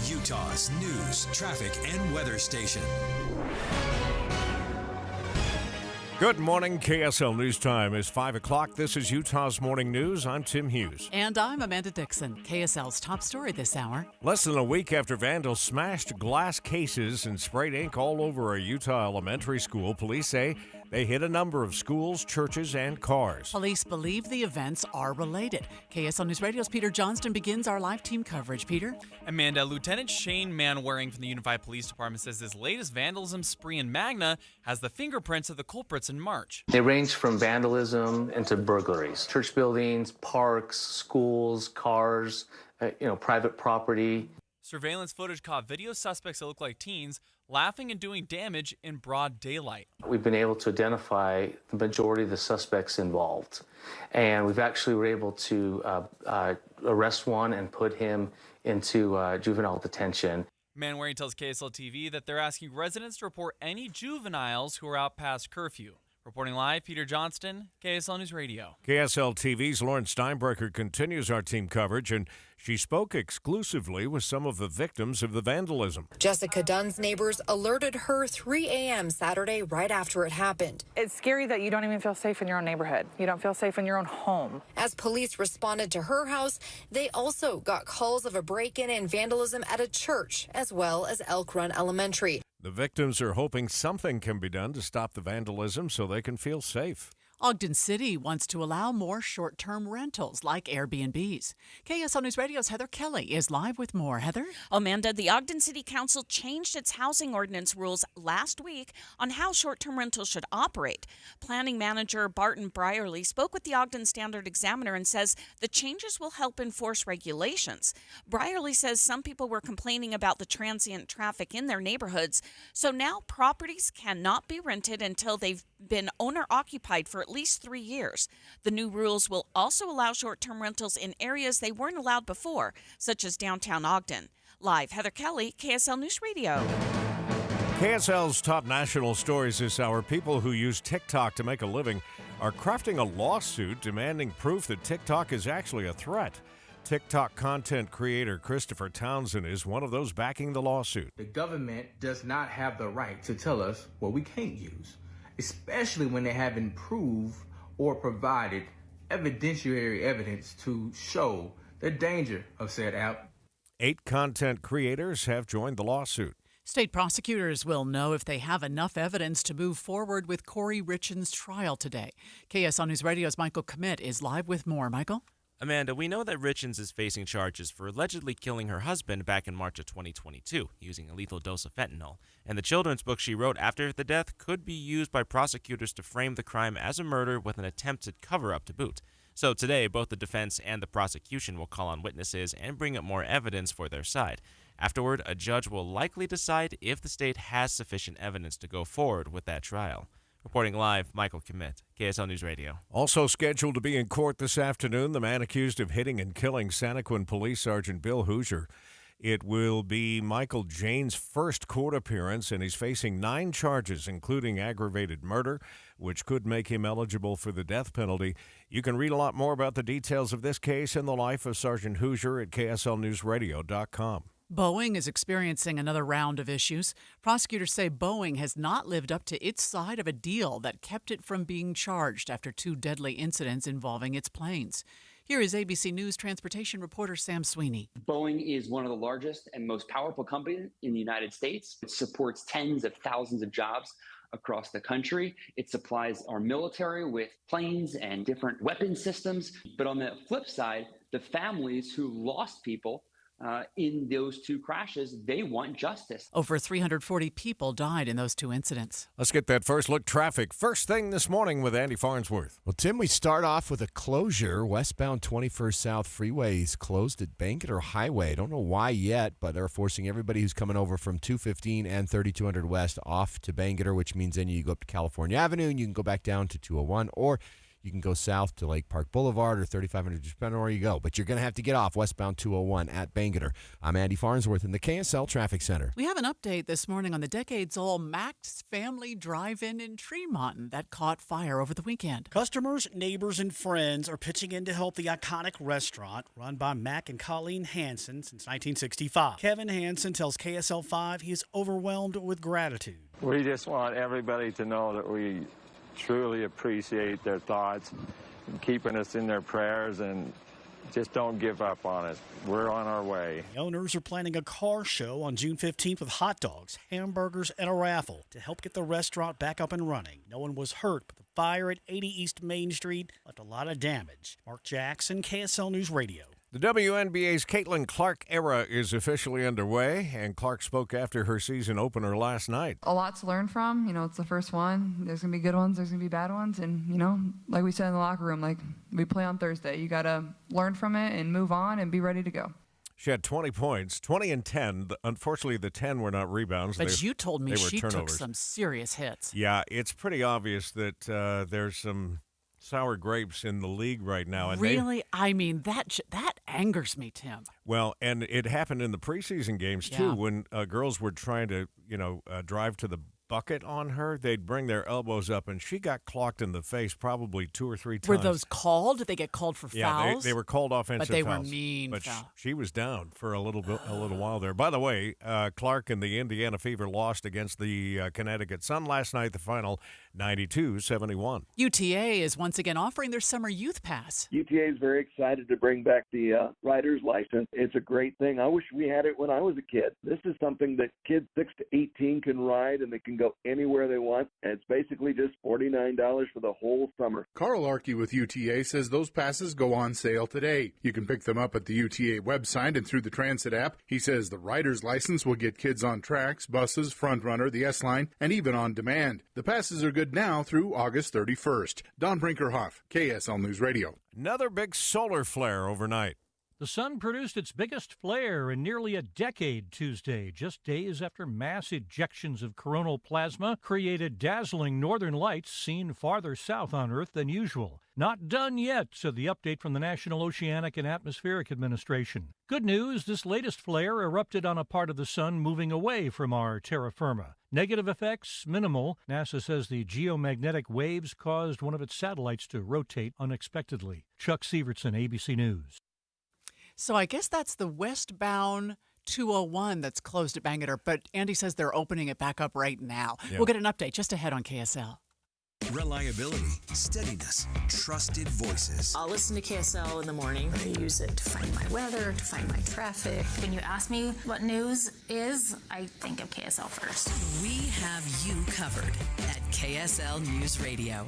Utah's news, traffic, and weather station. Good morning. KSL News Time is 5 o'clock. This is Utah's Morning News. I'm Tim Hughes. And I'm Amanda Dixon. KSL's top story this hour. Less than a week after vandals smashed glass cases and sprayed ink all over a Utah elementary school, police say they hit a number of schools, churches, and cars. Police believe the events are related. KSL News Radio's Peter Johnston begins our live team coverage. Peter? Amanda, Lieutenant Shane Manwaring from the Unified Police Department says this latest vandalism spree in Magna has the fingerprints of the culprits in March. They range from vandalism into burglaries. Church buildings, parks, schools, cars, private property. Surveillance footage caught video suspects that look like teens laughing and doing damage in broad daylight. We've been able to identify the majority of the suspects involved. And we've actually were able to arrest one and put him into juvenile detention. Manwaring tells KSL TV that they're asking residents to report any juveniles who are out past curfew. Reporting live, Peter Johnston, KSL News Radio. KSL TV's Lauren Steinbrecher continues our team coverage, and she spoke exclusively with some of the victims of the vandalism. Jessica Dunn's neighbors alerted her 3 a.m. Saturday right after it happened. It's scary that you don't even feel safe in your own neighborhood. You don't feel safe in your own home. As police responded to her house, they also got calls of a break-in and vandalism at a church, as well as Elk Run Elementary. The victims are hoping something can be done to stop the vandalism so they can feel safe. Ogden City wants to allow more short-term rentals like Airbnbs. KSL News Radio's Heather Kelly is live with more. Heather? Amanda, the Ogden City Council changed its housing ordinance rules last week on how short-term rentals should operate. Planning manager Barton Brierly spoke with the Ogden Standard Examiner and says the changes will help enforce regulations. Brierly says some people were complaining about the transient traffic in their neighborhoods, so now properties cannot be rented until they've been owner-occupied for at least 3 years. The new rules will also allow short-term rentals in areas they weren't allowed before, such as downtown Ogden. Live, Heather Kelly, KSL News Radio. KSL's top national stories this hour. People who use TikTok to make a living are crafting a lawsuit demanding proof that TikTok is actually a threat. TikTok content creator Christopher Townsend is one of those backing the lawsuit. The government does not have the right to tell us what we can't use, especially when they haven't proved or provided evidentiary evidence to show the danger of said app. 8 content creators have joined the lawsuit. State prosecutors will know if they have enough evidence to move forward with Corey Richens' trial today. KSL News Radio's Michael Commit is live with more. Michael? Amanda, we know that Richens is facing charges for allegedly killing her husband back in March of 2022 using a lethal dose of fentanyl. And the children's book she wrote after the death could be used by prosecutors to frame the crime as a murder with an attempted cover-up to boot. So today, both the defense and the prosecution will call on witnesses and bring up more evidence for their side. Afterward, a judge will likely decide if the state has sufficient evidence to go forward with that trial. Reporting live, Michael Commit, KSL News Radio. Also scheduled to be in court this afternoon, the man accused of hitting and killing Santaquin Police Sergeant Bill Hoosier. It will be Michael Jane's first court appearance, and he's facing 9 charges, including aggravated murder, which could make him eligible for the death penalty. You can read a lot more about the details of this case and the life of Sergeant Hoosier at KSLNewsRadio.com. Boeing is experiencing another round of issues. Prosecutors say Boeing has not lived up to its side of a deal that kept it from being charged after 2 deadly incidents involving its planes. Here is ABC News transportation reporter Sam Sweeney. Boeing is one of the largest and most powerful companies in the United States. It supports tens of thousands of jobs across the country. It supplies our military with planes and different weapon systems. But on the flip side, the families who lost people in those 2 crashes, they want justice. Over 340 people died in those 2 incidents. Let's get that first look traffic. First thing this morning with Andy Farnsworth. Well, Tim, we start off with a closure. Westbound 21st South Freeway is closed at Bangerter Highway. I don't know why yet, but they're forcing everybody who's coming over from 215 and 3200 West off to Bangerter, which means then you go up to California Avenue and you can go back down to 201, or You can go south to Lake Park Boulevard or 3500, depending on where you go. But you're going to have to get off westbound 201 at Bangerter. I'm Andy Farnsworth in the KSL Traffic Center. We have an update this morning on the decades-old Max Family Drive-In in Tremont that caught fire over the weekend. Customers, neighbors, and friends are pitching in to help the iconic restaurant run by Mac and Colleen Hansen since 1965. Kevin Hansen tells KSL5 he is overwhelmed with gratitude. We just want everybody to know that we truly appreciate their thoughts and keeping us in their prayers, and just don't give up on us. We're on our way. The owners are planning a car show on June 15th with hot dogs, hamburgers, and a raffle to help get the restaurant back up and running. No one was hurt, but the fire at 80 East Main Street left a lot of damage. Mark Jackson, KSL News Radio. The WNBA's Caitlin Clark era is officially underway, and Clark spoke after her season opener last night. A lot to learn from. It's the first one. There's going to be good ones. There's going to be bad ones. And, like we said in the locker room, like we play on Thursday. You got to learn from it and move on and be ready to go. She had 20 points, 20 and 10. Unfortunately, the 10 were not rebounds. But you told me she turnovers. took some serious hits. Yeah, it's pretty obvious that there's some sour grapes in the league right now. And really? I mean, that angers me, Tim. Well, and it happened in the preseason games, too, when girls were trying to, drive to the bucket on her. They'd bring their elbows up, and she got clocked in the face probably 2 or 3 times. Were those called? Did they get called for fouls? Yeah, they were called offensive fouls. But they were mean But fouls. she was down for a little while there. By the way, Clark and the Indiana Fever lost against the Connecticut Sun last night, the final 92-71. UTA is once again offering their summer youth pass. UTA is very excited to bring back the rider's license. It's a great thing. I wish we had it when I was a kid. This is something that kids 6 to 18 can ride, and they can go anywhere they want. And it's basically just $49 for the whole summer. Carl Arkey with UTA says those passes go on sale today. You can pick them up at the UTA website and through the Transit app. He says the rider's license will get kids on tracks, buses, Front Runner, the S-Line, and even on demand. The passes are good now through August 31st. Don Brinkerhoff, KSL News Radio. Another big solar flare overnight. The sun produced its biggest flare in nearly a decade Tuesday, just days after mass ejections of coronal plasma created dazzling northern lights seen farther south on Earth than usual. Not done yet, said the update from the National Oceanic and Atmospheric Administration. Good news, this latest flare erupted on a part of the sun moving away from our terra firma. Negative effects, minimal. NASA says the geomagnetic waves caused one of its satellites to rotate unexpectedly. Chuck Sievertson, ABC News. So I guess that's the westbound 201 that's closed at Bangerter, but Andy says they're opening it back up right now. Yeah. We'll get an update just ahead on KSL. Reliability, steadiness, trusted voices. I'll listen to KSL in the morning. I use it to find my weather, to find my traffic. When you ask me what news is, I think of KSL first. We have you covered at KSL News Radio.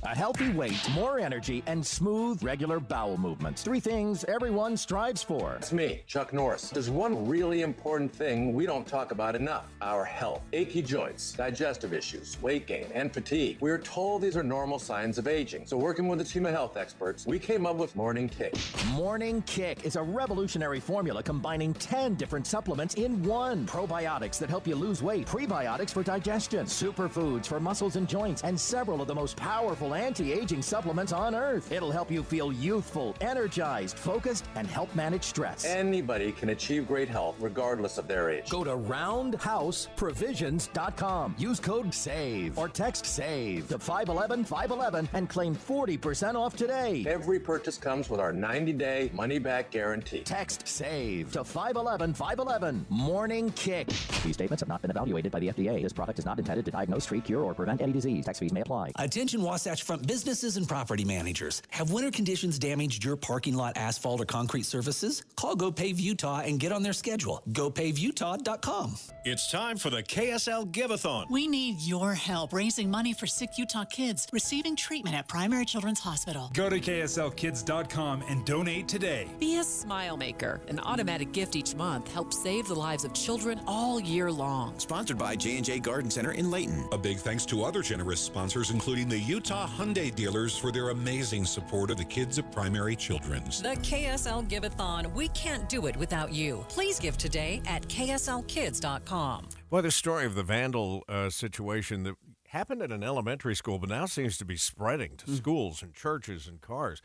A healthy weight, more energy, and smooth, regular bowel movements. 3 things everyone strives for. It's me, Chuck Norris. There's one really important thing we don't talk about enough: our health. Achy joints, digestive issues, weight gain, and fatigue. We're told these are normal signs of aging. So working with a team of health experts, we came up with Morning Kick. Morning Kick is a revolutionary formula combining 10 different supplements in one. Probiotics that help you lose weight, prebiotics for digestion, superfoods for muscles and joints, and several of the most powerful anti-aging supplements on Earth. It'll help you feel youthful, energized, focused, and help manage stress. Anybody can achieve great health regardless of their age. Go to roundhouseprovisions.com. Use code SAVE or text SAVE to 511-511 and claim 40% off today. Every purchase comes with our 90-day money-back guarantee. Text SAVE to 511-511. Morning Kick. These statements have not been evaluated by the FDA. This product is not intended to diagnose, treat, cure, or prevent any disease. Tax fees may apply. Attention Wasatch Front businesses and property managers. Have winter conditions damaged your parking lot asphalt or concrete surfaces? Call GoPave Utah and get on their schedule. GoPaveUtah.com. It's time for the KSL Give-a-thon. We need your help raising money for sick Utah kids receiving treatment at Primary Children's Hospital. Go to KSLKids.com and donate today. Be a smile maker. An automatic gift each month helps save the lives of children all year long. Sponsored by J&J Garden Center in Layton. A big thanks to other generous sponsors, including the Utah Hyundai dealers, for their amazing support of the kids of Primary Children's. The KSL Give-a-thon. We can't do it without you. Please give today at KSLKids.com. Well, the story of the vandal situation that happened at an elementary school, but now seems to be spreading to schools and churches and cars.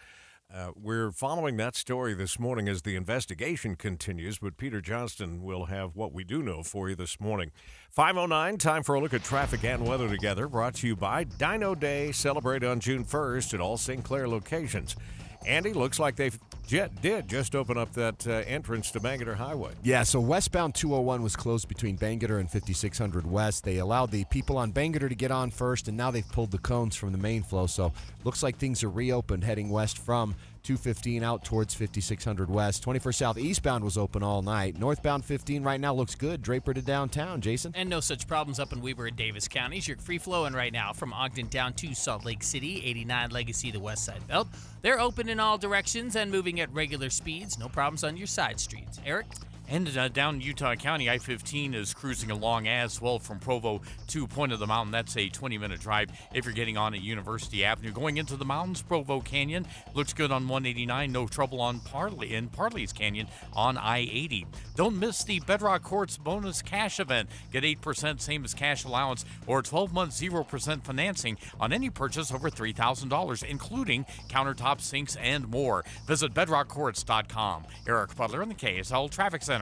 We're following that story this morning as the investigation continues, but Peter Johnston will have what we do know for you this morning. 5:09, time for a look at traffic and weather together, brought to you by Dino Day. Celebrate on June 1st at all St. Clair locations. Andy, looks like they did just open up that entrance to Bangerter Highway. Yeah, so westbound 201 was closed between Bangerter and 5600 West. They allowed the people on Bangerter to get on first, and now they've pulled the cones from the main flow. So looks like things are reopened heading west from 215 out towards 5600 West. 21st South eastbound was open all night. Northbound 15 right now looks good. Draper to downtown. Jason? And no such problems up in Weber and Davis counties. You're free flowing right now from Ogden down to Salt Lake City, 89 Legacy, the west side belt. They're open in all directions and moving at regular speeds. No problems on your side streets. Eric? And down in Utah County, I-15 is cruising along as well from Provo to Point of the Mountain. That's a 20-minute drive if you're getting on at University Avenue. Going into the mountains, Provo Canyon looks good on 189. No trouble on Parley's Canyon on I-80. Don't miss the Bedrock Quartz bonus cash event. Get 8%, same as cash allowance, or 12 months 0% financing on any purchase over $3,000, including countertops, sinks, and more. Visit bedrockquartz.com. Eric Butler in the KSL Traffic Center.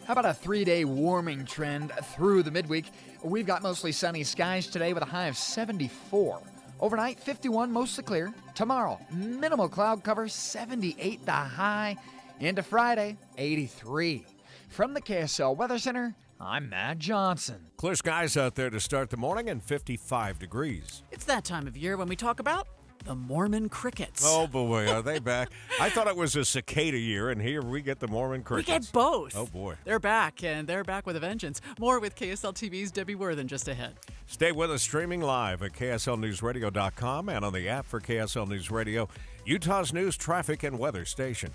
How about a 3-day warming trend through the midweek? We've got mostly sunny skies today with a high of 74. Overnight, 51, mostly clear. Tomorrow, minimal cloud cover, 78 the high. Into Friday, 83. From the KSL Weather Center, I'm Matt Johnson. Clear skies out there to start the morning and 55 degrees. It's that time of year when we talk about the Mormon crickets. Oh, boy, are they back? I thought it was a cicada year, and here we get the Mormon crickets. We get both. Oh, boy. They're back, and they're back with a vengeance. More with KSL TV's Debbie Worthen just ahead. Stay with us streaming live at KSLNewsRadio.com and on the app for KSL News Radio, Utah's news, traffic, and weather station.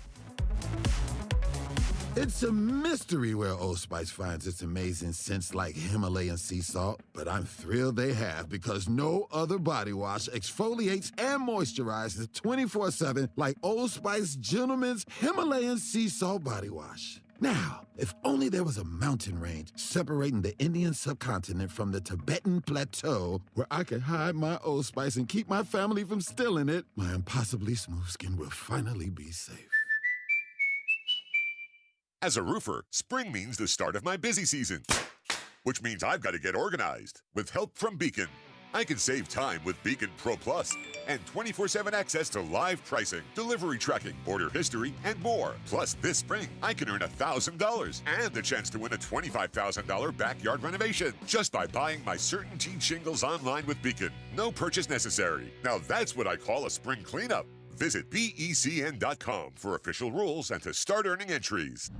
It's a mystery where Old Spice finds its amazing scents like Himalayan sea salt, but I'm thrilled they have because no other body wash exfoliates and moisturizes 24/7 like Old Spice Gentleman's Himalayan sea salt body wash. Now, if only there was a mountain range separating the Indian subcontinent from the Tibetan plateau where I could hide my Old Spice and keep my family from stealing it, my impossibly smooth skin will finally be safe. As a roofer, spring means the start of my busy season, which means I've got to get organized with help from Beacon. I can save time with Beacon Pro Plus and 24/7 access to live pricing, delivery tracking, order history, and more. Plus, this spring, I can earn $1,000 and the chance to win a $25,000 backyard renovation just by buying my CertainTeed shingles online with Beacon. No purchase necessary. Now that's what I call a spring cleanup. Visit BECN.com for official rules and to start earning entries.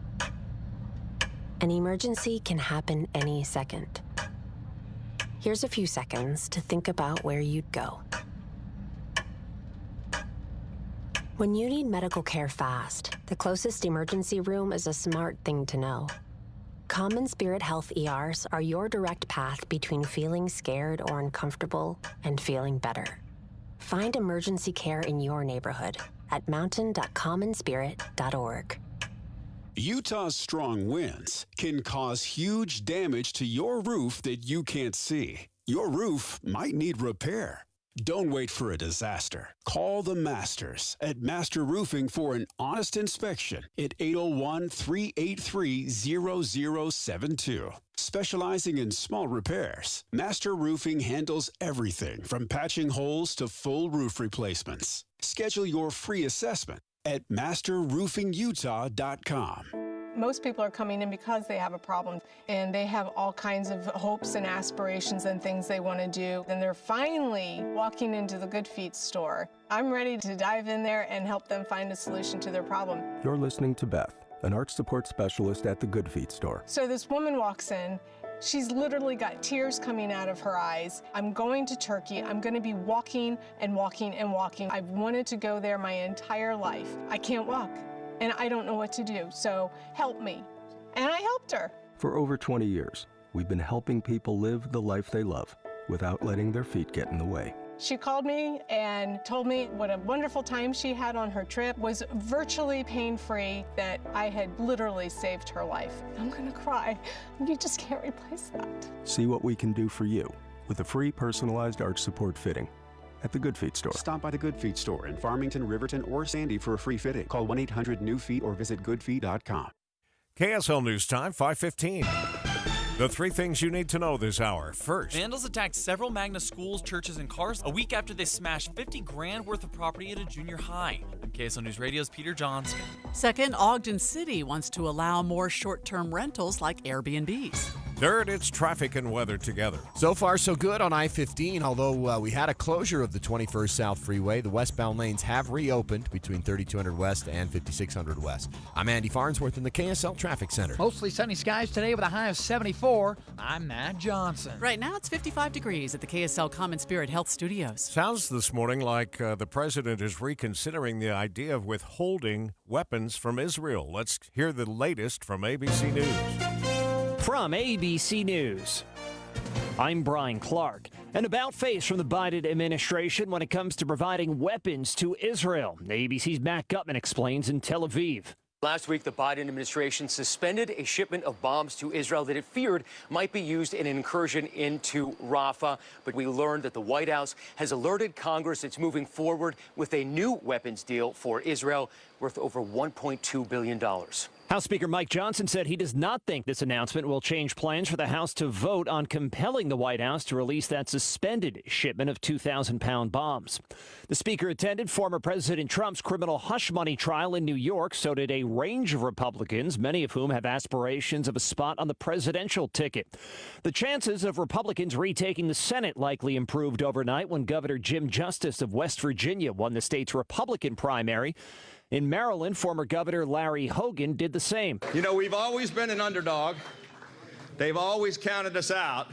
An emergency can happen any second. Here's a few seconds to think about where you'd go. When you need medical care fast, the closest emergency room is a smart thing to know. Common Spirit Health ERs are your direct path between feeling scared or uncomfortable and feeling better. Find emergency care in your neighborhood at mountain.commonspirit.org. Utah's strong winds can cause huge damage to your roof that you can't see. Your roof might need repair. Don't wait for a disaster. Call the Masters at Master Roofing for an honest inspection at 801-383-0072. Specializing in small repairs, Master Roofing handles everything from patching holes to full roof replacements. Schedule your free assessment at masterroofingutah.com. Most people are coming in because they have a problem and they have all kinds of hopes and aspirations and things they want to do. And they're finally walking into the Good Feet store. I'm ready to dive in there and help them find a solution to their problem. You're listening to Beth, an arch support specialist at the Good Feet store. So this woman walks in. She's literally got tears coming out of her eyes. I'm going to Turkey. I'm going to be walking and walking and walking. I've wanted to go there my entire life. I can't walk. And I don't know what to do, so help me. And I helped her. For over 20 years, we've been helping people live the life they love without letting their feet get in the way. She called me and told me what a wonderful time she had on her trip, was virtually pain-free, that I had literally saved her life. I'm gonna cry. You just can't replace that. See what we can do for you with a free personalized arch support fitting at the Good Feet store. Stop by the Good Feet store in Farmington, Riverton, or Sandy for a free fitting. Call 1-800-NEW-FEET or visit goodfeet.com. KSL News Time, 5:15. The three things you need to know this hour. First, vandals attacked several Magna schools, churches, and cars a week after they smashed $50,000 worth of property at a junior high. I'm KSL News Radio's Peter Johnston. Second, Ogden City wants to allow more short-term rentals like Airbnbs. Third, it's traffic and weather together. So far, so good on I-15. Although we had a closure of the 21st South Freeway, the westbound lanes have reopened between 3200 West and 5600 West. I'm Andy Farnsworth in the KSL Traffic Center. Mostly sunny skies today with a high of 74. I'm Matt Johnson. Right now, it's 55 degrees at the KSL Common Spirit Health Studios. Sounds this morning like the president is reconsidering the idea of withholding weapons from Israel. Let's hear the latest from ABC News. From ABC News, I'm Brian Clark. An about-face from the Biden administration when it comes to providing weapons to Israel. ABC's Matt Gutman explains in Tel Aviv. Last week, the Biden administration suspended a shipment of bombs to Israel that it feared might be used in an incursion into Rafah. But we learned that the White House has alerted Congress it's moving forward with a new weapons deal for Israel worth over $1.2 billion. House Speaker Mike Johnson said he does not think this announcement will change plans for the House to vote on compelling the White House to release that suspended shipment of 2,000-pound bombs. The Speaker attended former President Trump's criminal hush money trial in New York. So did a range of Republicans, many of whom have aspirations of a spot on the presidential ticket. The chances of Republicans retaking the Senate likely improved overnight when Governor Jim Justice of West Virginia won the state's Republican primary. In Maryland, former Governor Larry Hogan did the same. You know, we've always been an underdog. They've always counted us out.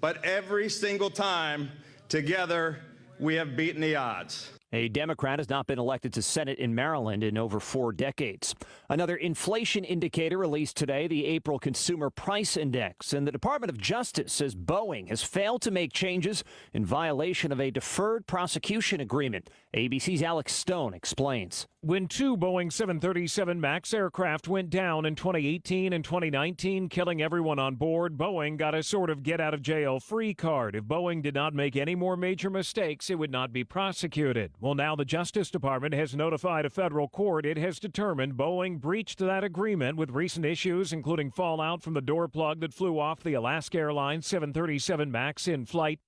But every single time, together, we have beaten the odds. A Democrat has not been elected to Senate in Maryland in over 4 decades. Another inflation indicator released today, the April Consumer Price Index. And the Department of Justice says Boeing has failed to make changes in violation of a deferred prosecution agreement. ABC's Alex Stone explains. When 2 Boeing 737 MAX aircraft went down in 2018 and 2019, killing everyone on board, Boeing got a sort of get-out-of-jail-free card. If Boeing did not make any more major mistakes, it would not be prosecuted. Well, now the Justice Department has notified a federal court it has determined Boeing breached that agreement with recent issues, including fallout from the door plug that flew off the Alaska Airlines 737 MAX in flight.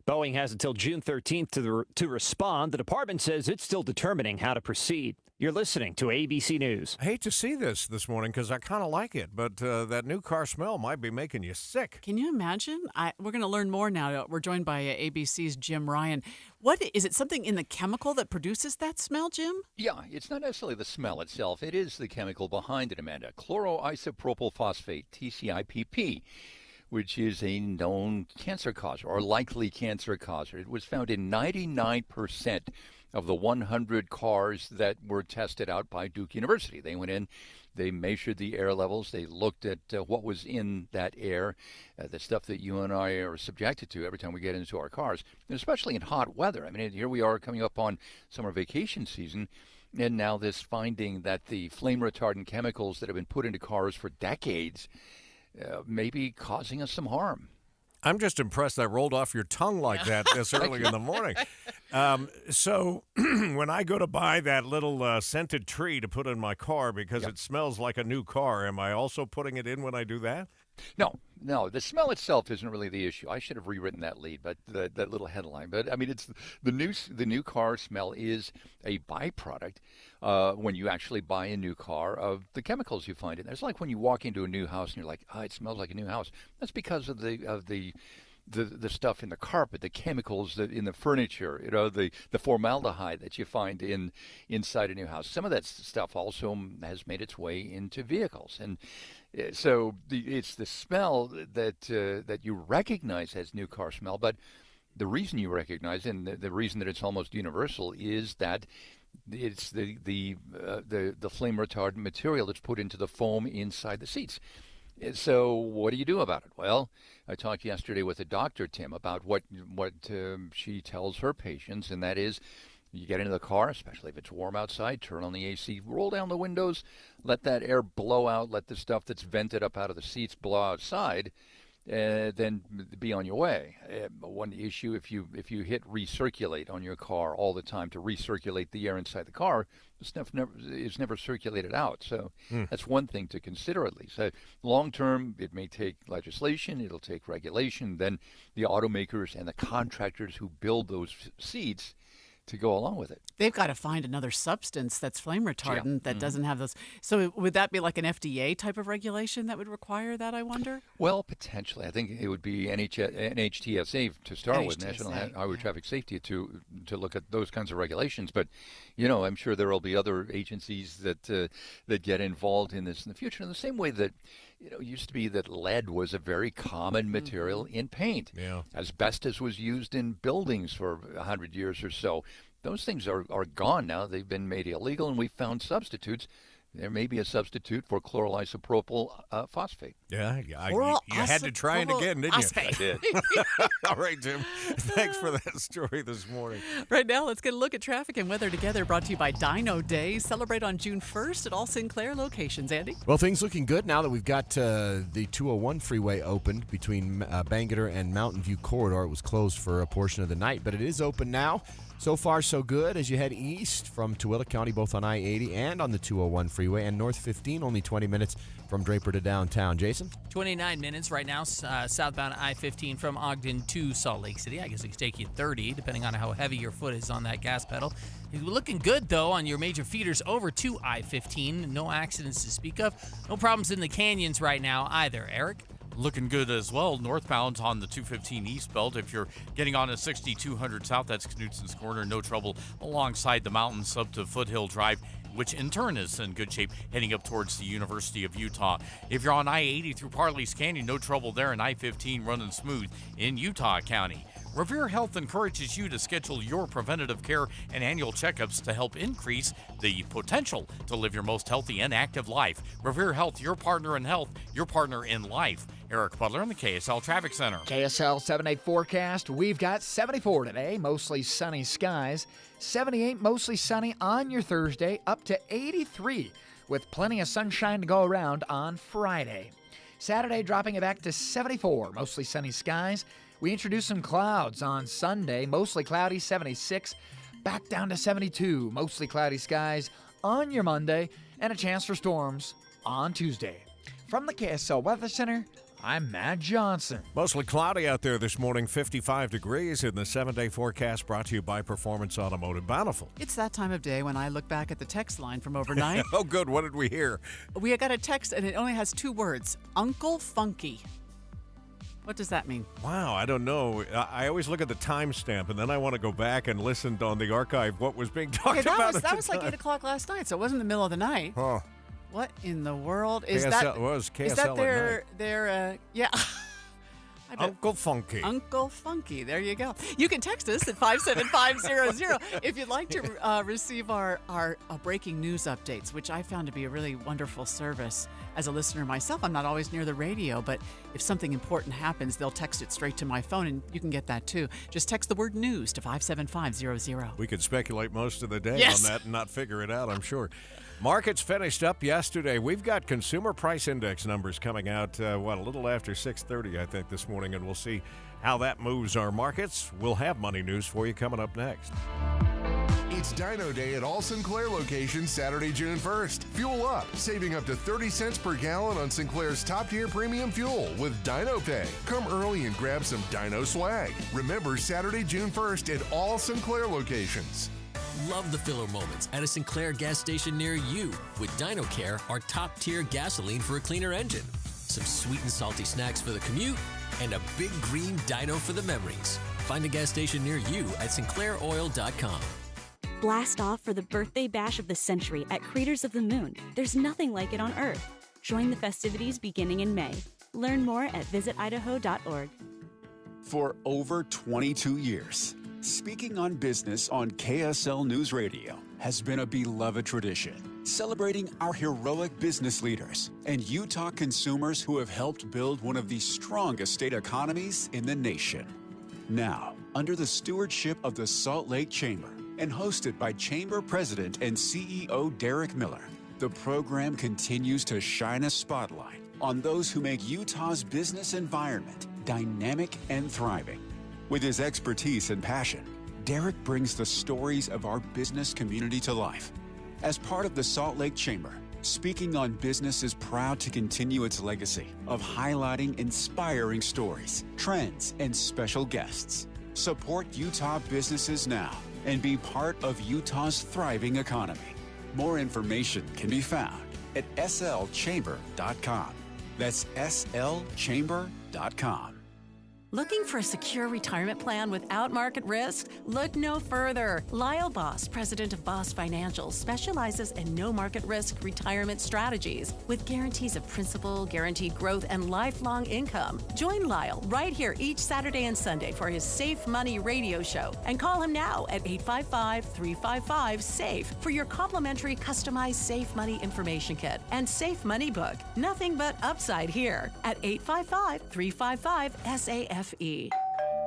Boeing has until June 13th to respond. The department says it's still determining how to proceed. You're listening to ABC News. I hate to see this morning because I kind of like it, but that new car smell might be making you sick. Can you imagine? We're going to learn more now. We're joined by ABC's Jim Ryan. What is it? Something in the chemical that produces that smell, Jim? Yeah, it's not necessarily the smell itself. It is the chemical behind it, Amanda. Chloroisopropyl phosphate, TCIPP, which is a known cancer causer or likely cancer causer. It was found in 99% of the 100 cars that were tested out by Duke University. They went in, they measured the air levels, they looked at what was in that air, the stuff that you and I are subjected to every time we get into our cars, and especially in hot weather. I mean, here we are coming up on summer vacation season, and now this finding that the flame retardant chemicals that have been put into cars for decades may be causing us some harm. I'm just impressed that rolled off your tongue like that this early in the morning. So when I go to buy that little scented tree to put in my car because it smells like a new car, am I also putting it in when I do that? No, the smell itself isn't really the issue. I should have rewritten that lead, but that little headline. But I mean, it's the new car smell is a byproduct when you actually buy a new car of the chemicals you find in there. It's like when you walk into a new house and you're like, oh, it smells like a new house. That's because of the stuff in the carpet, the chemicals in the furniture, the formaldehyde that you find inside a new house. Some of that stuff also has made its way into vehicles, and so it's the smell that you recognize as new car smell. But the reason you recognize it, and the reason that it's almost universal, is that it's the flame retardant material that's put into the foam inside the seats. So what do you do about it? Well, I talked yesterday with a doctor, Tim, about what she tells her patients, and that is you get into the car, especially if it's warm outside, turn on the AC, roll down the windows, let that air blow out, let the stuff that's vented up out of the seats blow outside, then be on your way. One issue, if you hit recirculate on your car all the time to recirculate the air inside the car, it's never circulated out. So that's one thing to consider at least. Long term, it may take legislation, it'll take regulation, then the automakers and the contractors who build those seats to go along with it. They've got to find another substance that's flame retardant that doesn't have those. So would that be like an FDA type of regulation that would require that, I wonder? Well, potentially. I think it would be NHTSA to start with, National Highway Traffic Safety, to look at those kinds of regulations. But, I'm sure there will be other agencies that get involved in this in the future in the same way that it used to be that lead was a very common material in paint. Yeah. Asbestos was used in buildings for 100 years or so. Those things are gone now. They've been made illegal, and we've found substitutes. There may be a substitute for chloroisopropyl phosphate. Yeah, you had to try it again, didn't you? I did. All right, Jim. Thanks for that story this morning. Right now, let's get a look at traffic and weather together, brought to you by Dino Day. Celebrate on June 1st at all Sinclair locations. Andy? Well, things looking good now that we've got the 201 freeway opened between Bangerter and Mountain View Corridor. It was closed for a portion of the night, but it is open now. So far, so good as you head east from Tooele County, both on I-80 and on the 201 freeway, and North 15, only 20 minutes from Draper to downtown. Jason? 29 minutes right now, southbound I-15 from Ogden to Salt Lake City. I guess it could take you 30, depending on how heavy your foot is on that gas pedal. You're looking good, though, on your major feeders over to I-15. No accidents to speak of. No problems in the canyons right now either. Eric? Looking good as well. Northbound on the 215 East Belt. If you're getting on a 6200 South, that's Knutson's Corner. No trouble alongside the mountains up to Foothill Drive, which in turn is in good shape heading up towards the University of Utah. If you're on I-80 through Parley's Canyon, no trouble there, and I-15 running smooth in Utah County. Revere Health encourages you to schedule your preventative care and annual checkups to help increase the potential to live your most healthy and active life. Revere Health, your partner in health, your partner in life. Eric Butler in the KSL Traffic Center. KSL 7-day forecast. We've got 74 today, mostly sunny skies. 78, mostly sunny on your Thursday, up to 83 with plenty of sunshine to go around on Friday. Saturday dropping it back to 74, mostly sunny skies. We introduced some clouds on Sunday, mostly cloudy, 76, back down to 72, mostly cloudy skies on your Monday, and a chance for storms on Tuesday. From the KSL Weather Center, I'm Matt Johnson. Mostly cloudy out there this morning, 55 degrees in the 7-day forecast, brought to you by Performance Automotive Bountiful. It's that time of day when I look back at the text line from overnight. Oh, good. What did we hear? We got a text, and it only has 2 words, Uncle Funky. What does that mean? Wow, I don't know. I always look at the timestamp, and then I want to go back and listen on the archive what was being talked about. That was like 8 o'clock last night, so it wasn't the middle of the night. Oh. What in the world is KSL, that? Was KSL is that their yeah? Uncle Funky. Uncle Funky. There you go. You can text us at 57500 if you'd like to receive our breaking news updates, which I found to be a really wonderful service. As a listener myself, I'm not always near the radio, but if something important happens, they'll text it straight to my phone, and you can get that too. Just text the word news to 57500. We could speculate most of the day Yes. on that and not figure it out, I'm sure. Markets finished up yesterday. We've got consumer price index numbers coming out, a little after 6:30, I think, this morning, and we'll see how that moves our markets. We'll have money news for you coming up next. It's Dino Day at all Sinclair locations Saturday, June 1st. Fuel up, saving up to 30 cents per gallon on Sinclair's top-tier premium fuel with Dino Pay. Come early and grab some Dino swag. Remember, Saturday, June 1st at all Sinclair locations. Love the filler moments at a Sinclair gas station near you with Dino Care, our top-tier gasoline for a cleaner engine. Some sweet and salty snacks for the commute, and a big green Dino for the memories. Find a gas station near you at sinclairoil.com. Blast off for the birthday bash of the century at Craters of the Moon. There's nothing like it on Earth. Join the festivities beginning in May. Learn more at visitidaho.org. For over 22 years, speaking on business on KSL News Radio has been a beloved tradition, celebrating our heroic business leaders and Utah consumers who have helped build one of the strongest state economies in the nation. Now, under the stewardship of the Salt Lake Chamber and hosted by Chamber President and CEO Derek Miller, the program continues to shine a spotlight on those who make Utah's business environment dynamic and thriving. With his expertise and passion, Derek brings the stories of our business community to life. As part of the Salt Lake Chamber, Speaking on Business is proud to continue its legacy of highlighting inspiring stories, trends, and special guests. Support Utah businesses now and be part of Utah's thriving economy. More information can be found at slchamber.com. That's slchamber.com. Looking for a secure retirement plan without market risk? Look no further. Lyle Boss, president of Boss Financial, specializes in no market risk retirement strategies with guarantees of principal, guaranteed growth, and lifelong income. Join Lyle right here each Saturday and Sunday for his Safe Money radio show and call him now at 855-355-SAFE for your complimentary customized Safe Money information kit and Safe Money book. Nothing but upside here at 855-355-SAFE.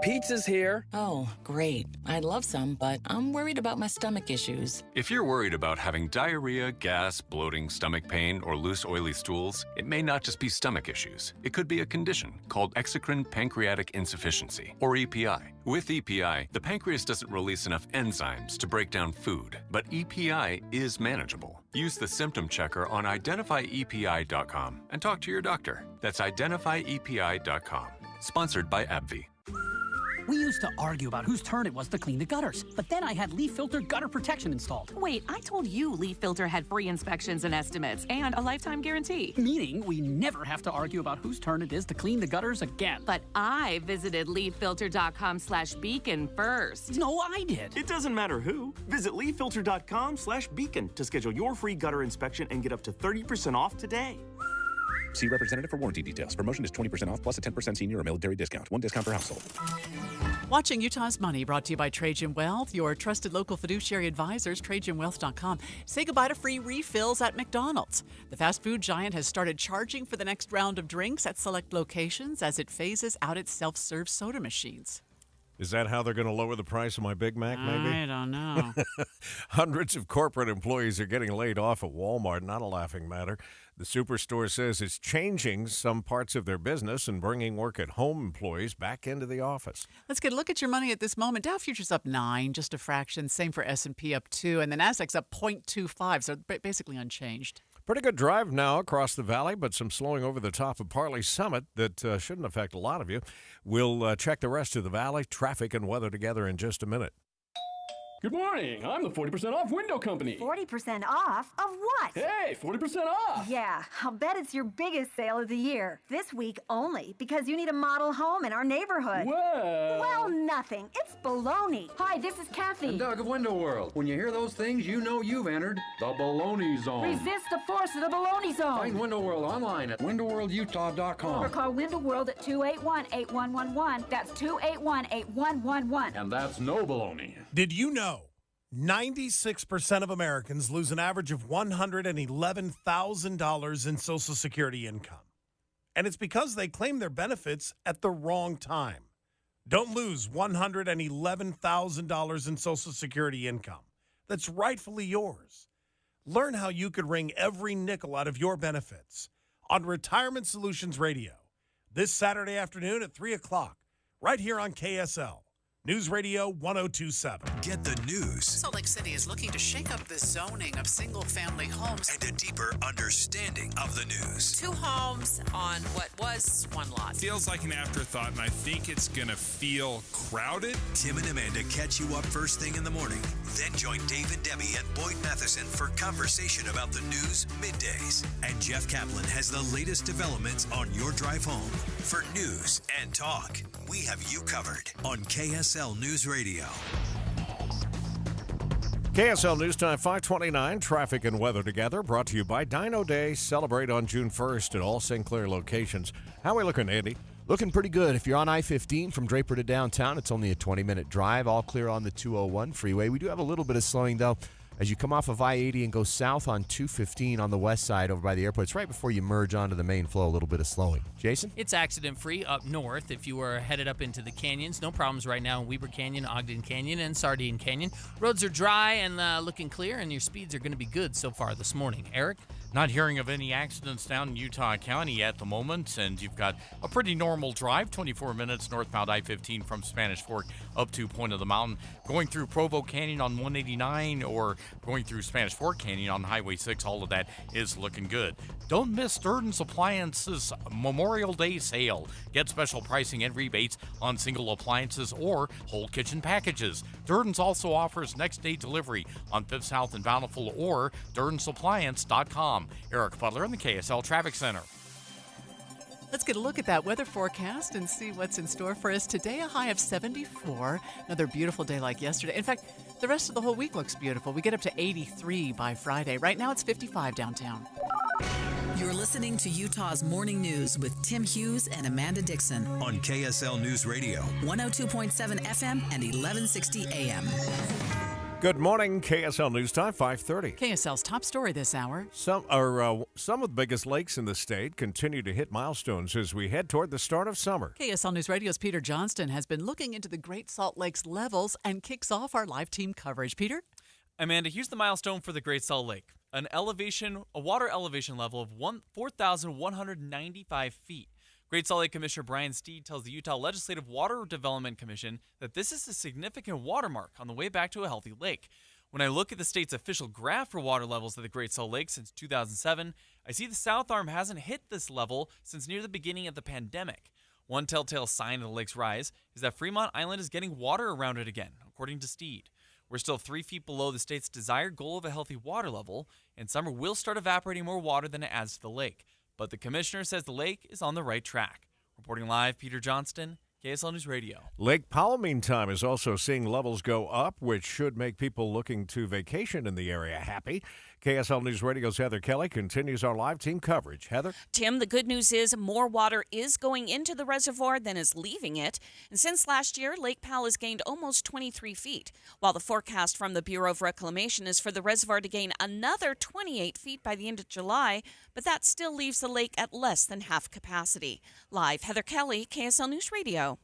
Pizza's here. Oh, great. I'd love some, but I'm worried about my stomach issues. If you're worried about having diarrhea, gas, bloating, stomach pain, or loose, oily stools, it may not just be stomach issues. It could be a condition called exocrine pancreatic insufficiency, or EPI. With EPI, the pancreas doesn't release enough enzymes to break down food, but EPI is manageable. Use the symptom checker on identifyepi.com and talk to your doctor. That's identifyepi.com. Sponsored by AbbVie. We used to argue about whose turn it was to clean the gutters, but then I had Leaf Filter gutter protection installed. Wait, I told you Leaf Filter had free inspections and estimates and a lifetime guarantee. Meaning we never have to argue about whose turn it is to clean the gutters again. But I visited leaffilter.com/beacon first. No, I did. It doesn't matter who. Visit leaffilter.com/beacon to schedule your free gutter inspection and get up to 30% off today. See representative for warranty details. Promotion is 20% off plus a 10% senior or military discount. One discount per household. Watching Utah's Money, brought to you by Trajan Wealth, your trusted local fiduciary advisors, TrajanWealth.com. Say goodbye to free refills at McDonald's. The fast food giant has started charging for the next round of drinks at select locations as it phases out its self-serve soda machines. Is that how they're going to lower the price of my Big Mac, maybe? I don't know. Hundreds of corporate employees are getting laid off at Walmart. Not a laughing matter. The superstore says it's changing some parts of their business and bringing work-at-home employees back into the office. Let's get a look at your money at this moment. Dow futures up 9, just a fraction. Same for S&P up 2, and the Nasdaq's up 0.25, so basically unchanged. Pretty good drive now across the valley, but some slowing over the top of Parley Summit that shouldn't affect a lot of you. We'll check the rest of the valley, traffic, and weather together in just a minute. Good morning. I'm the 40% off window company. 40% off? Of what? Hey, 40% off! Yeah, I'll bet it's your biggest sale of the year. This week only, because you need a model home in our neighborhood. Well, nothing. It's baloney. Hi, this is Kathy. And Doug of Window World. When you hear those things, you know you've entered the baloney zone. Resist the force of the baloney zone. Find Window World online at windowworldutah.com. Or call Window World at 281-8111. That's 281-8111. And that's no baloney. Did you know 96% of Americans lose an average of $111,000 in Social Security income? And it's because they claim their benefits at the wrong time. Don't lose $111,000 in Social Security income that's rightfully yours. Learn how you could wring every nickel out of your benefits on Retirement Solutions Radio this Saturday afternoon at 3 o'clock, right here on KSL. News Radio 1027. Get the news. Salt Lake City is looking to shake up the zoning of single-family homes. And a deeper understanding of the news. 2 homes on what was 1 lot. Feels like an afterthought, and I think it's going to feel crowded. Tim and Amanda catch you up first thing in the morning. Then join Dave and Debbie and Boyd Matheson for conversation about the news middays. And Jeff Kaplan has the latest developments on your drive home. For news and talk, we have you covered on KSL News Radio. KSL News Time 529, traffic and weather together, brought to you by Dino Day. Celebrate on June 1st at all Sinclair locations. How are we looking, Andy? Looking pretty good. If you're on I-15 from Draper to downtown, it's only a 20-minute drive, all clear on the 201 freeway. We do have a little bit of slowing, though, As you come off of I-80 and go south on 215 on the west side over by the airport, it's right before you merge onto the main flow, a little bit of slowing. Jason? It's accident-free up north if you are headed up into the canyons. No problems right now in Weber Canyon, Ogden Canyon, and Sardine Canyon. Roads are dry and looking clear, and your speeds are going to be good so far this morning. Eric? Not hearing of any accidents down in Utah County at the moment, and you've got a pretty normal drive, 24 minutes northbound I-15 from Spanish Fork up to Point of the Mountain. Going through Provo Canyon on 189 or going through Spanish Fork Canyon on Highway 6, all of that is looking good. Don't miss Durden's Appliances Memorial Day sale. Get special pricing and rebates on single appliances or whole kitchen packages. Durden's also offers next-day delivery on 5th South and Bountiful or DurdensAppliance.com. Eric Butler in the KSL Traffic Center. Let's get a look at that weather forecast and see what's in store for us today. A high of 74. Another beautiful day like yesterday. In fact, the rest of the whole week looks beautiful. We get up to 83 by Friday. Right now it's 55 downtown. You're listening to Utah's Morning News with Tim Hughes and Amanda Dixon on KSL News Radio, 102.7 FM and 1160 AM. Good morning, KSL News Time, 5:30. KSL's top story this hour. Some of the biggest lakes in the state continue to hit milestones as we head toward the start of summer. KSL News Radio's Peter Johnston has been looking into the Great Salt Lake's levels and kicks off our live team coverage. Peter? Amanda, here's the milestone for the Great Salt Lake. A water elevation level of 4,195 feet. Great Salt Lake Commissioner Brian Steed tells the Utah Legislative Water Development Commission that this is a significant watermark on the way back to a healthy lake. When I look at the state's official graph for water levels at the Great Salt Lake since 2007, I see the South Arm hasn't hit this level since near the beginning of the pandemic. One telltale sign of the lake's rise is that Fremont Island is getting water around it again, according to Steed. We're still 3 feet below the state's desired goal of a healthy water level, and summer will start evaporating more water than it adds to the lake. But the commissioner says the lake is on the right track. Reporting live, Peter Johnston, KSL News Radio. Lake Powell, meantime, is also seeing levels go up, which should make people looking to vacation in the area happy. KSL News Radio's Heather Kelly continues our live team coverage. Heather? Tim, the good news is more water is going into the reservoir than is leaving it. And since last year, Lake Powell has gained almost 23 feet, while the forecast from the Bureau of Reclamation is for the reservoir to gain another 28 feet by the end of July, but that still leaves the lake at less than half capacity. Live, Heather Kelly, KSL News Radio.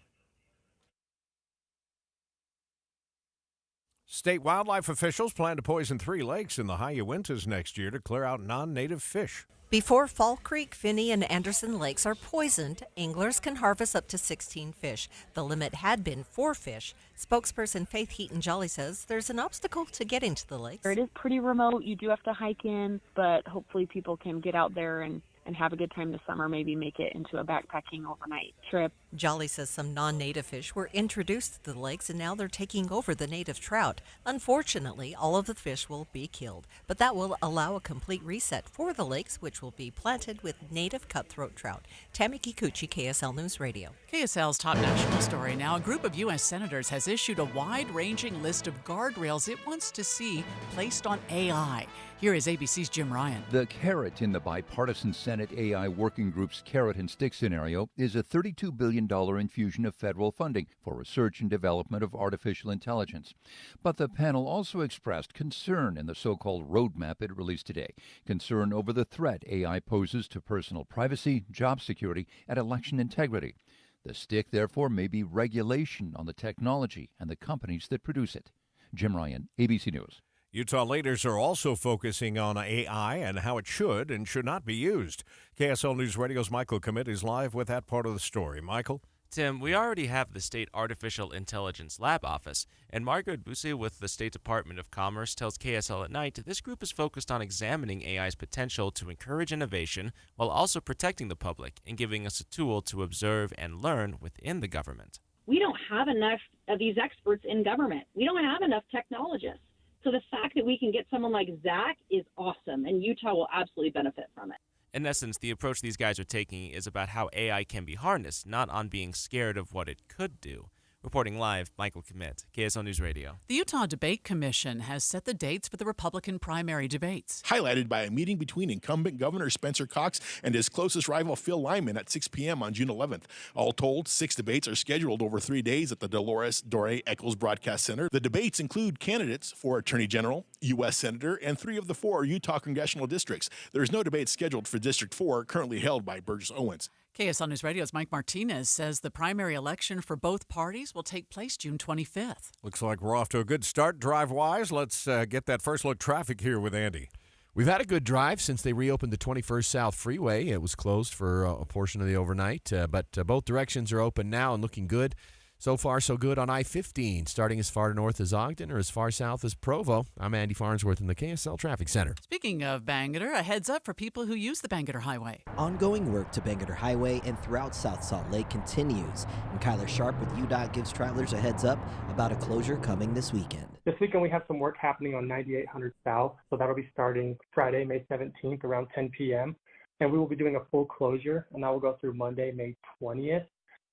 State wildlife officials plan to poison 3 lakes in the high Uintas next year to clear out non-native fish. Before Fall Creek, Finney, and Anderson lakes are poisoned, anglers can harvest up to 16 fish. The limit had been 4 fish. Spokesperson Faith Heaton-Jolly says there's an obstacle to getting to the lakes. It is pretty remote. You do have to hike in, but hopefully people can get out there and have a good time this summer, maybe make it into a backpacking overnight trip. Jolly says some non-native fish were introduced to the lakes and now they're taking over the native trout. Unfortunately, all of the fish will be killed, but that will allow a complete reset for the lakes, which will be planted with native cutthroat trout. Tammy Kikuchi, KSL News Radio. KSL's top national story now. A group of U.S. senators has issued a wide-ranging list of guardrails it wants to see placed on AI. Here is ABC's Jim Ryan. The carrot in the bipartisan Senate AI Working Group's carrot and stick scenario is a $32 billion infusion of federal funding for research and development of artificial intelligence. But the panel also expressed concern in the so-called roadmap it released today, concern over the threat AI poses to personal privacy, job security, and election integrity. The stick, therefore, may be regulation on the technology and the companies that produce it. Jim Ryan, ABC News. Utah leaders are also focusing on AI and how it should and should not be used. KSL News Radio's Michael Commit is live with that part of the story. Michael? Tim, we already have the State Artificial Intelligence Lab Office, and Margaret Busse with the State Department of Commerce tells KSL at Night this group is focused on examining AI's potential to encourage innovation while also protecting the public and giving us a tool to observe and learn within the government. We don't have enough of these experts in government. We don't have enough technologists. So the fact that we can get someone like Zach is awesome, and Utah will absolutely benefit from it. In essence, the approach these guys are taking is about how AI can be harnessed, not on being scared of what it could do. Reporting live, Michael Kmet, KSL News Radio. The Utah Debate Commission has set the dates for the Republican primary debates. Highlighted by a meeting between incumbent Governor Spencer Cox and his closest rival Phil Lyman at 6 p.m. on June 11th. All told, 6 debates are scheduled over 3 days at the Dolores Doré Eccles Broadcast Center. The debates include candidates for Attorney General, U.S. Senator, and 3 of the 4 Utah congressional districts. There is no debate scheduled for District 4, currently held by Burgess Owens. KSL News Radio's Mike Martinez says the primary election for both parties will take place June 25th. Looks like we're off to a good start drive-wise. Let's get that first look traffic here with Andy. We've had a good drive since they reopened the 21st South Freeway. It was closed for a portion of the overnight, but both directions are open now and looking good. So far, so good on I-15, starting as far north as Ogden or as far south as Provo. I'm Andy Farnsworth in the KSL Traffic Center. Speaking of Bangerter, a heads up for people who use the Bangerter Highway. Ongoing work to Bangerter Highway and throughout South Salt Lake continues. And Kyler Sharp with UDOT gives travelers a heads up about a closure coming this weekend. This weekend we have some work happening on 9800 South, so that'll be starting Friday, May 17th around 10 p.m. And we will be doing a full closure, and that will go through Monday, May 20th.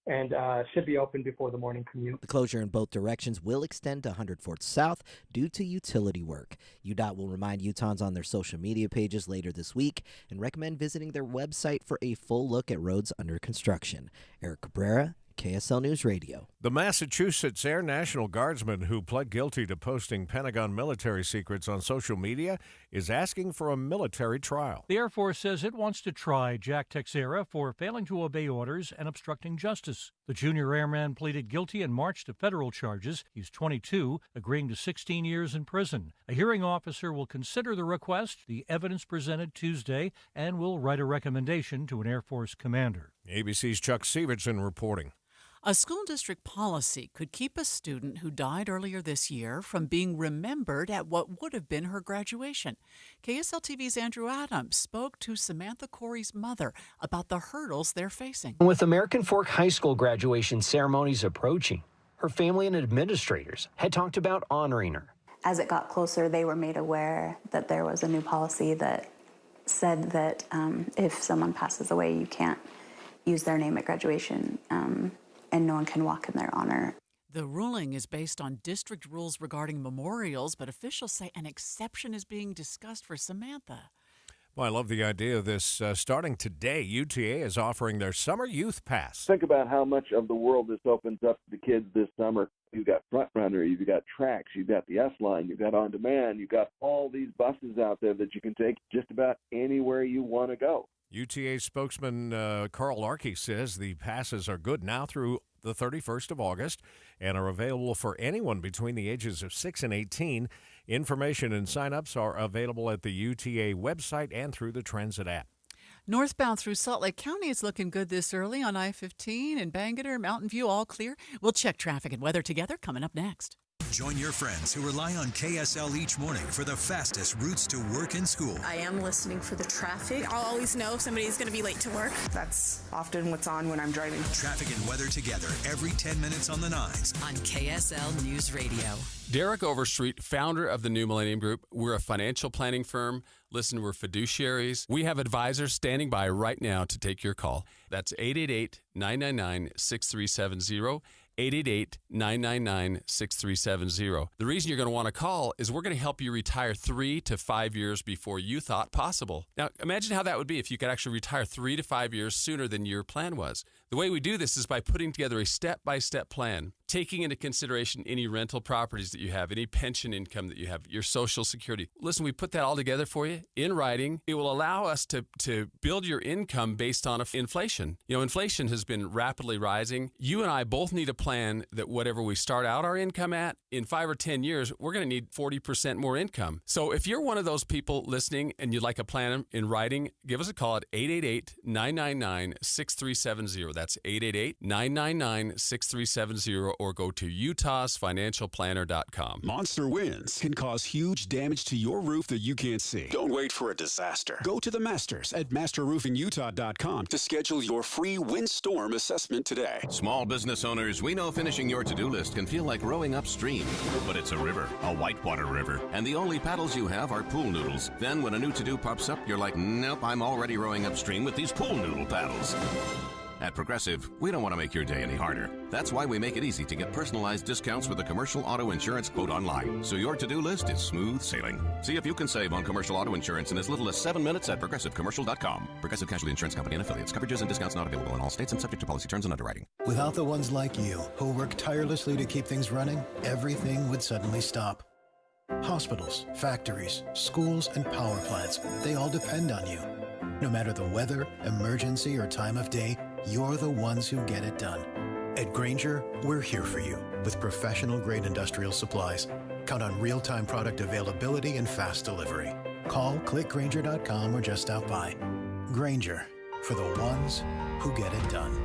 And should be open before the morning commute. The closure in both directions will extend to 104th South due to utility work. UDOT will remind Utahns on their social media pages later this week and recommend visiting their website for a full look at roads under construction. Eric Cabrera, KSL News Radio. The Massachusetts Air National Guardsman who pled guilty to posting Pentagon military secrets on social media is asking for a military trial. The Air Force says it wants to try Jack Texera for failing to obey orders and obstructing justice. The junior airman pleaded guilty in March to federal charges. He's 22, agreeing to 16 years in prison. A hearing officer will consider the request, the evidence presented Tuesday, and will write a recommendation to an Air Force commander. ABC's Chuck Severson reporting. A school district policy could keep a student who died earlier this year from being remembered at what would have been her graduation. KSL TV's Andrew Adams spoke to Samantha Corey's mother about the hurdles they're facing. With American Fork High School graduation ceremonies approaching, her family and administrators had talked about honoring her. As it got closer, they were made aware that there was a new policy that said that if someone passes away, you can't use their name at graduation. And no one can walk in their honor. The ruling is based on district rules regarding memorials, but officials say an exception is being discussed for Samantha. Well, I love the idea of this. Starting today, UTA is offering their Summer Youth Pass. Think about how much of the world this opens up to the kids this summer. You've got Front Runner, you've got Trax, you've got the S-Line, you've got On Demand, you've got all these buses out there that you can take just about anywhere you want to go. UTA spokesman Carl Larkey says the passes are good now through the 31st of August and are available for anyone between the ages of 6 and 18. Information and sign-ups are available at the UTA website and through the Transit app. Northbound through Salt Lake County is looking good this early on I-15 and Bangerter, Mountain View, all clear. We'll check traffic and weather together coming up next. Join your friends who rely on KSL each morning for the fastest routes to work and school. I am listening for the traffic. I'll always know if somebody's going to be late to work. That's often what's on when I'm driving. Traffic and weather together every 10 minutes on the 9s. On KSL News Radio. Derek Overstreet, founder of the New Millennium Group. We're a financial planning firm. Listen, we're fiduciaries. We have advisors standing by right now to take your call. That's 888-999-6370. 888-999-6370. The reason you're going to want to call is we're going to help you retire 3 to 5 years before you thought possible. Now, imagine how that would be if you could actually retire 3 to 5 years sooner than your plan was. The way we do this is by putting together a step-by-step plan, taking into consideration any rental properties that you have, any pension income that you have, your Social Security. Listen, we put that all together for you in writing. It will allow us to build your income based on inflation. You know, inflation has been rapidly rising. You and I both need a plan that whatever we start out our income at, in 5 or 10 years, we're going to need 40% more income. So if you're one of those people listening and you'd like a plan in writing, give us a call at 888-999-6370. That's 888-999-6370, or go to utahsfinancialplanner.com. Monster winds can cause huge damage to your roof that you can't see. Don't wait for a disaster. Go to the Masters at masterroofingutah.com to schedule your free windstorm assessment today. Small business owners, we know finishing your to-do list can feel like rowing upstream, but it's a river, a whitewater river, and the only paddles you have are pool noodles. Then when a new to-do pops up, you're like, nope, I'm already rowing upstream with these pool noodle paddles. At Progressive, we don't want to make your day any harder. That's why we make it easy to get personalized discounts with a commercial auto insurance quote online, so your to-do list is smooth sailing. See if you can save on commercial auto insurance in as little as 7 minutes at ProgressiveCommercial.com. Progressive Casualty Insurance Company and affiliates. Coverages and discounts not available in all states and subject to policy terms and underwriting. Without the ones like you, who work tirelessly to keep things running, everything would suddenly stop. Hospitals, factories, schools, and power plants, they all depend on you. No matter the weather, emergency, or time of day, you're the ones who get it done. At Grainger, we're here for you with professional-grade industrial supplies. Count on real-time product availability and fast delivery. Call, click Grainger.com, or just stop by. Grainger, for the ones who get it done.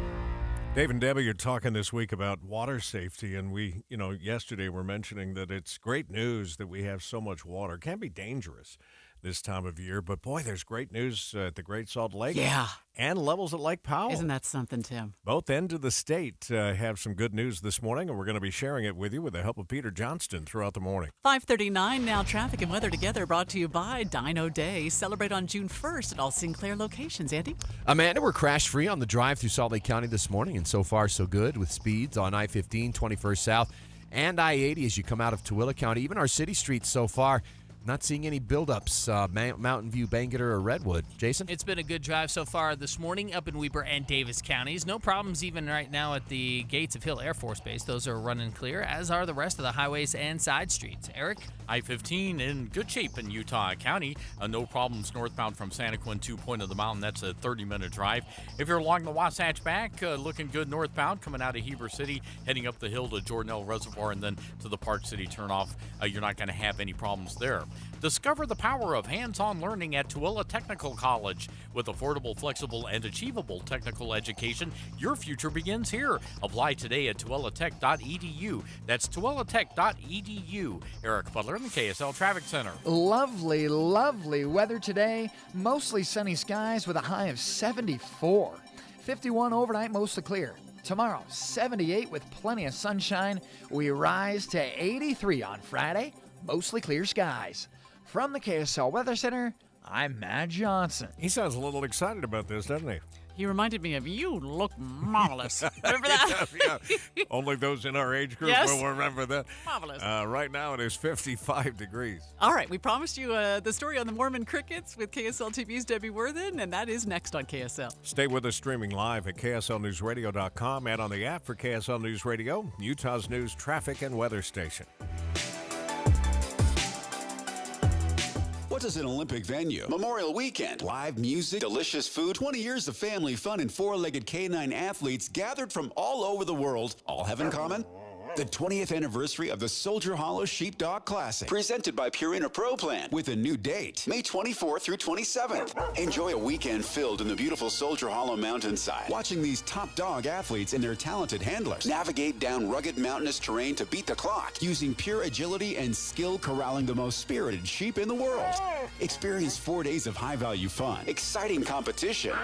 Dave and Debbie are talking this week about water safety, and we, yesterday we're mentioning that it's great news that we have so much water. It can be dangerous this time of year, but boy, there's great news at the Great Salt Lake. Yeah. And levels at Lake Powell. Isn't that something, Tim? Both ends of the state have some good news this morning, and we're going to be sharing it with you with the help of Peter Johnston throughout the morning. 5:39 now. Traffic and weather together brought to you by Dino Day. Celebrate on June 1st at all Sinclair locations. Andy? Amanda, we're crash-free on the drive through Salt Lake County this morning, and so far so good with speeds on I-15, 21st South, and I-80 as you come out of Tooele County. Even our city streets so far, not seeing any buildups, Mountain View, Bangerter, or Redwood. Jason? It's been a good drive so far this morning up in Weber and Davis counties. No problems even right now at the gates of Hill Air Force Base. Those are running clear, as are the rest of the highways and side streets. Eric? I-15 in good shape in Utah County. No problems northbound from Santaquin to Point of the Mountain. That's a 30-minute drive. If you're along the Wasatch Back, looking good northbound, coming out of Heber City, heading up the hill to Jordanelle Reservoir and then to the Park City turnoff, you're not going to have any problems there. Discover the power of hands-on learning at Tooele Technical College. With affordable, flexible, and achievable technical education, your future begins here. Apply today at TooeleTech.edu. That's TooeleTech.edu. Eric Butler in the KSL Traffic Center. Lovely, lovely weather today. Mostly sunny skies with a high of 74. 51 overnight, mostly clear. Tomorrow, 78 with plenty of sunshine. We rise to 83 on Friday, mostly clear skies. From the KSL Weather Center, I'm Matt Johnson. He sounds a little excited about this, doesn't he? He reminded me of you look marvelous. Remember that? Yeah. Only those in our age group will remember that. Marvelous. Right now it is 55 degrees. All right, we promised you the story on the Mormon crickets with KSL TV's Debbie Worthen, and that is next on KSL. Stay with us streaming live at KSLNewsRadio.com and on the app for KSL News Radio, Utah's news, traffic, and weather station. What does an Olympic venue, Memorial Weekend, live music, delicious food, 20 years of family fun, and four-legged canine athletes gathered from all over the world all have in common? The 20th anniversary of the Soldier Hollow Sheepdog Classic, presented by Purina Pro Plan, with a new date, May 24th through 27th. Enjoy a weekend filled in the beautiful Soldier Hollow mountainside, watching these top dog athletes and their talented handlers navigate down rugged mountainous terrain to beat the clock, using pure agility and skill corralling the most spirited sheep in the world. Experience 4 days of high-value fun, exciting competition,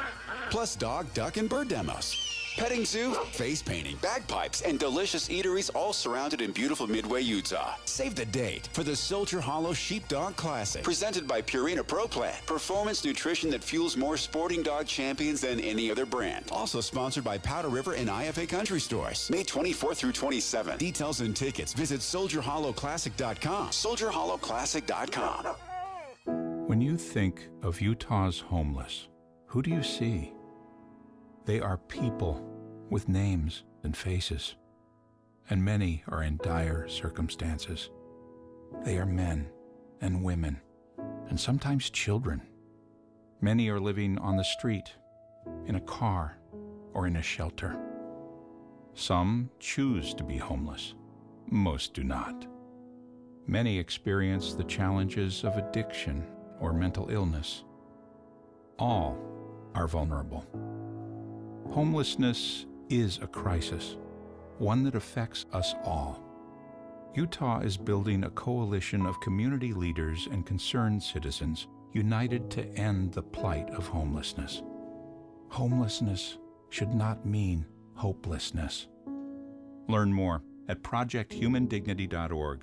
plus dog, duck, and bird demos. Petting zoo, face painting, bagpipes, and delicious eateries all surrounded in beautiful Midway, Utah. Save the date for the Soldier Hollow Sheepdog Classic, presented by Purina Pro Plan, performance nutrition that fuels more sporting dog champions than any other brand. Also sponsored by Powder River and IFA Country Stores. May 24th through 27th. Details and tickets, visit SoldierHollowClassic.com. SoldierHollowClassic.com. When you think of Utah's homeless, who do you see? They are people with names and faces, and many are in dire circumstances. They are men and women, and sometimes children. Many are living on the street, in a car, or in a shelter. Some choose to be homeless. Most do not. Many experience the challenges of addiction or mental illness. All are vulnerable. Homelessness is a crisis, one that affects us all. Utah is building a coalition of community leaders and concerned citizens united to end the plight of homelessness. Homelessness should not mean hopelessness. Learn more at projecthumandignity.org.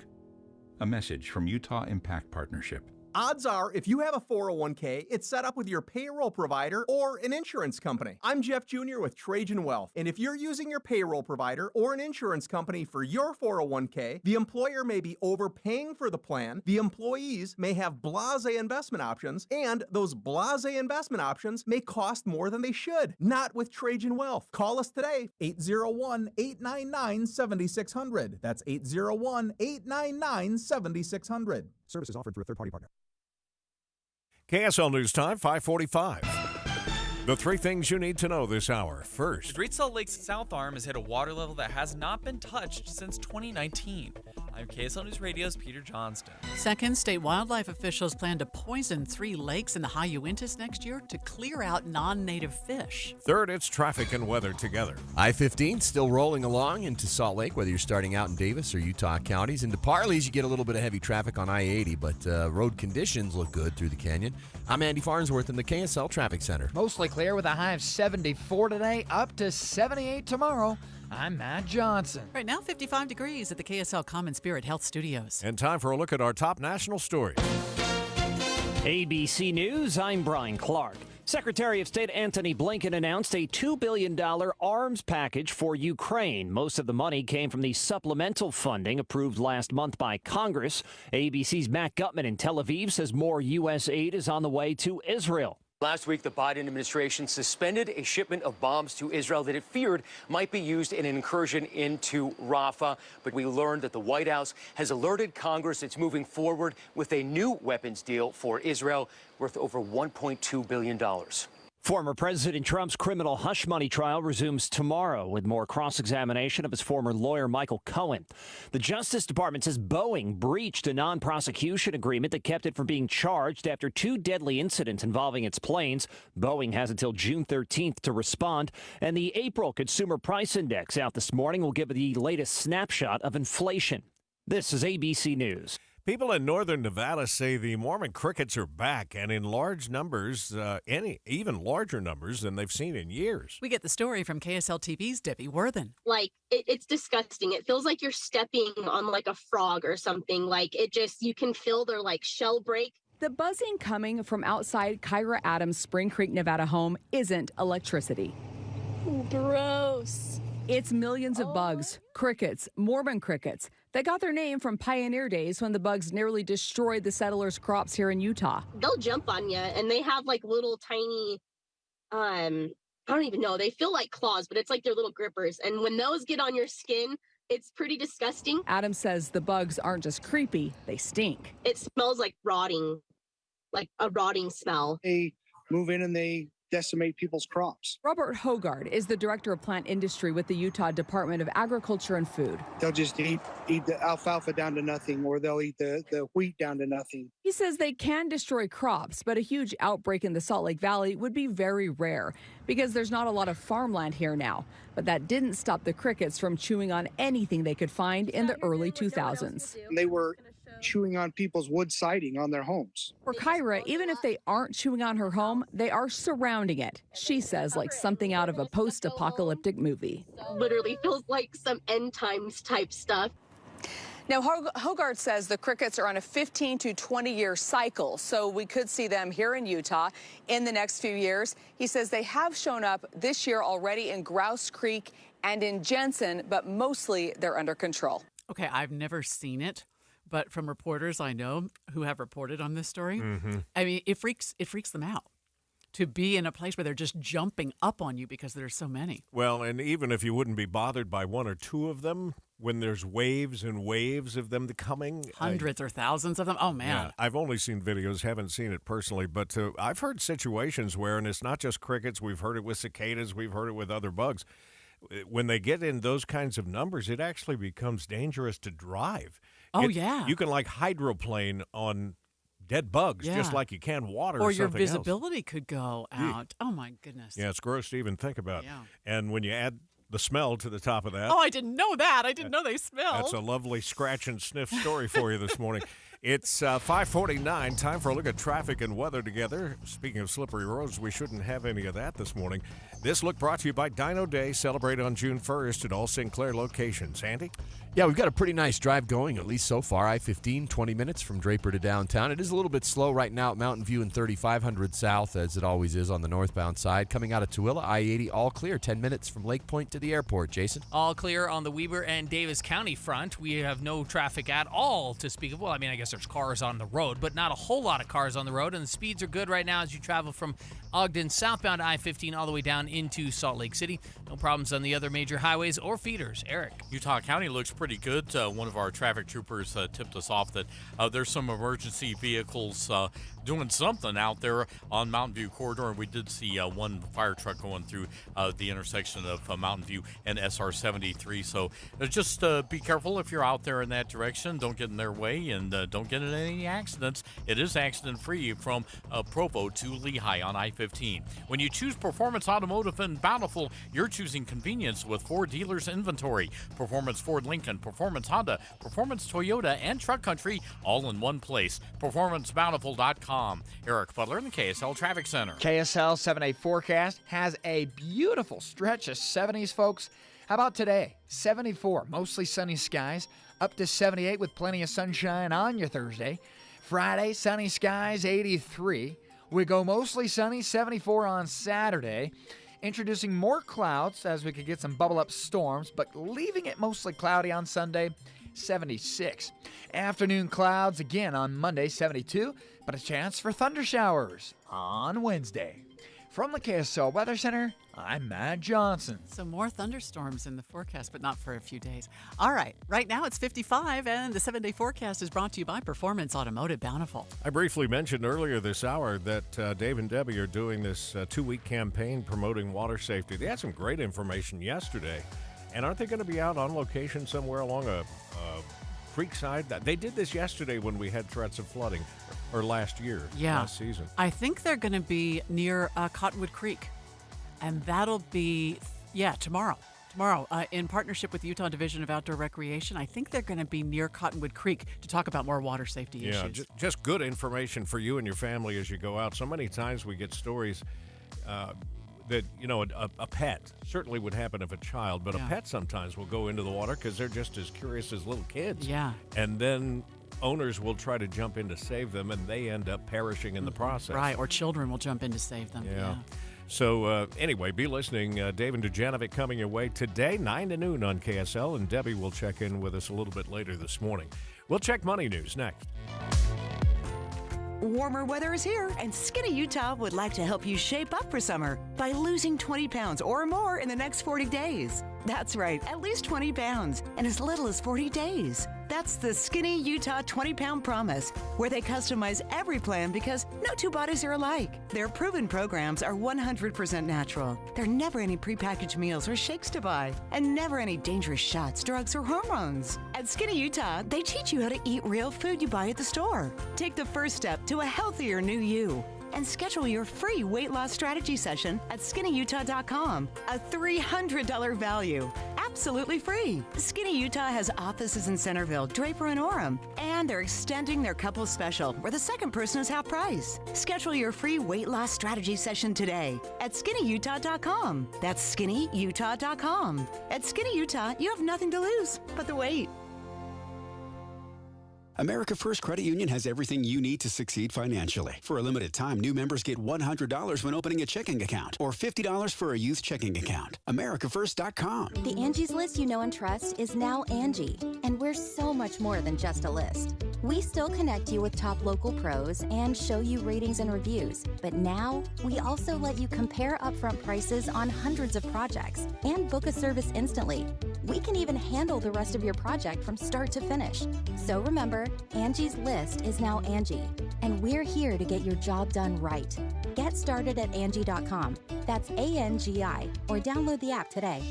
A message from Utah Impact Partnership. Odds are, if you have a 401k, it's set up with your payroll provider or an insurance company. I'm Jeff Jr. with Trajan Wealth, and if you're using your payroll provider or an insurance company for your 401k, the employer may be overpaying for the plan, the employees may have blasé investment options, and those blasé investment options may cost more than they should. Not with Trajan Wealth. Call us today, 801-899-7600. That's 801-899-7600. Services offered through a third-party partner. KSL News Time, 5:45. The three things you need to know this hour. First, the Great Salt Lake's South Arm has hit a water level that has not been touched since 2019. I'm KSL News Radio's Peter Johnston. Second, state wildlife officials plan to poison 3 lakes in the High Uintas next year to clear out non-native fish. Third, it's traffic and weather together. I-15 still rolling along into Salt Lake, whether you're starting out in Davis or Utah counties. Into Parleys, you get a little bit of heavy traffic on I-80, but road conditions look good through the canyon. I'm Andy Farnsworth in the KSL Traffic Center. Mostly clear with a high of 74 today, up to 78 tomorrow. I'm Matt Johnson. Right now, 55 degrees at the KSL Common Spirit Health Studios. And time for a look at our top national stories. ABC News, I'm Brian Clark. Secretary of State Antony Blinken announced a $2 billion arms package for Ukraine. Most of the money came from the supplemental funding approved last month by Congress. ABC's Matt Gutman in Tel Aviv says more U.S. aid is on the way to Israel. Last week, the Biden administration suspended a shipment of bombs to Israel that it feared might be used in an incursion into Rafah. But we learned that the White House has alerted Congress it's moving forward with a new weapons deal for Israel worth over $1.2 billion. Former President Trump's criminal hush money trial resumes tomorrow with more cross-examination of his former lawyer, Michael Cohen. The Justice Department says Boeing breached a non-prosecution agreement that kept it from being charged after 2 deadly incidents involving its planes. Boeing has until June 13th to respond. And the April Consumer Price Index out this morning will give the latest snapshot of inflation. This is ABC News. People in northern Nevada say the Mormon crickets are back and in large numbers, even larger numbers than they've seen in years. We get the story from KSL TV's Debbie Worthen. Like, it's disgusting. It feels like you're stepping on like a frog or something. Like, you can feel their like shell break. The buzzing coming from outside Kyra Adams' Spring Creek, Nevada home isn't electricity. Gross. It's millions of bugs, crickets, Mormon crickets. They got their name from pioneer days when the bugs nearly destroyed the settlers' crops here in Utah. They'll jump on you, and they have like little tiny, I don't even know. They feel like claws, but it's like they're little grippers. And when those get on your skin, it's pretty disgusting. Adam says the bugs aren't just creepy, they stink. It smells like rotting, like a rotting smell. They move in and they decimate people's crops. Robert Hogard is the director of plant industry with the Utah Department of Agriculture and Food. They'll just eat the alfalfa down to nothing, or they'll eat the wheat down to nothing. He says they can destroy crops, but a huge outbreak in the Salt Lake Valley would be very rare because there's not a lot of farmland here now. But that didn't stop the crickets from chewing on anything they could find in the early 2000s. They were chewing on people's wood siding on their homes. For Kyra, even if they aren't chewing on her home, they are surrounding it. She says like something out of a post-apocalyptic movie. Literally feels like some end times type stuff. Now, Hogard says the crickets are on a 15 to 20-year cycle, so we could see them here in Utah in the next few years. He says they have shown up this year already in Grouse Creek and in Jensen, but mostly they're under control. Okay, I've never seen it, but from reporters I know who have reported on this story, I mean, it freaks them out to be in a place where they're just jumping up on you because there's so many. Well, and even if you wouldn't be bothered by one or two of them, when there's waves and waves of them coming. Hundreds or thousands of them. Oh, man. Yeah, I've only seen videos, haven't seen it personally, but I've heard situations where, and it's not just crickets, we've heard it with cicadas, we've heard it with other bugs. When they get in those kinds of numbers, it actually becomes dangerous to drive. Oh, yeah. You can like hydroplane on dead bugs, just like you can water or your something visibility could go out. Oh, my goodness. Yeah, it's gross to even think about. Yeah. And when you add the smell to the top of that. Oh, I didn't know that. I didn't know they smelled. That's a lovely scratch and sniff story for you this morning. It's 5:49. Time for a look at traffic and weather together. Speaking of slippery roads, we shouldn't have any of that this morning. This look brought to you by Dino Day. Celebrate on June 1st at all Sinclair locations. Andy? Yeah, we've got a pretty nice drive going, at least so far. I-15, 20 minutes from Draper to downtown. It is a little bit slow right now at Mountain View and 3500 South, as it always is on the northbound side. Coming out of Tooele, I-80, all clear. 10 minutes from Lake Point to the airport. Jason? All clear on the Weber and Davis County front. We have no traffic at all to speak of. Well, I mean, I guess there's cars on the road, but not a whole lot of cars on the road, and the speeds are good right now as you travel from Ogden southbound I-15 all the way down into Salt Lake City. No problems on the other major highways or feeders. Eric? Utah County looks pretty good. One of our traffic troopers tipped us off that there's some emergency vehicles doing something out there on Mountain View corridor, and we did see one fire truck going through the intersection of Mountain View and SR 73. So just be careful if you're out there in that direction. Don't get in their way, and don't get in any accidents. It is accident-free from Provo to Lehigh on I-15. When you choose Performance Automotive in Bountiful, you're choosing convenience with 4 dealers' inventory. Performance Ford Lincoln, Performance Honda, Performance Toyota, and Truck Country all in one place. PerformanceBountiful.com. Eric Butler in the KSL Traffic Center. KSL 7-day forecast has a beautiful stretch of 70s, folks. How about today? 74, mostly sunny skies, up to 78 with plenty of sunshine on your Thursday. Friday, sunny skies, 83. We go mostly sunny, 74 on Saturday. Introducing more clouds as we could get some bubble-up storms, but leaving it mostly cloudy on Sunday, 76. Afternoon clouds again on Monday, 72, but a chance for thunder showers on Wednesday. From the KSL Weather Center, I'm Matt Johnson. So more thunderstorms in the forecast, but not for a few days. All right, right now it's 55, and the 7-day forecast is brought to you by Performance Automotive Bountiful. I briefly mentioned earlier this hour that Dave and Debbie are doing this 2-week campaign promoting water safety. They had some great information yesterday, and aren't they going to be out on location somewhere along a creek side? They did this yesterday when we had threats of flooding, or last season. I think they're going to be near Cottonwood Creek, and that'll be, tomorrow. Tomorrow, in partnership with the Utah Division of Outdoor Recreation, I think they're going to be near Cottonwood Creek to talk about more water safety issues. Yeah, just good information for you and your family as you go out. So many times we get stories that, a pet certainly would happen if a child, but a pet sometimes will go into the water because they're just as curious as little kids. Yeah. And then owners will try to jump in to save them, and they end up perishing in the process. Right, or children will jump in to save them. Yeah. So anyway, be listening. Dave and Dujanovic coming your way today, 9 to noon on KSL, and Debbie will check in with us a little bit later this morning. We'll check Money News next. Warmer weather is here, and Skinny Utah would like to help you shape up for summer by losing 20 pounds or more in the next 40 days. That's right, at least 20 pounds, and as little as 40 days. That's the Skinny Utah 20-pound promise, where they customize every plan because no two bodies are alike. Their proven programs are 100% natural. There are never any prepackaged meals or shakes to buy, and never any dangerous shots, drugs, or hormones. At Skinny Utah, they teach you how to eat real food you buy at the store. Take the first step to a healthier new you, and schedule your free weight loss strategy session at SkinnyUtah.com. A $300 value. Absolutely free. Skinny Utah has offices in Centerville, Draper, and Orem, and they're extending their couple special where the second person is half price. Schedule your free weight loss strategy session today at SkinnyUtah.com. That's SkinnyUtah.com. At Skinny Utah, you have nothing to lose but the weight. America First Credit Union has everything you need to succeed financially. For a limited time, new members get $100 when opening a checking account or $50 for a youth checking account. AmericaFirst.com. The Angie's List you know and trust is now Angie, and we're so much more than just a list. We still connect you with top local pros and show you ratings and reviews, but now we also let you compare upfront prices on hundreds of projects and book a service instantly. We can even handle the rest of your project from start to finish. So remember, Angie's List is now Angie, and we're here to get your job done right. Get started at Angie.com. That's ANGI, or download the app today.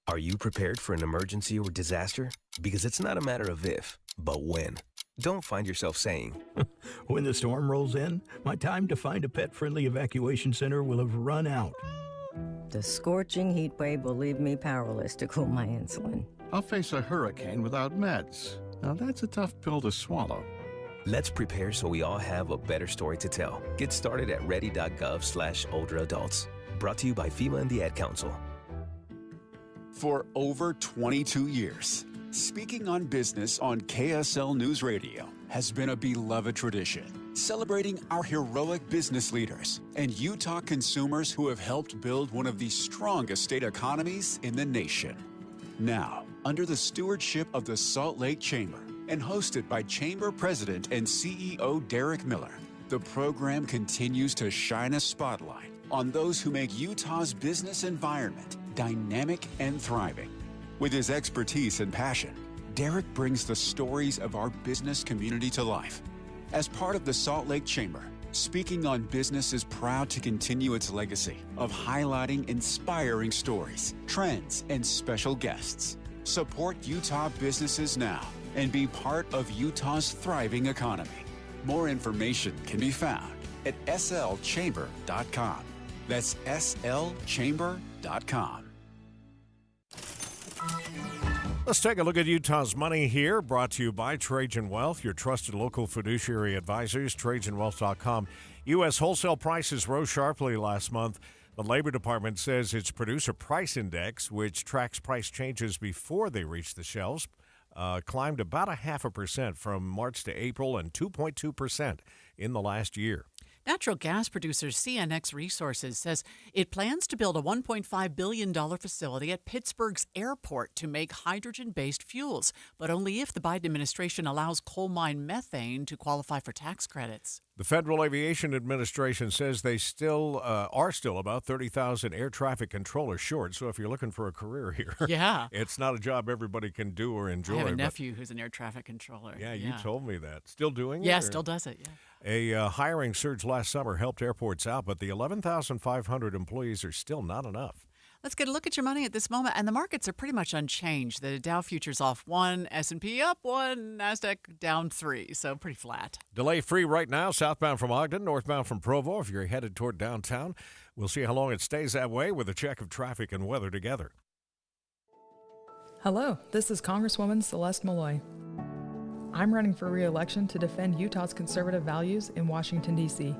Are you prepared for an emergency or disaster? Because it's not a matter of if, but when. Don't find yourself saying, when the storm rolls in, my time to find a pet-friendly evacuation center will have run out. The scorching heat wave will leave me powerless to cool my insulin. I'll face a hurricane without meds. Now that's a tough pill to swallow. Let's prepare so we all have a better story to tell. Get started at ready.gov/older adults. Brought to you by FEMA and the Ad Council. For over 22 years, speaking on business on KSL News Radio has been a beloved tradition, celebrating our heroic business leaders and Utah consumers who have helped build one of the strongest state economies in the nation. Now, under the stewardship of the Salt Lake Chamber and hosted by Chamber President and CEO Derek Miller, the program continues to shine a spotlight on those who make Utah's business environment dynamic and thriving. With his expertise and passion, Derek brings the stories of our business community to life. As part of the Salt Lake Chamber, Speaking on Business is proud to continue its legacy of highlighting inspiring stories, trends, and special guests. Support Utah businesses now and be part of Utah's thriving economy. More information can be found at slchamber.com. That's slchamber.com. Let's take a look at Utah's money here, brought to you by Trajan Wealth, your trusted local fiduciary advisors, TrajanWealth.com. U.S. wholesale prices rose sharply last month. The Labor Department says its Producer Price Index, which tracks price changes before they reach the shelves, climbed about 0.5% from March to April and 2.2% in the last year. Natural gas producer CNX Resources says it plans to build a $1.5 billion facility at Pittsburgh's airport to make hydrogen-based fuels, but only if the Biden administration allows coal mine methane to qualify for tax credits. The Federal Aviation Administration says they still are about 30,000 air traffic controllers short. So if you're looking for a career here, yeah, it's not a job everybody can do or enjoy. I have a nephew who's an air traffic controller. Yeah, you told me that. Still doing it? Yeah, still does it, yeah. A hiring surge last summer helped airports out, but the 11,500 employees are still not enough. Let's get a look at your money at this moment, and the markets are pretty much unchanged. The Dow futures off 1, S&P up 1, NASDAQ down 3, so pretty flat. Delay free right now, southbound from Ogden, northbound from Provo if you're headed toward downtown. We'll see how long it stays that way with a check of traffic and weather together. Hello, this is Congresswoman Celeste Malloy. I'm running for re-election to defend Utah's conservative values in Washington, D.C.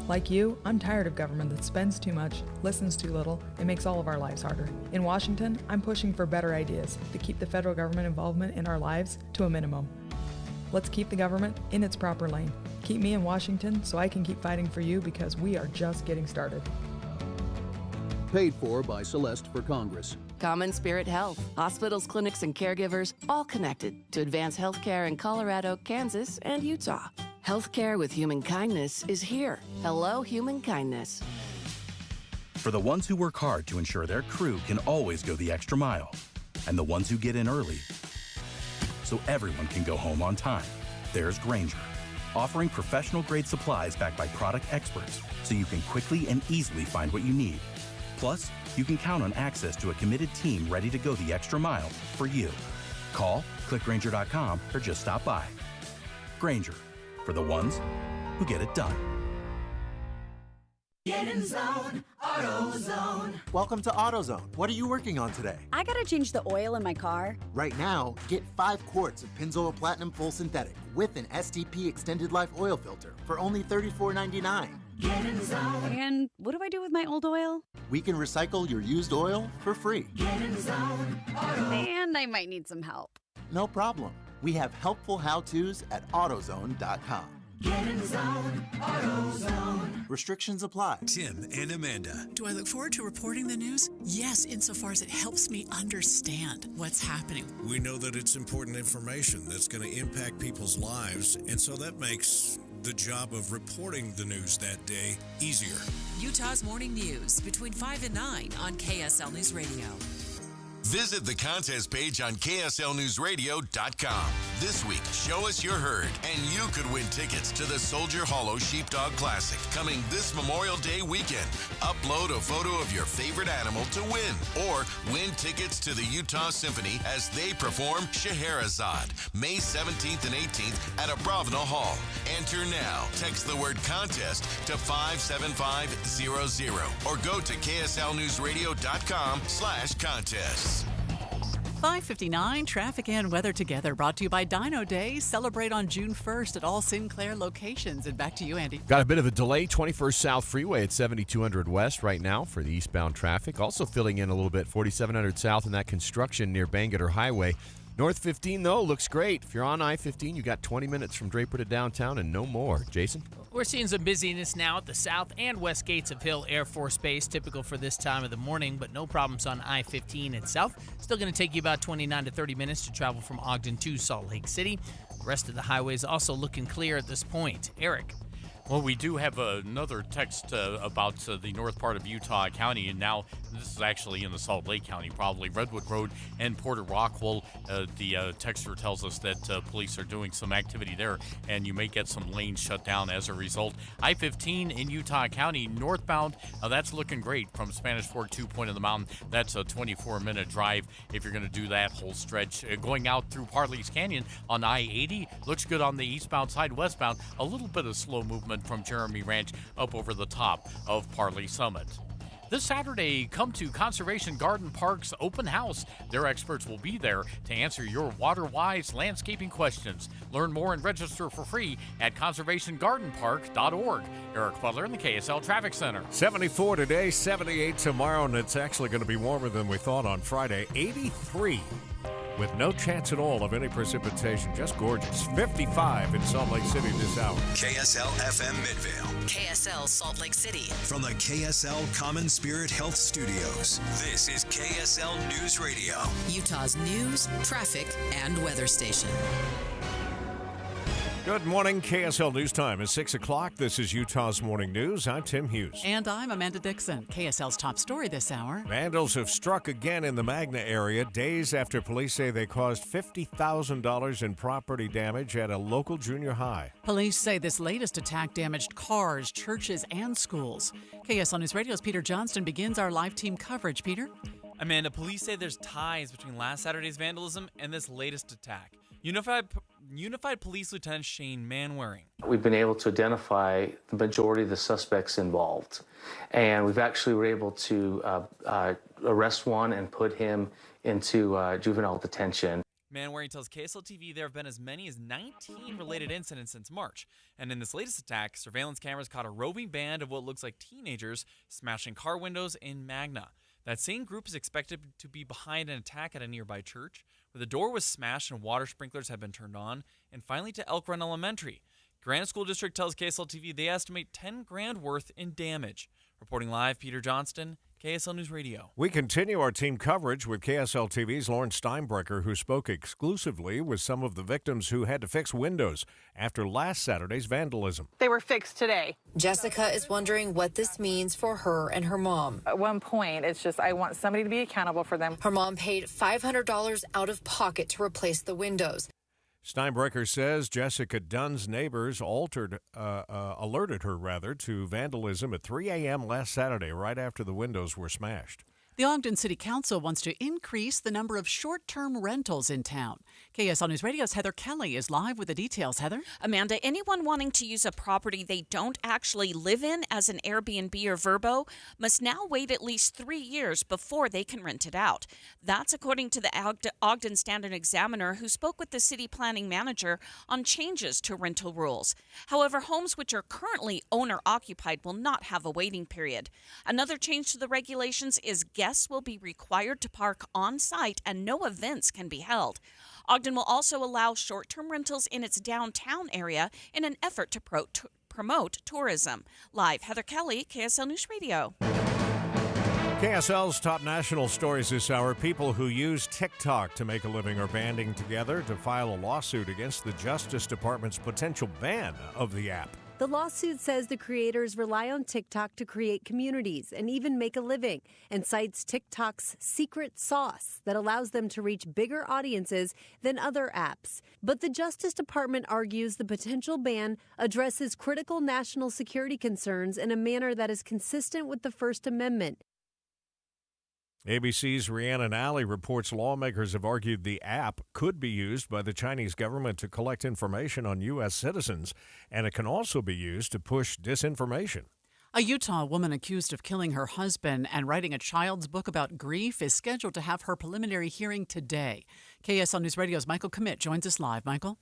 Like you, I'm tired of government that spends too much, listens too little, and makes all of our lives harder. In Washington, I'm pushing for better ideas to keep the federal government involvement in our lives to a minimum. Let's keep the government in its proper lane. Keep me in Washington so I can keep fighting for you because we are just getting started. Paid for by Celeste for Congress. Common Spirit Health. Hospitals, clinics, and caregivers all connected to advance healthcare in Colorado, Kansas, and Utah. Healthcare with human kindness is here. Hello, human kindness. For the ones who work hard to ensure their crew can always go the extra mile, and the ones who get in early so everyone can go home on time, there's Grainger, offering professional-grade supplies backed by product experts so you can quickly and easily find what you need. Plus, you can count on access to a committed team ready to go the extra mile for you. Call, click Grainger.com, or just stop by. Grainger, for the ones who get it done. Get in zone, AutoZone. Welcome to AutoZone. What are you working on today? I gotta change the oil in my car. Right now, get 5 quarts of Pennzoil Platinum Full Synthetic with an STP Extended Life Oil Filter for only $34.99. Get in zone. And what do I do with my old oil? We can recycle your used oil for free. Get in zone, and I might need some help. No problem. We have helpful how-tos at AutoZone.com. Get in zone, AutoZone. Restrictions apply. Tim and Amanda. Do I look forward to reporting the news? Yes, insofar as it helps me understand what's happening. We know that it's important information that's going to impact people's lives, and so that makes the job of reporting the news that day easier. Utah's Morning News between 5 and 9 on KSL News Radio. Visit the contest page on KSLNewsRadio.com. This week, show us your herd, and you could win tickets to the Soldier Hollow Sheepdog Classic coming this Memorial Day weekend. Upload a photo of your favorite animal to win, or win tickets to the Utah Symphony as they perform Scheherazade, May 17th and 18th at Abravanel Hall. Enter now. Text the word contest to 57500 or go to KSLNewsRadio.com/contest. 5:59, traffic and weather together, brought to you by Dino Day. Celebrate on June 1st at all Sinclair locations. And back to you, Andy. Got a bit of a delay, 21st South Freeway at 7200 West right now for the eastbound traffic. Also filling in a little bit, 4700 South in that construction near Bangerter Highway. North 15, though, looks great. If you're on I-15, you got 20 minutes from Draper to downtown and no more. Jason? We're seeing some busyness now at the south and west gates of Hill Air Force Base, typical for this time of the morning, but no problems on I-15 itself. Still going to take you about 29 to 30 minutes to travel from Ogden to Salt Lake City. The rest of the highways also looking clear at this point. Eric? Well, we do have another text about the north part of Utah County, and now this is actually in the Salt Lake County, probably Redwood Road and Porter Rockwell. The texter tells us that police are doing some activity there, and you may get some lanes shut down as a result. I-15 in Utah County, northbound, that's looking great from Spanish Fork to Point of the Mountain. That's a 24-minute drive if you're going to do that whole stretch. Going out through Parley's Canyon on I-80, looks good on the eastbound side. Westbound, a little bit of slow movement from Jeremy Ranch up over the top of Parley Summit. This Saturday, come to Conservation Garden Park's open house. Their experts will be there to answer your water-wise landscaping questions. Learn more and register for free at conservationgardenpark.org. Eric Butler in the KSL Traffic Center. 74 today, 78 tomorrow, and it's actually going to be warmer than we thought on Friday. 83 with no chance at all of any precipitation. Just gorgeous. 55 in Salt Lake City this hour. KSL FM Midvale. KSL Salt Lake City. From the KSL Common Spirit Health Studios, this is KSL News Radio. Utah's news, traffic, and weather station. Good morning. KSL News Time is 6 o'clock. This is Utah's Morning News. I'm Tim Hughes. And I'm Amanda Dixon. KSL's top story this hour. Vandals have struck again in the Magna area days after police say they caused $50,000 in property damage at a local junior high. Police say this latest attack damaged cars, churches, and schools. KSL News Radio's Peter Johnston begins our live team coverage. Peter? Amanda, police say there's ties between last Saturday's vandalism and this latest attack. Unified Police Lieutenant Shane Manwaring. We've been able to identify the majority of the suspects involved, and we've actually were able to arrest one and put him into juvenile detention. Manwaring tells KSL TV there have been as many as 19 related incidents since March, and in this latest attack, surveillance cameras caught a roving band of what looks like teenagers smashing car windows in Magna. That same group is expected to be behind an attack at a nearby church, where the door was smashed and water sprinklers had been turned on, and finally to Elk Run Elementary. Granite School District tells KSL TV they estimate $10,000 worth in damage. Reporting live, Peter Johnston, KSL News Radio. We continue our team coverage with KSL TV's Lauren Steinbrecher, who spoke exclusively with some of the victims who had to fix windows after last Saturday's vandalism. They were fixed today. Jessica is wondering what this means for her and her mom. At one point, it's just I want somebody to be accountable for them. Her mom paid $500 out of pocket to replace the windows. Steinbrecher says Jessica Dunn's neighbors alerted her to vandalism at 3 a.m. last Saturday, right after the windows were smashed. The Ogden City Council wants to increase the number of short-term rentals in town. KSL News Radio's Heather Kelly is live with the details. Heather? Amanda, anyone wanting to use a property they don't actually live in as an Airbnb or Vrbo must now wait at least 3 years before they can rent it out. That's according to the Ogden Standard Examiner, who spoke with the city planning manager on changes to rental rules. However, homes which are currently owner-occupied will not have a waiting period. Another change to the regulations is guests will be required to park on-site and no events can be held. Ogden will also allow short-term rentals in its downtown area in an effort to promote tourism. Live, Heather Kelly, KSL News Radio. KSL's top national stories this hour. People who use TikTok to make a living are banding together to file a lawsuit against the Justice Department's potential ban of the app. The lawsuit says the creators rely on TikTok to create communities and even make a living, and cites TikTok's secret sauce that allows them to reach bigger audiences than other apps. But the Justice Department argues the potential ban addresses critical national security concerns in a manner that is consistent with the First Amendment. ABC's Rhiannon Alley reports lawmakers have argued the app could be used by the Chinese government to collect information on U.S. citizens, and it can also be used to push disinformation. A Utah woman accused of killing her husband and writing a child's book about grief is scheduled to have her preliminary hearing today. KSL News Radio's Michael Commit joins us live. Michael?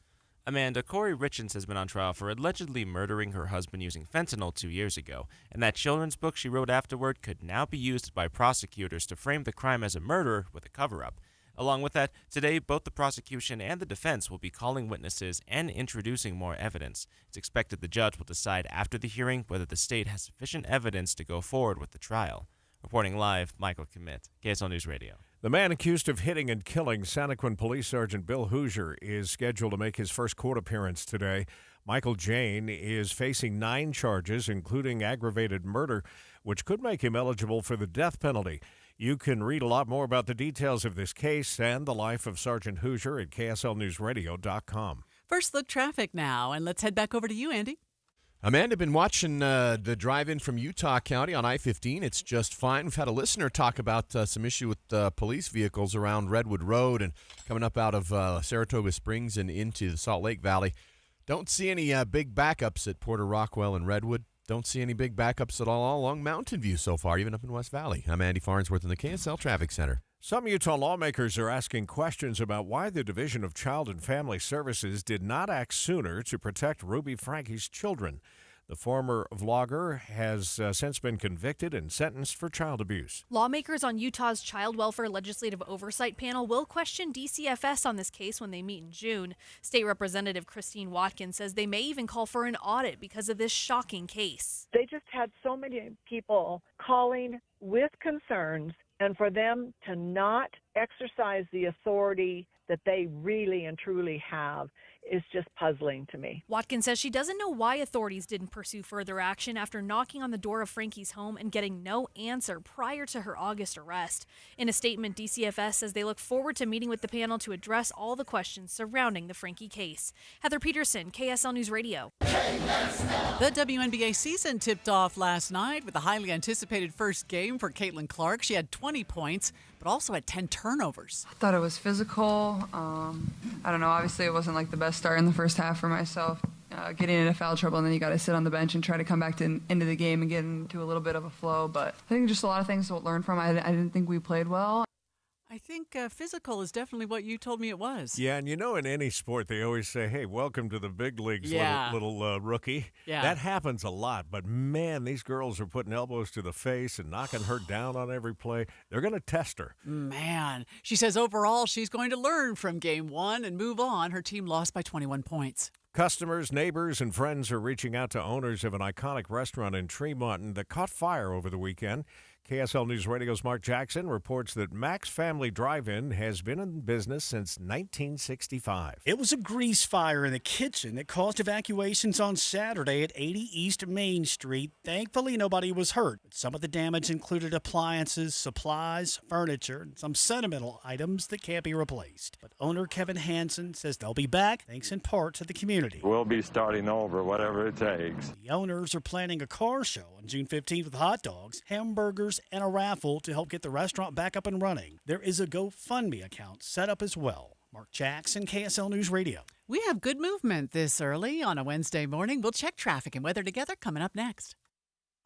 Amanda, Corey Richens has been on trial for allegedly murdering her husband using fentanyl 2 years ago, and that children's book she wrote afterward could now be used by prosecutors to frame the crime as a murder with a cover-up. Along with that, today both the prosecution and the defense will be calling witnesses and introducing more evidence. It's expected the judge will decide after the hearing whether the state has sufficient evidence to go forward with the trial. Reporting live, Michael Commit, KSL News Radio. The man accused of hitting and killing Santaquin Police Sergeant Bill Hoosier is scheduled to make his first court appearance today. Michael Jane is facing 9 charges, including aggravated murder, which could make him eligible for the death penalty. You can read a lot more about the details of this case and the life of Sergeant Hoosier at KSLNewsRadio.com. First look traffic now, and let's head back over to you, Andy. Amanda, been watching the drive-in from Utah County on I-15. It's just fine. We've had a listener talk about some issue with police vehicles around Redwood Road and coming up out of Saratoga Springs and into the Salt Lake Valley. Don't see any big backups at Porter Rockwell and Redwood. Don't see any big backups at all along Mountain View so far, even up in West Valley. I'm Andy Farnsworth in the KSL Traffic Center. Some Utah lawmakers are asking questions about why the Division of Child and Family Services did not act sooner to protect Ruby Frankie's children. The former vlogger has since been convicted and sentenced for child abuse. Lawmakers on Utah's Child Welfare Legislative Oversight Panel will question DCFS on this case when they meet in June. State Representative Christine Watkins says they may even call for an audit because of this shocking case. They just had so many people calling with concerns, and for them to not exercise the authority that they really and truly have is just puzzling to me. Watkins says she doesn't know why authorities didn't pursue further action after knocking on the door of Frankie's home and getting no answer prior to her August arrest. In a statement, DCFS says they look forward to meeting with the panel to address all the questions surrounding the Frankie case. Heather Peterson, KSL News Radio. The WNBA season tipped off last night with a highly anticipated first game for Caitlin Clark. She had 20 points, but also had 10 turnovers. I thought it was physical. I don't know. Obviously, it wasn't like the best start in the first half for myself. Getting into foul trouble, and then you got to sit on the bench and try to come back into the game and get into a little bit of a flow. But I think just a lot of things to learn from. I didn't think we played well. I think physical is definitely what you told me it was. Yeah, and you know, in any sport, they always say, hey, welcome to the big leagues, little rookie. Yeah. That happens a lot, but man, these girls are putting elbows to the face and knocking her down on every play. They're going to test her. Man, she says overall she's going to learn from game 1 and move on. Her team lost by 21 points. Customers, neighbors, and friends are reaching out to owners of an iconic restaurant in Tremont that caught fire over the weekend. KSL News Radio's Mark Jackson reports that Max Family Drive-In has been in business since 1965. It was a grease fire in the kitchen that caused evacuations on Saturday at 80 East Main Street. Thankfully, nobody was hurt. But some of the damage included appliances, supplies, furniture, and some sentimental items that can't be replaced. But owner Kevin Hansen says they'll be back, thanks in part to the community. We'll be starting over, whatever it takes. The owners are planning a car show on June 15th with hot dogs, hamburgers, and a raffle to help get the restaurant back up and running. There is a GoFundMe account set up as well. Mark Jackson, KSL News Radio. We have good movement this early on a Wednesday morning. We'll check traffic and weather together coming up next.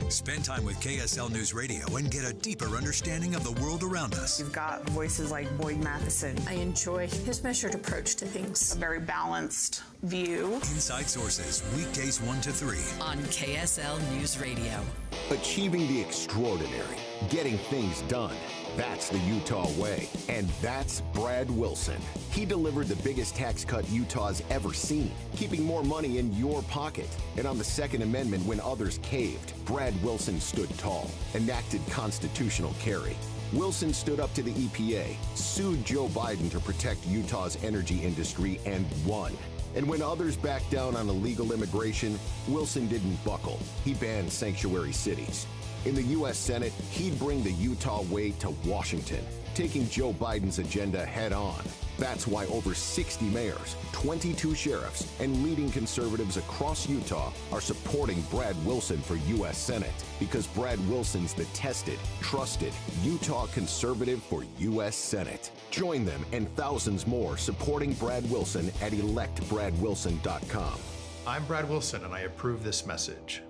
Spend time with KSL News Radio and get a deeper understanding of the world around us. You've got voices like Boyd Matheson. I enjoy his measured approach to things. A very balanced view. Inside Sources, weekdays 1 to 3. On KSL News Radio. Achieving the extraordinary. Getting things done. That's the Utah way. And that's Brad Wilson. He delivered the biggest tax cut Utah's ever seen, keeping more money in your pocket. And on the Second Amendment, when others caved, Brad Wilson stood tall, enacted constitutional carry. Wilson stood up to the EPA, sued Joe Biden to protect Utah's energy industry, and won. And when others backed down on illegal immigration, Wilson didn't buckle. He banned sanctuary cities. In the U.S. Senate, he'd bring the Utah way to Washington, taking Joe Biden's agenda head on. That's why over 60 mayors, 22 sheriffs, and leading conservatives across Utah are supporting Brad Wilson for U.S. Senate, because Brad Wilson's the tested, trusted Utah conservative for U.S. Senate. Join them and thousands more supporting Brad Wilson at electbradwilson.com. I'm Brad Wilson, and I approve this message.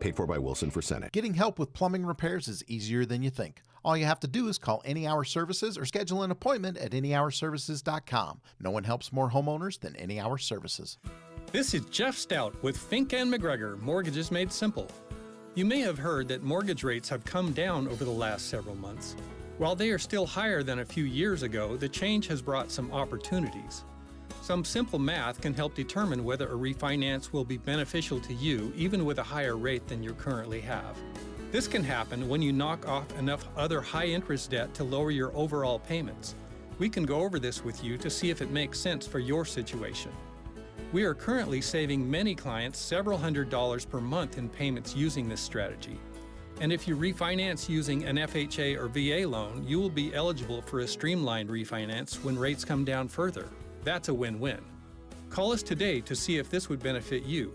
Paid for by Wilson for Senate. Getting help with plumbing repairs is easier than you think. All you have to do is call Any Hour Services or schedule an appointment at anyhourservices.com. No one helps more homeowners than Any Hour Services. This is Jeff Stout with Fink and McGregor, Mortgages Made Simple. You may have heard that mortgage rates have come down over the last several months. While they are still higher than a few years ago, the change has brought some opportunities. Some simple math can help determine whether a refinance will be beneficial to you even with a higher rate than you currently have. This can happen when you knock off enough other high-interest debt to lower your overall payments. We can go over this with you to see if it makes sense for your situation. We are currently saving many clients several $100s per month in payments using this strategy. And if you refinance using an FHA or VA loan, you will be eligible for a streamlined refinance when rates come down further. That's a win-win. Call us today to see if this would benefit you.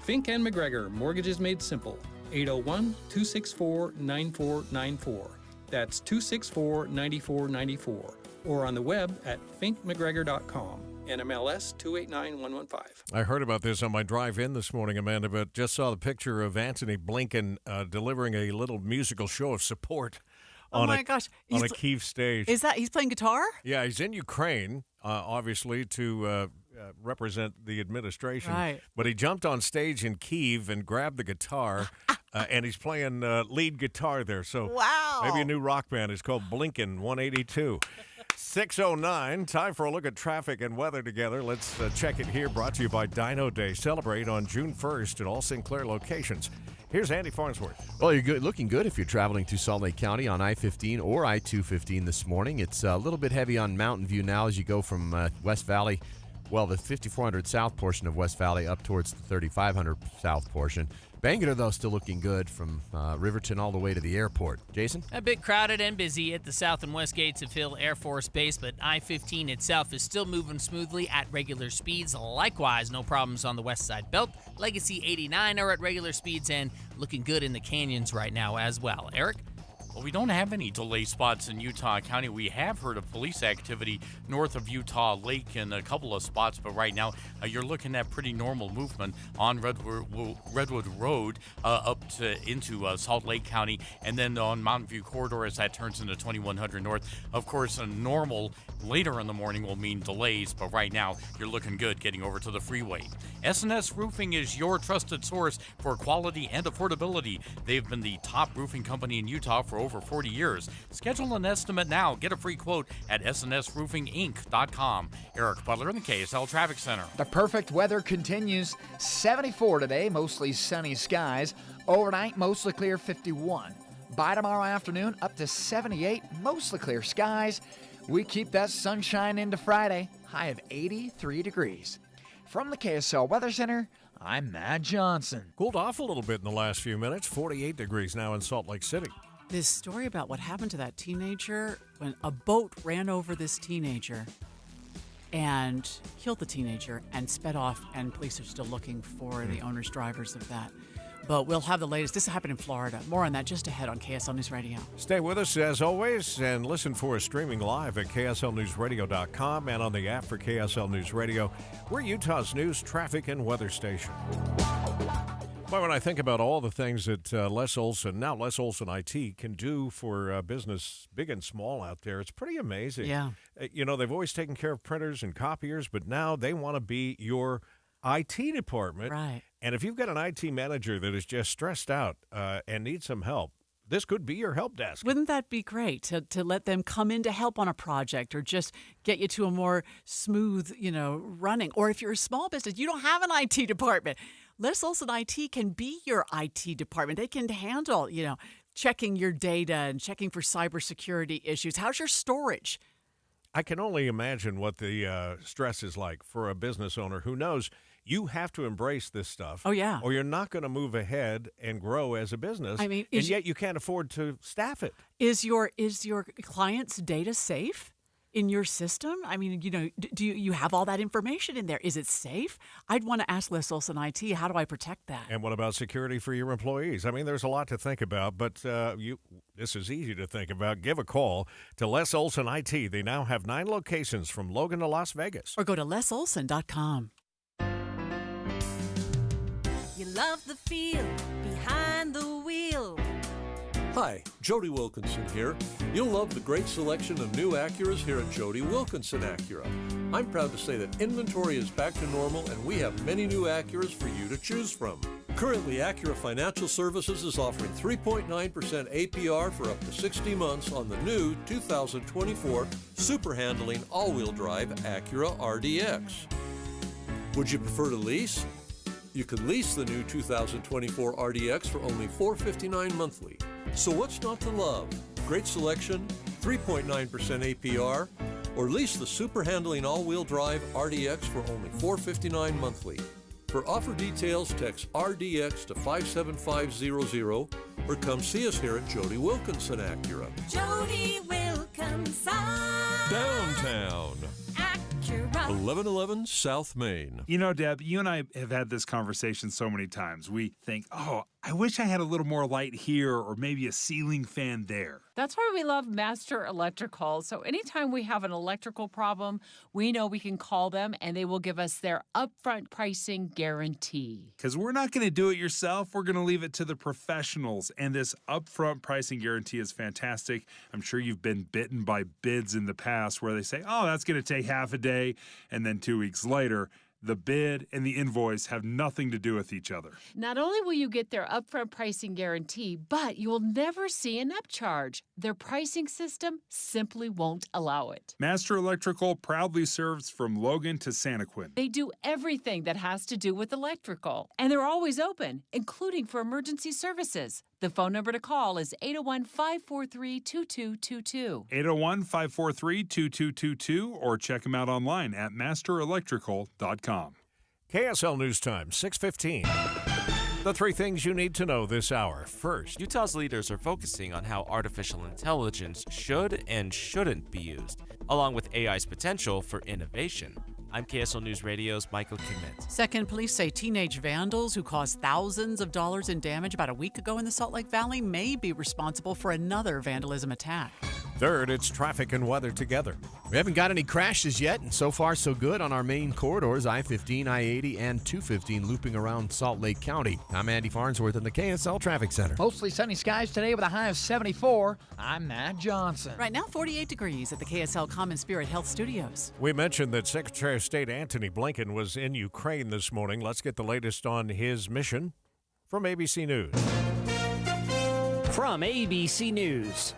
Fink and McGregor, Mortgages Made Simple, 801-264-9494. That's 264-9494. Or on the web at finkmcgregor.com. NMLS 289115. I heard about this on my drive in this morning, Amanda, but just saw the picture of Antony Blinken delivering a little musical show of support on a Kyiv stage. Is that he's playing guitar? Yeah, he's in Ukraine, obviously, to represent the administration. Right. But he jumped on stage in Kyiv and grabbed the guitar, and he's playing lead guitar there. So maybe a new rock band is called Blinken 182. 6:09, time for a look at traffic and weather together. Let's check it here, brought to you by Dino Day. Celebrate on June 1st at all Sinclair locations. Here's Andy Farnsworth. Well, you're looking good if you're traveling through Salt Lake County on I-15 or I-215 this morning. It's a little bit heavy on Mountain View now as you go from West Valley, well, the 5400 south portion of West Valley up towards the 3500 south portion. Bangerter, though, still looking good from Riverton all the way to the airport. Jason? A bit crowded and busy at the south and west gates of Hill Air Force Base, but I-15 itself is still moving smoothly at regular speeds. Likewise, no problems on the west side belt. Legacy 89 are at regular speeds and looking good in the canyons right now as well. Eric? Well, we don't have any delay spots in Utah County. We have heard of police activity north of Utah Lake in a couple of spots, but right now you're looking at pretty normal movement on Redwood Road up to into Salt Lake County, and then on Mountain View Corridor as that turns into 2100 North. Of course, a normal later in the morning will mean delays, but right now you're looking good getting over to the freeway. S&S Roofing is your trusted source for quality and affordability. They've been the top roofing company in Utah for over 40 years. Schedule an estimate now. Get a free quote at snsroofinginc.com. Eric Butler in the KSL Traffic Center. The perfect weather continues. 74 today, mostly sunny skies. Overnight, mostly clear, 51. By tomorrow afternoon, up to 78, mostly clear skies. We keep that sunshine into Friday, high of 83 degrees. From the KSL Weather Center, I'm Matt Johnson. Cooled off a little bit in the last few minutes. 48 degrees now in Salt Lake City. This story about what happened to that teenager when a boat ran over this teenager and killed the teenager and sped off, and police are still looking for the owners, drivers of that. But we'll have the latest. This happened in Florida. More on that just ahead on KSL News Radio. Stay with us as always and listen for us streaming live at KSLNewsRadio.com and on the app for KSL News Radio. We're Utah's news, traffic, and weather station. Well, when I think about all the things that Les Olson IT can do for business, big and small out there, it's pretty amazing. Yeah. You know, they've always taken care of printers and copiers, but now they want to be your IT department. Right. And if you've got an IT manager that is just stressed out and needs some help, this could be your help desk. Wouldn't that be great to let them come in to help on a project or just get you to a more smooth, running? Or if you're a small business, you don't have an IT department. Les Olson IT can be your IT department. They can handle, checking your data and checking for cybersecurity issues. How's your storage? I can only imagine what the stress is like for a business owner who knows you have to embrace this stuff. Oh, yeah. Or you're not going to move ahead and grow as a business. I mean, and yet you can't afford to staff it. Is your client's data safe in your system? I mean, do you have all that information in there? Is it safe? I'd want to ask Les Olson IT, how do I protect that? And what about security for your employees? I mean, there's a lot to think about, but this is easy to think about. Give a call to Les Olson IT. They now have 9 locations from Logan to Las Vegas. Or go to lesolson.com. You love the feel behind behind the wheel. Hi, Jody Wilkinson here. You'll love the great selection of new Acuras here at Jody Wilkinson Acura. I'm proud to say that inventory is back to normal and we have many new Acuras for you to choose from. Currently, Acura Financial Services is offering 3.9% APR for up to 60 months on the new 2024 super handling all-wheel drive Acura RDX. Would you prefer to lease? You can lease the new 2024 RDX for only $459 monthly. So what's not to love? Great selection, 3.9% APR, or lease the super handling all-wheel drive RDX for only $459 monthly. For offer details, text RDX to 57500 or come see us here at Jody Wilkinson Acura. Jody Wilkinson. Downtown. Acura. 1111 South Main. You know, Deb, you and I have had this conversation so many times. We think, oh, I wish I had a little more light here or maybe a ceiling fan there. That's why we love Master Electrical. So anytime we have an electrical problem, we know we can call them and they will give us their upfront pricing guarantee. Because we're not going to do it yourself. We're going to leave it to the professionals. And this upfront pricing guarantee is fantastic. I'm sure you've been bitten by bids in the past where they say, oh, that's going to take half a day. And then 2 weeks later, the bid and the invoice have nothing to do with each other. Not only will you get their upfront pricing guarantee, but you will never see an upcharge. Their pricing system simply won't allow it. Master Electrical proudly serves from Logan to Santaquin. They do everything that has to do with electrical, and they're always open, including for emergency services. The phone number to call is 801-543-2222. 801-543-2222, or check them out online at masterelectrical.com. KSL News Time, 6:15. The three things you need to know this hour. First, Utah's leaders are focusing on how artificial intelligence should and shouldn't be used, along with AI's potential for innovation. I'm KSL News Radio's Michael Kimmett. Second, police say teenage vandals who caused thousands of dollars in damage about a week ago in the Salt Lake Valley may be responsible for another vandalism attack. Third, it's traffic and weather together. We haven't got any crashes yet, and so far so good on our main corridors, I-15, I-80, and 215 looping around Salt Lake County. I'm Andy Farnsworth in the KSL Traffic Center. Mostly sunny skies today with a high of 74. I'm Matt Johnson. Right now, 48 degrees at the KSL Common Spirit Health Studios. We mentioned that Secretary of State Antony Blinken was in Ukraine this morning. Let's get the latest on his mission from ABC News. From ABC News,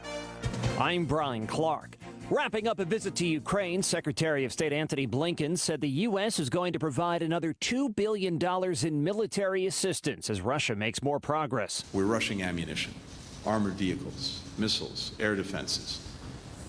I'm Brian Clark. Wrapping up a visit to Ukraine, Secretary of State Antony Blinken said the U.S. is going to provide another $2 billion in military assistance as Russia makes more progress. We're rushing ammunition, armored vehicles, missiles, air defenses,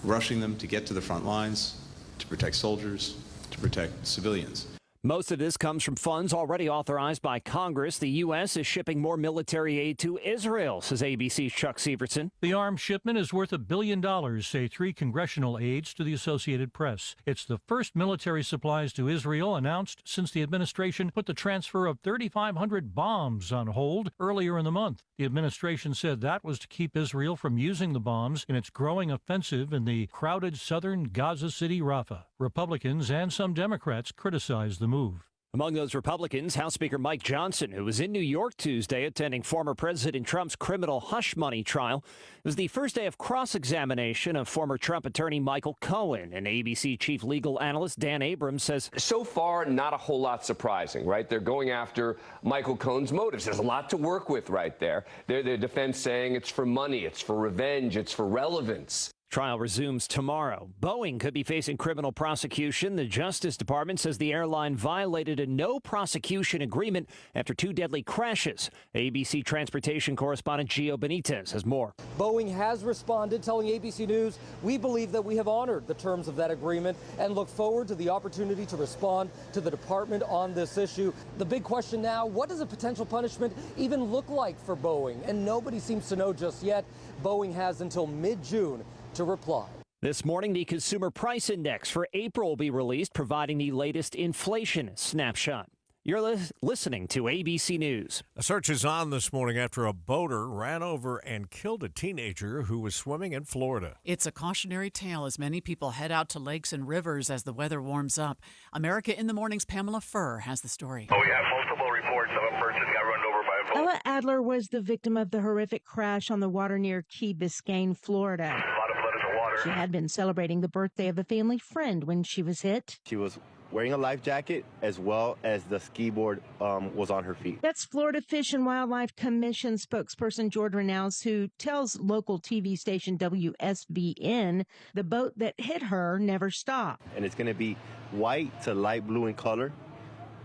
rushing them to get to the front lines, to protect soldiers, to protect civilians. Most of this comes from funds already authorized by Congress. The U.S. is shipping more military aid to Israel, says ABC's Chuck Severson. The arms shipment is worth $1 billion, say three congressional aides to the Associated Press. It's the first military supplies to Israel announced since the administration put the transfer of 3,500 bombs on hold earlier in the month. The administration said that was to keep Israel from using the bombs in its growing offensive in the crowded southern Gaza City, Rafah. Republicans and some Democrats criticized the move. Among those Republicans, House Speaker Mike Johnson, who was in New York Tuesday attending former President Trump's criminal hush money trial. It was the first day of cross-examination of former Trump attorney Michael Cohen, and ABC chief legal analyst Dan Abrams says, so far, not a whole lot surprising, right? They're going after Michael Cohen's motives. There's a lot to work with right there. Their defense saying it's for money, it's for revenge, it's for relevance. Trial resumes tomorrow. Boeing could be facing criminal prosecution. The Justice Department says the airline violated a no prosecution agreement after two deadly crashes. ABC transportation correspondent Gio Benitez has more. Boeing has responded, telling ABC News, we believe that we have honored the terms of that agreement and look forward to the opportunity to respond to the department on this issue. The big question now, what does a potential punishment even look like for Boeing? And nobody seems to know just yet. Boeing has until mid-June to reply. This morning, the Consumer Price Index for April will be released, providing the latest inflation snapshot. You're listening to ABC News. A search is on this morning after a boater ran over and killed a teenager who was swimming in Florida. It's a cautionary tale as many people head out to lakes and rivers as the weather warms up. America in the Morning's Pamela Furr has the story. We have multiple reports of a person got run over by a boat. Bella Adler was the victim of the horrific crash on the water near Key Biscayne, Florida. A lot of blood in the water. She had been celebrating the birthday of a family friend when she was hit. She was wearing a life jacket as well as the ski board was on her feet. That's Florida Fish and Wildlife Commission spokesperson Jordan Rouse, who tells local TV station WSBN the boat that hit her never stopped. And it's going to be white to light blue in color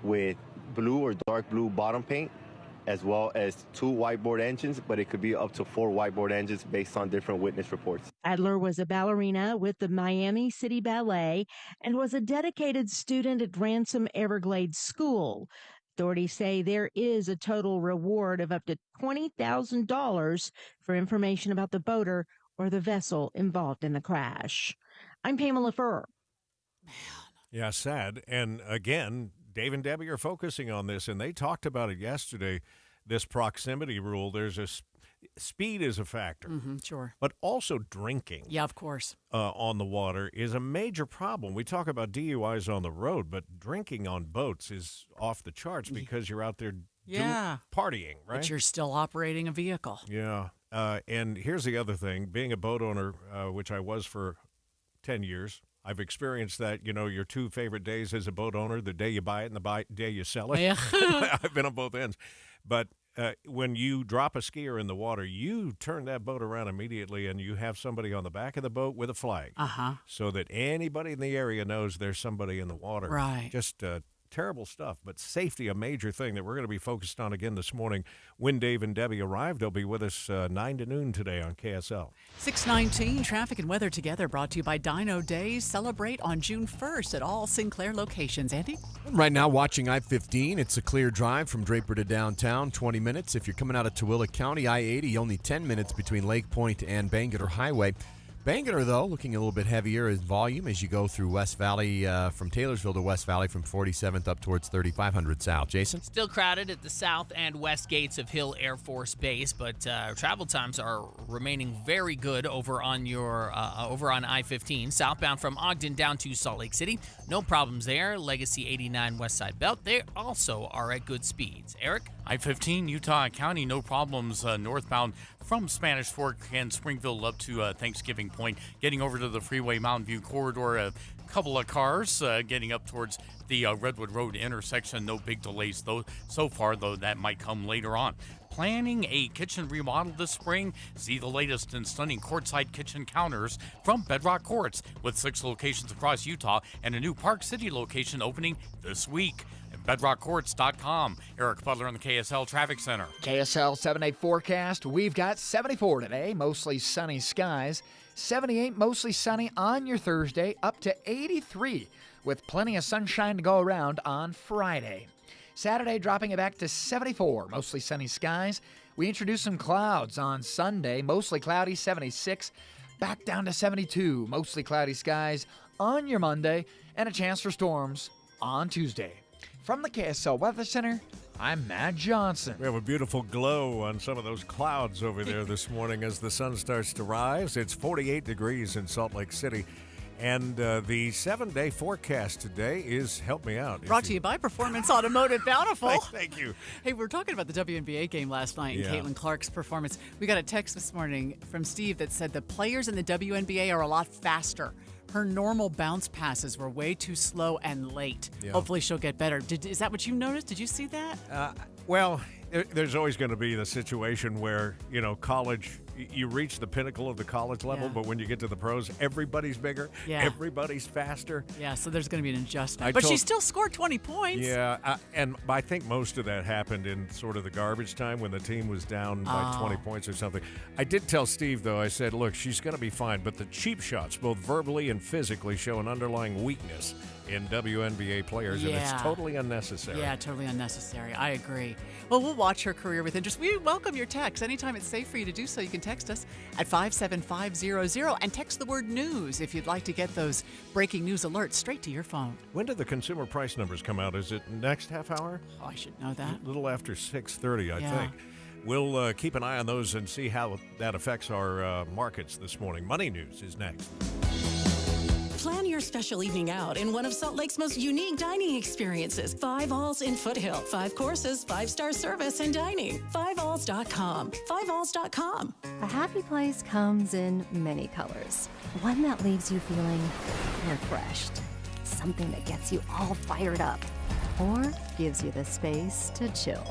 with blue or dark blue bottom paint, as well as 2 whiteboard engines, but it could be up to 4 whiteboard engines based on different witness reports. Adler was a ballerina with the Miami City Ballet and was a dedicated student at Ransom Everglades School. Authorities say there is a total reward of up to $20,000 for information about the boater or the vessel involved in the crash. I'm Pamela Furr. Yeah, sad. And again, Dave and Debbie are focusing on this, and they talked about it yesterday, this proximity rule. There's speed is a factor. Sure. But also drinking. Yeah, of course. On the water is a major problem. We talk about DUIs on the road, but drinking on boats is off the charts because you're out there partying, right? But you're still operating a vehicle. Yeah. And here's the other thing. Being a boat owner, which I was for 10 years, I've experienced that, your 2 favorite days as a boat owner, the day you buy it and the day you sell it. Yeah. I've been on both ends. But when you drop a skier in the water, you turn that boat around immediately and you have somebody on the back of the boat with a flag. So that anybody in the area knows there's somebody in the water. Right. Just terrible stuff, but safety a major thing that we're going to be focused on again this morning. When Dave and Debbie arrive, they'll be with us 9 to noon today on KSL. 6:19, traffic and weather together, brought to you by Dino Days. Celebrate on June 1st at all Sinclair locations. Andy? Right now, watching I-15, it's a clear drive from Draper to downtown, 20 minutes. If you're coming out of Tooele County, I-80, only 10 minutes between Lake Point and Bangerter Highway. Bangerter, though, looking a little bit heavier in volume as you go through West Valley, from Taylorsville to West Valley, from 47th up towards 3500 South. Jason? Still crowded at the south and west gates of Hill Air Force Base, but travel times are remaining very good over on I-15, southbound from Ogden down to Salt Lake City. No problems there. Legacy 89 West Side Belt, they also are at good speeds. Eric? I-15, Utah County, no problems northbound from Spanish Fork and Springville up to Thanksgiving Point. Getting over to the Freeway Mountain View corridor, a couple of cars getting up towards the Redwood Road intersection. No big delays though so far, though that might come later on. Planning a kitchen remodel this spring? See the latest in stunning courtside kitchen counters from Bedrock Courts, with 6 locations across Utah and a new Park City location opening this week. BedrockCourts.com. Eric Butler in the KSL Traffic Center. KSL 7-day forecast. We've got 74 today, mostly sunny skies. 78, mostly sunny on your Thursday, up to 83, with plenty of sunshine to go around on Friday. Saturday dropping it back to 74, mostly sunny skies. We introduce some clouds on Sunday, mostly cloudy, 76, back down to 72, mostly cloudy skies on your Monday, and a chance for storms on Tuesday. From the KSL Weather Center, I'm Matt Johnson. We have a beautiful glow on some of those clouds over there this morning as the sun starts to rise. It's 48 degrees in Salt Lake City. And the 7-day forecast today is, help me out. Brought to you by Performance Automotive Bountiful. Thank you. Hey, we were talking about the WNBA game last night and Caitlin Clark's performance. We got a text this morning from Steve that said the players in the WNBA are a lot faster. Her normal bounce passes were way too slow and late. Yeah. Hopefully she'll get better. Is that what you noticed? Did you see that? Well, there's always going to be the situation where, college, you reach the pinnacle of the college level, but when you get to the pros, everybody's bigger, everybody's faster. Yeah, so there's going to be an adjustment. But she still scored 20 points. Yeah, and I think most of that happened in sort of the garbage time when the team was down by 20 points or something. I did tell Steve, though, I said, look, she's going to be fine, but the cheap shots, both verbally and physically, show an underlying weakness in WNBA players, and it's totally unnecessary. Yeah, totally unnecessary. I agree. Well, we'll watch her career with interest. We welcome your text. Anytime it's safe for you to do so, you can text us at 57500 and text the word news if you'd like to get those breaking news alerts straight to your phone. When do the consumer price numbers come out? Is it next half hour? Oh, I should know that. A little after 6:30, I think. We'll keep an eye on those and see how that affects our markets this morning. Money News is next. Plan your your special evening out in one of Salt Lake's most unique dining experiences. 5 Alls in Foothill. 5 courses, 5-star service and dining. 5alls.com. 5alls.com. A happy place comes in many colors. One that leaves you feeling refreshed. Something that gets you all fired up. Or gives you the space to chill.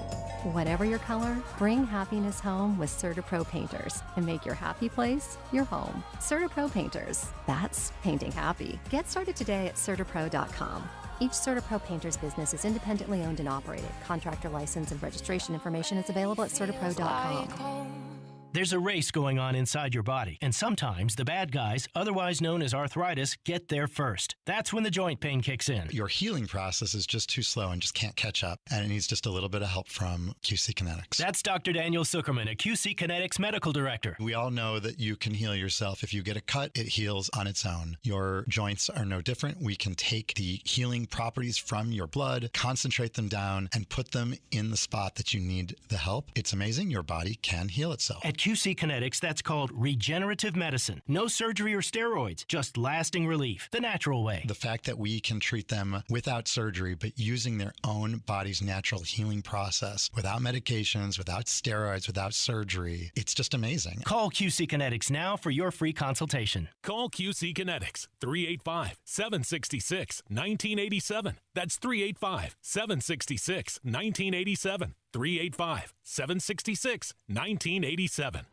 Whatever your color, bring happiness home with CertaPro Painters and make your happy place your home. CertaPro Painters. That's painting happy. Get started today at CertaPro.com. Each CertaPro Painters business is independently owned and operated. Contractor license and registration information is available at CertaPro.com. There's a race going on inside your body, and sometimes the bad guys, otherwise known as arthritis, get there first. That's when the joint pain kicks in. Your healing process is just too slow and just can't catch up, and it needs just a little bit of help from QC Kinetics. That's Dr. Daniel Zuckerman, a QC Kinetics medical director. We all know that you can heal yourself. If you get a cut, it heals on its own. Your joints are no different. We can take the healing properties from your blood, concentrate them down, and put them in the spot that you need the help. It's amazing. Your body can heal itself. At QC Kinetics, that's called regenerative medicine. No surgery or steroids, just lasting relief, the natural way. The fact that we can treat them without surgery, but using their own body's natural healing process, without medications, without steroids, without surgery, it's just amazing. Call QC Kinetics now for your free consultation. Call QC Kinetics, 385-766-1987. That's 385-766-1987. 385-766-1987.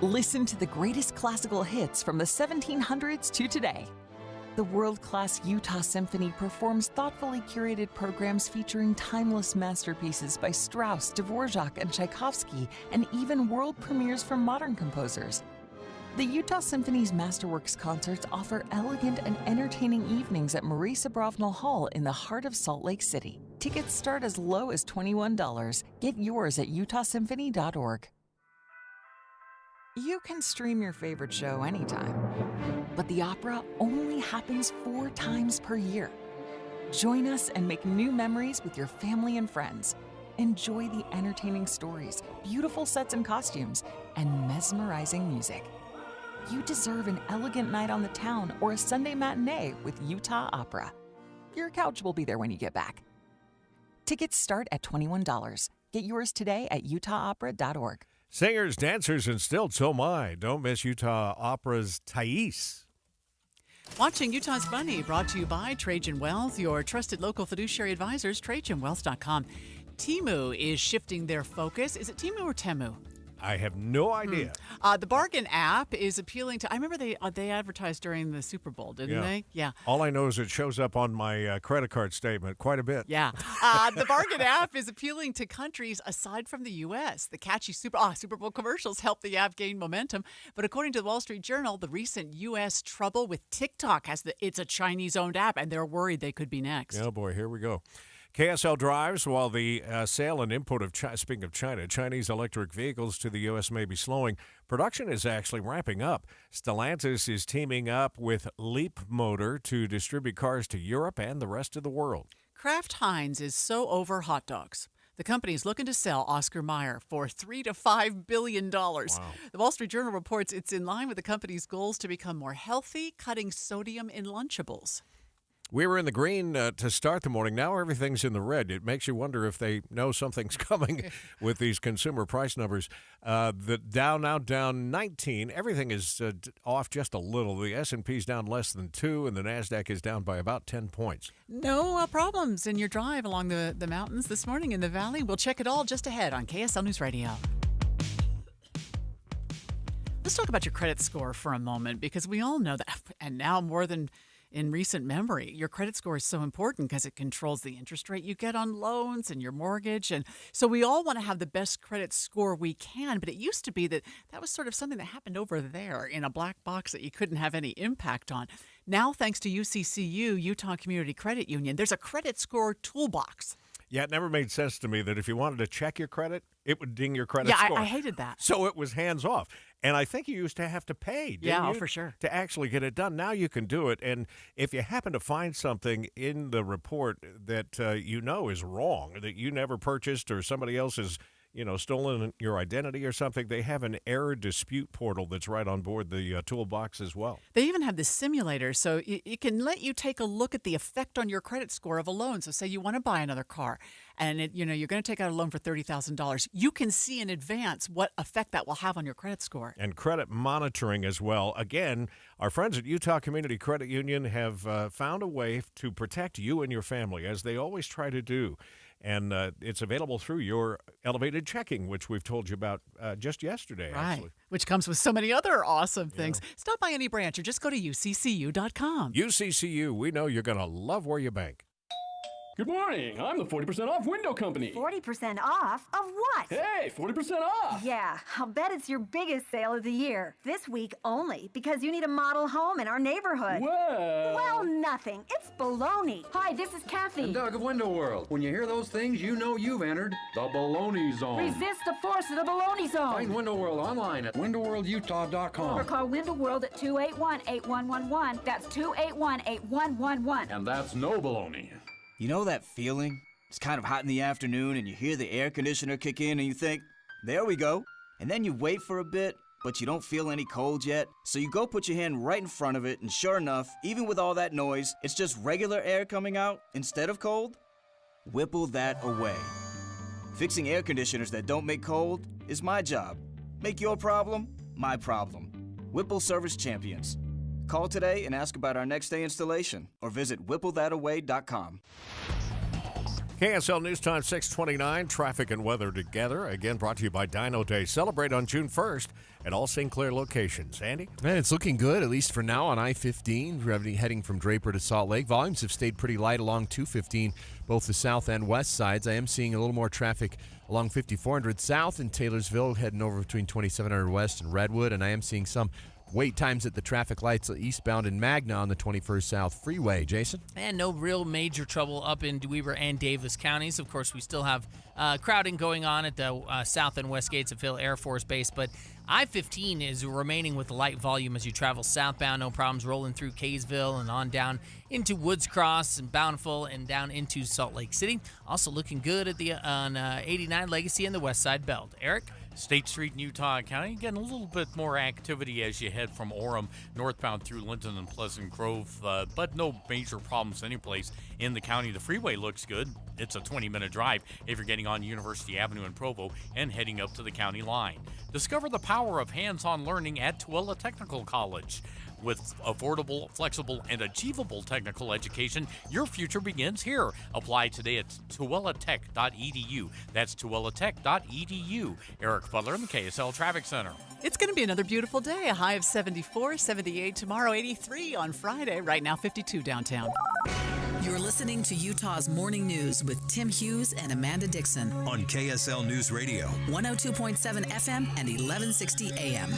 Listen to the greatest classical hits from the 1700s to today. The world-class Utah Symphony performs thoughtfully curated programs featuring timeless masterpieces by Strauss, Dvorak, and Tchaikovsky, and even world premieres from modern composers. The Utah Symphony's Masterworks concerts offer elegant and entertaining evenings at Marie Sabrovno Hall in the heart of Salt Lake City. Tickets start as low as $21. Get yours at utahsymphony.org. You can stream your favorite show anytime, but the opera only happens 4 times per year. Join us and make new memories with your family and friends. Enjoy the entertaining stories, beautiful sets and costumes, and mesmerizing music. You deserve an elegant night on the town or a Sunday matinee with Utah Opera. Your couch will be there when you get back. Tickets start at $21. Get yours today at utahopera.org. Singers, dancers, and stilts, oh my. Don't miss Utah Opera's Thais. Watching Utah's Bunny, brought to you by Trajan Wealth, your trusted local fiduciary advisors, TrajanWealth.com. Temu is shifting their focus. Is it Temu or Temu? I have no idea. The Bargain app is appealing to. I remember they advertised during the Super Bowl, didn't they? Yeah. All I know is it shows up on my credit card statement quite a bit. Yeah. The Bargain app is appealing to countries aside from the U.S. The catchy Super Bowl commercials help the app gain momentum. But according to the Wall Street Journal, the recent U.S. trouble with TikTok it's a Chinese-owned app, and they're worried they could be next. Oh, boy, here we go. KSL drives while the sale and import of, speaking of China, Chinese electric vehicles to the U.S. may be slowing. Production is actually ramping up. Stellantis is teaming up with Leap Motor to distribute cars to Europe and the rest of the world. Kraft Heinz is so over hot dogs. The company is looking to sell Oscar Mayer for $3 to $5 billion. Wow. The Wall Street Journal reports it's in line with the company's goals to become more healthy, cutting sodium in Lunchables. We were in the green to start the morning. Now everything's in the red. It makes you wonder if they know something's coming with these consumer price numbers. The Dow now down 19. Everything is off just a little. The S&P's down less than 2, and the NASDAQ is down by about 10 points. No problems in your drive along the mountains this morning in the valley. We'll check it all just ahead on KSL News Radio. Let's talk about your credit score for a moment, because we all know that, and now more than in recent memory, your credit score is so important because it controls the interest rate you get on loans and your mortgage. And so we all want to have the best credit score we can. But it used to be that was sort of something that happened over there in a black box that you couldn't have any impact on. Now, thanks to UCCU, Utah Community Credit Union, there's a credit score toolbox. Yeah, it never made sense to me that if you wanted to check your credit, it would ding your credit score. Yeah, I hated that. So it was hands off. And I think you used to have to pay, didn't you? For sure. To actually get it done. Now you can do it. And if you happen to find something in the report that you know is wrong, that you never purchased or somebody else has stolen your identity or something, they have an error dispute portal that's right on board the toolbox as well. They even have this simulator, so it can let you take a look at the effect on your credit score of a loan. So say you want to buy another car, and you're going to take out a loan for $30,000. You can see in advance what effect that will have on your credit score. And credit monitoring as well. Again, our friends at Utah Community Credit Union have found a way to protect you and your family, as they always try to do. And it's available through your elevated checking, which we've told you about just yesterday, actually. Which comes with so many other awesome things. Stop by any branch or just go to uccu.com. UCCU, we know you're going to love where you bank. Good morning. I'm the 40% off window company. 40% off? Of what? Hey, 40% off. Yeah, I'll bet it's your biggest sale of the year. This week only, because you need a model home in our neighborhood. Well, nothing. It's baloney. Hi, this is Kathy. And Doug of Window World. When you hear those things, you know you've entered the baloney zone. Resist the force of the baloney zone. Find Window World online at windowworldutah.com. Or call Window World at 281-8111. That's 281-8111. And that's no baloney. You know that feeling? It's kind of hot in the afternoon and you hear the air conditioner kick in and you think, there we go. And then you wait for a bit, but you don't feel any cold yet. So you go put your hand right in front of it, and sure enough, even with all that noise, it's just regular air coming out instead of cold. Whipple that away. Fixing air conditioners that don't make cold is my job. Make your problem my problem. Whipple Service Champions. Call today and ask about our next day installation, or visit whipplethataway.com. KSL News Time 6:29, traffic and weather together. Again, brought to you by Dino Day. Celebrate on June 1st at all St. Clair locations. Andy? Man, it's looking good, at least for now, on I-15, heading from Draper to Salt Lake. Volumes have stayed pretty light along 215, both the south and west sides. I am seeing a little more traffic along 5400 south in Taylorsville, heading over between 2700 west and Redwood, and I am seeing some wait times at the traffic lights eastbound in Magna on the 21st South Freeway. Jason? And no real major trouble up in Dweber and Davis counties. Of course, we still have crowding going on at the south and west gates of Hill Air Force Base, but I-15 is remaining with light volume as you travel southbound. No problems rolling through Kaysville and on down into Woods Cross and Bountiful and down into Salt Lake City. Also looking good at the on 89 Legacy and the West Side Belt. Eric? State Street in Utah County, getting a little bit more activity as you head from Orem northbound through Linton and Pleasant Grove, but no major problems anyplace in the county. The freeway looks good. It's a 20-minute drive if you're getting on University Avenue in Provo and heading up to the county line. Discover the power of hands-on learning at Tooele Technical College. With affordable, flexible, and achievable technical education, your future begins here. Apply today at tooeletech.edu. That's tooeletech.edu. Eric Butler in the KSL Traffic Center. It's going to be another beautiful day. A high of 74, 78 tomorrow, 83 on Friday. Right now, 52 downtown. You're listening to Utah's Morning News with Tim Hughes and Amanda Dixon on KSL News Radio, 102.7 FM and 1160 AM.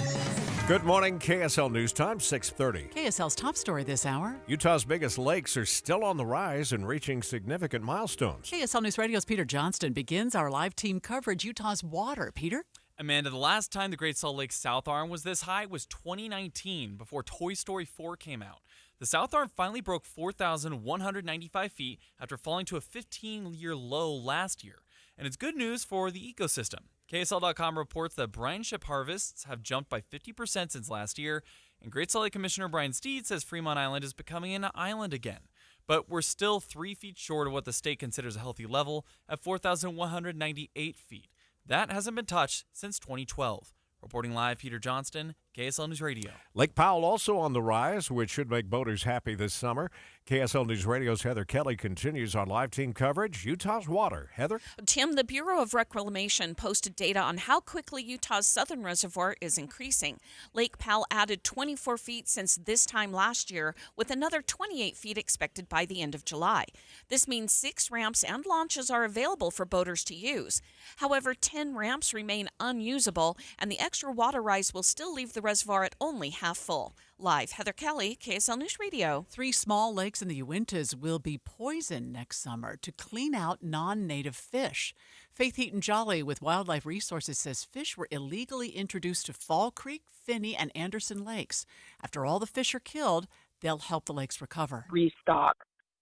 Good morning, KSL News Time, 6:30. KSL's top story this hour. Utah's biggest lakes are still on the rise and reaching significant milestones. KSL News Radio's Peter Johnston begins our live team coverage, Utah's water. Peter? Amanda, the last time the Great Salt Lake South Arm was this high was 2019, before Toy Story 4 came out. The South Arm finally broke 4,195 feet after falling to a 15-year low last year. And it's good news for the ecosystem. KSL.com reports that brine ship harvests have jumped by 50% since last year, and Great Salt Lake Commissioner Brian Steed says Fremont Island is becoming an island again. But we're still 3 feet short of what the state considers a healthy level at 4,198 feet. That hasn't been touched since 2012. Reporting live, Peter Johnston, KSL News Radio. Lake Powell also on the rise, which should make boaters happy this summer. KSL News Radio's Heather Kelly continues on live team coverage, Utah's water. Heather? Tim, the Bureau of Reclamation posted data on how quickly Utah's southern reservoir is increasing. Lake Powell added 24 feet since this time last year, with another 28 feet expected by the end of July. This means 6 ramps and launches are available for boaters to use. However, 10 ramps remain unusable, and the extra water rise will still leave the reservoir at only half full. Live, Heather Kelly, KSL News Radio. 3 small lakes in the Uintas will be poisoned next summer to clean out non-native fish. Faith Heaton Jolly with Wildlife Resources says fish were illegally introduced to Fall Creek, Finney, and Anderson lakes. After all the fish are killed, they'll help the lakes recover. Restock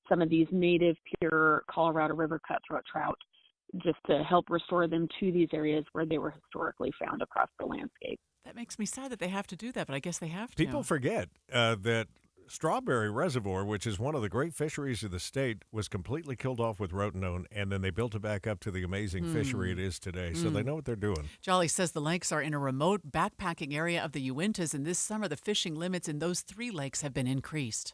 some of these native, pure Colorado River cutthroat trout just to help restore them to these areas where they were historically found across the landscape. That makes me sad that they have to do that, but I guess they have to. People forget that Strawberry Reservoir, which is one of the great fisheries of the state, was completely killed off with rotenone, and then they built it back up to the amazing fishery it is today. So they know what they're doing. Jolly says the lakes are in a remote backpacking area of the Uintas, and this summer the fishing limits in those 3 lakes have been increased.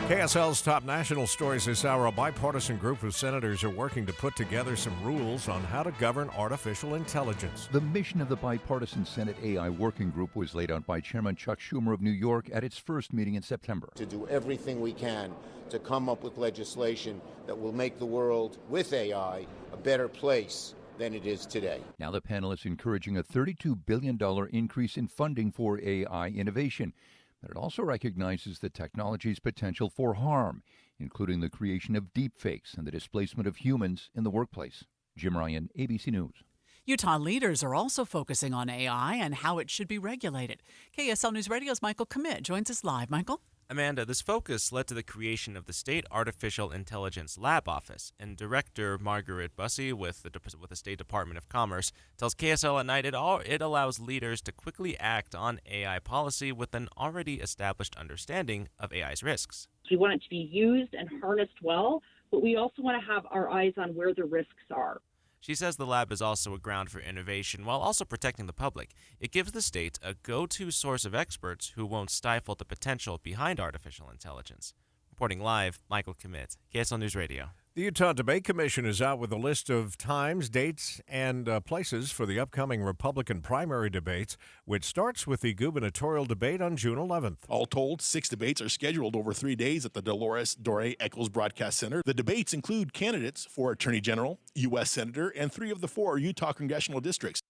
KSL's top national stories this hour. A bipartisan group of senators are working to put together some rules on how to govern artificial intelligence. The mission of the bipartisan Senate AI Working Group was laid out by Chairman Chuck Schumer of New York at its first meeting in September. To do everything we can to come up with legislation that will make the world with AI a better place than it is today. Now the panel is encouraging a $32 billion increase in funding for AI innovation. But it also recognizes the technology's potential for harm, including the creation of deepfakes and the displacement of humans in the workplace. Jim Ryan, ABC News. Utah leaders are also focusing on AI and how it should be regulated. KSL News Radio's Michael Commit joins us live. Michael? Amanda, this focus led to the creation of the State Artificial Intelligence Lab Office, and Director Margaret Bussey with the State Department of Commerce tells KSL at Night it allows leaders to quickly act on AI policy with an already established understanding of AI's risks. We want it to be used and harnessed well, but we also want to have our eyes on where the risks are. She says the lab is also a ground for innovation while also protecting the public. It gives the state a go-to source of experts who won't stifle the potential behind artificial intelligence. Reporting live, Michael Commit, KSL News Radio. The Utah Debate Commission is out with a list of times, dates, and places for the upcoming Republican primary debates, which starts with the gubernatorial debate on June 11th. All told, 6 debates are scheduled over 3 days at the Dolores Doré Eccles Broadcast Center. The debates include candidates for Attorney General, U.S. Senator, and 3 of the 4 Utah congressional districts.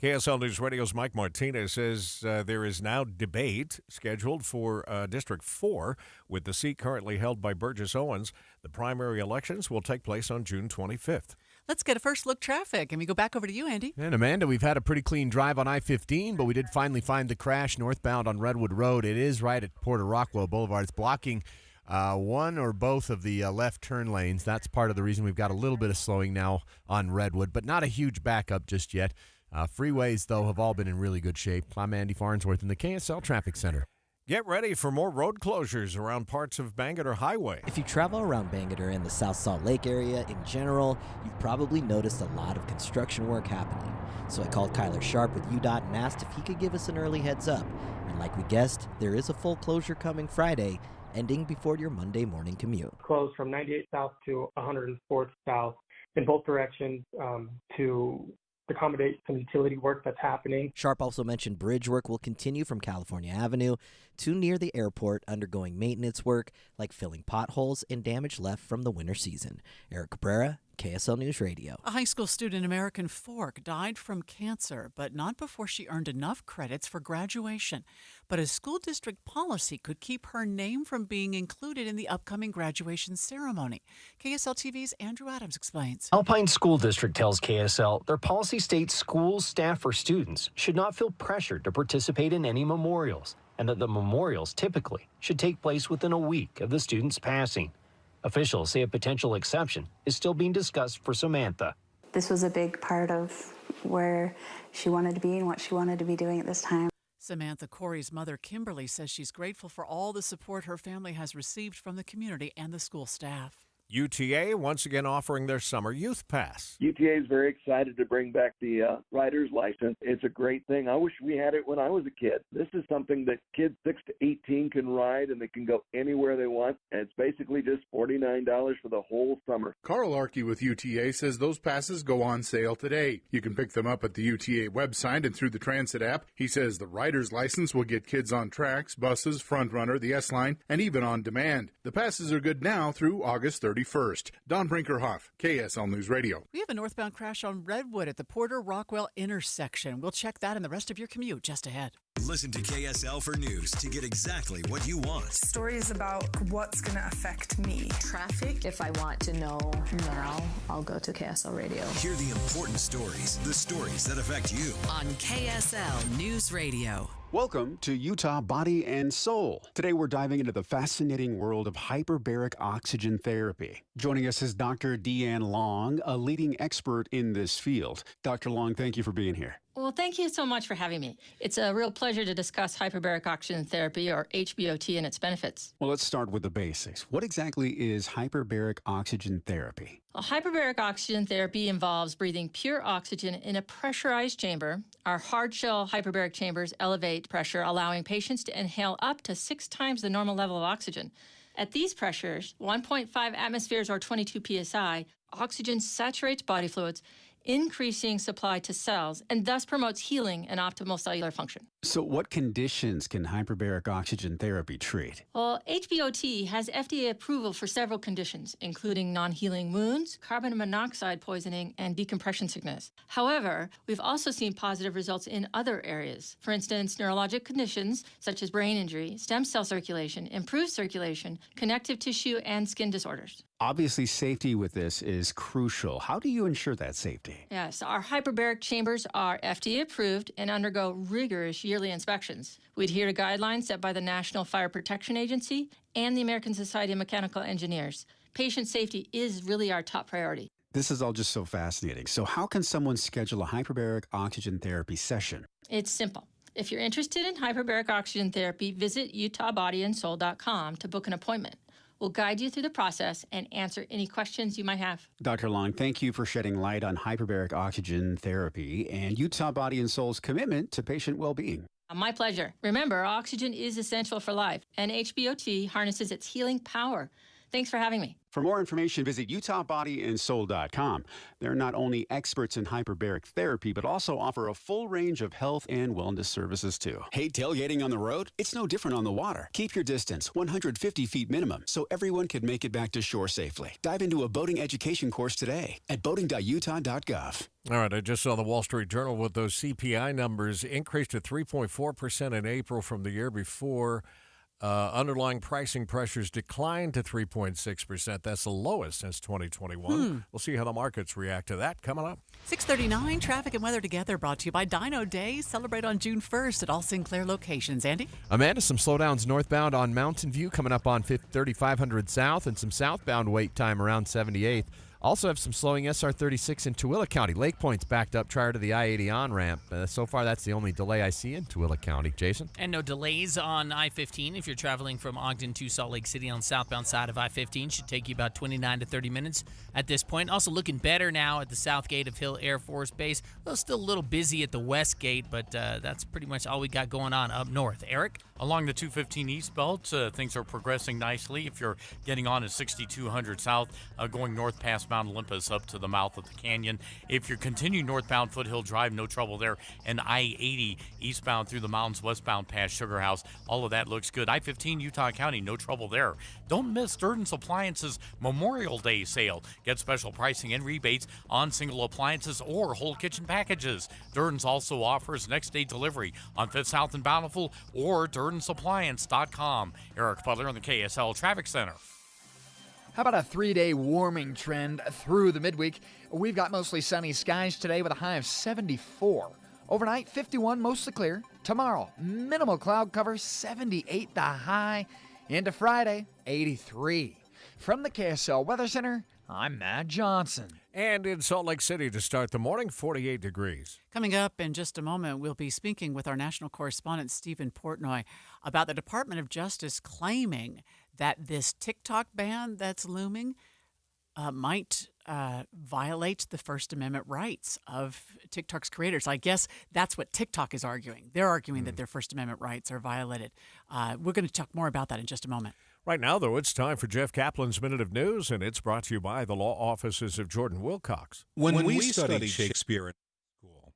KSL News Radio's Mike Martinez says there is now debate scheduled for District 4 with the seat currently held by Burgess Owens. The primary elections will take place on June 25th. Let's get a first look traffic, and we go back over to you, Andy. And Amanda, we've had a pretty clean drive on I-15, but we did finally find the crash northbound on Redwood Road. It is right at Porter Rockwell Boulevard. It's blocking one or both of the left turn lanes. That's part of the reason we've got a little bit of slowing now on Redwood, but not a huge backup just yet. Freeways, though, have all been in really good shape. I'm Andy Farnsworth in the KSL Traffic Center. Get ready for more road closures around parts of Bangerter Highway. If you travel around Bangerter and the South Salt Lake area in general, you've probably noticed a lot of construction work happening. So I called Kyler Sharp with UDOT and asked if he could give us an early heads up. And like we guessed, there is a full closure coming Friday, ending before your Monday morning commute. Closed from 98 South to 104th South in both directions to accommodate some utility work that's happening. Sharp also mentioned bridge work will continue from California Avenue to near the airport, undergoing maintenance work like filling potholes and damage left from the winter season. Eric Cabrera, KSL News Radio. A high school student, American Fork, died from cancer, but not before she earned enough credits for graduation. But a school district policy could keep her name from being included in the upcoming graduation ceremony. KSL TV's Andrew Adams explains. Alpine School District tells KSL their policy states schools, staff, or students should not feel pressured to participate in any memorials, and that the memorials typically should take place within a week of the student's passing. Officials say a potential exception is still being discussed for Samantha. This was a big part of where she wanted to be and what she wanted to be doing at this time. Samantha Corey's mother, Kimberly, says she's grateful for all the support her family has received from the community and the school staff. UTA once again offering their summer youth pass. UTA is very excited to bring back the rider's license. It's a great thing. I wish we had it when I was a kid. This is something that kids 6 to 18 can ride, and they can go anywhere they want. And it's basically just $49 for the whole summer. Carl Arkey with UTA says those passes go on sale today. You can pick them up at the UTA website and through the Transit app. He says the rider's license will get kids on tracks, buses, Front Runner, the S-Line, and even on demand. The passes are good now through August 31st. Don Brinkerhoff, KSL News Radio. We have a northbound crash on Redwood at the Porter Rockwell intersection. We'll check that and the rest of your commute just ahead. Listen to KSL for news to get exactly what you want. Stories about what's going to affect me. Traffic. If I want to know now, I'll go to KSL Radio. Hear the important stories, the stories that affect you. On KSL News Radio. Welcome to Utah Body and Soul. Today we're diving into the fascinating world of hyperbaric oxygen therapy. Joining us is Dr. Deanne Long, a leading expert in this field. Dr. Long, thank you for being here. Well, thank you so much for having me. It's a real pleasure to discuss hyperbaric oxygen therapy, or HBOT, and its benefits. Well, let's start with the basics. What exactly is hyperbaric oxygen therapy? Well, hyperbaric oxygen therapy involves breathing pure oxygen in a pressurized chamber. Our hard shell hyperbaric chambers elevate pressure, allowing patients to inhale up to 6 times the normal level of oxygen. At these pressures, 1.5 atmospheres or 22 psi, oxygen saturates body fluids, increasing supply to cells, and thus promotes healing and optimal cellular function. So what conditions can hyperbaric oxygen therapy treat? Well, HBOT has FDA approval for several conditions, including non-healing wounds, carbon monoxide poisoning, and decompression sickness. However, we've also seen positive results in other areas. For instance, neurologic conditions such as brain injury, stem cell circulation, improved circulation, connective tissue, and skin disorders. Obviously, safety with this is crucial. How do you ensure that safety? Yes, our hyperbaric chambers are FDA approved and undergo rigorous yearly inspections. We adhere to guidelines set by the National Fire Protection Agency and the American Society of Mechanical Engineers. Patient safety is really our top priority. This is all just so fascinating. So how can someone schedule a hyperbaric oxygen therapy session? It's simple. If you're interested in hyperbaric oxygen therapy, visit utahbodyandsoul.com to book an appointment. We'll guide you through the process and answer any questions you might have. Dr. Long, thank you for shedding light on hyperbaric oxygen therapy and Utah Body and Soul's commitment to patient well-being. My pleasure. Remember, oxygen is essential for life, and HBOT harnesses its healing power. Thanks for having me. For more information, visit utahbodyandsoul.com. They're not only experts in hyperbaric therapy, but also offer a full range of health and wellness services, too. Hate tailgating on the road? It's no different on the water. Keep your distance, 150 feet minimum, so everyone can make it back to shore safely. Dive into a boating education course today at boating.utah.gov. All right, I just saw the Wall Street Journal with those CPI numbers increased to 3.4% in April from the year before. Underlying pricing pressures declined to 3.6%. That's the lowest since 2021. We'll see how the markets react to that coming up. 6:39, traffic and weather together brought to you by Dino Day. Celebrate on June 1st at all Sinclair locations. Andy? Amanda, some slowdowns northbound on Mountain View coming up on 3500 South, and some southbound wait time around 78th. Also have some slowing SR 36 in Tooele County. Lake Point's backed up prior to the I-80 on-ramp. So far, that's the only delay I see in Tooele County. Jason? And no delays on I-15 if you're traveling from Ogden to Salt Lake City on the southbound side of I-15. Should take you about 29 to 30 minutes at this point. Also looking better now at the south gate of Hill Air Force Base. Well, still a little busy at the west gate, but that's pretty much all we got going on up north. Eric? Along the 215 eastbound, things are progressing nicely. If you're getting on at 6200 south, going north past Mount Olympus up to the mouth of the canyon. If you're continuing northbound Foothill Drive, no trouble there. And I-80 eastbound through the mountains, westbound past Sugar House, all of that looks good. I-15 Utah County, no trouble there. Don't miss Durden's Appliances Memorial Day sale. Get special pricing and rebates on single appliances or whole kitchen packages. Durden's also offers next day delivery on 5th South and Bountiful or DurdensAppliance.com. Eric Butler in the KSL Traffic Center. How about a 3-day warming trend through the midweek? We've got mostly sunny skies today with a high of 74. Overnight, 51, mostly clear. Tomorrow, minimal cloud cover, 78 the high. Into Friday, 83. From the KSL Weather Center, I'm Matt Johnson. And in Salt Lake City to start the morning, 48 degrees. Coming up in just a moment, we'll be speaking with our national correspondent, Stephen Portnoy, about the Department of Justice claiming that this TikTok ban that's looming might violate the First Amendment rights of TikTok's creators. I guess that's what TikTok is arguing. They're arguing that their First Amendment rights are violated. We're going to talk more about that in just a moment. Right now, though, it's time for Jeff Kaplan's Minute of News, and it's brought to you by the law offices of Jordan Wilcox. When we studied Shakespeare in school,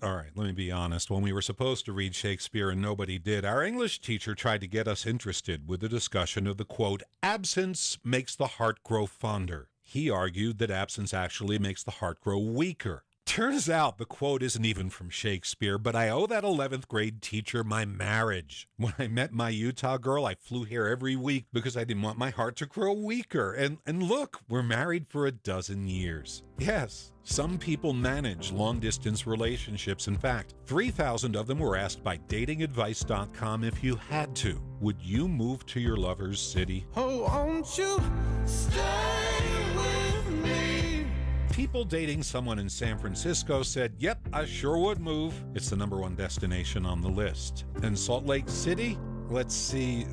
all right, let me be honest. When we were supposed to read Shakespeare and nobody did, our English teacher tried to get us interested with the discussion of the, quote, absence makes the heart grow fonder. He argued that absence actually makes the heart grow weaker. Turns out the quote isn't even from Shakespeare, but I owe that 11th grade teacher my marriage. When I met my Utah girl, I flew here every week because I didn't want my heart to grow weaker. And look, we're married for a dozen years. Yes, some people manage long-distance relationships. In fact, 3,000 of them were asked by datingadvice.com if you had to. Would you move to your lover's city? Oh, won't you stay with me? People dating someone in San Francisco said, yep, I sure would move. It's the #1 destination on the list. And Salt Lake City? Let's see,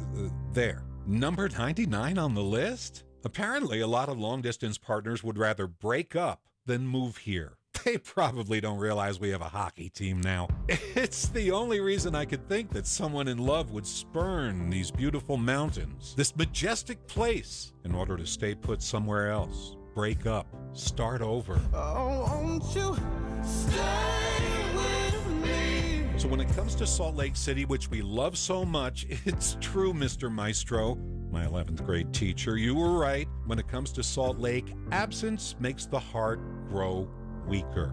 there. Number 99 on the list? Apparently, a lot of long-distance partners would rather break up than move here. They probably don't realize we have a hockey team now. It's the only reason I could think that someone in love would spurn these beautiful mountains, this majestic place, in order to stay put somewhere else. Break up, start over. Oh, won't you stay with me? So when it comes to Salt Lake City, which we love so much, it's true, Mr. Maestro, my 11th grade teacher, you were right. When it comes to Salt Lake, absence makes the heart grow weaker.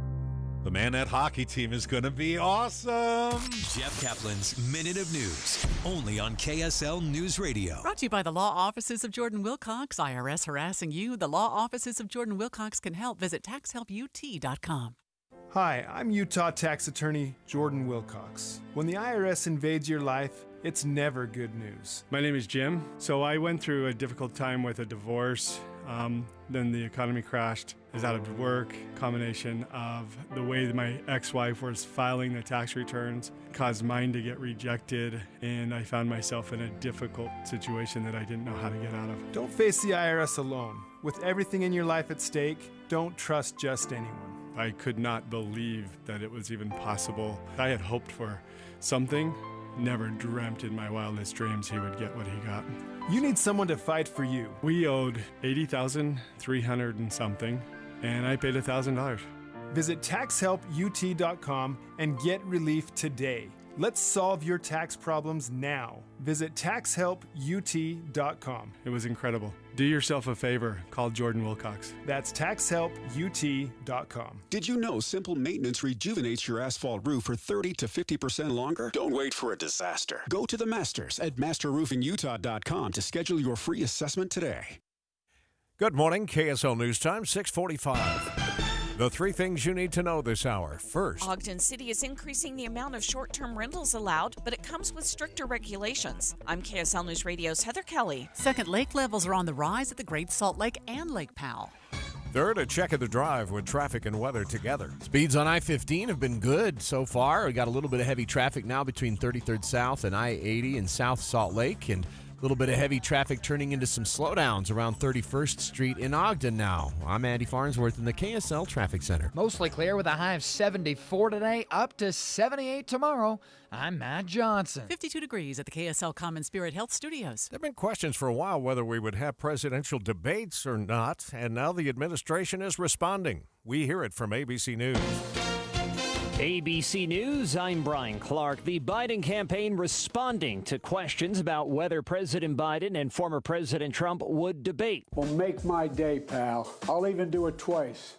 The Man-At Hockey team is going to be awesome. Jeff Kaplan's Minute of News, only on KSL News Radio. Brought to you by the law offices of Jordan Wilcox. IRS harassing you? The law offices of Jordan Wilcox can help. Visit taxhelput.com. Hi, I'm Utah tax attorney Jordan Wilcox. When the IRS invades your life, it's never good news. My name is Jim. So I went through a difficult time with a divorce. Then the economy crashed. I was out of work. Combination of the way that my ex-wife was filing the tax returns caused mine to get rejected, and I found myself in a difficult situation that I didn't know how to get out of. Don't face the IRS alone. With everything in your life at stake, don't trust just anyone. I could not believe that it was even possible. I had hoped for something, never dreamt in my wildest dreams he would get what he got. You need someone to fight for you. We owed $80,300 and something, and I paid $1,000. Visit taxhelput.com and get relief today. Let's solve your tax problems now. Visit taxhelput.com. It was incredible. Do yourself a favor. Call Jordan Wilcox. That's taxhelput.com. Did you know simple maintenance rejuvenates your asphalt roof for 30 to 50% longer? Don't wait for a disaster. Go to the masters at masterroofingutah.com to schedule your free assessment today. Good morning, KSL News Time, 6:45. The three things you need to know this hour. First, Ogden City is increasing the amount of short-term rentals allowed, but it comes with stricter regulations. I'm KSL News Radio's Heather Kelly. Second, lake levels are on the rise at the Great Salt Lake and Lake Powell. third, a check of the drive with traffic and weather together. Speeds on I-15 have been good so far. We got a little bit of heavy traffic now between 33rd South and I-80 in South Salt Lake, and a little bit of heavy traffic turning into some slowdowns around 31st Street in Ogden now. I'm Andy Farnsworth in the KSL Traffic Center. Mostly clear with a high of 74 today, up to 78 tomorrow. I'm Matt Johnson. 52 degrees at the KSL Common Spirit Health Studios. There have been questions for a while whether we would have presidential debates or not, and now the administration is responding. We hear it from ABC News. ABC News, I'm Brian Clark. The Biden campaign responding to questions about whether President Biden and former President Trump would debate. Well, make my day, pal. I'll even do it twice.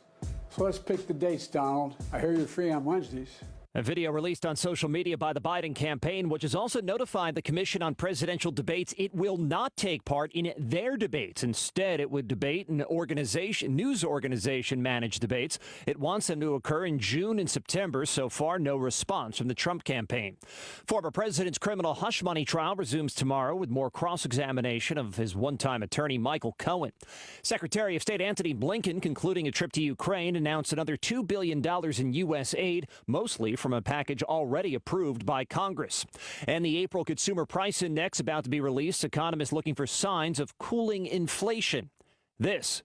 So let's pick the dates, Donald. I hear you're free on Wednesdays. A video released on social media by the Biden campaign, which has also notified the Commission on Presidential Debates it will not take part in their debates. Instead, it would debate an news organization managed debates. It wants them to occur in June and September. So far, no response from the Trump campaign. Former president's criminal hush money trial resumes tomorrow with more cross-examination of his one-time attorney, Michael Cohen. Secretary of State Antony Blinken, concluding a trip to Ukraine, announced another $2 billion in U.S. aid, mostly from a package already approved by Congress. And the April Consumer Price Index about to be released. Economists looking for signs of cooling inflation. This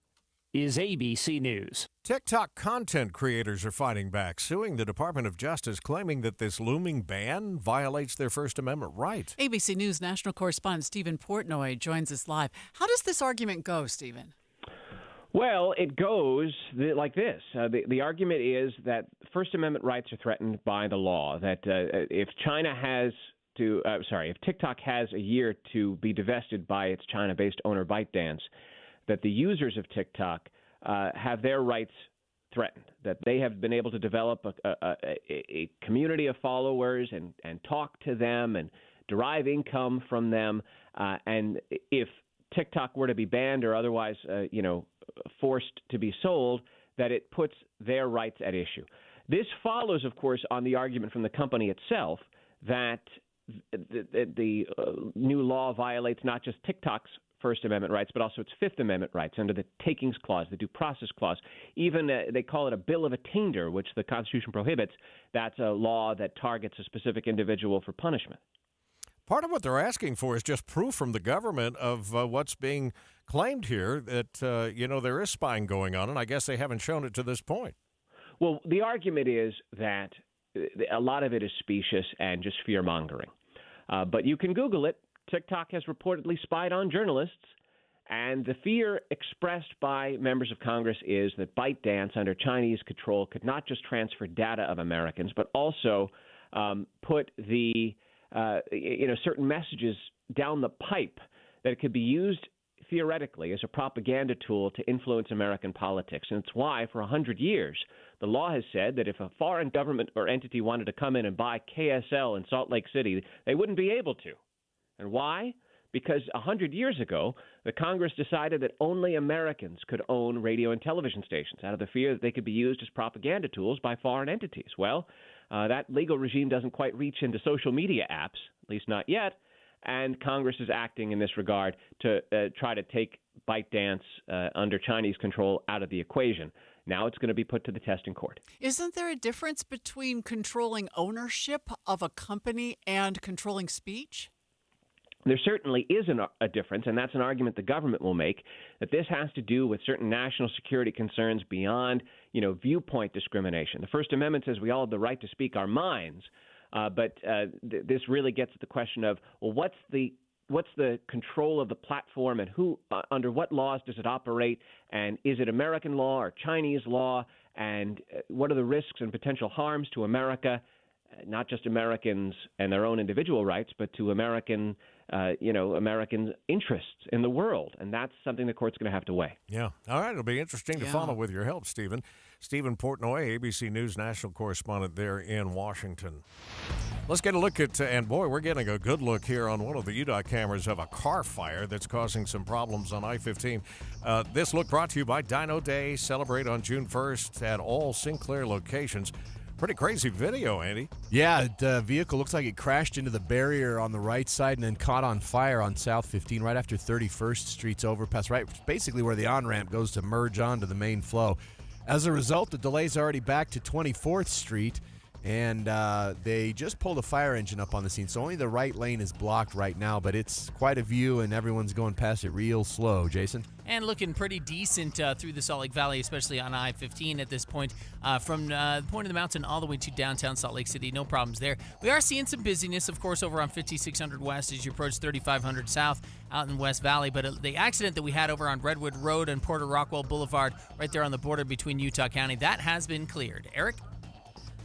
is ABC News. TikTok content creators are fighting back, suing the Department of Justice, claiming that this looming ban violates their First Amendment right. ABC News national correspondent Stephen Portnoy joins us live. How does this argument go, Stephen? Well, it goes like this. The argument is that First Amendment rights are threatened by the law, that if TikTok has a year to be divested by its China-based owner ByteDance, that the users of TikTok have their rights threatened, that they have been able to develop a community of followers and talk to them and derive income from them. And if TikTok were to be banned or otherwise, forced to be sold, that it puts their rights at issue. This follows, of course, on the argument from the company itself that the new law violates not just TikTok's First Amendment rights, but also its Fifth Amendment rights under the Takings Clause, the Due Process Clause. Even they call it a Bill of Attainder, which the Constitution prohibits. That's a law that targets a specific individual for punishment. Part of what they're asking for is just proof from the government of what's being claimed here, that, there is spying going on, and I guess they haven't shown it to this point. Well, the argument is that a lot of it is specious and just fear-mongering. But you can Google it. TikTok has reportedly spied on journalists, and the fear expressed by members of Congress is that ByteDance, under Chinese control, could not just transfer data of Americans, but also put the certain messages down the pipe, that it could be used theoretically as a propaganda tool to influence American politics. And it's why, for 100 years, the law has said that if a foreign government or entity wanted to come in and buy KSL in Salt Lake City, they wouldn't be able to. And why? Because 100 years ago, the Congress decided that only Americans could own radio and television stations out of the fear that they could be used as propaganda tools by foreign entities. Well, that legal regime doesn't quite reach into social media apps, at least not yet, and Congress is acting in this regard to try to take ByteDance under Chinese control out of the equation. Now it's going to be put to the test in court. Isn't there a difference between controlling ownership of a company and controlling speech? There certainly is a difference, and that's an argument the government will make, that this has to do with certain national security concerns beyond, viewpoint discrimination. The First Amendment says we all have the right to speak our minds, but this really gets at the question of, well, what's the control of the platform, and who, under what laws does it operate, and is it American law or Chinese law, and what are the risks and potential harms to America, not just Americans and their own individual rights, but to American interests in the world. And that's something the court's going to have to weigh. Yeah. All right. It'll be interesting to follow with your help, Stephen. Stephen Portnoy, ABC News national correspondent there in Washington. Let's get a look at, and boy, we're getting a good look here on one of the UDOT cameras of a car fire that's causing some problems on I-15. This look brought to you by Dino Day. Celebrate on June 1st at all Sinclair locations. Pretty crazy video, Andy. Yeah, the vehicle looks like it crashed into the barrier on the right side and then caught on fire on South 15 right after 31st Street's overpass, right basically where the on-ramp goes to merge onto the main flow. As a result, the delay's already back to 24th Street, and they just pulled a fire engine up on the scene, so only the right lane is blocked right now, but it's quite a view, and everyone's going past it real slow. Jason? And looking pretty decent through the Salt Lake Valley, especially on I-15 at this point. From the point of the mountain all the way to downtown Salt Lake City, no problems there. We are seeing some busyness, of course, over on 5600 West as you approach 3500 South out in West Valley. But the accident that we had over on Redwood Road and Porter Rockwell Boulevard, right there on the border between Utah County, that has been cleared. Eric?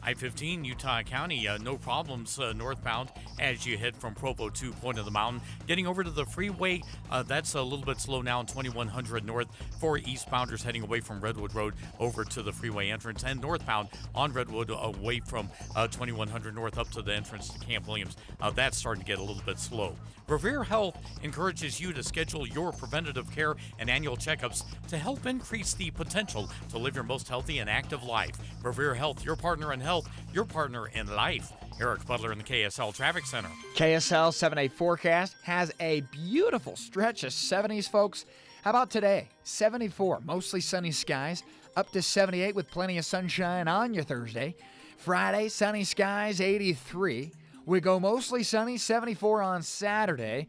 I-15, Utah County, no problems northbound as you head from Provo to Point of the Mountain. Getting over to the freeway, that's a little bit slow now in 2100 north for eastbounders heading away from Redwood Road over to the freeway entrance, and northbound on Redwood away from 2100 north up to the entrance to Camp Williams. That's starting to get a little bit slow. Revere Health encourages you to schedule your preventative care and annual checkups to help increase the potential to live your most healthy and active life. Revere Health, your partner in health, your partner in life. Eric Butler in the KSL Traffic Center. KSL 7-day forecast has a beautiful stretch of 70s, folks. How about today? 74, mostly sunny skies, up to 78 with plenty of sunshine on your Thursday. Friday, sunny skies, 83. We go mostly sunny, 74 on Saturday.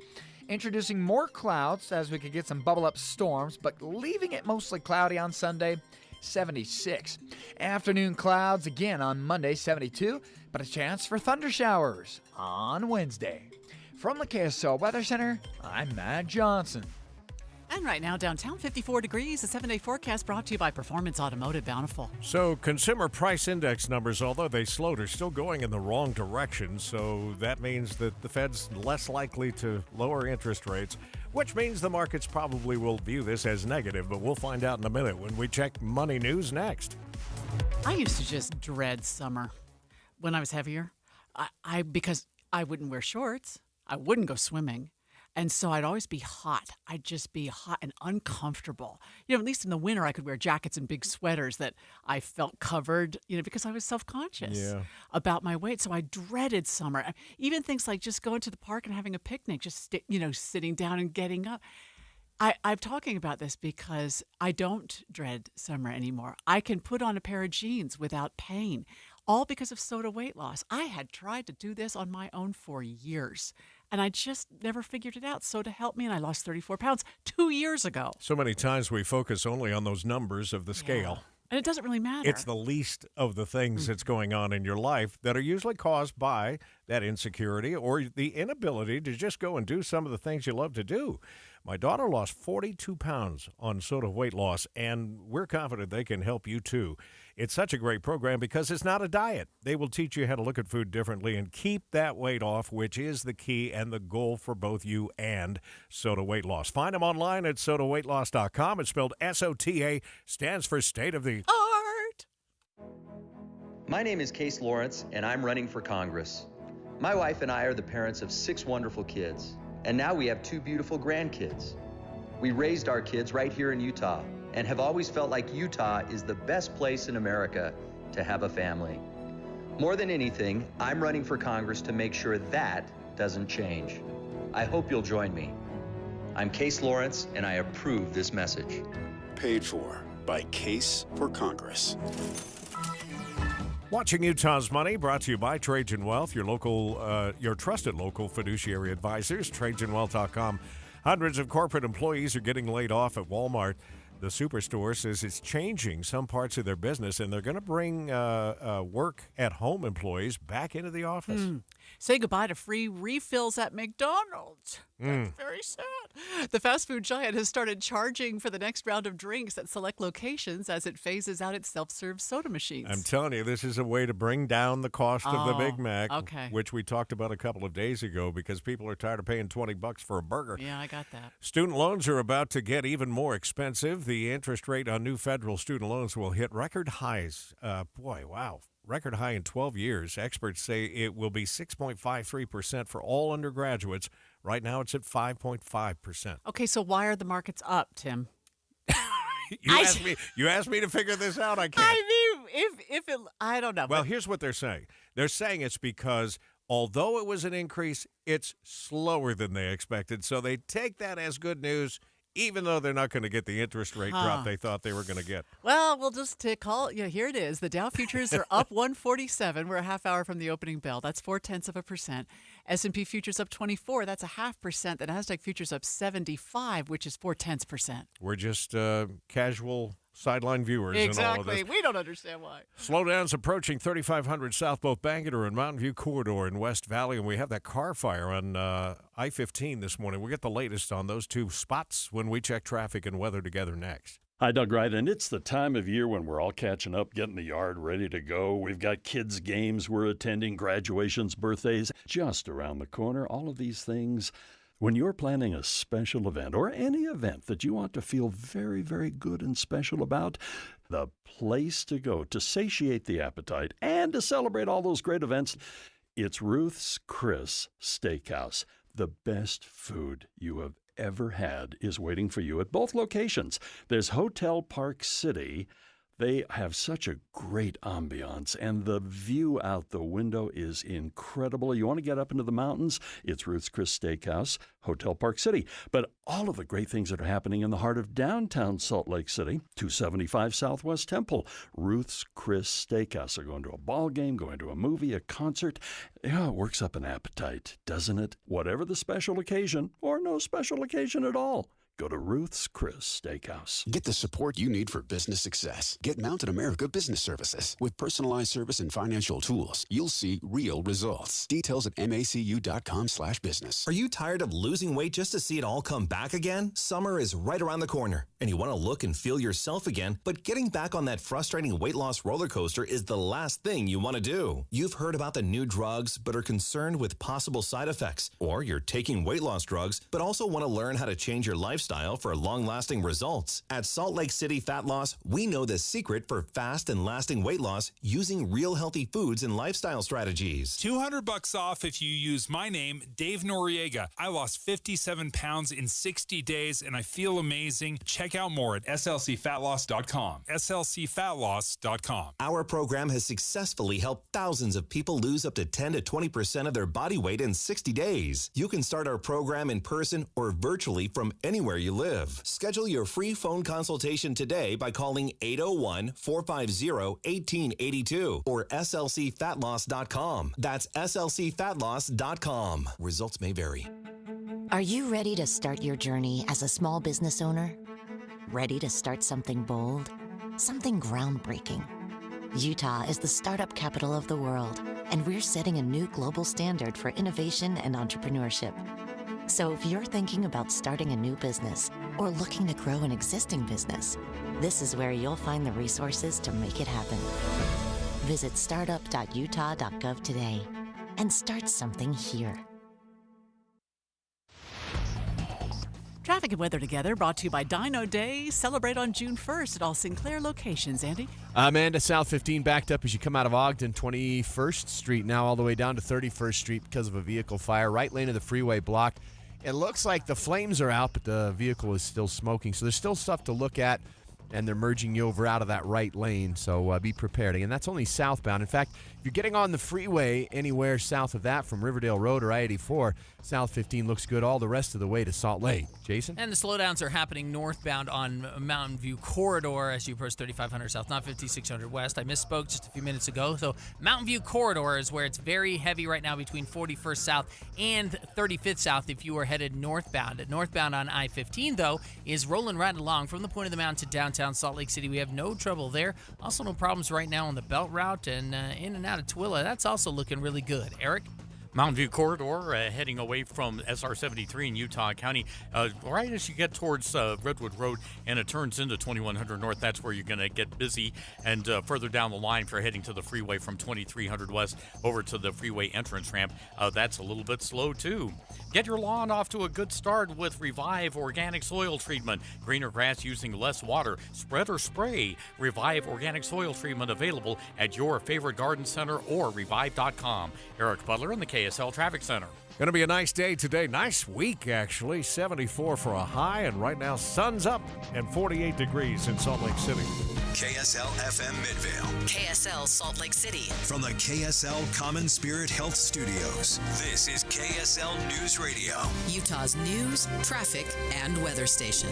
Introducing more clouds as we could get some bubble-up storms, but leaving it mostly cloudy on Sunday, 76. Afternoon clouds again on Monday, 72, but a chance for thunder showers on Wednesday. From the KSL Weather Center, I'm Matt Johnson. And right now, downtown, 54 degrees. A 7-day forecast brought to you by Performance Automotive Bountiful. So consumer price index numbers, although they slowed, are still going in the wrong direction. So that means that the Fed's less likely to lower interest rates. which means the markets probably will view this as negative, but we'll find out in a minute when we check money news next. I used to just dread summer when I was heavier. Because I wouldn't wear shorts. I wouldn't go swimming. And so I'd always be hot. I'd just be hot and uncomfortable. At least in the winter, I could wear jackets and big sweaters that I felt covered, because I was self-conscious about my weight. So I dreaded summer. Even things like just going to the park and having a picnic, just, sitting down and getting up. I'm talking about this because I don't dread summer anymore. I can put on a pair of jeans without pain, all because of Soda weight loss. I had tried to do this on my own for years, and I just never figured it out. Soda helped me, and I lost 34 pounds 2 years ago. So many times we focus only on those numbers of the scale. And it doesn't really matter. It's the least of the things that's going on in your life that are usually caused by that insecurity or the inability to just go and do some of the things you love to do. My daughter lost 42 pounds on Soda weight loss, and we're confident they can help you too. It's such a great program because it's not a diet. They will teach you how to look at food differently and keep that weight off, which is the key and the goal for both you and Soda weight loss. Find them online at sodaweightloss.com. It's spelled SOTA, stands for State of the Art. My name is Case Lawrence, and I'm running for Congress. My wife and I are the parents of 6 wonderful kids, and now we have 2 beautiful grandkids. We raised our kids right here in Utah and have always felt like Utah is the best place in America to have a family. More than anything, I'm running for Congress to make sure that doesn't change. I hope you'll join me. I'm Case Lawrence, and I approve this message. Paid for by Case for Congress. Watching Utah's Money, brought to you by Trajan Wealth, your trusted local fiduciary advisors, TrajanWealth.com. Hundreds of corporate employees are getting laid off at Walmart. The superstore says it's changing some parts of their business, and they're going to bring work-at-home employees back into the office. Say goodbye to free refills at McDonald's. That's very sad. The fast food giant has started charging for the next round of drinks at select locations as it phases out its self-serve soda machines. I'm telling you, this is a way to bring down the cost of the Big Mac, okay, which we talked about a couple of days ago because people are tired of paying $20 for a burger. Yeah, I got that. Student loans are about to get even more expensive. The interest rate on new federal student loans will hit record highs. Record high in 12 years. Experts say it will be 6.53% for all undergraduates. Right now, it's at 5.5%. Okay, so why are the markets up, Tim? You asked me to figure this out. I can't. I mean, I don't know. Well, here's what they're saying. They're saying it's because although it was an increase, it's slower than they expected. So they take that as good news, even though they're not going to get the interest rate drop they thought they were going to get. Well, we'll just call it. Here it is. The Dow futures are up 147. We're a half hour from the opening bell. That's 0.4%. S&P futures up 24. That's a 0.5%. The Nasdaq futures up 75, which is 0.4%. We're just casual sideline viewers in all of this. Exactly. We don't understand why. Slowdowns approaching 3500 south, both Bangerter and Mountain View corridor in West Valley, and we have that car fire on I-15 this morning. We'll get the latest on those 2 spots when we check traffic and weather together next. Hi, Doug Wright, and it's the time of year when we're all catching up, getting the yard ready to go. We've got kids' games we're attending, graduations, birthdays, just around the corner, all of these things. When you're planning a special event or any event that you want to feel very, very good and special about, the place to go to satiate the appetite and to celebrate all those great events, it's Ruth's Chris Steakhouse. The best food you have ever had is waiting for you at both locations. There's Hotel Park City. They have such a great ambiance, and the view out the window is incredible. You want to get up into the mountains? It's Ruth's Chris Steakhouse, Hotel Park City. But all of the great things that are happening in the heart of downtown Salt Lake City, 275 Southwest Temple, Ruth's Chris Steakhouse. They're going to a ball game, going to a movie, a concert. Yeah, it works up an appetite, doesn't it? Whatever the special occasion, or no special occasion at all. go to Ruth's Chris Steakhouse. Get the support you need for business success. Get Mountain America Business Services. With personalized service and financial tools, you'll see real results. Details at macu.com/business. Are you tired of losing weight just to see it all come back again? Summer is right around the corner, and you want to look and feel yourself again, but getting back on that frustrating weight loss roller coaster is the last thing you want to do. You've heard about the new drugs, but are concerned with possible side effects. Or you're taking weight loss drugs, but also want to learn how to change your lifestyle for long-lasting results. At Salt Lake City Fat Loss, we know the secret for fast and lasting weight loss using real healthy foods and lifestyle strategies. $200 off if you use my name, Dave Noriega. I lost 57 pounds in 60 days and I feel amazing. Check out more at slcfatloss.com. slcfatloss.com. Our program has successfully helped thousands of people lose up to 10 to 20% of their body weight in 60 days. You can start our program in person or virtually from anywhere you live. Schedule your free phone consultation today by calling 801-450-1882 or slcfatloss.com. That's slcfatloss.com. Results may vary. Are you ready to start your journey as a small business owner? Ready to start something bold? Something groundbreaking? Utah is the startup capital of the world, and we're setting a new global standard for innovation and entrepreneurship. So if you're thinking about starting a new business or looking to grow an existing business, this is where you'll find the resources to make it happen. Visit startup.utah.gov today and start something here. Traffic and weather together, brought to you by Dino Day. Celebrate on June 1st at all Sinclair locations. Andy? Amanda, South 15 backed up as you come out of Ogden, 21st Street now all the way down to 31st Street because of a vehicle fire. Right lane of the freeway blocked. It looks like the flames are out, but the vehicle is still smoking. So there's still stuff to look at, and they're merging you over out of that right lane. So be prepared. And that's only southbound. In fact, if you're getting on the freeway anywhere south of that from Riverdale Road or I-84, South 15 looks good all the rest of the way to Salt Lake. Jason? And the slowdowns are happening northbound on Mountain View Corridor as you approach 3500 South, not 5600 West. I misspoke just a few minutes ago. So Mountain View Corridor is where it's very heavy right now between 41st South and 35th South if you are headed northbound. Northbound on I-15, though, is rolling right along from the point of the mountain to downtown Salt Lake City. We have no trouble there. Also no problems right now on the Belt Route and in and out of Tooele. That's also looking really good. Eric? Mountain View Corridor heading away from SR 73 in Utah County. Right as you get towards Redwood Road and it turns into 2100 North, that's where you're going to get busy. And further down the line, if you're heading to the freeway from 2300 West over to the freeway entrance ramp, that's a little bit slow too. Get your lawn off to a good start with Revive Organic Soil Treatment. Greener grass using less water. Spread or spray. Revive Organic Soil Treatment available at your favorite garden center or revive.com. Eric Butler in the KSL Traffic Center. Going to be a nice day today. Nice week, actually. 74 for a high, and right now, sun's up and 48 degrees in Salt Lake City. KSL FM Midvale. KSL Salt Lake City. From the KSL Common Spirit Health Studios, this is KSL News Radio. Utah's news, traffic, and weather station.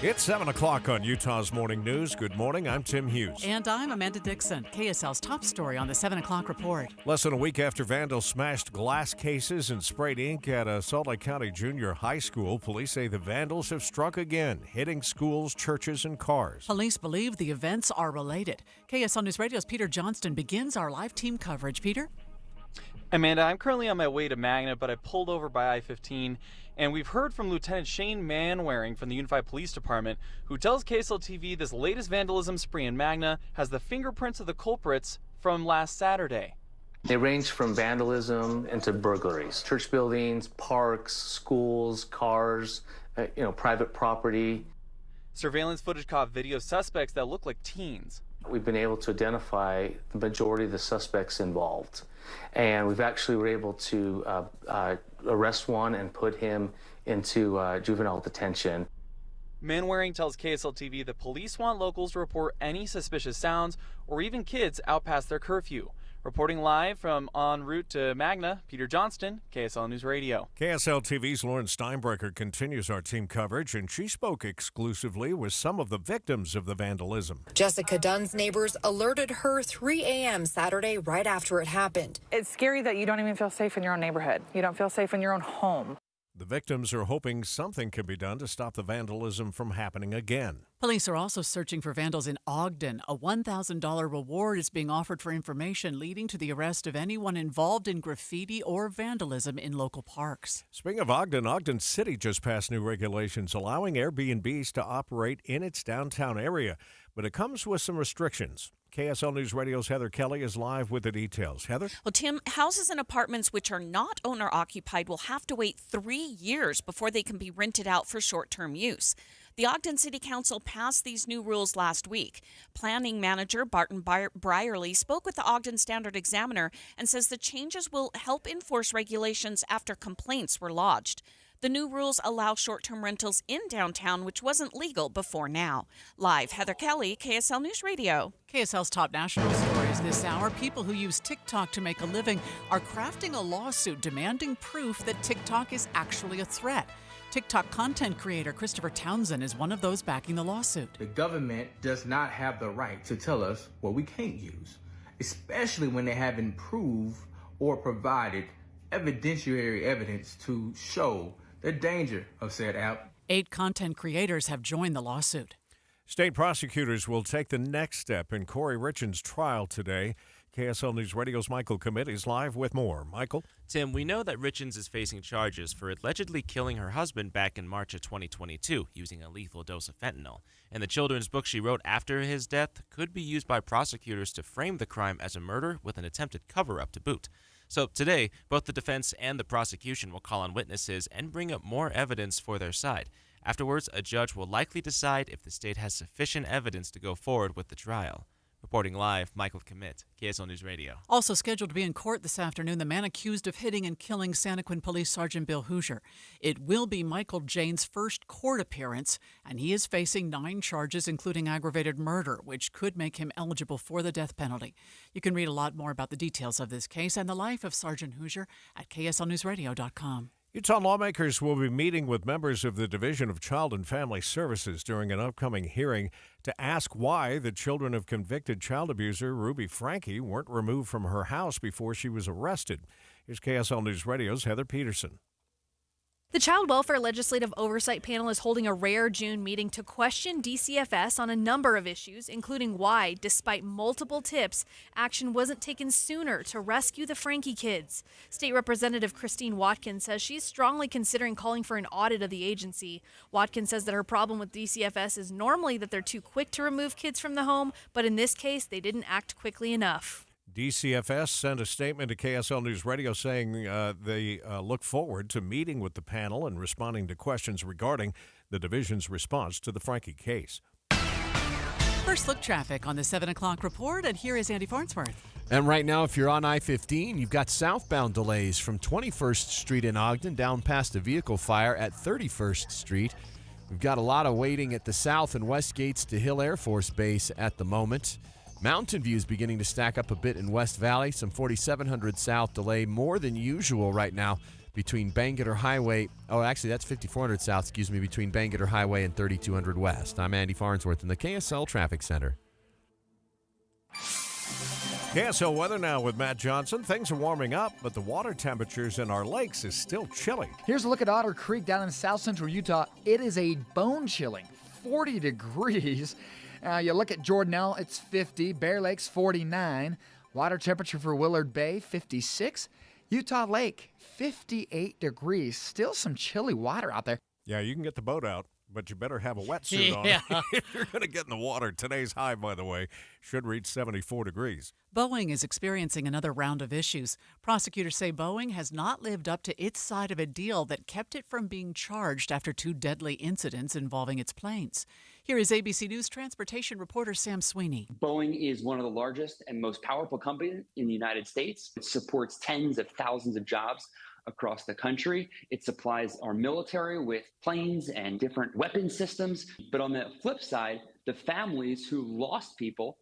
It's 7 o'clock on Utah's Morning News. Good morning. I'm Tim Hughes. And I'm Amanda Dixon. KSL's top story on the 7 o'clock report. Less than a week after vandals smashed glass cases and sprayed ink at a Salt Lake County junior high school, police say the vandals have struck again, hitting schools, churches, and cars. Police believe the events are related. KSL News Radio's Peter Johnston begins our live team coverage. Peter? Amanda, I'm currently on my way to Magna, but I pulled over by I-15, and we've heard from Lieutenant Shane Manwaring from the Unified Police Department, who tells KSL TV this latest vandalism spree in Magna has the fingerprints of the culprits from last Saturday. They range from vandalism into burglaries. Church buildings, parks, schools, cars, private property. Surveillance footage caught video suspects that look like teens. We've been able to identify the majority of the suspects involved. And we've actually were able to arrest one and put him into juvenile detention. Manwaring tells KSL TV that police want locals to report any suspicious sounds or even kids out past their curfew. Reporting live from en route to Magna, Peter Johnston, KSL News Radio. KSL TV's Lauren Steinbrecher continues our team coverage, and she spoke exclusively with some of the victims of the vandalism. Jessica Dunn's neighbors alerted her 3 a.m. Saturday right after it happened. It's scary that you don't even feel safe in your own neighborhood. You don't feel safe in your own home. The victims are hoping something can be done to stop the vandalism from happening again. Police are also searching for vandals in Ogden. A $1,000 reward is being offered for information leading to the arrest of anyone involved in graffiti or vandalism in local parks. Speaking of Ogden, Ogden City just passed new regulations allowing Airbnbs to operate in its downtown area, but it comes with some restrictions. KSL News Radio's Heather Kelly is live with the details. Heather? Well, Tim, houses and apartments which are not owner-occupied will have to wait 3 years before they can be rented out for short-term use. The Ogden City Council passed these new rules last week. Planning manager Barton Brierly spoke with the Ogden Standard Examiner and says the changes will help enforce regulations after complaints were lodged. The new rules allow short-term rentals in downtown, which wasn't legal before now. Live, Heather Kelly, KSL News Radio. KSL's top national stories this hour. People who use TikTok to make a living are crafting a lawsuit demanding proof that TikTok is actually a threat. TikTok content creator Christopher Townsend is one of those backing the lawsuit. The government does not have the right to tell us what we can't use, especially when they haven't proved or provided evidentiary evidence to show the danger of said app. 8 content creators have joined the lawsuit. State prosecutors will take the next step in Corey Richins' trial today. KSL News Radio's Michael Commit is live with more. Michael? Tim, we know that Richins is facing charges for allegedly killing her husband back in March of 2022 using a lethal dose of fentanyl. And the children's book she wrote after his death could be used by prosecutors to frame the crime as a murder with an attempted cover-up to boot. So today, both the defense and the prosecution will call on witnesses and bring up more evidence for their side. Afterwards, a judge will likely decide if the state has sufficient evidence to go forward with the trial. Reporting live, Michael Commit, KSL News Radio. Also scheduled to be in court this afternoon, the man accused of hitting and killing Santaquin Police Sergeant Bill Hoosier. It will be Michael Jane's first court appearance, and he is facing 9 charges, including aggravated murder, which could make him eligible for the death penalty. You can read a lot more about the details of this case and the life of Sergeant Hoosier at KSLNewsRadio.com. Utah lawmakers will be meeting with members of the Division of Child and Family Services during an upcoming hearing to ask why the children of convicted child abuser Ruby Franke weren't removed from her house before she was arrested. Here's KSL News Radio's Heather Peterson. The Child Welfare Legislative Oversight Panel is holding a rare June meeting to question DCFS on a number of issues, including why, despite multiple tips, action wasn't taken sooner to rescue the Franke kids. State Representative Christine Watkins says she's strongly considering calling for an audit of the agency. Watkins says that her problem with DCFS is normally that they're too quick to remove kids from the home, but in this case, they didn't act quickly enough. DCFS sent a statement to KSL News Radio saying they look forward to meeting with the panel and responding to questions regarding the division's response to the Franke case. First look traffic on the 7 o'clock report, and here is Andy Farnsworth. And right now, if you're on I-15, you've got southbound delays from 21st Street in Ogden down past a vehicle fire at 31st Street. We've got a lot of waiting at the south and west gates to Hill Air Force Base at the moment. Mountain View is beginning to stack up a bit in West Valley. Some 4700 south delay, more than usual right now between Bangerter Highway. Oh, actually, that's 5400 south, between Bangerter Highway and 3200 west. I'm Andy Farnsworth in the KSL Traffic Center. KSL weather now with Matt Johnson. Things are warming up, but the water temperatures in our lakes is still chilly. Here's a look at Otter Creek down in south central Utah. It is a bone-chilling 40 degrees. You look at Jordanelle, it's 50. Bear Lake's 49. Water temperature for Willard Bay, 56. Utah Lake, 58 degrees. Still some chilly water out there. Yeah, you can get the boat out, but you better have a wetsuit on if you're going to get in the water. Today's high, by the way, should reach 74 degrees. Boeing is experiencing another round of issues. Prosecutors say Boeing has not lived up to its side of a deal that kept it from being charged after 2 deadly incidents involving its planes. Here is ABC News transportation reporter Sam Sweeney. Boeing is one of the largest and most powerful companies in the United States. It supports tens of thousands of jobs across the country. It supplies our military with planes and different weapon systems. But on the flip side, the families who lost people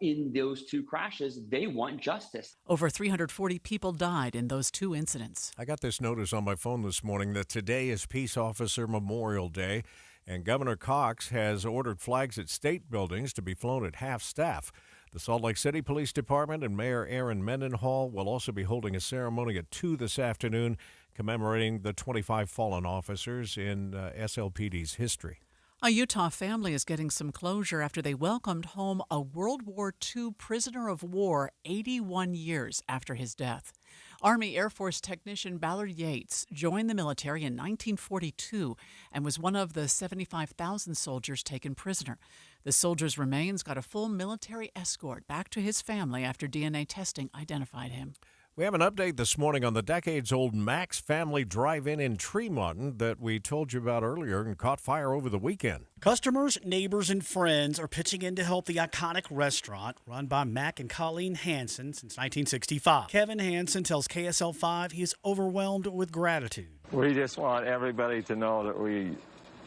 in those 2 crashes, they want justice. Over 340 people died in those 2 incidents. I got this notice on my phone this morning that today is Peace Officer Memorial Day, and Governor Cox has ordered flags at state buildings to be flown at half staff. The Salt Lake City Police Department and Mayor Aaron Mendenhall will also be holding a ceremony at 2 this afternoon. commemorating the 25 fallen officers in SLPD's history. A Utah family is getting some closure after they welcomed home a World War II prisoner of war 81 years after his death. Army Air Force technician Ballard Yates joined the military in 1942 and was one of the 75,000 soldiers taken prisoner. The soldier's remains got a full military escort back to his family after DNA testing identified him. We have an update this morning on the decades-old Max Family Drive-In in Tremont that we told you about earlier and caught fire over the weekend. Customers, neighbors, and friends are pitching in to help the iconic restaurant run by Mac and Colleen Hansen since 1965. Kevin Hansen tells KSL5 he is overwhelmed with gratitude. We just want everybody to know that we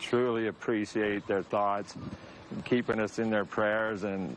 truly appreciate their thoughts and keeping us in their prayers, and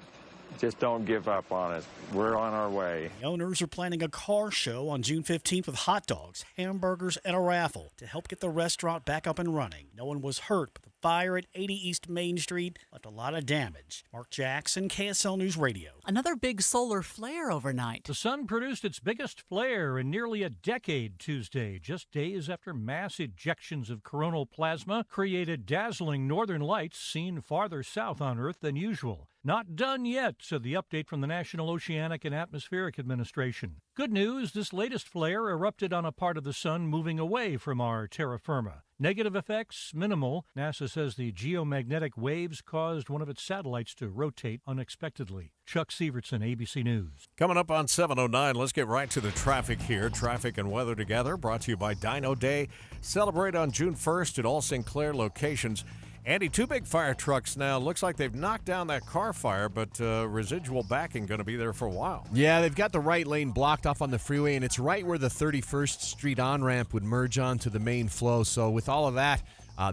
just don't give up on us. We're on our way. The owners are planning a car show on June 15th with hot dogs, hamburgers, and a raffle to help get the restaurant back up and running. No one was hurt, but the fire at 80 East Main Street left a lot of damage. Mark Jackson, KSL News Radio. Another big solar flare overnight. The sun produced its biggest flare in nearly a decade Tuesday, just days after mass ejections of coronal plasma created dazzling northern lights seen farther south on Earth than usual. Not done yet, said the update from the National Oceanic and Atmospheric Administration. Good news, this latest flare erupted on a part of the sun moving away from our terra firma. Negative effects, minimal. NASA says the geomagnetic waves caused one of its satellites to rotate unexpectedly. Chuck Sievertson, ABC News. Coming up on 7:09, let's get right to the traffic here. Traffic and weather together, brought to you by Dino Day. Celebrate on June 1st at all Sinclair locations. Andy, two big fire trucks now. Looks like they've knocked down that car fire, but residual backing going to be there for a while. Yeah, they've got the right lane blocked off on the freeway, and it's right where the 31st Street on-ramp would merge onto the main flow. So with all of that,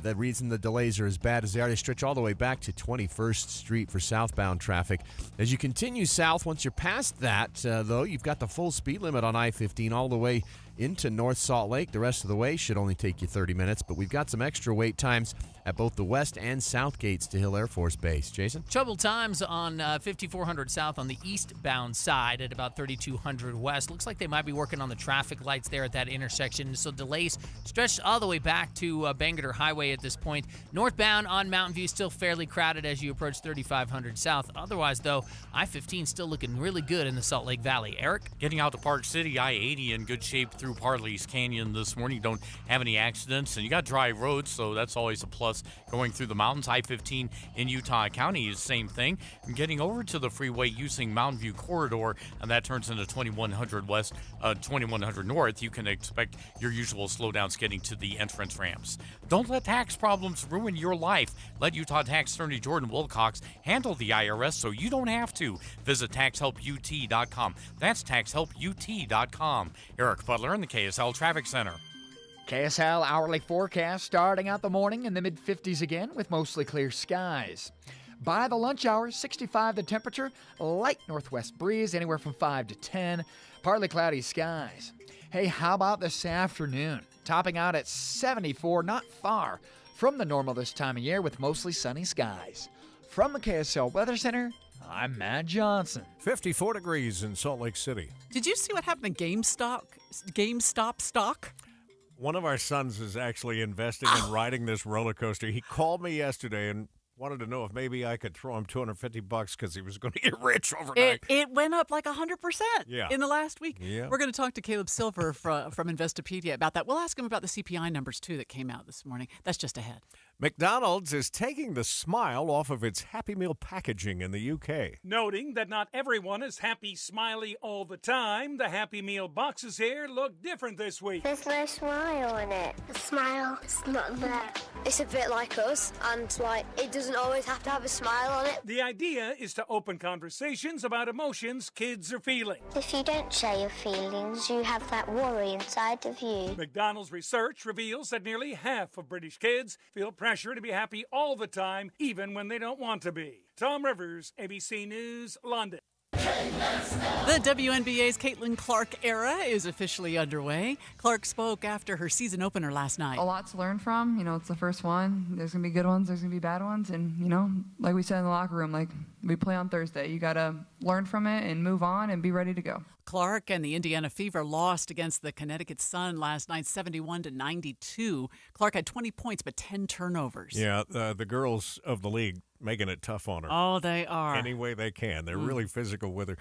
the reason the delays are as bad as they are, they stretch all the way back to 21st Street for southbound traffic. As you continue south, once you're past that, though, you've got the full speed limit on I-15 all the way into North Salt Lake. The rest of the way should only take you 30 minutes, but we've got some extra wait times at both the west and south gates to Hill Air Force Base. Jason? Trouble times on 5400 south on the eastbound side at about 3200 west. Looks like they might be working on the traffic lights there at that intersection, so delays stretched all the way back to Bangerter Highway at this point. Northbound on Mountain View still fairly crowded as you approach 3500 south. Otherwise, though, I-15 still looking really good in the Salt Lake Valley. Eric? Getting out to Park City, I-80 in good shape through Parley's Canyon this morning. You don't have any accidents, and you got dry roads, so that's always a plus. Going through the mountains, I-15 in Utah County is the same thing. And getting over to the freeway using Mountain View Corridor, and that turns into 2100 west, 2100 north, you can expect your usual slowdowns getting to the entrance ramps. Don't let tax problems ruin your life. Let Utah Tax Attorney Jordan Wilcox handle the IRS so you don't have to. Visit TaxHelpUT.com. That's TaxHelpUT.com. Eric Butler in the KSL Traffic Center. KSL hourly forecast starting out the morning in the mid-50s again with mostly clear skies. By the lunch hour, 65 the temperature, light northwest breeze anywhere from 5 to 10, partly cloudy skies. Hey, how about this afternoon? Topping out at 74, not far from the normal this time of year with mostly sunny skies. From the KSL Weather Center, I'm Matt Johnson. 54 degrees in Salt Lake City. Did you see what happened to GameStop stock? One of our sons is actually investing in riding this roller coaster. He called me yesterday and wanted to know if maybe I could throw him $250 because he was going to get rich overnight. It went up like 100% in the last week. Yeah. We're going to talk to Caleb Silver from Investopedia about that. We'll ask him about the CPI numbers, too, that came out this morning. That's just ahead. McDonald's is taking the smile off of its Happy Meal packaging in the UK. Noting that not everyone is happy, smiley all the time, the Happy Meal boxes here look different this week. There's no smile on it. The smile is not there. It's a bit like us, and it doesn't always have to have a smile on it. The idea is to open conversations about emotions kids are feeling. If you don't share your feelings, you have that worry inside of you. McDonald's research reveals that nearly half of British kids feel pressure to be happy all the time, even when they don't want to be. Tom Rivers, ABC News, London. The WNBA's Caitlin Clark era is officially underway. Clark spoke after her season opener last night. A lot to learn from. You know, it's the first one. There's going to be good ones. There's going to be bad ones. And, you know, like we said in the locker room, like we play on Thursday. You got to learn from it and move on and be ready to go. Clark and the Indiana Fever lost against the Connecticut Sun last night, 71-92. Clark had 20 points but 10 turnovers. Yeah, the girls of the league making it tough on her. Oh, they are. Any way they can. They're really physical with her.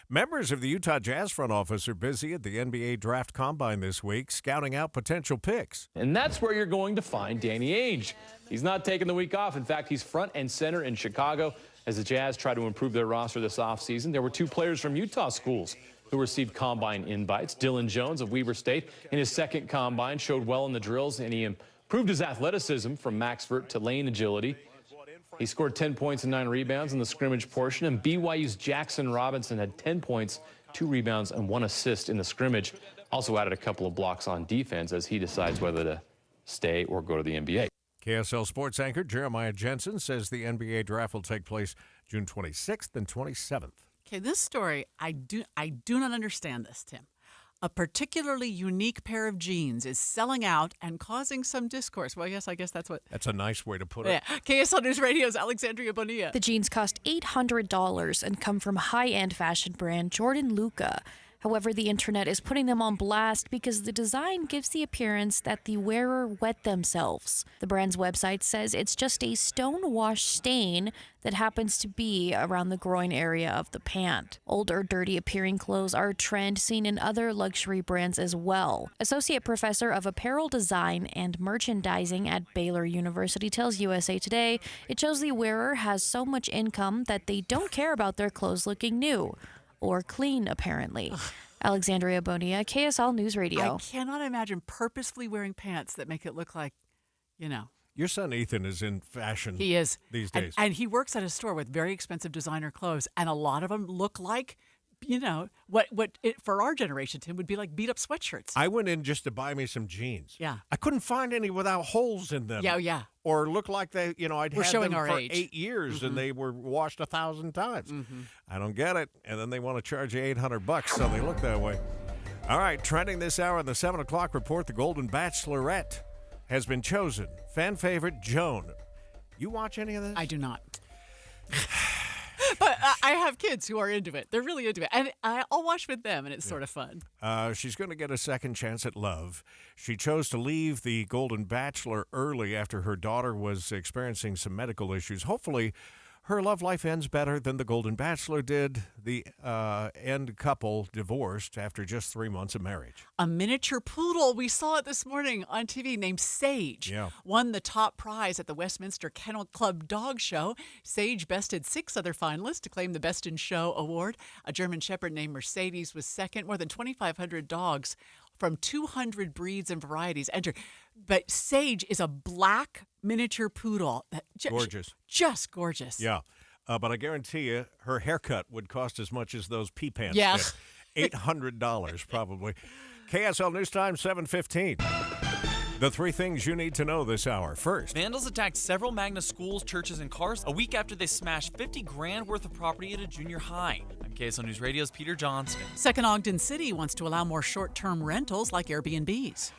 Members of the Utah Jazz front office are busy at the NBA Draft Combine this week, scouting out potential picks. And that's where you're going to find Danny Ainge. He's not taking the week off. In fact, he's front and center in Chicago as the Jazz try to improve their roster this offseason. There were 2 players from Utah schools who received combine invites. Dylan Jones of Weber State in his second combine showed well in the drills, and he improved his athleticism from maxvert to lane agility. He scored 10 points and 9 rebounds in the scrimmage portion, and BYU's Jackson Robinson had 10 points, 2 rebounds, and 1 assist in the scrimmage. Also added a couple of blocks on defense as he decides whether to stay or go to the NBA. KSL sports anchor Jeremiah Jensen says the NBA draft will take place June 26th and 27th. Okay, this story, I do not understand this, Tim. A particularly unique pair of jeans is selling out and causing some discourse. Well, yes, I guess that's what... That's a nice way to put it. Yeah. KSL News Radio's Alexandria Bonilla. The jeans cost $800 and come from high-end fashion brand Jordan Luca. However, the internet is putting them on blast because the design gives the appearance that the wearer wet themselves. The brand's website says it's just a stone-wash stain that happens to be around the groin area of the pant. Old or dirty-appearing clothes are a trend seen in other luxury brands as well. Associate Professor of Apparel Design and Merchandising at Baylor University tells USA Today it shows the wearer has so much income that they don't care about their clothes looking new. Or clean, apparently. Alexandria Bonilla, KSL News Radio. I cannot imagine purposefully wearing pants that make it look like, you know. Your son Ethan is in fashion. He is. These days. And he works at a store with very expensive designer clothes, and a lot of them look like, you know, what it, for our generation, Tim, would be like beat-up sweatshirts. I went in just to buy me some jeans. Yeah. I couldn't find any without holes in them. Yeah. Or look like they, you know, I'd We're had showing them our for age. 8 years and they were washed 1,000 times. I don't get it. And then they want to charge you $800, so they look that way. All right, trending this hour in the 7 o'clock report, the Golden Bachelorette has been chosen. Fan favorite Joan. You watch any of this? I do not. But I have kids who are into it. They're really into it. And I'll watch with them, and it's sort of fun. She's going to get a second chance at love. She chose to leave the Golden Bachelor early after her daughter was experiencing some medical issues. Hopefully, her love life ends better than the Golden Bachelor did. The end couple divorced after just 3 months of marriage. A miniature poodle, we saw it this morning on TV, named Sage, won the top prize at the Westminster Kennel Club Dog Show. Sage bested 6 other finalists to claim the Best in Show award. A German Shepherd named Mercedes was second. More than 2,500 dogs from 200 breeds and varieties entered. But Sage is a black miniature poodle. Gorgeous. Just gorgeous. Yeah. But I guarantee you, her haircut would cost as much as those pee pants. Yeah. $800 probably. KSL News Time, 7:15. The 3 things you need to know this hour. First, vandals attacked several Magna schools, churches, and cars a week after they smashed $50,000 worth of property at a junior high. I'm KSL News Radio's Peter Johnston. Second, Ogden City wants to allow more short-term rentals like Airbnbs.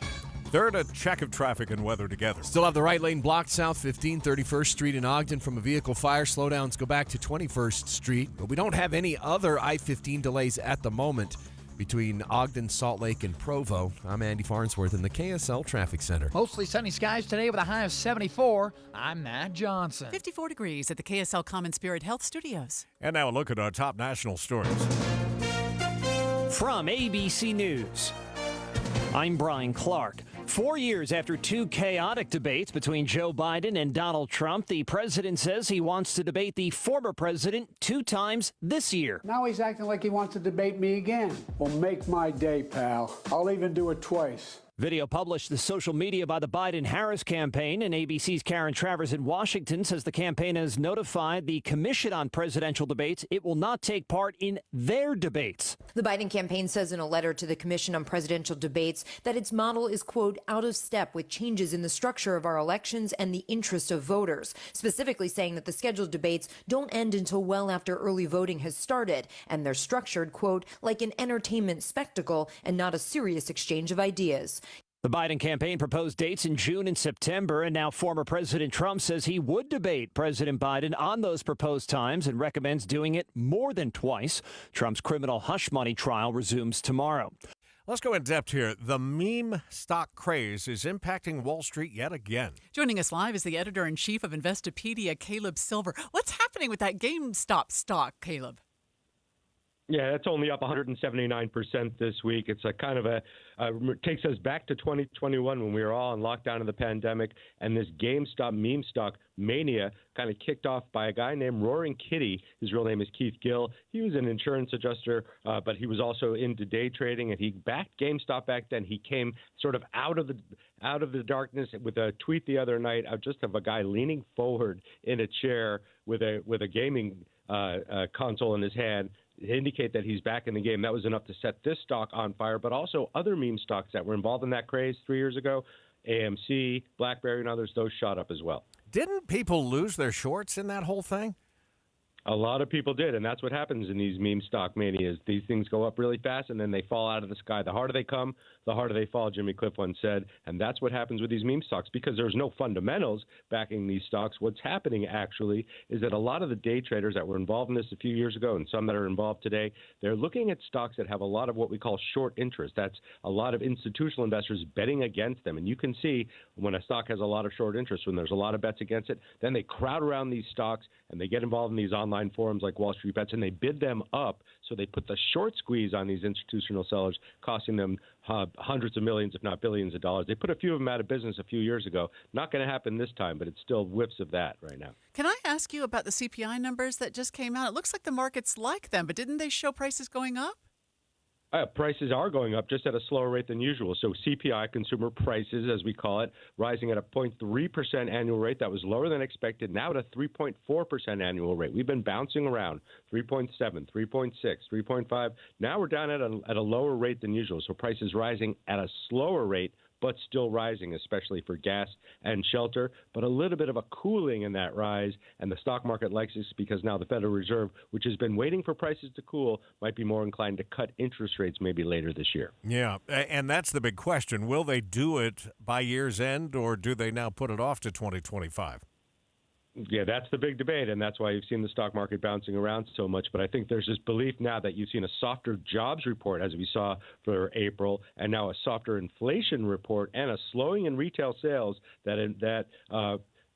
Third, a check of traffic and weather together. Still have the right lane blocked south 15, 31st Street in Ogden from a vehicle fire. Slowdowns go back to 21st Street, but we don't have any other I-15 delays at the moment between Ogden, Salt Lake, and Provo. I'm Andy Farnsworth in the KSL Traffic Center. Mostly sunny skies today with a high of 74. I'm Matt Johnson. 54 degrees at the KSL Common Spirit Health Studios. And now a look at our top national stories. From ABC News, I'm Brian Clark. 4 years after 2 chaotic debates between Joe Biden and Donald Trump, the president says he wants to debate the former president 2 times this year. Now he's acting like he wants to debate me again. Well, make my day, pal. I'll even do it twice. Video published to social media by the Biden-Harris campaign, and ABC's Karen Travers in Washington says the campaign has notified the Commission on Presidential Debates it will not take part in their debates. The Biden campaign says in a letter to the Commission on Presidential Debates that its model is, quote, out of step with changes in the structure of our elections and the interest of voters, specifically saying that the scheduled debates don't end until well after early voting has started, and they're structured, quote, like an entertainment spectacle and not a serious exchange of ideas. The Biden campaign proposed dates in June and September, and now former President Trump says he would debate President Biden on those proposed times and recommends doing it more than twice. Trump's criminal hush money trial resumes tomorrow. Let's go in depth here. The meme stock craze is impacting Wall Street yet again. Joining us live is the editor-in-chief of Investopedia, Caleb Silver. What's happening with that GameStop stock, Caleb? Yeah, that's only up 179% this week. It's a kind of takes us back to 2021 when we were all in lockdown of the pandemic, and this GameStop meme stock mania kind of kicked off by a guy named Roaring Kitty. His real name is Keith Gill. He was an insurance adjuster, but he was also into day trading, and he backed GameStop back then. He came sort of out of the darkness with a tweet the other night just of a guy leaning forward in a chair with a gaming console in his hand, indicate that he's back in the game. That was enough to set this stock on fire, but also other meme stocks that were involved in that craze 3 years ago, AMC, BlackBerry, and others, those shot up as well. Didn't people lose their shorts in that whole thing? A lot of people did, and that's what happens in these meme stock manias. These things go up really fast, and then they fall out of the sky. The harder they come, the harder they fall, Jimmy Cliff once said, and that's what happens with these meme stocks because there's no fundamentals backing these stocks. What's happening, actually, is that a lot of the day traders that were involved in this a few years ago and some that are involved today, they're looking at stocks that have a lot of what we call short interest. That's a lot of institutional investors betting against them, and you can see when a stock has a lot of short interest, when there's a lot of bets against it, then they crowd around these stocks, and they get involved in these online forums like Wall Street Bets, and they bid them up. So they put the short squeeze on these institutional sellers, costing them hundreds of millions, if not billions of dollars. They put a few of them out of business a few years ago. Not going to happen this time, but it's still whiffs of that right now. Can I ask you about the CPI numbers that just came out? It looks like the markets like them, but didn't they show prices going up? Prices are going up just at a slower rate than usual. So CPI, consumer prices, as we call it, rising at a 0.3% annual rate. That was lower than expected, now at a 3.4% annual rate. We've been bouncing around 3.7, 3.6, 3.5. Now we're down at a lower rate than usual. So prices rising at a slower rate, but still rising, especially for gas and shelter, but a little bit of a cooling in that rise, and the stock market likes this because now the Federal Reserve, which has been waiting for prices to cool, might be more inclined to cut interest rates maybe later this year. Yeah, and that's the big question. Will they do it by year's end, or do they now put it off to 2025? Yeah, that's the big debate, and that's why you've seen the stock market bouncing around so much. But I think there's this belief now that you've seen a softer jobs report, as we saw for April, and now a softer inflation report and a slowing in retail sales that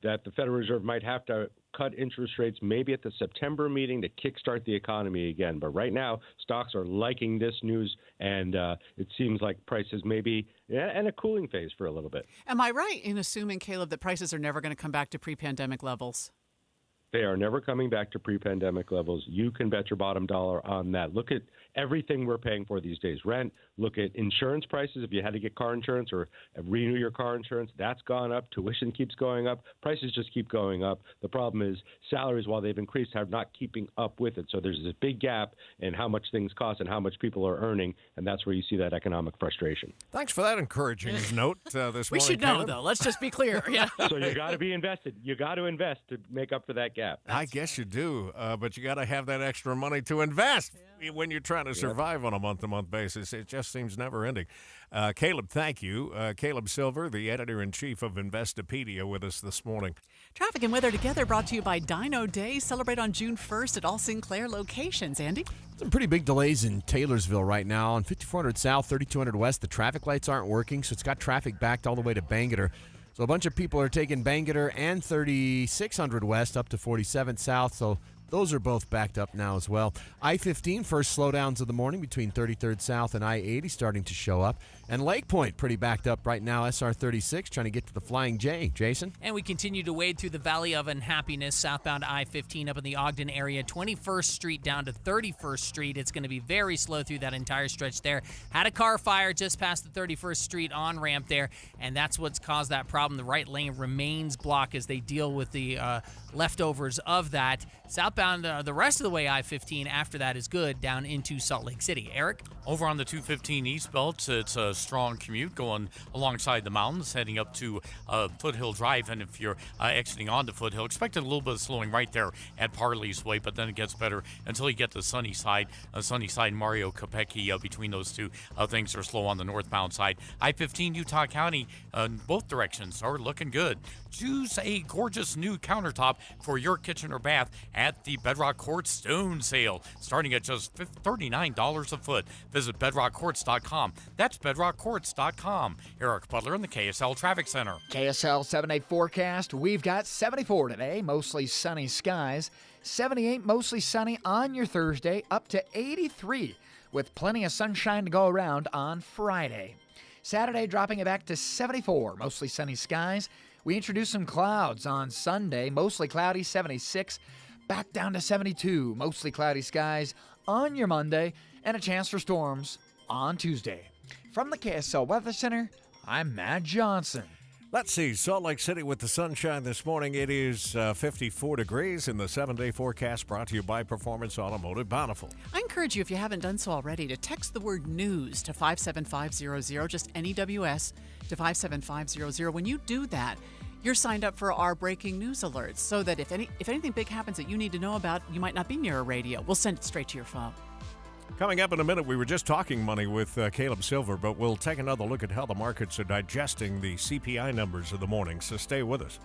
the Federal Reserve might have to cut interest rates maybe at the September meeting to kickstart the economy again. But right now, stocks are liking this news, and it seems like prices maybe in a cooling phase for a little bit. Am I right in assuming, Caleb, that prices are never going to come back to pre-pandemic levels? They are never coming back to pre-pandemic levels. You can bet your bottom dollar on that. Look at everything we're paying for these days. Rent, look at insurance prices. If you had to get car insurance or renew your car insurance, that's gone up. Tuition keeps going up. Prices just keep going up. The problem is salaries, while they've increased, are not keeping up with it. So there's this big gap in how much things cost and how much people are earning, and that's where you see that economic frustration. Thanks for that encouraging note this morning. We should know, though. Let's just be clear. Yeah. So you got to be invested. You got to invest to make up for that gap. I guess you do, but you got to have that extra money to invest when you're trying to survive on a month-to-month basis. It just seems never-ending. Caleb, thank you. Caleb Silver, the editor-in-chief of Investopedia, with us this morning. Traffic and weather together brought to you by Dino Day. Celebrate on June 1st at all Sinclair locations. Andy? Some pretty big delays in Taylorsville right now. On 5400 South, 3200 West, the traffic lights aren't working, so it's got traffic backed all the way to Bangerter. So a bunch of people are taking Bangerter and 3600 West up to 47th South, so those are both backed up now as well. I-15, first slowdowns of the morning between 33rd South and I-80 starting to show up. And Lake Point pretty backed up right now. SR 36 trying to get to the Flying J. Jason? And we continue to wade through the Valley of Unhappiness, southbound I-15 up in the Ogden area, 21st Street down to 31st Street. It's going to be very slow through that entire stretch there. Had a car fire just past the 31st Street on-ramp there, and that's what's caused that problem. The right lane remains blocked as they deal with the leftovers of that. Southbound, the rest of the way I-15 after that is good down into Salt Lake City. Eric? Over on the 215 East Belt, it's a strong commute going alongside the mountains, heading up to Foothill Drive. And if you're exiting onto Foothill, expect a little bit of slowing right there at Parley's Way, but then it gets better until you get to Sunnyside. Mario Kopecki, between those two, things are slow on the northbound side. I-15 Utah County, both directions are looking good. Choose a gorgeous new countertop for your kitchen or bath at the Bedrock Quartz Stone Sale, starting at just $39 a foot. Visit bedrockquartz.com. That's bedrockquartz.com. Eric Butler in the KSL Traffic Center. KSL 7-day forecast. We've got 74 today, mostly sunny skies. 78, mostly sunny on your Thursday, up to 83, with plenty of sunshine to go around on Friday. Saturday dropping it back to 74, mostly sunny skies. We introduced some clouds on Sunday, mostly cloudy, 76, back down to 72, mostly cloudy skies on your Monday, and a chance for storms on Tuesday. From the KSL Weather Center, I'm Matt Johnson. Let's see, Salt Lake City with the sunshine this morning. It is 54 degrees in the 7-day forecast, brought to you by Performance Automotive Bountiful. I encourage you, if you haven't done so already, to text the word news to 57500, just NEWS to 57500. When you do that, you're signed up for our breaking news alerts so that if anything big happens that you need to know about, you might not be near a radio. We'll send it straight to your phone. Coming up in a minute, we were just talking money with Caleb Silver, but we'll take another look at how the markets are digesting the CPI numbers of the morning, so stay with us.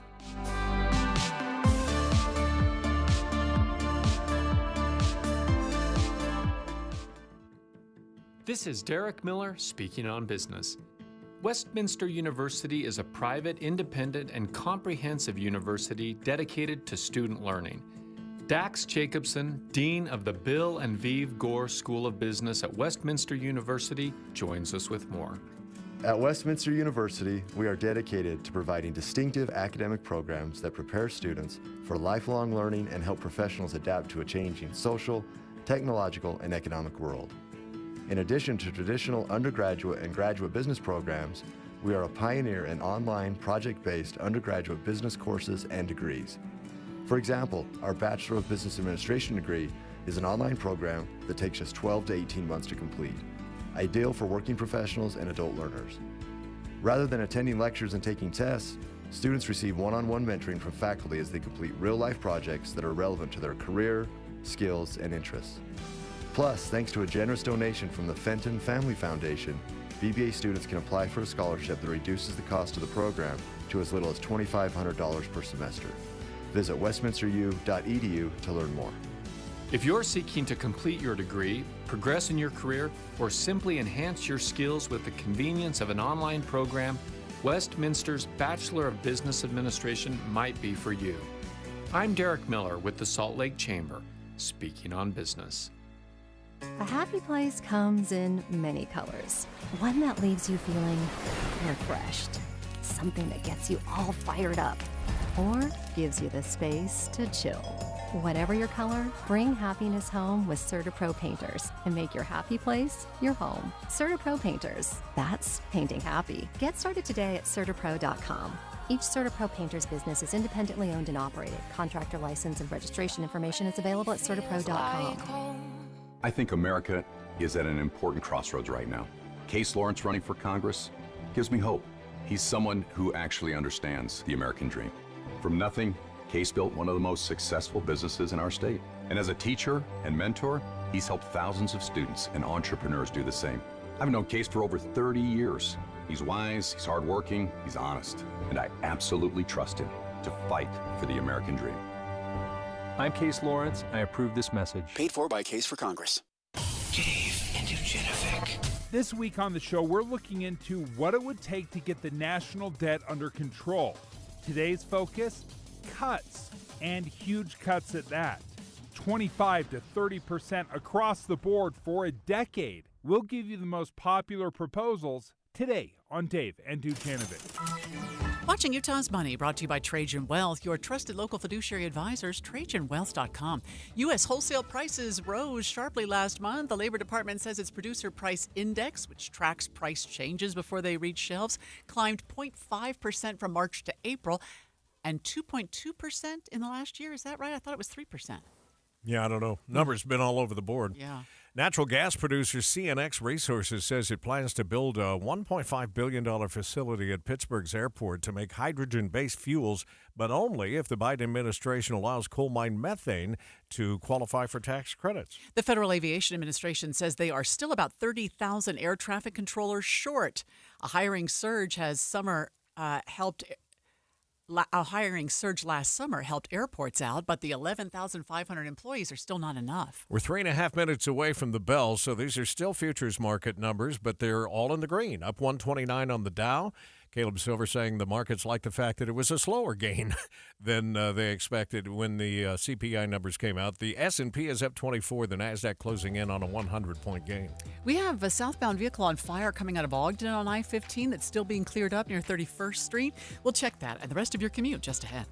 This is Derek Miller speaking on business. Westminster University is a private, independent, and comprehensive university dedicated to student learning. Dax Jacobson, Dean of the Bill and Vive Gore School of Business at Westminster University, joins us with more. At Westminster University, we are dedicated to providing distinctive academic programs that prepare students for lifelong learning and help professionals adapt to a changing social, technological, and economic world. In addition to traditional undergraduate and graduate business programs, we are a pioneer in online project-based undergraduate business courses and degrees. For example, our Bachelor of Business Administration degree is an online program that takes just 12 to 18 months to complete, ideal for working professionals and adult learners. Rather than attending lectures and taking tests, students receive one-on-one mentoring from faculty as they complete real-life projects that are relevant to their career, skills, and interests. Plus, thanks to a generous donation from the Fenton Family Foundation, BBA students can apply for a scholarship that reduces the cost of the program to as little as $2,500 per semester. Visit westminsteru.edu to learn more. If you're seeking to complete your degree, progress in your career, or simply enhance your skills with the convenience of an online program, Westminster's Bachelor of Business Administration might be for you. I'm Derek Miller with the Salt Lake Chamber, speaking on business. A happy place comes in many colors. One that leaves you feeling refreshed. Something that gets you all fired up. Or gives you the space to chill. Whatever your color, bring happiness home with CertaPro Painters and make your happy place your home. CertaPro Painters, that's painting happy. Get started today at CertaPro.com. Each CertaPro Painters business is independently owned and operated. Contractor license and registration information is available at CertaPro.com. I think America is at an important crossroads right now. Case Lawrence running for Congress gives me hope. He's someone who actually understands the American dream. From nothing, Case built one of the most successful businesses in our state. And as a teacher and mentor, he's helped thousands of students and entrepreneurs do the same. I've known Case for over 30 years. He's wise, he's hardworking, he's honest, and I absolutely trust him to fight for the American dream. I'm Case Lawrence. I approve this message. Paid for by Case for Congress. Dave and Dujanovic. This week on the show, we're looking into what it would take to get the national debt under control. Today's focus, cuts, and huge cuts at that. 25 to 30% across the board for a decade. We'll give you the most popular proposals today on Dave and Dujanovic. Watching Utah's Money, brought to you by Trajan Wealth, your trusted local fiduciary advisors, TrajanWealth.com. U.S. wholesale prices rose sharply last month. The Labor Department says its producer price index, which tracks price changes before they reach shelves, climbed 0.5% from March to April and 2.2% in the last year. Is that right? I thought it was 3%. Yeah, I don't know. Numbers been all over the board. Yeah. Natural gas producer CNX Resources says it plans to build a $1.5 billion facility at Pittsburgh's airport to make hydrogen-based fuels, but only if the Biden administration allows coal mine methane to qualify for tax credits. The Federal Aviation Administration says they are still about 30,000 air traffic controllers short. A hiring surge last summer helped airports out, but the 11,500 employees are still not enough. We're 3.5 minutes away from the bell, so these are still futures market numbers, but they're all in the green. Up 129 on the Dow. Caleb Silver saying the markets like the fact that it was a slower gain than they expected when the CPI numbers came out. The S&P is up 24, the NASDAQ closing in on a 100-point gain. We have a southbound vehicle on fire coming out of Ogden on I-15 that's still being cleared up near 31st Street. We'll check that and the rest of your commute just ahead.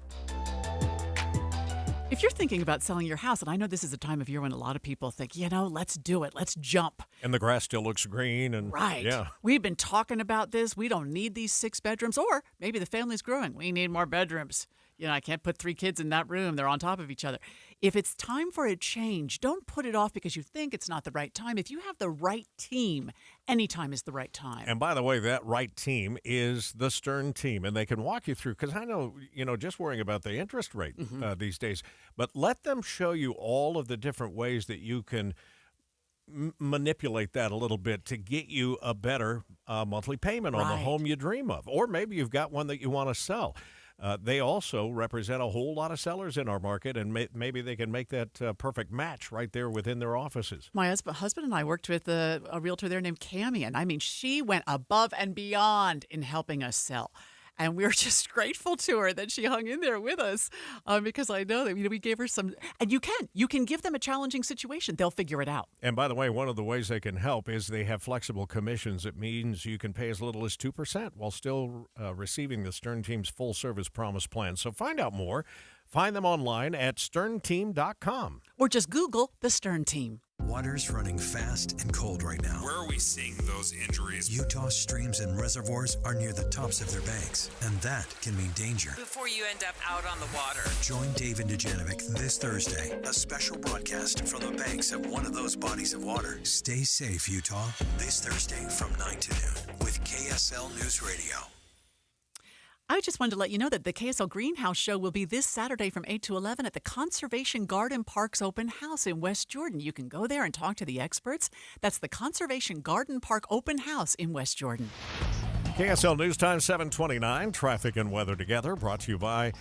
If you're thinking about selling your house, and I know this is a time of year when a lot of people think, let's do it, let's jump. And the grass still looks green. And right. Yeah. We've been talking about this. We don't need these 6 bedrooms. Or maybe the family's growing. We need more bedrooms. I can't put 3 kids in that room. They're on top of each other. If it's time for a change, don't put it off because you think it's not the right time. If you have the right team, any time is the right time. And by the way, that right team is the Stern team, and they can walk you through, because I know, just worrying about the interest rate these days, but let them show you all of the different ways that you can manipulate that a little bit to get you a better monthly payment on the home you dream of. Or maybe you've got one that you want to sell. They also represent a whole lot of sellers in our market, and maybe they can make that perfect match right there within their offices. My husband and I worked with a realtor there named Cammie, and I mean, she went above and beyond in helping us sell. And we were just grateful to her that she hung in there with us because I know that we gave her some. And you can give them a challenging situation. They'll figure it out. And by the way, one of the ways they can help is they have flexible commissions. It means you can pay as little as 2% while still receiving the Stern Team's full service promise plan. So find out more. Find them online at sternteam.com. Or just Google the Stern Team. Water's running fast and cold right now. Where are we seeing those injuries? Utah streams and reservoirs are near the tops of their banks, and that can mean danger. Before you end up out on the water. Join Dave and Dujanovic this Thursday, a special broadcast from the banks of one of those bodies of water. Stay safe, Utah, this Thursday from 9 to noon with KSL News Radio. I just wanted to let you know that the KSL Greenhouse Show will be this Saturday from 8 to 11 at the Conservation Garden Park's open house in West Jordan. You can go there and talk to the experts. That's the Conservation Garden Park open house in West Jordan. KSL News Time 7:29. Traffic and weather together, brought to you by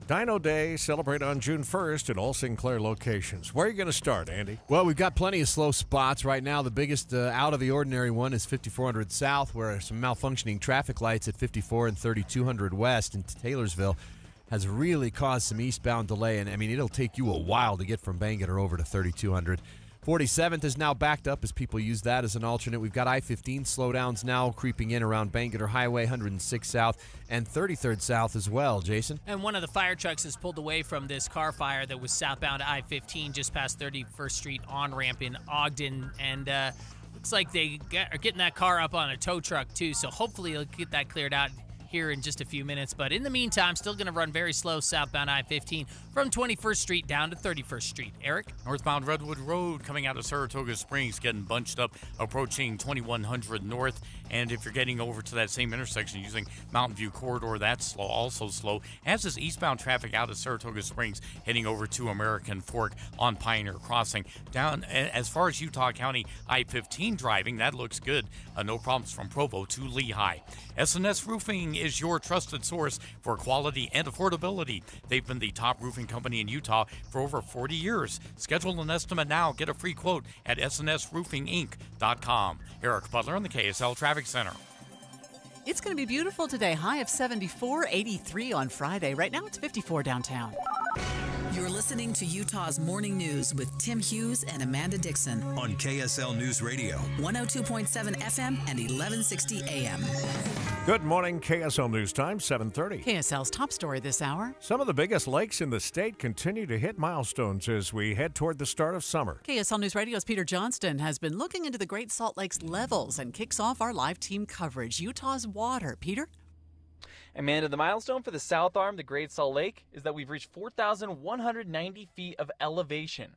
Dino Day. Celebrate on June 1st at all Sinclair locations. Where are you going to start, Andy? Well, we've got plenty of slow spots right now. The biggest out of the ordinary one is 5400 South, where some malfunctioning traffic lights at 54 and 3200 West in Taylorsville has really caused some eastbound delay. And, I mean, it'll take you a while to get from Bangor over to 3200. 47th is now backed up as people use that as an alternate. We've got I-15 slowdowns now creeping in around Bangor Highway, 106 South, and 33rd South as well, Jason. And one of the fire trucks is pulled away from this car fire that was southbound I-15 just past 31st Street on-ramp in Ogden. And looks like they are getting that car up on a tow truck, too, so hopefully they'll get that cleared out here in just a few minutes. But in the meantime, still going to run very slow southbound I-15 from 21st Street down to 31st Street. Eric? Northbound Redwood Road coming out of Saratoga Springs, getting bunched up, approaching 2100 North. And if you're getting over to that same intersection using Mountain View Corridor, that's slow, also slow, as is eastbound traffic out of Saratoga Springs heading over to American Fork on Pioneer Crossing. Down as far as Utah County I-15 driving, that looks good. No problems from Provo to Lehigh. S&S Roofing is your trusted source for quality and affordability. They've been the top roofing company in Utah for over 40 years. Schedule an estimate now. Get a free quote at snsroofinginc.com. Eric Butler on the KSL Traffic Center. It's going to be beautiful today. High of 74, 83 on Friday. Right now it's 54 downtown. You're listening to Utah's Morning News with Tim Hughes and Amanda Dixon on KSL News Radio, 102.7 FM and 1160 AM. Good morning, KSL News Time, 7:30. KSL's top story this hour. Some of the biggest lakes in the state continue to hit milestones as we head toward the start of summer. KSL News Radio's Peter Johnston has been looking into the Great Salt Lake's levels and kicks off our live team coverage. Utah's water. Peter? Amanda, the milestone for the south arm, the Great Salt Lake, is that we've reached 4,190 feet of elevation.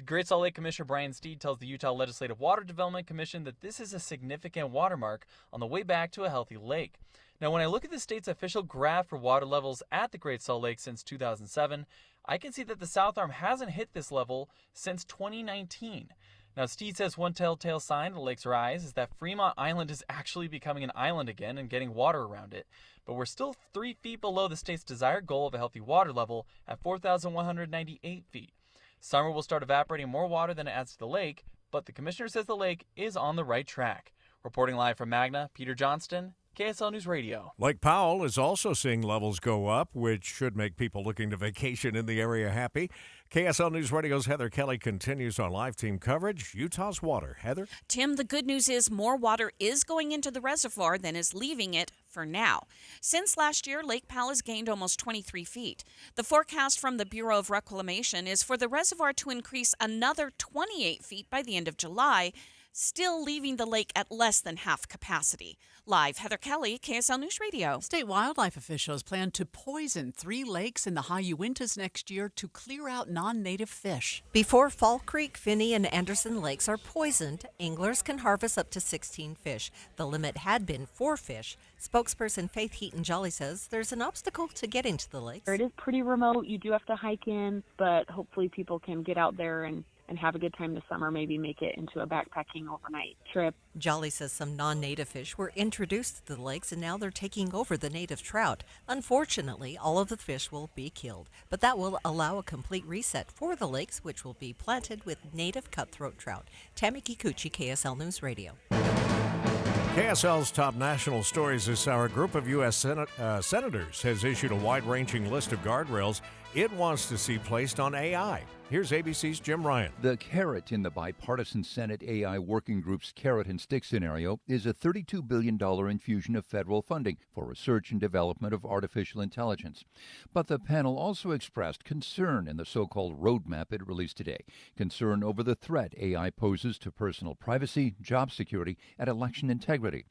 Great Salt Lake Commissioner Brian Steed tells the Utah Legislative Water Development Commission that this is a significant watermark on the way back to a healthy lake. Now, when I look at the state's official graph for water levels at the Great Salt Lake since 2007, I can see that the south arm hasn't hit this level since 2019. Now, Steed says one telltale sign of the lake's rise is that Fremont Island is actually becoming an island again and getting water around it. But we're still 3 feet below the state's desired goal of a healthy water level at 4,198 feet. Summer will start evaporating more water than it adds to the lake, but the commissioner says the lake is on the right track. Reporting live from Magna, Peter Johnston, KSL News Radio. Lake Powell is also seeing levels go up, which should make people looking to vacation in the area happy. KSL News Radio's Heather Kelly continues on live team coverage. Utah's water. Heather? Tim, the good news is more water is going into the reservoir than is leaving it for now. Since last year, Lake Powell has gained almost 23 feet. The forecast from the Bureau of Reclamation is for the reservoir to increase another 28 feet by the end of July, still leaving the lake at less than half capacity. Live, Heather Kelly, KSL News Radio. State wildlife officials plan to poison 3 lakes in the high Uintas next year to clear out non-native fish. Before Fall Creek, Finney, and Anderson lakes are poisoned, anglers can harvest up to 16 fish. The limit had been 4 fish. Spokesperson Faith Heaton Jolly says there's an obstacle to getting to the lakes. It is pretty remote. You do have to hike in, but hopefully people can get out there and have a good time this summer, maybe make it into a backpacking overnight trip. Jolly says some non-native fish were introduced to the lakes and now they're taking over the native trout. Unfortunately, all of the fish will be killed, but that will allow a complete reset for the lakes, which will be planted with native cutthroat trout. Tammy Kikuchi, KSL News Radio. KSL's top national stories this hour. A group of U.S. senators has issued a wide-ranging list of guardrails it wants to see placed on AI. Here's ABC's Jim Ryan. The carrot in the bipartisan Senate AI Working Group's carrot and stick scenario is a $32 billion infusion of federal funding for research and development of artificial intelligence. But the panel also expressed concern in the so-called roadmap it released today, concern over the threat AI poses to personal privacy, job security, and election integrity.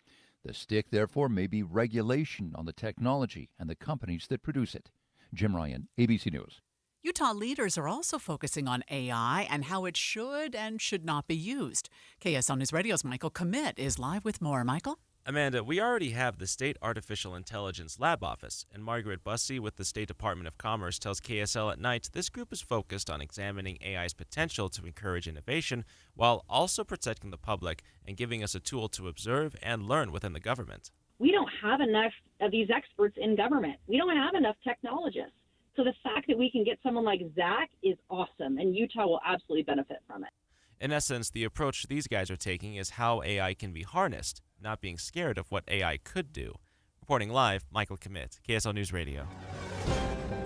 The stick, therefore, may be regulation on the technology and the companies that produce it. Jim Ryan, ABC News. Utah leaders are also focusing on AI and how it should and should not be used. KSL News Radio's Michael Commit is live with more. Michael? Amanda, we already have the State Artificial Intelligence Lab Office, and Margaret Bussey with the State Department of Commerce tells KSL at Night this group is focused on examining AI's potential to encourage innovation while also protecting the public and giving us a tool to observe and learn within the government. We don't have enough of these experts in government. We don't have enough technologists. So the fact that we can get someone like Zach is awesome, and Utah will absolutely benefit from it. In essence, the approach these guys are taking is how AI can be harnessed, not being scared of what AI could do. Reporting live, Michael Commit, KSL News Radio.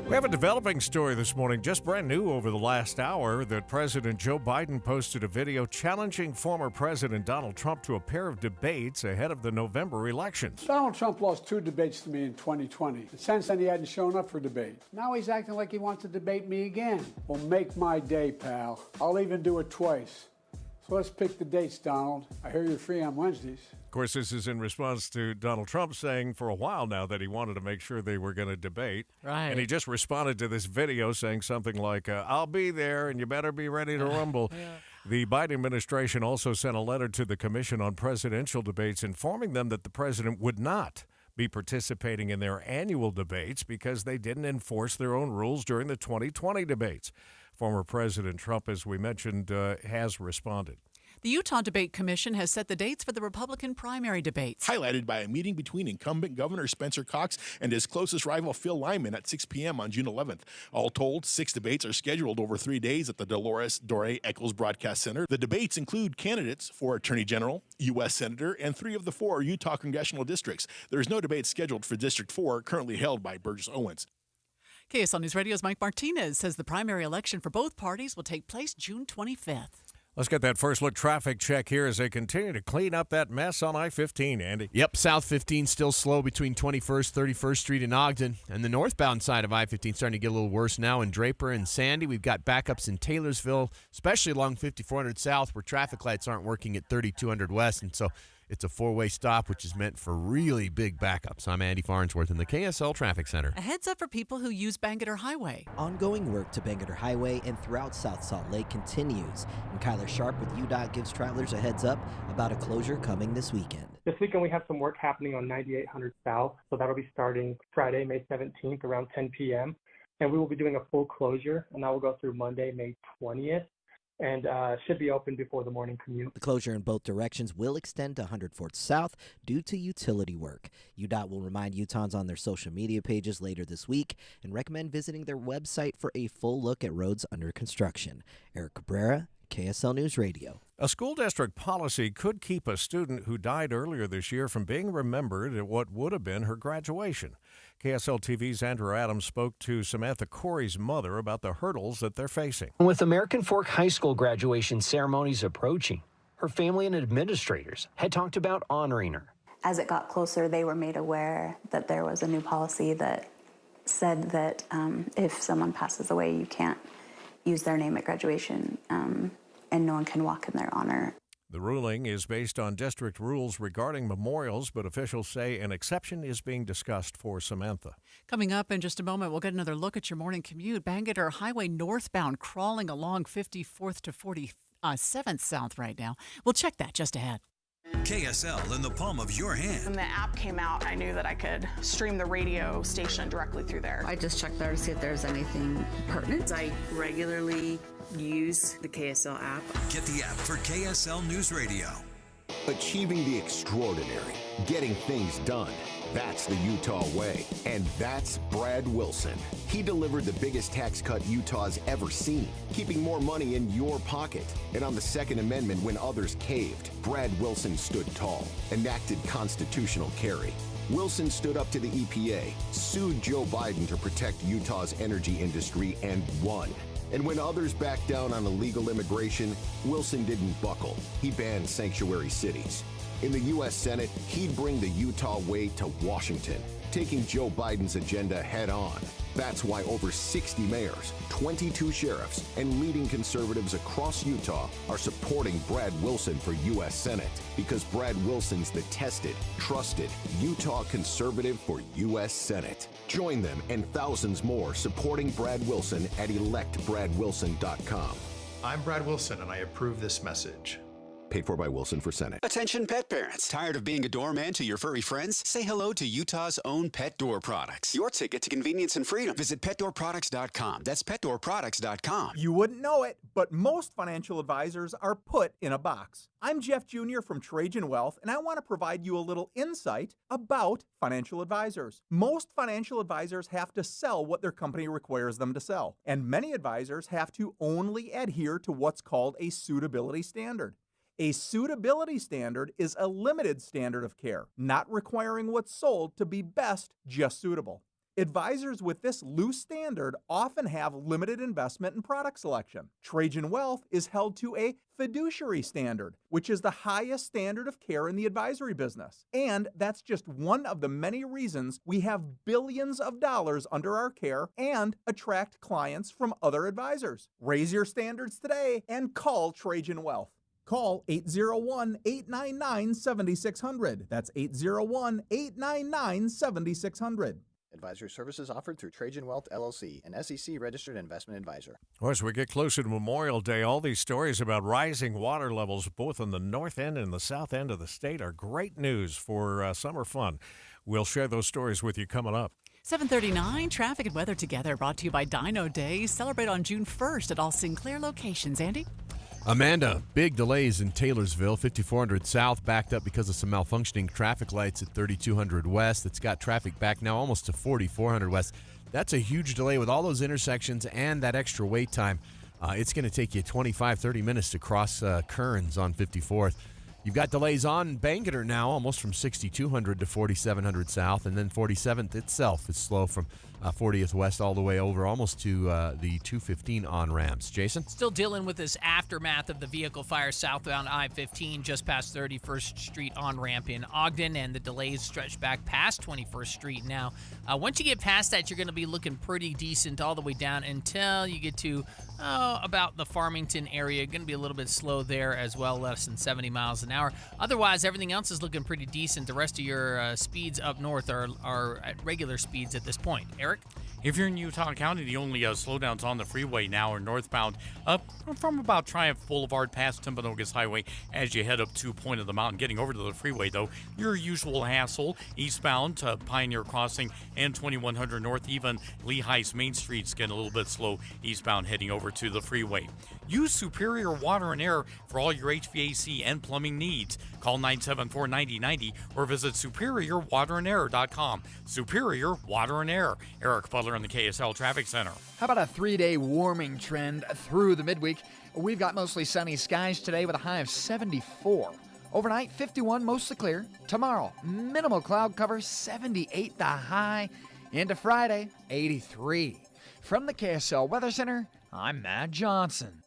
We have a developing story this morning, just brand new over the last hour, that President Joe Biden posted a video challenging former President Donald Trump to a pair of debates ahead of the November elections. Donald Trump lost 2 debates to me in 2020. And since then, he hadn't shown up for debate. Now he's acting like he wants to debate me again. Well, make my day, pal. I'll even do it twice. So let's pick the dates, Donald. I hear you're free on Wednesdays. Of course, this is in response to Donald Trump saying for a while now that he wanted to make sure they were going to debate. Right. And he just responded to this video saying something like, I'll be there and you better be ready to rumble. Yeah. The Biden administration also sent a letter to the Commission on Presidential Debates informing them that the president would not be participating in their annual debates because they didn't enforce their own rules during the 2020 debates. Former President Trump, as we mentioned, has responded. The Utah Debate Commission has set the dates for the Republican primary debates. Highlighted by a meeting between incumbent Governor Spencer Cox and his closest rival Phil Lyman at 6 p.m. on June 11th. All told, 6 debates are scheduled over 3 days at the Dolores Doré Eccles Broadcast Center. The debates include candidates for Attorney General, U.S. Senator, and 3 of the 4 Utah congressional districts. There is no debate scheduled for District 4, currently held by Burgess Owens. KSL News Radio's Mike Martinez says the primary election for both parties will take place June 25th. Let's get that first look traffic check here as they continue to clean up that mess on I-15, Andy. Yep, South 15 still slow between 21st, 31st Street and Ogden. And the northbound side of I-15 starting to get a little worse now in Draper and Sandy. We've got backups in Taylorsville, especially along 5400 South where traffic lights aren't working at 3200 West. And so it's a four-way stop, which is meant for really big backups. I'm Andy Farnsworth in the KSL Traffic Center. A heads up for people who use Bangerter Highway. Ongoing work to Bangerter Highway and throughout South Salt Lake continues. And Kyler Sharp with UDOT gives travelers a heads up about a closure coming this weekend. This weekend we have some work happening on 9800 South, so that'll be starting Friday, May 17th around 10 p.m. And we will be doing a full closure, and that will go through Monday, May 20th. And should be open before the morning commute. The closure in both directions will extend to 100 Fort South due to utility work. UDOT will remind Utahns on their social media pages later this week and recommend visiting their website for a full look at roads under construction. Eric Cabrera, KSL News Radio. A school district policy could keep a student who died earlier this year from being remembered at what would have been her graduation. KSL TV's Andrew Adams spoke to Samantha Corey's mother about the hurdles that they're facing. With American Fork High School graduation ceremonies approaching, her family and administrators had talked about honoring her. As it got closer, they were made aware that there was a new policy that said that if someone passes away, you can't use their name at graduation, and no one can walk in their honor. The ruling is based on district rules regarding memorials, but officials say an exception is being discussed for Samantha. Coming up in just a moment, we'll get another look at your morning commute. Bangerter Highway northbound crawling along 54th to 47th South right now. We'll check that just ahead. KSL in the palm of your hand. When the app came out, I knew that I could stream the radio station directly through there. I just checked there to see if there's anything pertinent. I regularly use the KSL app. Get the app for KSL News Radio. Achieving the extraordinary, getting things done. That's the Utah way. And that's Brad Wilson. He delivered the biggest tax cut Utah's ever seen, keeping more money in your pocket. And on the Second Amendment, when others caved, Brad Wilson stood tall, enacted constitutional carry. Wilson stood up to the EPA, sued Joe Biden to protect Utah's energy industry, and won. And when others backed down on illegal immigration, Wilson didn't buckle. He banned sanctuary cities. In the U.S. Senate, he'd bring the Utah way to Washington, taking Joe Biden's agenda head on. That's why over 60 mayors, 22 sheriffs, and leading conservatives across Utah are supporting Brad Wilson for U.S. Senate, because Brad Wilson's the tested, trusted Utah conservative for U.S. Senate. Join them and thousands more supporting Brad Wilson at electbradwilson.com. I'm Brad Wilson, and I approve this message. Paid for by Wilson for Senate. Attention pet parents. Tired of being a doorman to your furry friends? Say hello to Utah's own Pet Door Products. Your ticket to convenience and freedom. Visit PetDoorProducts.com. That's PetDoorProducts.com. You wouldn't know it, but most financial advisors are put in a box. I'm Jeff Jr. from Trajan Wealth, and I want to provide you a little insight about financial advisors. Most financial advisors have to sell what their company requires them to sell, and many advisors have to only adhere to what's called a suitability standard. A suitability standard is a limited standard of care, not requiring what's sold to be best just suitable. Advisors with this loose standard often have limited investment and product selection. Trajan Wealth is held to a fiduciary standard, which is the highest standard of care in the advisory business. And that's just one of the many reasons we have billions of dollars under our care and attract clients from other advisors. Raise your standards today and call Trajan Wealth. Call 801-899-7600. That's 801-899-7600. Advisory services offered through Trajan Wealth, LLC, an SEC-registered investment advisor. Well, as we get closer to Memorial Day, all these stories about rising water levels both on the north end and the south end of the state are great news for summer fun. We'll share those stories with you coming up. 7:39, traffic and weather together, brought to you by Dino Day. Celebrate on June 1st at all Sinclair locations. Andy? Amanda, big delays in Taylorsville, 5400 South, backed up because of some malfunctioning traffic lights at 3200 West. It's got traffic back now almost to 4400 West. That's a huge delay with all those intersections and that extra wait time. It's going to take you 25-30 minutes to cross Kearns on 54th. You've got delays on Bangerter now, almost from 6200 to 4700 South, and then 47th itself is slow from 40th West all the way over almost to the 215 on-ramps. Jason? Still dealing with this aftermath of the vehicle fire southbound I-15 just past 31st Street on-ramp in Ogden, and the delays stretch back past 21st Street now. Once you get past that, you're going to be looking pretty decent all the way down until you get to about the Farmington area. Going to be a little bit slow there as well, less than 70 miles an hour. Otherwise, everything else is looking pretty decent. The rest of your speeds up north are at regular speeds at this point. Eric? If you're in Utah County, the only slowdowns on the freeway now are northbound from about Triumph Boulevard past Timpanogos Highway as you head up to Point of the Mountain. Getting over to the freeway, though, your usual hassle eastbound to Pioneer Crossing and 2100 North. Even Lehigh's Main Street's getting a little bit slow eastbound heading over to the freeway. Use Superior Water and Air for all your HVAC and plumbing needs. Call 974-9090 or visit SuperiorWaterandAir.com. Superior Water and Air. Eric Butler in the KSL Traffic Center. How about a 3-day warming trend through the midweek? We've got mostly sunny skies today with a high of 74. Overnight, 51, mostly clear. Tomorrow, minimal cloud cover, 78 the high. Into Friday, 83. From the KSL Weather Center, I'm Matt Johnson.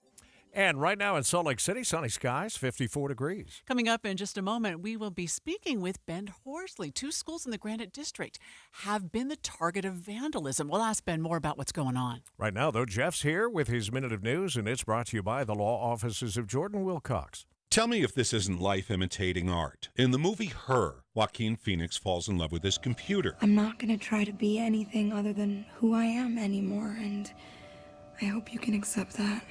And right now in Salt Lake City, sunny skies, 54 degrees. Coming up in just a moment, we will be speaking with Ben Horsley. 2 schools in the Granite District have been the target of vandalism. We'll ask Ben more about what's going on. Right now, though, Jeff's here with his Minute of News, and it's brought to you by the law offices of Jordan Wilcox. Tell me if this isn't life imitating art. In the movie Her, Joaquin Phoenix falls in love with his computer. I'm not going to try to be anything other than who I am anymore, and I hope you can accept that.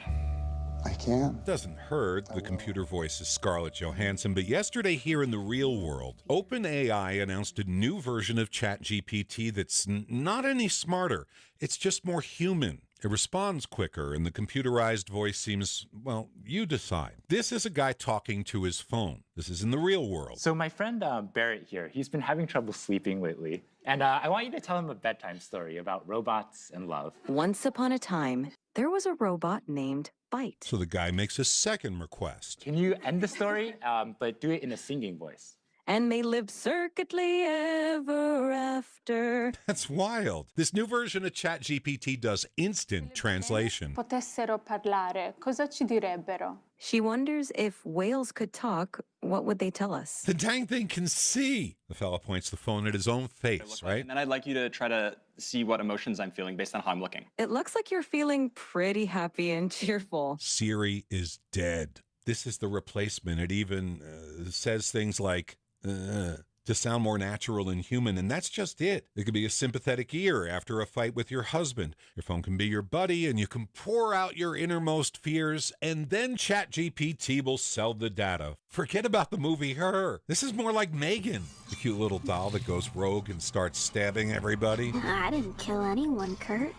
I can't. Doesn't hurt. The computer voice is Scarlett Johansson. But yesterday here in the real world, OpenAI announced a new version of ChatGPT that's not any smarter. It's just more human. It responds quicker, and the computerized voice seems, well, you decide. This is a guy talking to his phone. This is in the real world. So my friend Barrett here, he's been having trouble sleeping lately. And I want you to tell him a bedtime story about robots and love. Once upon a time, there was a robot named Bite. So the guy makes a second request. Can you end the story, but do it in a singing voice? And they lived circuitly ever after. That's wild. This new version of ChatGPT does instant translation. Potessero parlare, cosa ci direbbero? She wonders if whales could talk, what would they tell us? The dang thing can see. The fella points the phone at his own face, right? And then I'd like you to try to see what emotions I'm feeling based on how I'm looking. It looks like you're feeling pretty happy and cheerful. Siri is dead. This is the replacement. It even says things like, to sound more natural and human, and that's just it. It could be a sympathetic ear after a fight with your husband. Your phone can be your buddy, and you can pour out your innermost fears, and then ChatGPT will sell the data. Forget about the movie Her. This is more like Megan, the cute little doll that goes rogue and starts stabbing everybody. I didn't kill anyone, Kurt.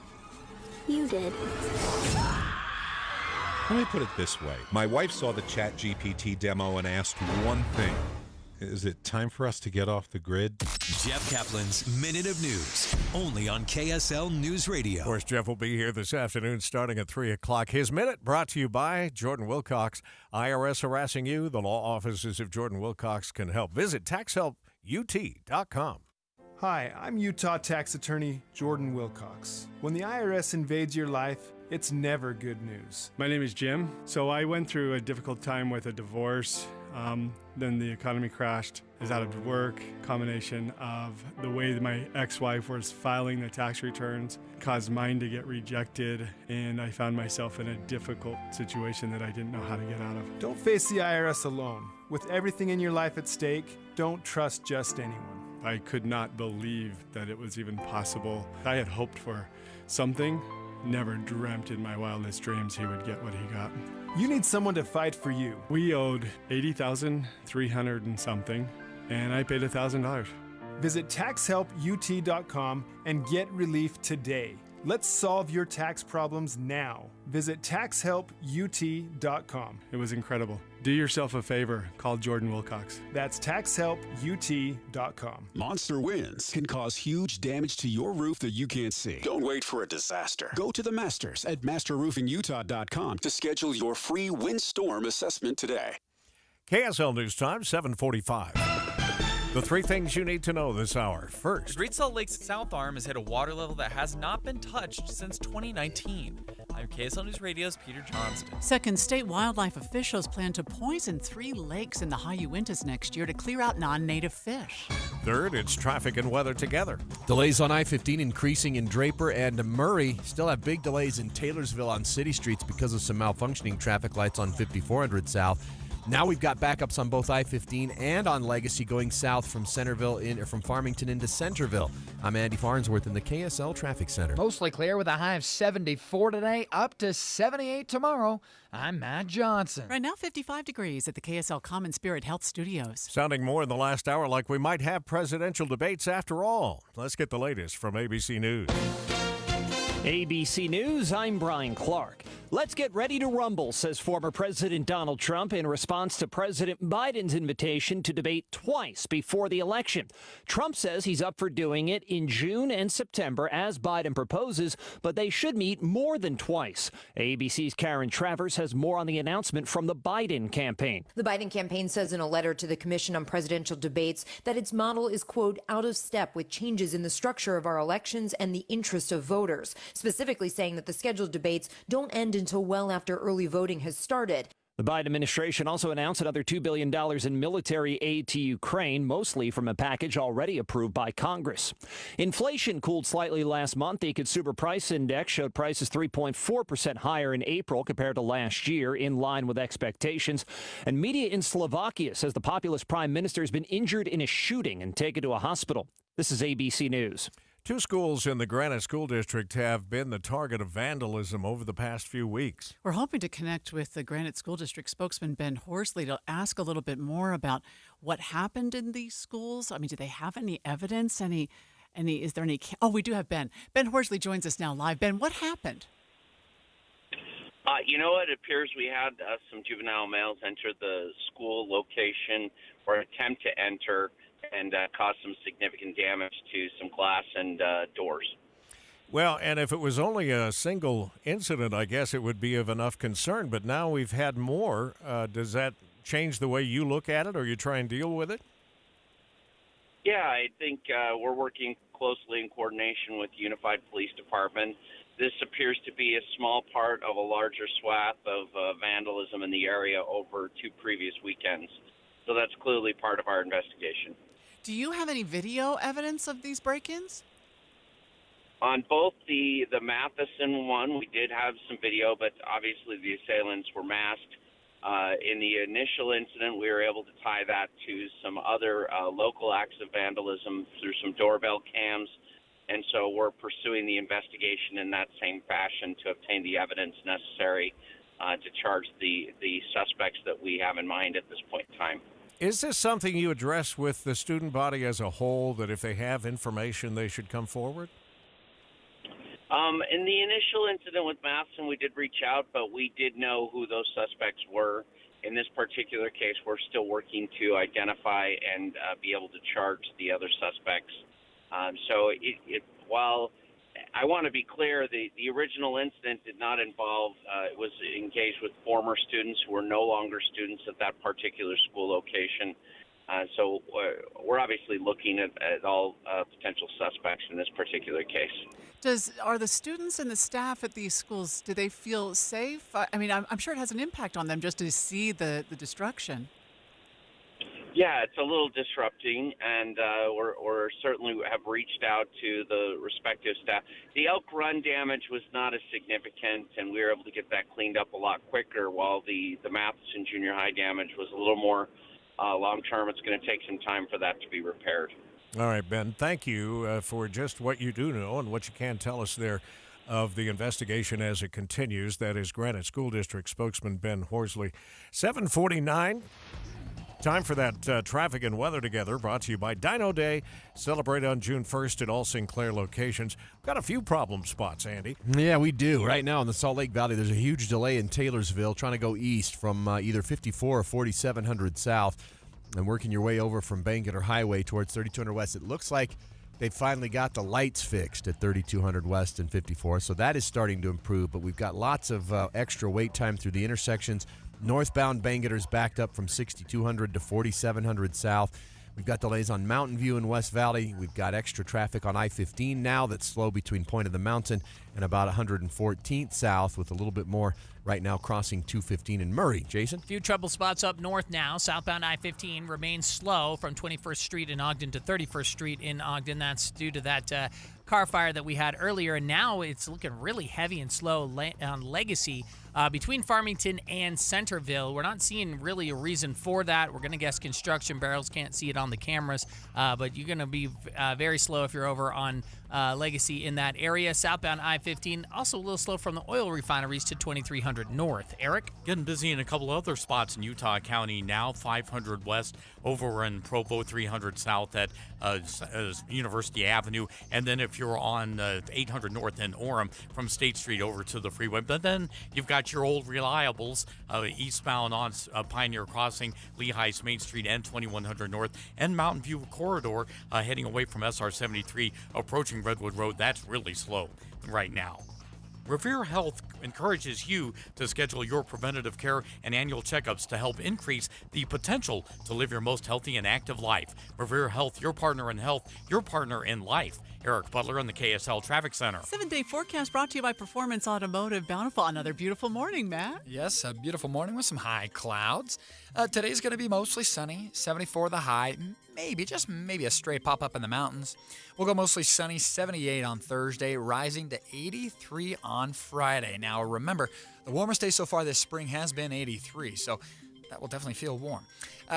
You did. Let me put it this way. My wife saw the ChatGPT demo and asked one thing. Is it time for us to get off the grid? Jeff Kaplan's Minute of News, only on KSL News Radio. Of course, Jeff will be here this afternoon starting at 3 o'clock. His Minute brought to you by Jordan Wilcox. IRS harassing you? The law offices of Jordan Wilcox can help. Visit taxhelput.com. Hi, I'm Utah tax attorney Jordan Wilcox. When the IRS invades your life, it's never good news. My name is Jim. So I went through a difficult time with a divorce. Then the economy crashed. I was out of work. Combination of the way that my ex-wife was filing the tax returns caused mine to get rejected, and I found myself in a difficult situation that I didn't know how to get out of. Don't face the IRS alone. With everything in your life at stake, don't trust just anyone. I could not believe that it was even possible. I had hoped for something. Never dreamt in my wildest dreams he would get what he got. You need someone to fight for you. We owed $80,300 and something, and I paid $1,000. Visit taxhelput.com and get relief today. Let's solve your tax problems now. Visit taxhelput.com. It was incredible. Do yourself a favor. Call Jordan Wilcox. That's taxhelput.com. Monster winds can cause huge damage to your roof that you can't see. Don't wait for a disaster. Go to the Masters at masterroofingutah.com to schedule your free windstorm assessment today. KSL News Time, 7:45. The three things you need to know this hour. The First, Great Salt Lake's south arm has hit a water level that has not been touched since 2019. I'm KSL News Radio's Peter Johnston. Second, state wildlife officials plan to poison 3 lakes in the high Uintas next year to clear out non-native fish. third, it's traffic and weather together. Delays on I-15 increasing in Draper and Murray. Still have big delays in Taylorsville on city streets because of some malfunctioning traffic lights on 5400 South. Now we've got backups on both I-15 and on Legacy going south from from Farmington into Centerville. I'm Andy Farnsworth in the KSL Traffic Center. Mostly clear with a high of 74 today, up to 78 tomorrow. I'm Matt Johnson. Right now, 55 degrees at the KSL Common Spirit Health Studios. Sounding more in the last hour like we might have presidential debates after all. Let's get the latest from ABC News. ABC News, I'm Brian Clark. Let's get ready to rumble, says former President Donald Trump in response to President Biden's invitation to debate twice before the election. Trump says he's up for doing it in June and September as Biden proposes, but they should meet more than twice. ABC's Karen Travers has more on the announcement from the Biden campaign. The Biden campaign says in a letter to the Commission on Presidential Debates that its model is, quote, out of step with changes in the structure of our elections and the interest of voters, specifically saying that the scheduled debates don't end until well after early voting has started. The Biden administration also announced another $2 billion in military aid to Ukraine, mostly from a package already approved by Congress. Inflation cooled slightly last month. The Consumer Price Index showed prices 3.4% higher in April compared to last year, in line with expectations. And media in Slovakia says the populist prime minister has been injured in a shooting and taken to a hospital. This is ABC News. 2 schools in the Granite School District have been the target of vandalism over the past few weeks. We're hoping to connect with the Granite School District spokesman, Ben Horsley, to ask a little bit more about what happened in these schools. I mean, do they have any evidence? Is there any? Oh, we do have Ben. Ben Horsley joins us now live. Ben, what happened? You know what? It appears we had some juvenile males enter the school location or attempt to enter and caused some significant damage to some glass and doors. Well, and if it was only a single incident, I guess it would be of enough concern. But now we've had more. Does that change the way you look at it, or you try and deal with it? Yeah, I think we're working closely in coordination with the Unified Police Department. This appears to be a small part of a larger swath of vandalism in the area over 2 previous weekends. So that's clearly part of our investigation. Do you have any video evidence of these break-ins? On both the Matheson one, we did have some video, but obviously the assailants were masked. In the initial incident, we were able to tie that to some other local acts of vandalism through some doorbell cams. And so we're pursuing the investigation in that same fashion to obtain the evidence necessary to charge the suspects that we have in mind at this point in time. Is this something you address with the student body as a whole, that if they have information, they should come forward? In the initial incident with Matheson, we did reach out, but we did know who those suspects were. In this particular case, we're still working to identify and be able to charge the other suspects. While I want to be clear, the original incident did not involve, it was engaged with former students who were no longer students at that particular school location. So we're obviously looking at all potential suspects in this particular case. Are the students and the staff at these schools, do they feel safe? I mean, I'm sure it has an impact on them just to see the destruction. Yeah, it's a little disrupting, and we're certainly have reached out to the respective staff. The Elk Run damage was not as significant, and we were able to get that cleaned up a lot quicker, while the Matheson Junior High damage was a little more long-term. It's going to take some time for that to be repaired. All right, Ben, thank you for just what you do know and what you can tell us there of the investigation as it continues. That is Granite School District spokesman Ben Horsley. 7:49. Time for that traffic and weather together, brought to you by Dino Day. Celebrate on June 1st at all Sinclair locations. Got a few problem spots, Andy. Yeah, we do. Right now in the Salt Lake Valley, there's a huge delay in Taylorsville trying to go east from either 54 or 4700 south and working your way over from Bangerter Highway towards 3200 west. It looks like they finally got the lights fixed at 3200 west and 54, so that is starting to improve, but we've got lots of extra wait time through the intersections. Northbound Bangerter's backed up from 6200 to 4700 south. We've got delays on Mountain View in West Valley. We've got extra traffic on I-15 now that's slow between Point of the Mountain and about 114th South, with a little bit more right now crossing 215 in Murray. Jason? A few trouble spots up north now. Southbound I-15 remains slow from 21st Street in Ogden to 31st Street in Ogden. That's due to that car fire that we had earlier, and now it's looking really heavy and slow on Legacy between Farmington and Centerville. We're not seeing really a reason for that. We're going to guess construction barrels. Can't see it on the cameras, but you're going to be very slow if you're over on Legacy in that area. Southbound I-15 also a little slow from the oil refineries to 2300 north. Eric? Getting busy in a couple other spots in Utah County now. 500 west over in Provo, 300 south at University Avenue. And then if you're on 800 north in Orem from State Street over to the freeway. But then you've got your old reliables eastbound on Pioneer Crossing, Lehigh's Main Street and 2100 north, and Mountain View Corridor heading away from SR 73 approaching Redwood Road. That's really slow right now. Revere Health encourages you to schedule your preventative care and annual checkups to help increase the potential to live your most healthy and active life. Revere Health, your partner in health, your partner in life. Eric Butler in the KSL Traffic Center. 7-day forecast brought to you by Performance Automotive Bountiful. Another beautiful morning, Matt. Yes, a beautiful morning with some high clouds. Today's going to be mostly sunny, 74 the high, just maybe a stray pop-up in the mountains. We'll go mostly sunny, 78 on Thursday, rising to 83 on Friday. Now, remember, the warmest day so far this spring has been 83, so that will definitely feel warm.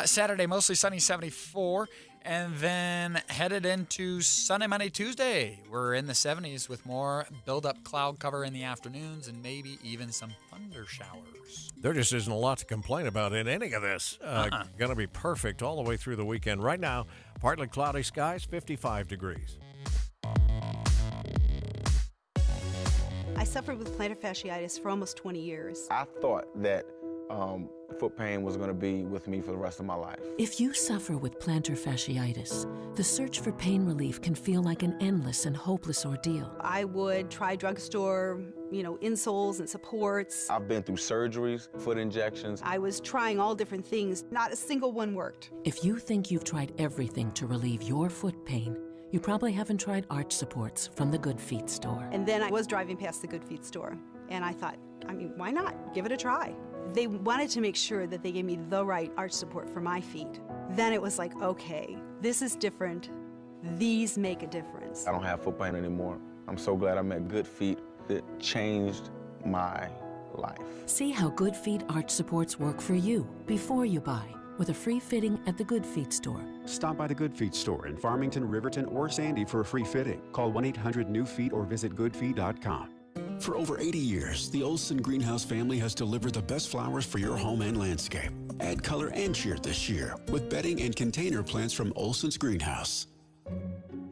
Saturday, mostly sunny, 74. And then headed into Sunday, Monday, Tuesday, we're in the 70s with more build-up cloud cover in the afternoons and maybe even some thunder showers. There just isn't a lot to complain about in any of this. Going to be perfect all the way through the weekend. Right now, partly cloudy skies, 55 degrees. I suffered with plantar fasciitis for almost 20 years. I thought that foot pain was going to be with me for the rest of my life. If you suffer with plantar fasciitis, the search for pain relief can feel like an endless and hopeless ordeal. I would try drugstore, insoles and supports. I've been through surgeries, foot injections. I was trying all different things. Not a single one worked. If you think you've tried everything to relieve your foot pain, you probably haven't tried arch supports from the Good Feet store. And then I was driving past the Good Feet store, and I thought, why not? Give it a try. They wanted to make sure that they gave me the right arch support for my feet. Then it was like, okay, this is different. These make a difference. I don't have foot pain anymore. I'm so glad I met Good Feet. It changed my life. See how Good Feet arch supports work for you before you buy, with a free fitting at the Good Feet store. Stop by the Good Feet store in Farmington, Riverton, or Sandy for a free fitting. Call 1-800-NEW-FEET or visit goodfeet.com. For over 80 years, the Olson Greenhouse family has delivered the best flowers for your home and landscape. Add color and cheer this year with bedding and container plants from Olson's Greenhouse.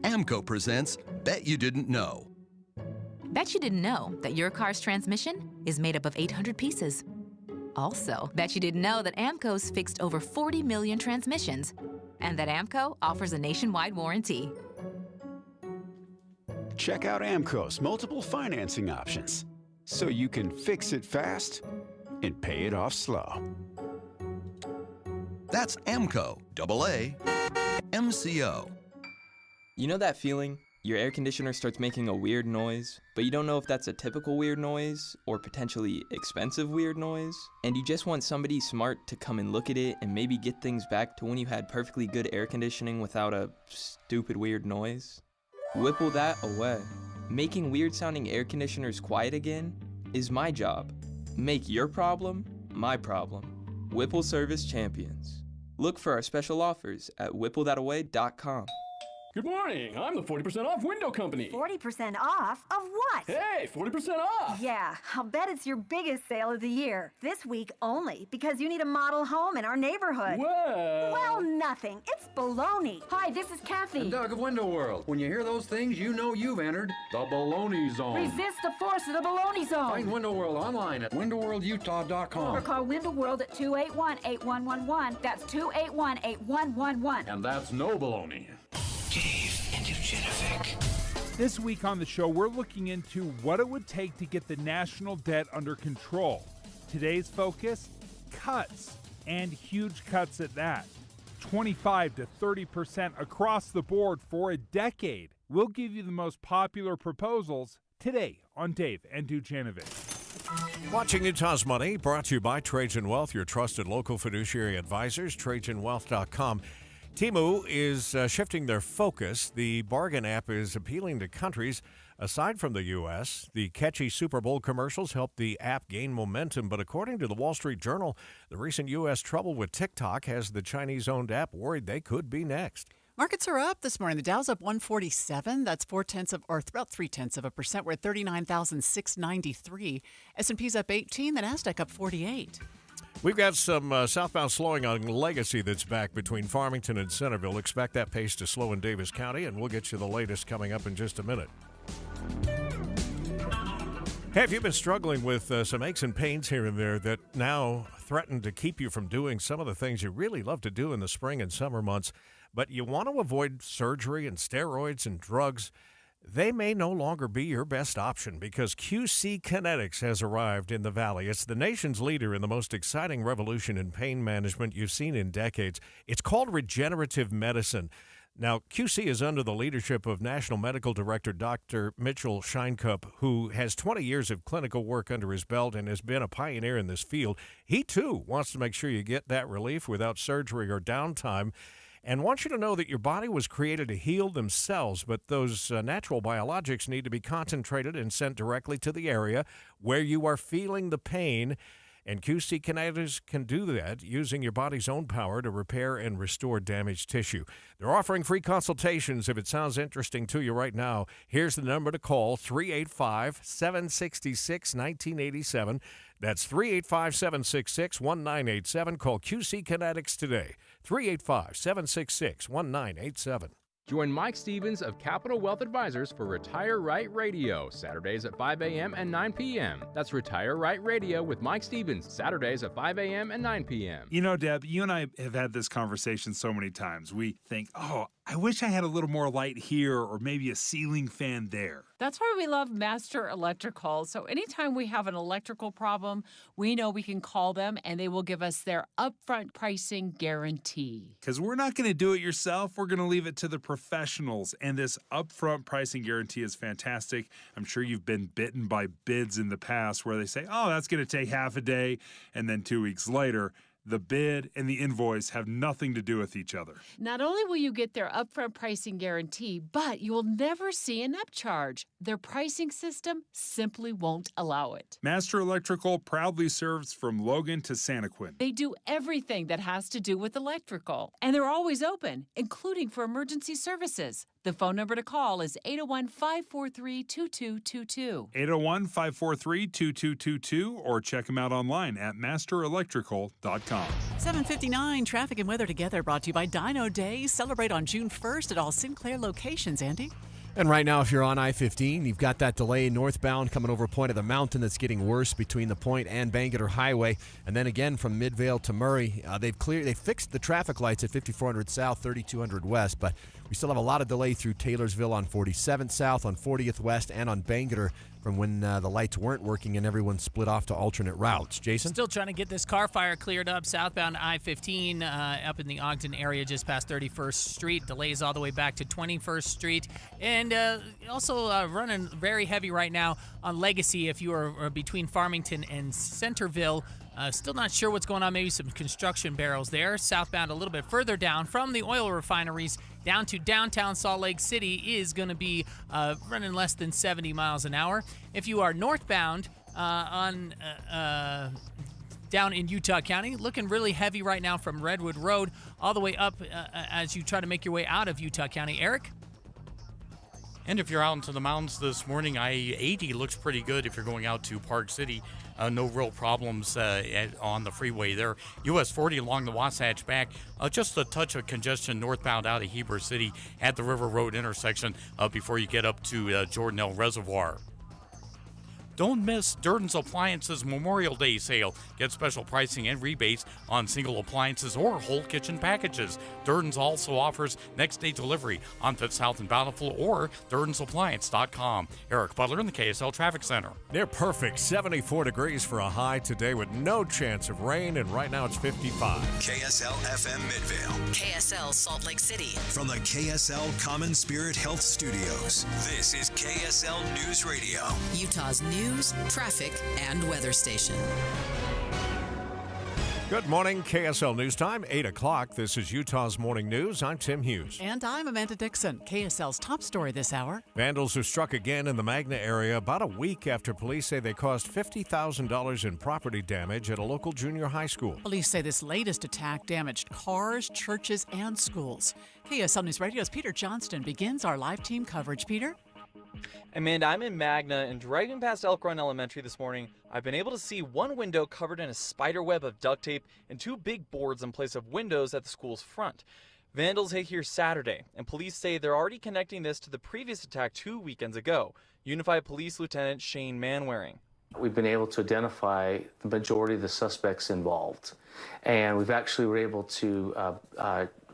AMCO presents Bet You Didn't Know. Bet you didn't know that your car's transmission is made up of 800 pieces. Also, bet you didn't know that AMCO's fixed over 40 million transmissions and that AMCO offers a nationwide warranty. Check out AMCO's multiple financing options so you can fix it fast and pay it off slow. That's AMCO, AA, MCO. You know that feeling? Your air conditioner starts making a weird noise, but you don't know if that's a typical weird noise or potentially expensive weird noise, and you just want somebody smart to come and look at it and maybe get things back to when you had perfectly good air conditioning without a stupid weird noise? Whipple that away. Making weird-sounding air conditioners quiet again is my job. Make your problem my problem. Whipple Service Champions. Look for our special offers at whipplethataway.com. Good morning. I'm the 40% off window company. 40% off? Of what? Hey, 40% off! Yeah, I'll bet it's your biggest sale of the year. This week only, because you need a model home in our neighborhood. Well, nothing. It's baloney. Hi, this is Kathy. And Doug of Window World. When you hear those things, you know you've entered the baloney zone. Resist the force of the baloney zone. Find Window World online at windowworldutah.com. Or call Window World at 281-8111. That's 281-8111. And that's no baloney. Dave and Dujanovic. This week on the show, we're looking into what it would take to get the national debt under control. Today's focus, cuts, and huge cuts at that. 25 to 30% across the board for a decade. We'll give you the most popular proposals today on Dave and Dujanovic. Watching Utah's Money, brought to you by Trajan Wealth, your trusted local fiduciary advisors, TrajanWealth.com. Temu is shifting their focus. The bargain app is appealing to countries aside from the U.S. The catchy Super Bowl commercials helped the app gain momentum, but according to the Wall Street Journal, the recent U.S. trouble with TikTok has the Chinese-owned app worried they could be next. Markets are up this morning. The Dow's up 147. That's about 0.3%. We're at 39,693. S&P's up 18. The Nasdaq up 48. We've got some southbound slowing on Legacy that's back between Farmington and Centerville. Expect that pace to slow in Davis County, and we'll get you the latest coming up in just a minute. Have you been struggling with some aches and pains here and there that now threaten to keep you from doing some of the things you really love to do in the spring and summer months, but you want to avoid surgery and steroids and drugs? They may no longer be your best option because QC Kinetics has arrived in the Valley. It's the nation's leader in the most exciting revolution in pain management you've seen in decades. It's called regenerative medicine. Now, QC is under the leadership of National Medical Director Dr. Mitchell Scheinkup, who has 20 years of clinical work under his belt and has been a pioneer in this field. He, too, wants to make sure you get that relief without surgery or downtime, and wants you to know that your body was created to heal themselves, but those natural biologics need to be concentrated and sent directly to the area where you are feeling the pain. And QC Kinetics can do that using your body's own power to repair and restore damaged tissue. They're offering free consultations. If it sounds interesting to you right now, here's the number to call, 385-766-1987. That's 385-766-1987. Call QC Kinetics today, 385-766-1987. Join Mike Stevens of Capital Wealth Advisors for Retire Right Radio, Saturdays at 5 a.m. and 9 p.m. That's Retire Right Radio with Mike Stevens, Saturdays at 5 a.m. and 9 p.m. You know, Deb, you and I have had this conversation so many times. We think, oh, I wish I had a little more light here or maybe a ceiling fan there. That's why we love Master Electrical. So anytime we have an electrical problem, we know we can call them and they will give us their upfront pricing guarantee. Because we're not going to do it yourself. We're going to leave it to the professionals. And this upfront pricing guarantee is fantastic. I'm sure you've been bitten by bids in the past where they say, oh, that's going to take half a day. And then 2 weeks later, the bid and the invoice have nothing to do with each other. Not only will you get their upfront pricing guarantee, but you will never see an upcharge. Their pricing system simply won't allow it. Master Electrical proudly serves from Logan to Santaquin. They do everything that has to do with electrical, and they're always open, including for emergency services. The phone number to call is 801-543-2222. 801-543-2222, or check them out online at masterelectrical.com. 7:59 traffic and weather together, brought to you by Dino Day. Celebrate on June 1st at all Sinclair locations, Andy. And right now, if you're on I-15, you've got that delay northbound coming over Point of the Mountain that's getting worse between the Point and Bangerter Highway. And then again from Midvale to Murray, they fixed the traffic lights at 5400 South, 3200 West, but we still have a lot of delay through Taylorsville on 47th South, on 40th West, and on Bangerter from when the lights weren't working and everyone split off to alternate routes. Jason? Still trying to get this car fire cleared up southbound I-15 up in the Ogden area just past 31st Street. Delays all the way back to 21st Street. And also running very heavy right now on Legacy if you are between Farmington and Centerville. Still not sure what's going on. Maybe some construction barrels there. Southbound a little bit further down from the oil refineries down to downtown Salt Lake City is going to be running less than 70 miles an hour. If you are northbound down in Utah County, looking really heavy right now from Redwood Road all the way up as you try to make your way out of Utah County. Eric? And if you're out into the mountains this morning, I-80 looks pretty good if you're going out to Park City. No real problems on the freeway there. US 40 along the Wasatch back. Just a touch of congestion northbound out of Heber City at the River Road intersection before you get up to Jordanelle Reservoir. Don't miss Durden's Appliances Memorial Day sale. Get special pricing and rebates on single appliances or whole kitchen packages. Durden's also offers next-day delivery on 5th South and Bountiful or DurdensAppliance.com. Eric Butler in the KSL Traffic Center. Near perfect, 74 degrees for a high today with no chance of rain, and right now it's 55. KSL FM Midvale. KSL Salt Lake City. From the KSL Common Spirit Health Studios, this is KSL News Radio. Utah's news, traffic, and weather station. Good morning, KSL News Time, 8 o'clock. This is Utah's Morning News. I'm Tim Hughes. And I'm Amanda Dixon. KSL's top story this hour. Vandals are struck again in the Magna area about a week after police say they caused $50,000 in property damage at a local junior high school. Police say this latest attack damaged cars, churches, and schools. KSL News Radio's Peter Johnston begins our live team coverage. Peter? Amanda, I'm in Magna, and driving past Elk Run Elementary this morning, I've been able to see one window covered in a spider web of duct tape and two big boards in place of windows at the school's front. Vandals hit here Saturday, and police say they're already connecting this to the previous attack 2 weekends ago. Unified Police Lieutenant Shane Manwaring. We've been able to identify the majority of the suspects involved, and we've actually were able to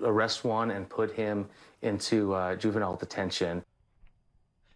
arrest one and put him into juvenile detention.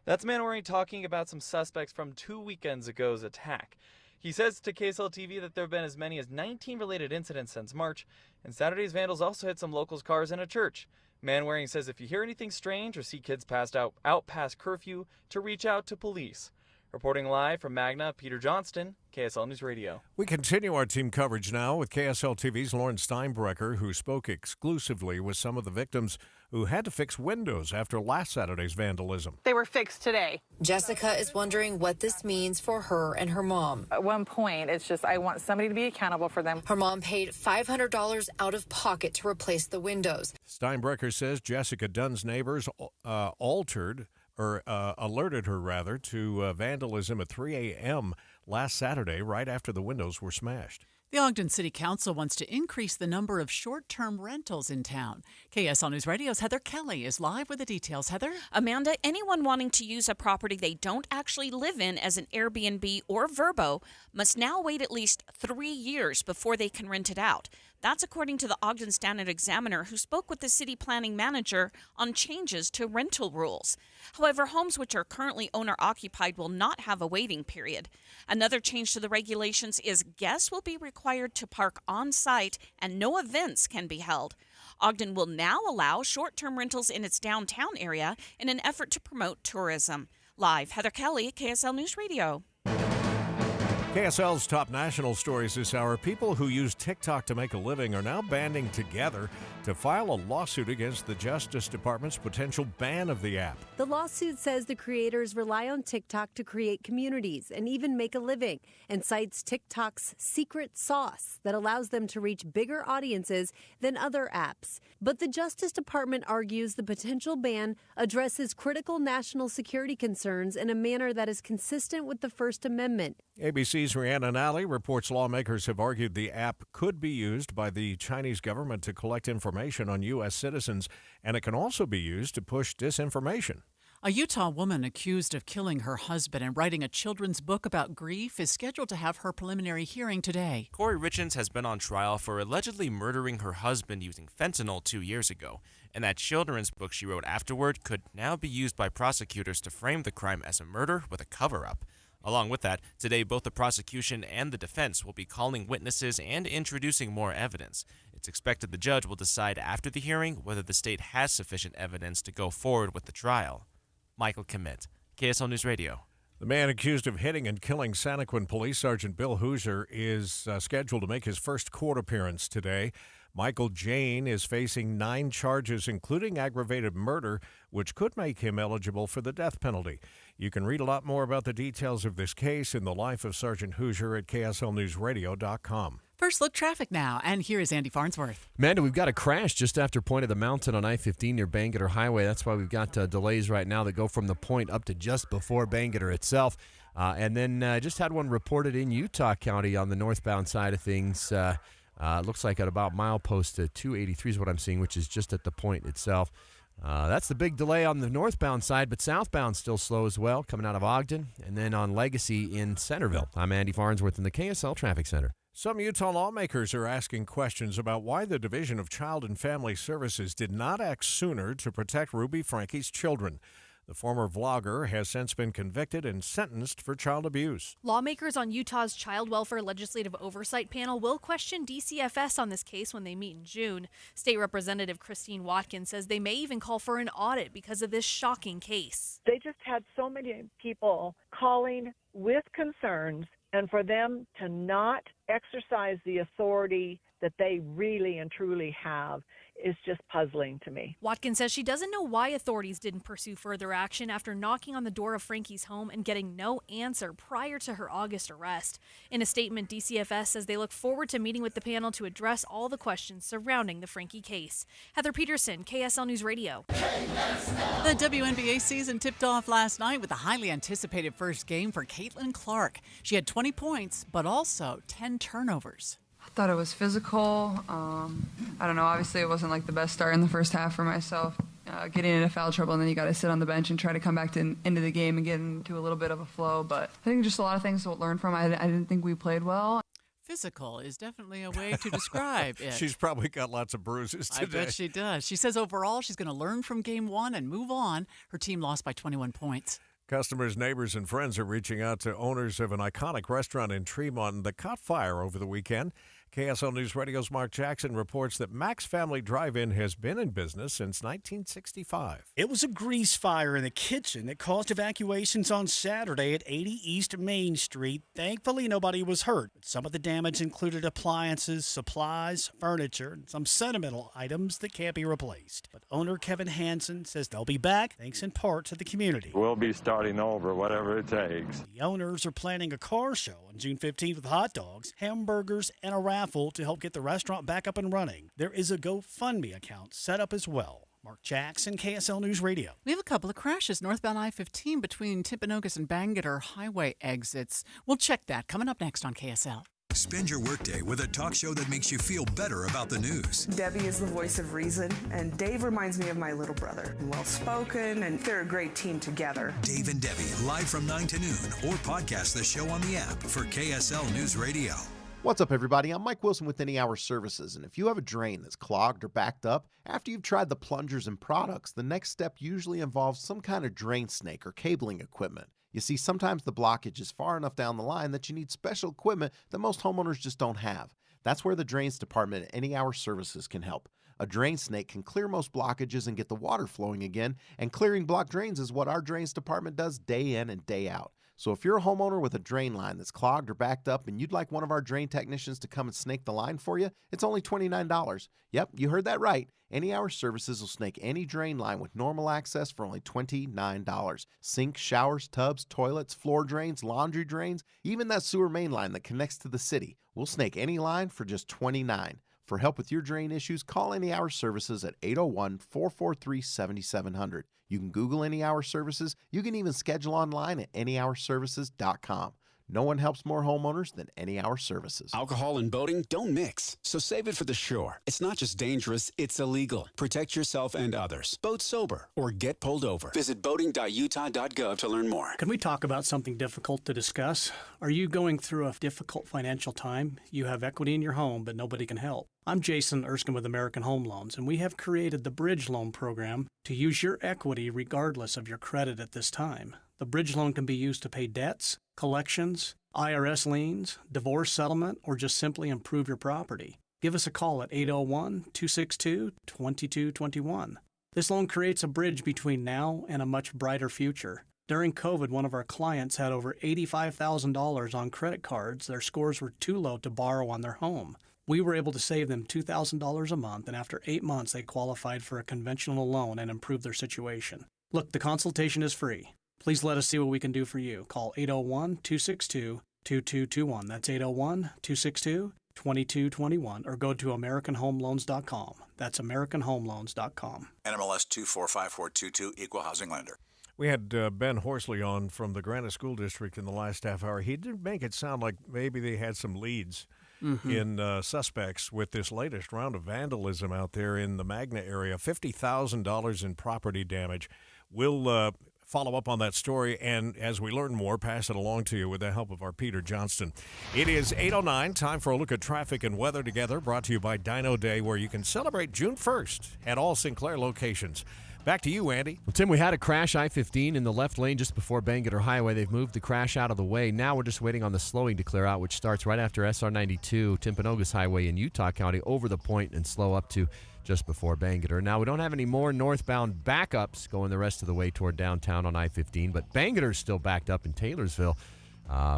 That's Manwaring talking about some suspects from 2 weekends ago's attack. He says to KSL TV that there have been as many as 19 related incidents since March, and Saturday's vandals also hit some locals' cars and a church. Manwaring says if you hear anything strange or see kids passed out past curfew, to reach out to police. Reporting live from Magna, Peter Johnston, KSL News Radio. We continue our team coverage now with KSL TV's Lauren Steinbrecher, who spoke exclusively with some of the victims who had to fix windows after last Saturday's vandalism. They were fixed today. Jessica is wondering what this means for her and her mom. At one point, it's just I want somebody to be accountable for them. Her mom paid $500 out of pocket to replace the windows. Steinbrecher says Jessica Dunn's neighbors alerted her to vandalism at 3 a.m. last Saturday, right after the windows were smashed. The Ogden City Council wants to increase the number of short-term rentals in town. KSL News Radio's Heather Kelly is live with the details. Heather? Amanda, anyone wanting to use a property they don't actually live in as an Airbnb or Vrbo must now wait at least 3 years before they can rent it out. That's according to the Ogden Standard-Examiner, who spoke with the city planning manager on changes to rental rules. However, homes which are currently owner-occupied will not have a waiting period. Another change to the regulations is guests will be required to park on-site and no events can be held. Ogden will now allow short-term rentals in its downtown area in an effort to promote tourism. Live, Heather Kelly, KSL News Radio. KSL's top national stories this hour. People who use TikTok to make a living are now banding together to file a lawsuit against the Justice Department's potential ban of the app. The lawsuit says the creators rely on TikTok to create communities and even make a living, and cites TikTok's secret sauce that allows them to reach bigger audiences than other apps. But the Justice Department argues the potential ban addresses critical national security concerns in a manner that is consistent with the First Amendment. ABC's Rhiannon Alley reports lawmakers have argued the app could be used by the Chinese government to collect information on U.S. citizens, and it can also be used to push disinformation. A Utah woman accused of killing her husband and writing a children's book about grief is scheduled to have her preliminary hearing today. Corey Richens has been on trial for allegedly murdering her husband using fentanyl 2 years ago, and that children's book she wrote afterward could now be used by prosecutors to frame the crime as a murder with a cover-up. Along with that, today both the prosecution and the defense will be calling witnesses and introducing more evidence. It's expected the judge will decide after the hearing whether the state has sufficient evidence to go forward with the trial. Michael Commit, KSL News Radio. The man accused of hitting and killing Santaquin Police Sergeant Bill Hoosier is scheduled to make his first court appearance today. Michael Jane is facing 9 charges, including aggravated murder, which could make him eligible for the death penalty. You can read a lot more about the details of this case in the life of Sergeant Hoosier at KSLNewsRadio.com. First look traffic now, and here is Andy Farnsworth. Amanda, we've got a crash just after Point of the Mountain on I-15 near Bangerter Highway. That's why we've got delays right now that go from the point up to just before Bangerter itself. And then just had one reported in Utah County on the northbound side of things. Looks like at about milepost 283 is what I'm seeing, which is just at the point itself. That's the big delay on the northbound side, but southbound still slow as well, coming out of Ogden and then on Legacy in Centerville. I'm Andy Farnsworth in the KSL Traffic Center. Some Utah lawmakers are asking questions about why the Division of Child and Family Services did not act sooner to protect Ruby Frankie's children. The former vlogger has since been convicted and sentenced for child abuse. Lawmakers on Utah's Child Welfare Legislative Oversight Panel will question DCFS on this case when they meet in June. State Representative Christine Watkins says they may even call for an audit because of this shocking case. They just had so many people calling with concerns, and for them to not exercise the authority that they really and truly have is just puzzling to me. Watkins says she doesn't know why authorities didn't pursue further action after knocking on the door of Frankie's home and getting no answer prior to her August arrest. In a statement, DCFS says they look forward to meeting with the panel to address all the questions surrounding the Frankie case. Heather Peterson, KSL News Radio. The WNBA season tipped off last night with a highly anticipated first game for Caitlin Clark. She had 20 points, but also 10 turnovers. I thought it was physical. I don't know. Obviously, it wasn't like the best start in the first half for myself. Getting into foul trouble, and then you got to sit on the bench and try to come back into the game and get into a little bit of a flow. But I think just a lot of things to learn from. I didn't think we played well. Physical is definitely a way to describe it. She's probably got lots of bruises today. I bet she does. She says overall she's going to learn from game one and move on. Her team lost by 21 points. Customers, neighbors, and friends are reaching out to owners of an iconic restaurant in Tremont that caught fire over the weekend. KSL News Radio's Mark Jackson reports that Max Family Drive-In has been in business since 1965. It was a grease fire in the kitchen that caused evacuations on Saturday at 80 East Main Street. Thankfully, nobody was hurt. But some of the damage included appliances, supplies, furniture, and some sentimental items that can't be replaced. But owner Kevin Hansen says they'll be back, thanks in part to the community. We'll be starting over, whatever it takes. The owners are planning a car show on June 15th with hot dogs, hamburgers, and a raffle to help get the restaurant back up and running. There is a GoFundMe account set up as well. Mark Jackson, KSL News Radio. We have a couple of crashes northbound I-15 between Timpanogos and Bangerter Highway exits. We'll check that coming up next on KSL. Spend your workday with a talk show that makes you feel better about the news. Debbie is the voice of reason, and Dave reminds me of my little brother. Well-spoken, and they're a great team together. Dave and Debbie, live from 9 to noon, or podcast the show on the app for KSL News Radio. What's up, everybody? I'm Mike Wilson with Any Hour Services, and if you have a drain that's clogged or backed up, after you've tried the plungers and products, the next step usually involves some kind of drain snake or cabling equipment. You see, sometimes the blockage is far enough down the line that you need special equipment that most homeowners just don't have. That's where the Drains Department at Any Hour Services can help. A drain snake can clear most blockages and get the water flowing again, and clearing blocked drains is what our Drains Department does day in and day out. So if you're a homeowner with a drain line that's clogged or backed up and you'd like one of our drain technicians to come and snake the line for you, it's only $29. Yep, you heard that right. Any Hour Services will snake any drain line with normal access for only $29. Sinks, showers, tubs, toilets, floor drains, laundry drains, even that sewer main line that connects to the city. We'll snake any line for just $29. For help with your drain issues, call Any Hour Services at 801-443-7700. You can Google Any Hour Services. You can even schedule online at anyhourservices.com. No one helps more homeowners than Any Hour Services. Alcohol and boating don't mix, so save it for the shore. It's not just dangerous, it's illegal. Protect yourself and others. Boat sober or get pulled over. Visit boating.utah.gov to learn more. Can we talk about something difficult to discuss? Are you going through a difficult financial time? You have equity in your home, but nobody can help. I'm Jason Erskine with American Home Loans, and we have created the Bridge Loan Program to use your equity regardless of your credit at this time. The bridge loan can be used to pay debts, collections, IRS liens, divorce settlement, or just simply improve your property. Give us a call at 801-262-2221. This loan creates a bridge between now and a much brighter future. During COVID, one of our clients had over $85,000 on credit cards. Their scores were too low to borrow on their home. We were able to save them $2,000 a month, and after 8 months, they qualified for a conventional loan and improved their situation. Look, the consultation is free. Please let us see what we can do for you. Call 801-262-2221. That's 801-262-2221. Or go to AmericanHomeLoans.com. That's AmericanHomeLoans.com. NMLS 245422, Equal Housing Lender. We had Ben Horsley on from the Granite School District in the last half hour. He did make it sound like maybe they had some leads in suspects with this latest round of vandalism out there in the Magna area. $50,000 in property damage. We'll follow up on that story, and as we learn more, pass it along to you with the help of our Peter Johnston. It is 8:09, time for a look at traffic and weather together, brought to you by Dino Day, where you can celebrate June 1st at all Sinclair locations. Back to you, Andy. Well, Tim, we had a crash I-15 in the left lane just before Bangerter Highway. They've moved the crash out of the way. Now we're just waiting on the slowing to clear out, which starts right after SR-92, Timpanogos Highway in Utah County, over the point and slow up to just before Bangerter. Now, we don't have any more northbound backups going the rest of the way toward downtown on I-15, but Bangerter's still backed up in Taylorsville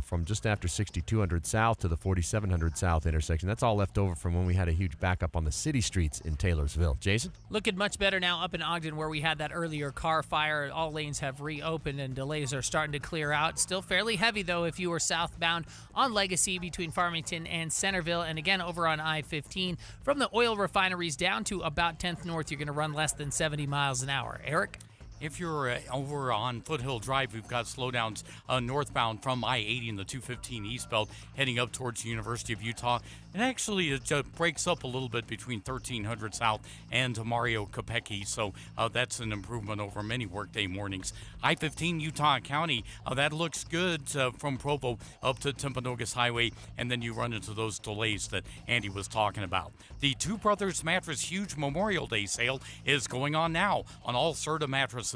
from just after 6200 South to the 4700 South intersection. That's all left over from when we had a huge backup on the city streets in Taylorsville. Jason? Looking much better now up in Ogden where we had that earlier car fire. All lanes have reopened and delays are starting to clear out. Still fairly heavy, though, if you were southbound on Legacy between Farmington and Centerville. And again, over on I-15, from the oil refineries down to about 10th North, you're going to run less than 70 miles an hour. Eric? If you're over on Foothill Drive, we've got slowdowns northbound from I-80 and the 215 eastbound heading up towards the University of Utah. And actually, it breaks up a little bit between 1300 South and Mario Capecchi, so that's an improvement over many workday mornings. I-15 Utah County, that looks good from Provo up to Timpanogos Highway, and then you run into those delays that Andy was talking about. The Two Brothers Mattress Huge Memorial Day sale is going on now on all Serta mattresses.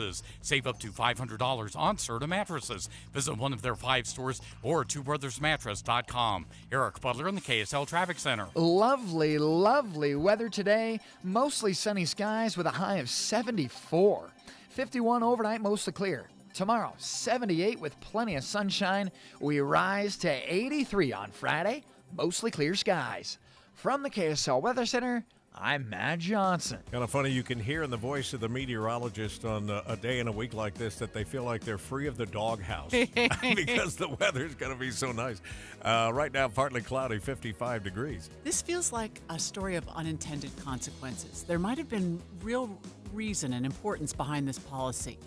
Save up to $500 on Serta mattresses. Visit one of their 5 stores or twobrothersmattress.com. Eric Butler in the KSL Traffic Center. Lovely, lovely weather today. Mostly sunny skies with a high of 74. 51 overnight, mostly clear. Tomorrow, 78 with plenty of sunshine. We rise to 83 on Friday, mostly clear skies. From the KSL Weather Center, I'm Matt Johnson. Kind of funny, you can hear in the voice of the meteorologist on a day and a week like this that they feel like they're free of the doghouse because the weather's going to be so nice. Right now, partly cloudy, 55 degrees. This feels like a story of unintended consequences. There might have been real reason and importance behind this policy,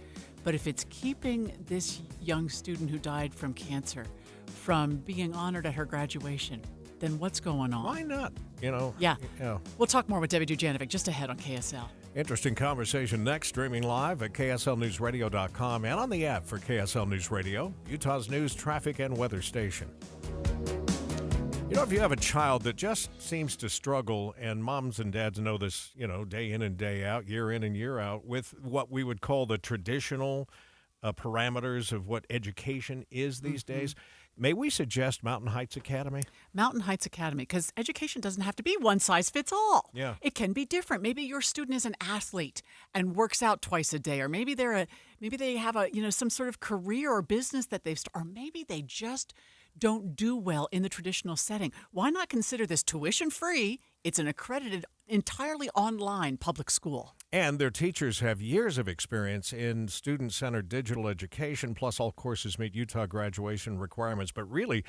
but if it's keeping this young student who died from cancer from being honored at her graduation, then what's going on? Why not? You know? Yeah. We'll talk more with Debbie Dujanovic just ahead on KSL. Interesting conversation next, streaming live at KSLNewsRadio.com and on the app for KSL News Radio, Utah's news, traffic, and weather station. You know, if you have a child that just seems to struggle, and moms and dads know this, you know, day in and day out, year in and year out, with what we would call the traditional parameters of what education is these days, may we suggest Mountain Heights Academy? Mountain Heights Academy, because education doesn't have to be one size fits all. Yeah. It can be different. Maybe your student is an athlete and works out twice a day, or maybe they have some sort of career or business that they've started, or maybe they just don't do well in the traditional setting. Why not consider this tuition free? It's an accredited, entirely online public school. And their teachers have years of experience in student-centered digital education, plus all courses meet Utah graduation requirements. But really,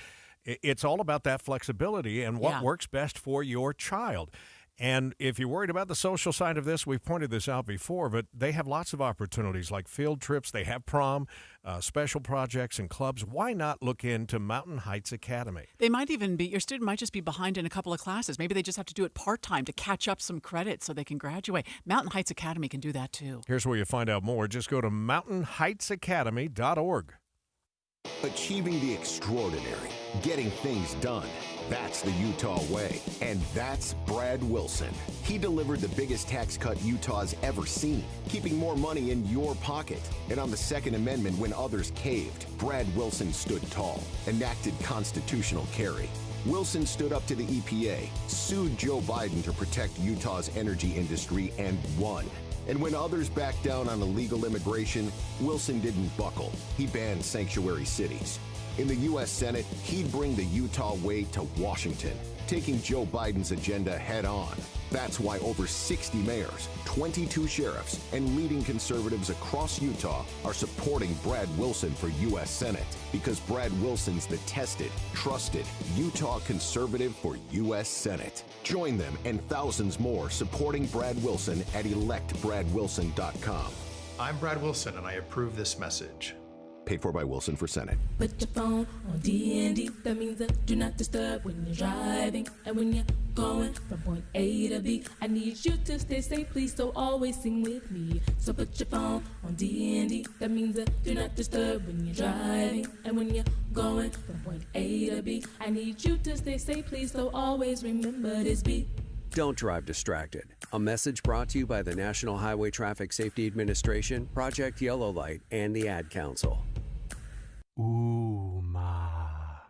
it's all about that flexibility and what works best for your child. And if you're worried about the social side of this, we've pointed this out before, but they have lots of opportunities like field trips. They have prom, special projects and clubs. Why not look into Mountain Heights Academy? They might even be, your student might just be behind in a couple of classes. Maybe they just have to do it part-time to catch up some credits so they can graduate. Mountain Heights Academy can do that too. Here's where you find out more. Just go to mountainheightsacademy.org. Achieving the extraordinary, getting things done. That's the Utah way. And that's Brad Wilson. He delivered the biggest tax cut Utah's ever seen, keeping more money in your pocket. And on the Second Amendment, when others caved, Brad Wilson stood tall, enacted constitutional carry. Wilson stood up to the EPA, sued Joe Biden to protect Utah's energy industry, and won. And when others backed down on illegal immigration, Wilson didn't buckle. He banned sanctuary cities. In the U.S. Senate, he'd bring the Utah way to Washington, taking Joe Biden's agenda head on. That's why over 60 mayors, 22 sheriffs, and leading conservatives across Utah are supporting Brad Wilson for U.S. Senate, because Brad Wilson's the tested, trusted Utah conservative for U.S. Senate. Join them and thousands more supporting Brad Wilson at electbradwilson.com. I'm Brad Wilson, and I approve this message. Paid for by Wilson for Senate. Put your phone on D&D. That means do not disturb when you're driving. And when you're going from point A to B, I need you to stay safe, please, so always sing with me. So put your phone on D&D. That means do not disturb when you're driving. And when you're going from point A to B, I need you to stay safe, please, so always remember this beat. Don't drive distracted. A message brought to you by the National Highway Traffic Safety Administration, Project Yellow Light, and the Ad Council.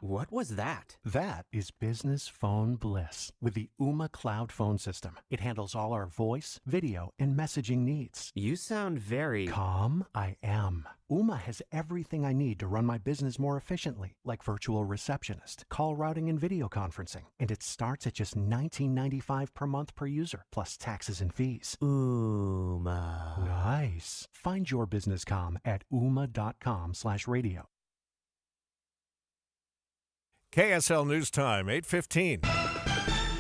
What was that? That is business phone bliss with the Ooma Cloud phone system. It handles all our voice, video, and messaging needs. You sound very calm. I am. Ooma has everything I need to run my business more efficiently, like virtual receptionist, call routing, and video conferencing. And it starts at just $19.95 per month per user, plus taxes and fees. Ooma. Nice. Find your business comm at ooma.com/radio. KSL News Time, 8:15.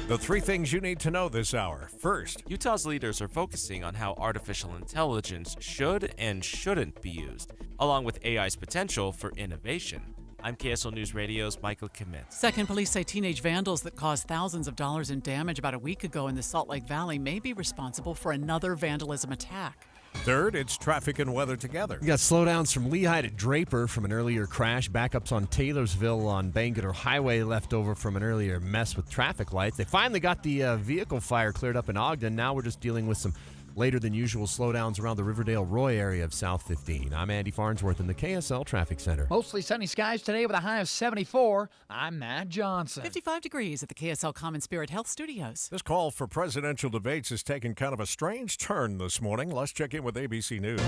The three things you need to know this hour. First, Utah's leaders are focusing on how artificial intelligence should and shouldn't be used, along with AI's potential for innovation. I'm KSL News Radio's Michael Kimmett. Second, police say teenage vandals that caused thousands of dollars in damage about a week ago in the Salt Lake Valley may be responsible for another vandalism attack. Third, it's traffic and weather together. You got slowdowns from Lehigh to Draper from an earlier crash. Backups on Taylorsville on Bangerter Highway left over from an earlier mess with traffic lights. They finally got the vehicle fire cleared up in Ogden. Now we're just dealing with some later than usual slowdowns around the Riverdale-Roy area of South 15. I'm Andy Farnsworth in the KSL Traffic Center. Mostly sunny skies today with a high of 74. I'm Matt Johnson. 55 degrees at the KSL Common Spirit Health Studios. This call for presidential debates has taken kind of a strange turn this morning. Let's check in with ABC News.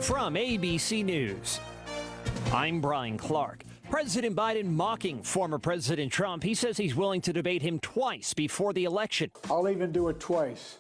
From ABC News, I'm Brian Clark. President Biden mocking former President Trump. He says he's willing to debate him twice before the election. I'll even do it twice.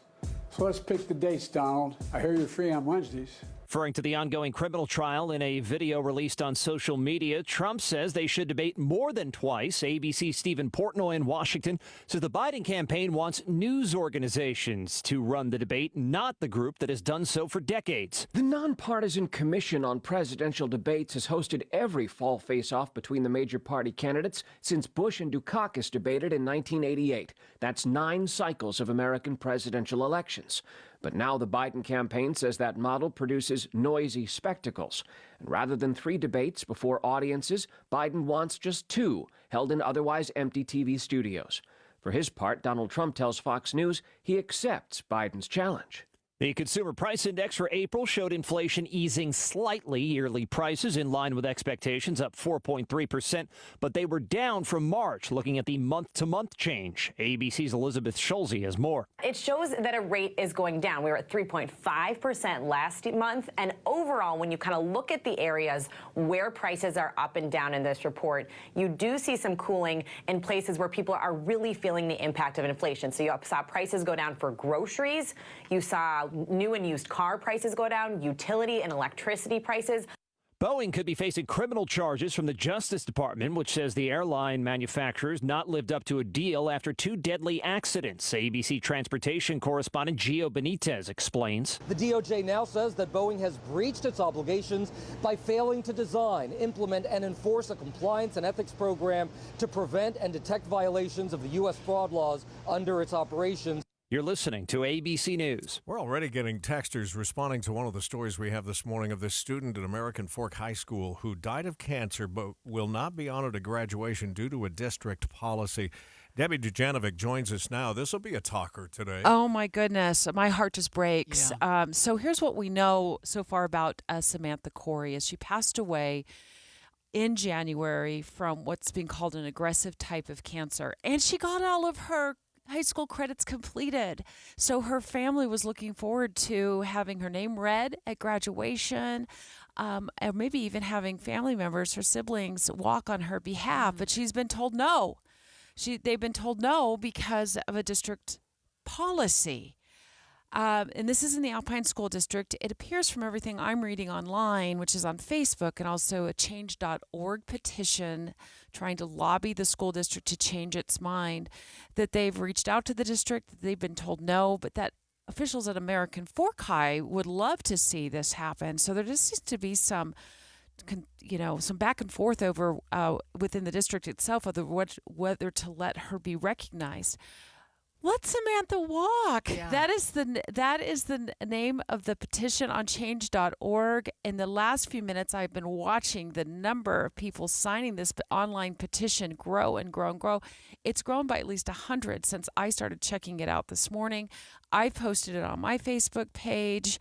So let's pick the dates, Donald. I hear you're free on Wednesdays. Referring to the ongoing criminal trial in a video released on social media, Trump says they should debate more than twice. ABC's Stephen Portnoy in Washington says the Biden campaign wants news organizations to run the debate, not the group that has done so for decades. The Nonpartisan Commission on Presidential Debates has hosted every fall face-off between the major party candidates since Bush and Dukakis debated in 1988. That's 9 cycles of American presidential elections. But now the Biden campaign says that model produces noisy spectacles. And rather than 3 debates before audiences, Biden wants just 2, held in otherwise empty TV studios. For his part, Donald Trump tells Fox News he accepts Biden's challenge. The Consumer Price Index for April showed inflation easing slightly. Yearly prices in line with expectations, up 4.3%, but they were down from March. Looking at the month-to-month change, ABC's Elizabeth Schulze has more. It shows that a rate is going down. We were at 3.5% last month, and overall, when you kind of look at the areas where prices are up and down in this report, you do see some cooling in places where people are really feeling the impact of inflation. So you saw prices go down for groceries. You saw new and used car prices go down, utility and electricity prices. Boeing could be facing criminal charges from the Justice Department, which says the airline manufacturer's not lived up to a deal after 2 deadly accidents. ABC transportation correspondent Gio Benitez explains. The DOJ now says that Boeing has breached its obligations by failing to design, implement, and enforce a compliance and ethics program to prevent and detect violations of the U.S. fraud laws under its operations. You're listening to ABC News. We're already getting texters responding to one of the stories we have this morning of this student at American Fork High School who died of cancer but will not be honored at graduation due to a district policy. Debbie Dujanovic joins us now. This will be a talker today. Oh, my goodness. My heart just breaks. Yeah. So here's what we know so far about Samantha Corey. As she passed away in January from what's being called an aggressive type of cancer. And she got all of her high school credits completed. So her family was looking forward to having her name read at graduation, and maybe even having family members, her siblings, walk on her behalf. But she's been told no. They've been told no because of a district policy. And this is in the Alpine School District. It appears from everything I'm reading online, which is on Facebook, and also a change.org petition trying to lobby the school district to change its mind, that they've reached out to the district, that they've been told no, but that officials at American Fork High would love to see this happen. So there just seems to be some some back and forth over within the district itself whether to let her be recognized. Let Samantha walk. Yeah. That is the name of the petition on change.org. In the last few minutes, I've been watching the number of people signing this online petition grow and grow and grow. It's grown by at least 100 since I started checking it out this morning. I've posted it on my Facebook page.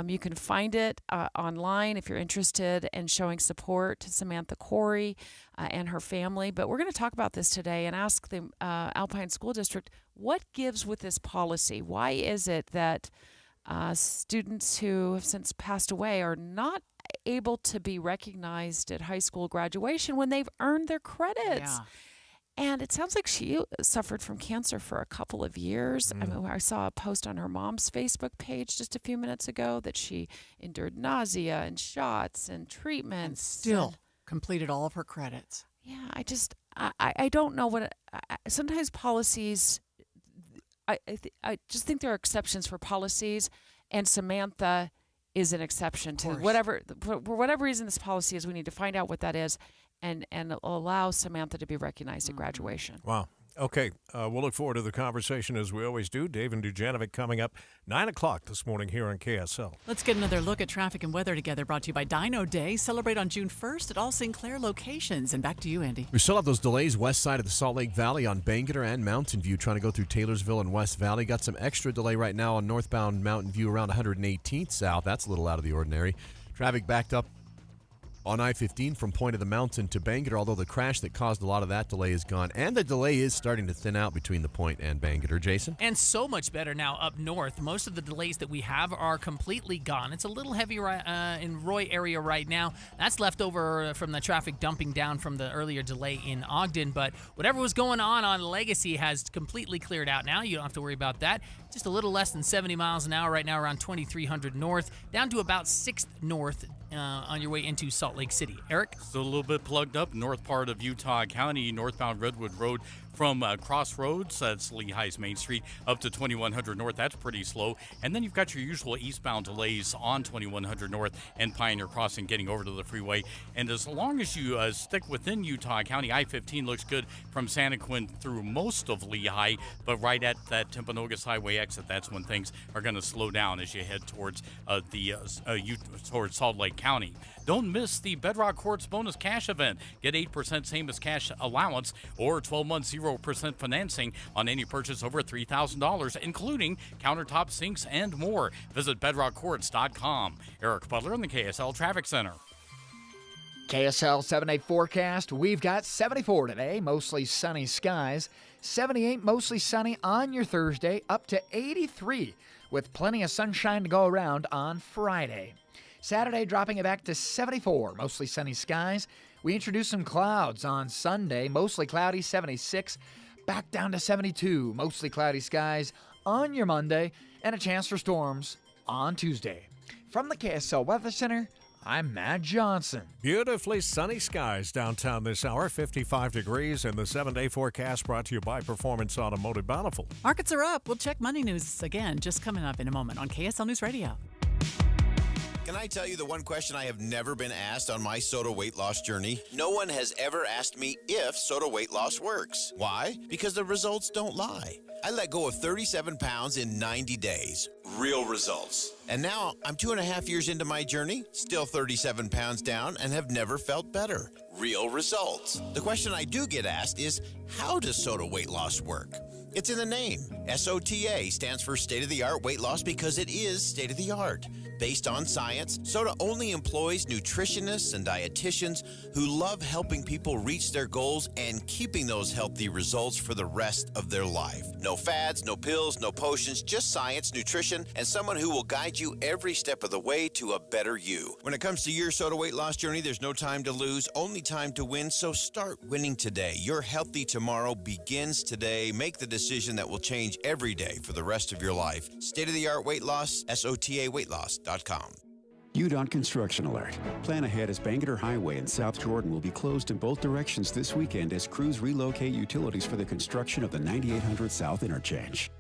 You can find it online if you're interested in showing support to Samantha Corey and her family. But we're going to talk about this today and ask the Alpine School District, what gives with this policy? Why is it that students who have since passed away are not able to be recognized at high school graduation when they've earned their credits? Yeah. And it sounds like she suffered from cancer for a couple of years. I mean, I saw a post on her mom's Facebook page just a few minutes ago that she endured nausea and shots and treatments. And still completed all of her credits. Yeah, I don't know what. Sometimes policies, I just think there are exceptions for policies, and Samantha is an exception to whatever. For whatever reason this policy is, we need to find out what that is. And allow Samantha to be recognized at graduation. Wow. Okay. We'll look forward to the conversation as we always do. Dave and Dujanovic coming up 9 o'clock this morning here on KSL. Let's get another look at traffic and weather together, brought to you by Dino Day. Celebrate on June 1st at all Sinclair locations. And back to you, Andy. We still have those delays west side of the Salt Lake Valley on Bangerter and Mountain View, trying to go through Taylorsville and West Valley. Got some extra delay right now on northbound Mountain View around 118th South. That's a little out of the ordinary. Traffic backed up on I-15 from Point of the Mountain to Bangerter, although the crash that caused a lot of that delay is gone. And the delay is starting to thin out between the Point and Bangerter. Jason? And so much better now up north. Most of the delays that we have are completely gone. It's a little heavy in Roy area right now. That's left over from the traffic dumping down from the earlier delay in Ogden. But whatever was going on Legacy has completely cleared out now. You don't have to worry about that. Just a little less than 70 miles an hour right now around 2300 north, down to about 6th north on your way into Salt Lake City. Eric? Still a little bit plugged up. North part of Utah County, northbound Redwood Road from Crossroads, that's Lehigh's Main Street, up to 2100 North. That's pretty slow. And then you've got your usual eastbound delays on 2100 North and Pioneer Crossing getting over to the freeway. And as long as you stick within Utah County, I-15 looks good from Santaquin through most of Lehigh, but right at that Timpanogos Highway exit, that's when things are going to slow down as you head towards towards Salt Lake County. Don't miss the Bedrock Quartz Bonus Cash event. Get 8% same as cash allowance or 12 months 0% financing on any purchase over $3,000, including countertop sinks and more. Visit bedrockquartz.com. Eric Butler in the KSL Traffic Center. KSL 7-day forecast. We've got 74 today, mostly sunny skies. 78 mostly sunny on your Thursday, up to 83 with plenty of sunshine to go around on Friday. Saturday dropping it back to 74, mostly sunny skies. We introduced some clouds on Sunday, mostly cloudy, 76. Back down to 72, mostly cloudy skies on your Monday, and a chance for storms on Tuesday. From the KSL Weather Center, I'm Matt Johnson. Beautifully sunny skies downtown this hour, 55 degrees, and the 7-day forecast brought to you by Performance Automotive Bountiful. Markets are up. We'll check money news again, just coming up in a moment on KSL News Radio. Can I tell you the one question I have never been asked on my SOTA weight loss journey? No one has ever asked me if SOTA weight loss works. Why? Because the results don't lie. I let go of 37 pounds in 90 days. Real results. And now I'm 2.5 years into my journey, still 37 pounds down, and have never felt better. Real results. The question I do get asked is, how does SOTA weight loss work? It's in the name. SOTA stands for state-of-the-art weight loss because it is state-of-the-art. Based on science, SOTA only employs nutritionists and dietitians who love helping people reach their goals and keeping those healthy results for the rest of their life. No fads, no pills, no potions, just science, nutrition, and someone who will guide you every step of the way to a better you. When it comes to your SOTA weight loss journey, there's no time to lose, only time to win, so start winning today. Your healthy tomorrow begins today. Make the decision that will change every day for the rest of your life. State-of-the-art weight loss, SOTAweightloss.com. UDOT Construction Alert. Plan ahead as Bangerter Highway in South Jordan will be closed in both directions this weekend as crews relocate utilities for the construction of the 9800 South Interchange.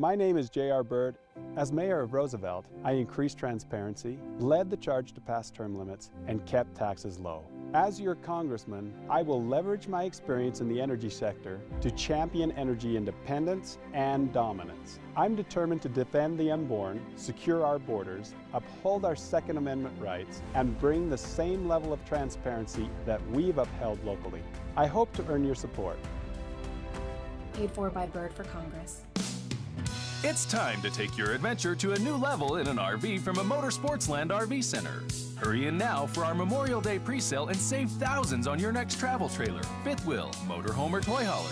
My name is J.R. Bird. As mayor of Roosevelt, I increased transparency, led the charge to pass term limits, and kept taxes low. As your congressman, I will leverage my experience in the energy sector to champion energy independence and dominance. I'm determined to defend the unborn, secure our borders, uphold our Second Amendment rights, and bring the same level of transparency that we've upheld locally. I hope to earn your support. Paid for by Bird for Congress. It's time to take your adventure to a new level in an RV from a Motorsportsland RV Center. Hurry in now for our Memorial Day pre-sale and save thousands on your next travel trailer, fifth wheel, motorhome, or toy hauler.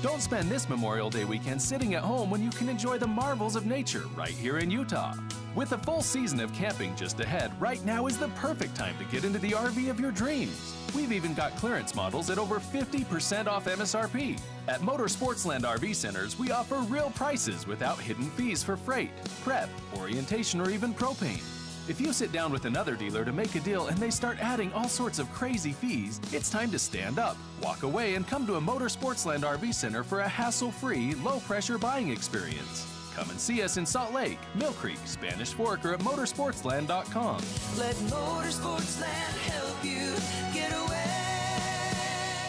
Don't spend this Memorial Day weekend sitting at home when you can enjoy the marvels of nature right here in Utah. With a full season of camping just ahead, right now is the perfect time to get into the RV of your dreams. We've even got clearance models at over 50% off MSRP. At Motorsportsland RV Centers, we offer real prices without hidden fees for freight, prep, orientation, or even propane. If you sit down with another dealer to make a deal and they start adding all sorts of crazy fees, it's time to stand up, walk away, and come to a Motorsportsland RV Center for a hassle-free, low-pressure buying experience. Come and see us in Salt Lake, Mill Creek, Spanish Fork, or at motorsportsland.com. Let Motorsportsland help you get away.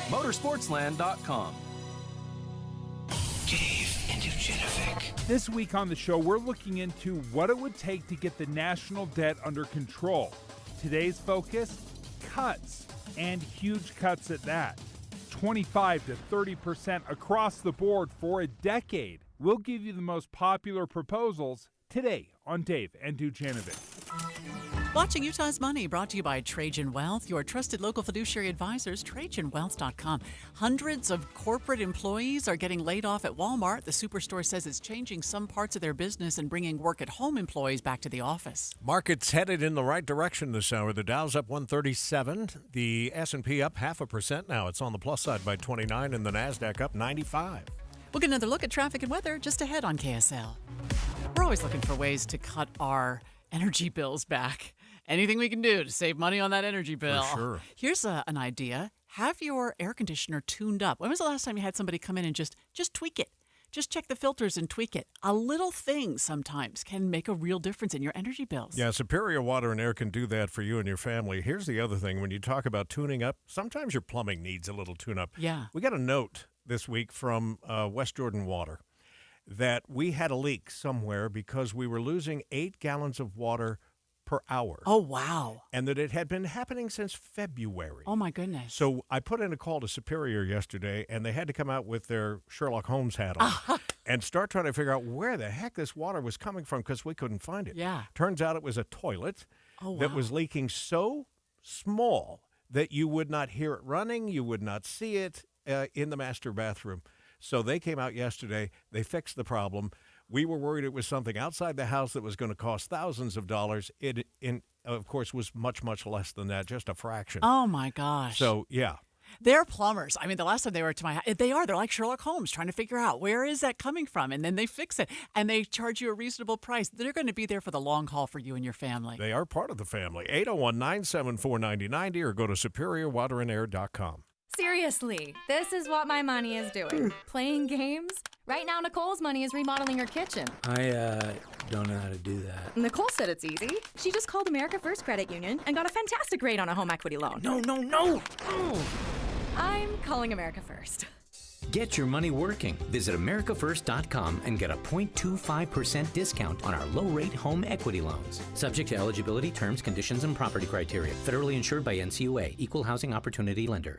Motorsportsland.com. Dave and Dujanovic. This week on the show, we're looking into what it would take to get the national debt under control. Today's focus, cuts, and huge cuts at that. 25 to 30% across the board for a decade. We'll give you the most popular proposals today on Dave and Dujanovic. Watching Utah's Money, brought to you by Trajan Wealth, your trusted local fiduciary advisors, TrajanWealth.com. Hundreds of corporate employees are getting laid off at Walmart. The superstore says it's changing some parts of their business and bringing work-at-home employees back to the office. Market's headed in the right direction this hour. The Dow's up 137, the S&P up 0.5% now. It's on the plus side by 29, and the NASDAQ up 95. We'll get another look at traffic and weather just ahead on KSL. We're always looking for ways to cut our energy bills back. Anything we can do to save money on that energy bill. For sure. Here's an idea. Have your air conditioner tuned up. When was the last time you had somebody come in and just tweak it? Just check the filters and tweak it. A little thing sometimes can make a real difference in your energy bills. Yeah, Superior Water and Air can do that for you and your family. Here's the other thing. When you talk about tuning up, sometimes your plumbing needs a little tune-up. Yeah. We got a note this week from West Jordan Water that we had a leak somewhere because we were losing 8 gallons of water per hour. Oh, wow. And that it had been happening since February. Oh, my goodness. So I put in a call to Superior yesterday, and they had to come out with their Sherlock Holmes hat on and start trying to figure out where the heck this water was coming from because we couldn't find it. Yeah. Turns out it was a toilet that was leaking so small that you would not hear it running, you would not see it in the master bathroom. So they came out yesterday, they fixed the problem. We were worried it was something outside the house that was going to cost thousands of dollars. It, of course, was much, much less than that, just a fraction. Oh, my gosh. So, yeah. They're plumbers. I mean, the last time they were to my house, they're like Sherlock Holmes trying to figure out where is that coming from, and then they fix it, and they charge you a reasonable price. They're going to be there for the long haul for you and your family. They are part of the family. 801-974-9090 or go to superiorwaterandair.com. Seriously, this is what my money is doing. Playing games? Right now, Nicole's money is remodeling her kitchen. I don't know how to do that. Nicole said it's easy. She just called America First Credit Union and got a fantastic rate on a home equity loan. No! Oh. I'm calling America First. Get your money working. Visit AmericaFirst.com and get a 0.25% discount on our low-rate home equity loans. Subject to eligibility, terms, conditions, and property criteria. Federally insured by NCUA. Equal Housing Opportunity Lender.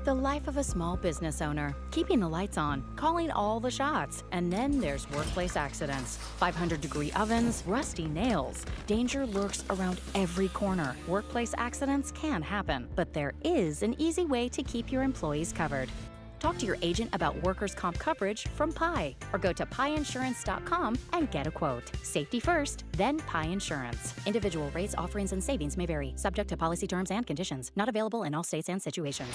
The life of a small business owner. Keeping the lights on, calling all the shots. And then there's workplace accidents. 500-degree ovens, rusty nails. Danger lurks around every corner. Workplace accidents can happen, but there is an easy way to keep your employees covered. Talk to your agent about workers' comp coverage from Pi, or go to piinsurance.com and get a quote. Safety first, then Pi Insurance. Individual rates, offerings, and savings may vary, subject to policy terms and conditions. Not available in all states and situations.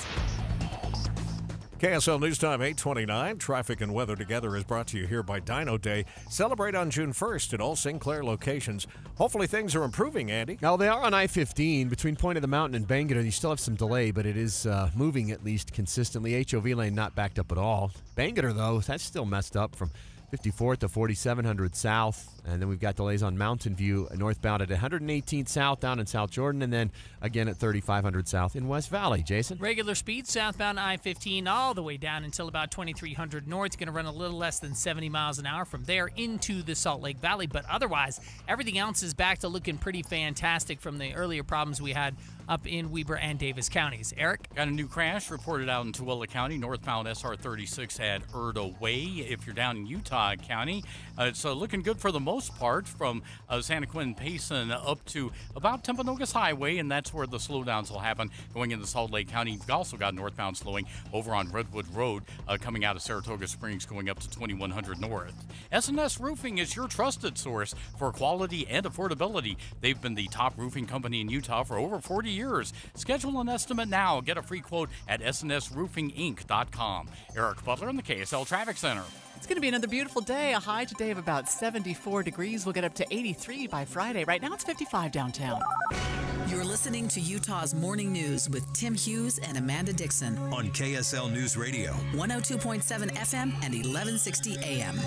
KSL News Time 8:29. Traffic and weather together is brought to you here by Dino Day. Celebrate on June 1st at all Sinclair locations. Hopefully things are improving, Andy. Now, they are on I-15 between Point of the Mountain and Bangerter. You still have some delay, but it is moving at least consistently. HOV lane not backed up at all. Bangerter, though, that's still messed up from 54th to 4700 south. And then we've got delays on Mountain View northbound at 118th south down in South Jordan. And then again at 3500 south in West Valley. Jason? Regular speed southbound I-15 all the way down until about 2300 north. Going to run a little less than 70 miles an hour from there into the Salt Lake Valley. But otherwise, everything else is back to looking pretty fantastic from the earlier problems we had up in Weber and Davis counties. Eric? Got a new crash reported out in Tooele County, northbound SR 36 at Erda Way. If you're down in Utah County, it's looking good for the most part from Santa Quin Payson up to about Timpanogos Highway, and that's where the slowdowns will happen going into Salt Lake County. You've also got northbound slowing over on Redwood Road coming out of Saratoga Springs going up to 2100 north. S&S Roofing is your trusted source for quality and affordability. They've been the top roofing company in Utah for over 40 years. Schedule an estimate now. Get a free quote at snsroofinginc.com. Eric Butler in the KSL Traffic Center. It's going to be another beautiful day. A high today of about 74 degrees. We'll get up to 83 by Friday. Right now it's 55 downtown. You're listening to Utah's Morning News with Tim Hughes and Amanda Dixon on KSL News Radio, 102.7 FM and 1160 AM.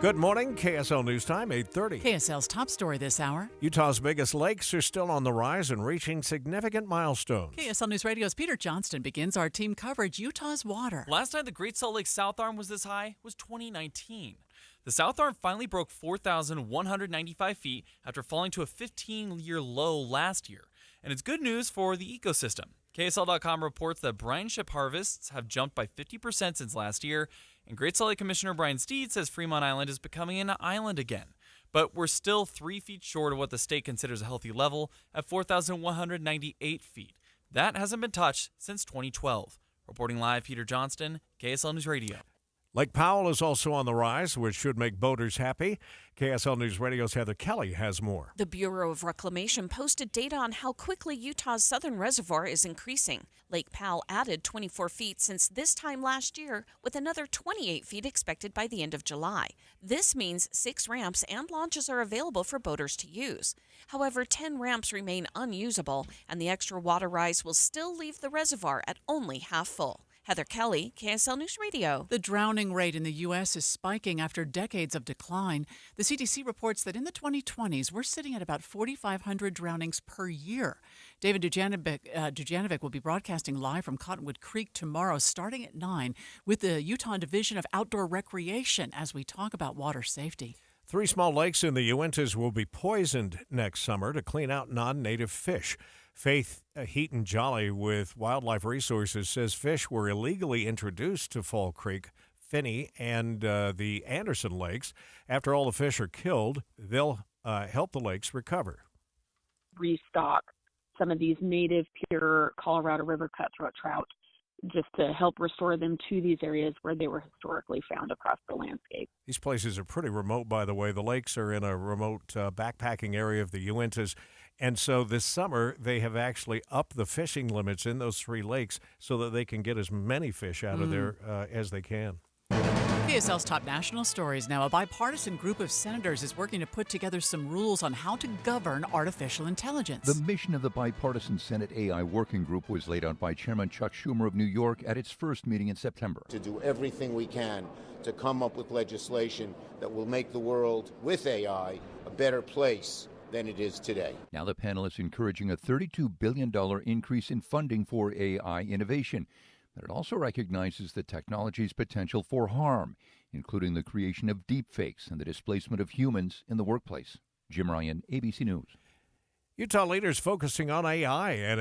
Good morning, KSL News Time, 8:30. KSL's top story this hour. Utah's biggest lakes are still on the rise and reaching significant milestones. KSL News Radio's Peter Johnston begins our team coverage, Utah's water. Last time the Great Salt Lake South Arm was this high was 2019. The South Arm finally broke 4,195 feet after falling to a 15-year low last year. And it's good news for the ecosystem. KSL.com reports that brine ship harvests have jumped by 50% since last year, and Great Salt Lake Commissioner Brian Steed says Fremont Island is becoming an island again. But we're still 3 feet short of what the state considers a healthy level at 4,198 feet. That hasn't been touched since 2012. Reporting live, Peter Johnston, KSL News Radio. Lake Powell is also on the rise, which should make boaters happy. KSL News Radio's Heather Kelly has more. The Bureau of Reclamation posted data on how quickly Utah's southern reservoir is increasing. Lake Powell added 24 feet since this time last year, with another 28 feet expected by the end of July. This means 6 ramps and launches are available for boaters to use. However, 10 ramps remain unusable, and the extra water rise will still leave the reservoir at only half full. Heather Kelly, KSL News Radio. The drowning rate in the U.S. is spiking after decades of decline. The CDC reports that in the 2020s, we're sitting at about 4,500 drownings per year. David Dujanovic will be broadcasting live from Cottonwood Creek tomorrow, starting at 9, with the Utah Division of Outdoor Recreation as we talk about water safety. 3 small lakes in the Uintas will be poisoned next summer to clean out non-native fish. Faith Heaton Jolly with Wildlife Resources says fish were illegally introduced to Fall Creek, Finney, and the Anderson Lakes. After all the fish are killed, they'll help the lakes recover. Restock some of these native pure Colorado River cutthroat trout just to help restore them to these areas where they were historically found across the landscape. These places are pretty remote, by the way. The lakes are in a remote backpacking area of the Uintas. And so this summer, they have actually upped the fishing limits in those 3 lakes so that they can get as many fish out of there as they can. KSL's top national stories now. A bipartisan group of senators is working to put together some rules on how to govern artificial intelligence. The mission of the bipartisan Senate AI working group was laid out by Chairman Chuck Schumer of New York at its first meeting in September. To do everything we can to come up with legislation that will make the world with AI a better place than it is today. Now the panel is encouraging a $32 billion increase in funding for AI innovation. But it also recognizes the technology's potential for harm, including the creation of deepfakes and the displacement of humans in the workplace. Jim Ryan, ABC News. Utah leaders focusing on AI and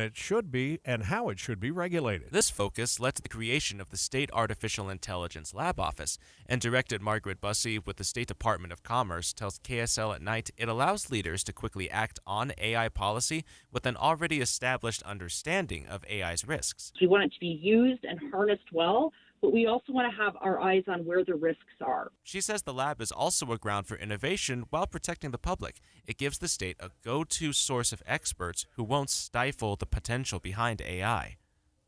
how it should be regulated. This focus led to the creation of the State Artificial Intelligence Lab Office, and Director Margaret Bussey with the State Department of Commerce tells KSL at Night it allows leaders to quickly act on AI policy with an already established understanding of AI's risks. We want it to be used and harnessed well, but we also want to have our eyes on where the risks are. She says the lab is also a ground for innovation while protecting the public. It gives the state a go-to source of experts who won't stifle the potential behind AI.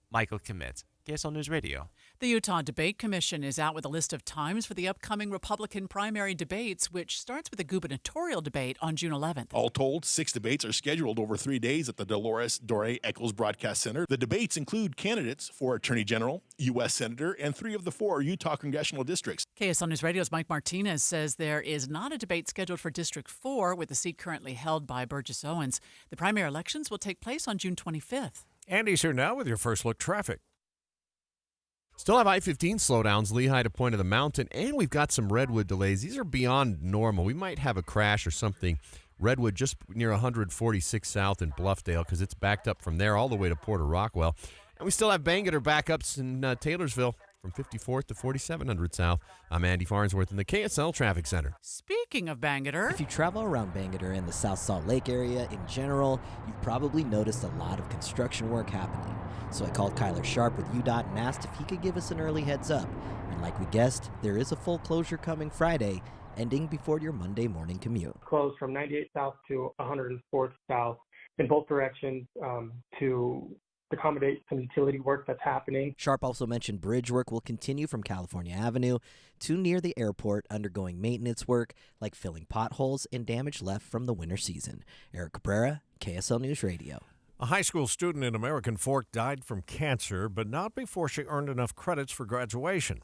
Michael Commit, KSL News Radio. The Utah Debate Commission is out with a list of times for the upcoming Republican primary debates, which starts with a gubernatorial debate on June 11th. All told, 6 debates are scheduled over 3 days at the Dolores Doré Eccles Broadcast Center. The debates include candidates for Attorney General, U.S. Senator, and 3 of the 4 Utah congressional districts. KSL News Radio's Mike Martinez says there is not a debate scheduled for District 4, with the seat currently held by Burgess Owens. The primary elections will take place on June 25th. Andy's here now with your first look traffic. Still have I-15 slowdowns, Lehigh to Point of the Mountain, and we've got some Redwood delays. These are beyond normal. We might have a crash or something. Redwood just near 146 South in Bluffdale because it's backed up from there all the way to Porter Rockwell. And we still have Bangerter backups in Taylorsville from 54th to 4700 South. I'm Andy Farnsworth in the KSL Traffic Center. Speaking of Bangerter, if you travel around Bangerter and the South Salt Lake area in general, you've probably noticed a lot of construction work happening. So I called Kyler Sharp with UDOT and asked if he could give us an early heads up. And like we guessed, there is a full closure coming Friday, ending before your Monday morning commute. Closed from 98 South to 104th South in both directions to accommodate some utility work that's happening. Sharp also mentioned bridge work will continue from California Avenue to near the airport, undergoing maintenance work like filling potholes and damage left from the winter season. Eric Cabrera, KSL News Radio. A high school student in American Fork died from cancer, but not before she earned enough credits for graduation.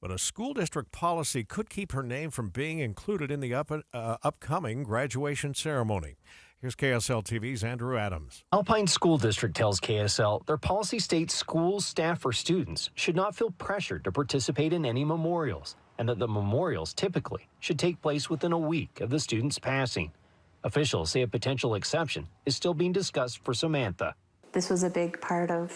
But a school district policy could keep her name from being included in the upcoming graduation ceremony. Here's KSL TV's Andrew Adams. Alpine School District tells KSL their policy states schools, staff, or students should not feel pressured to participate in any memorials, and that the memorials typically should take place within a week of the student's passing. Officials say a potential exception is still being discussed for Samantha. This was a big part of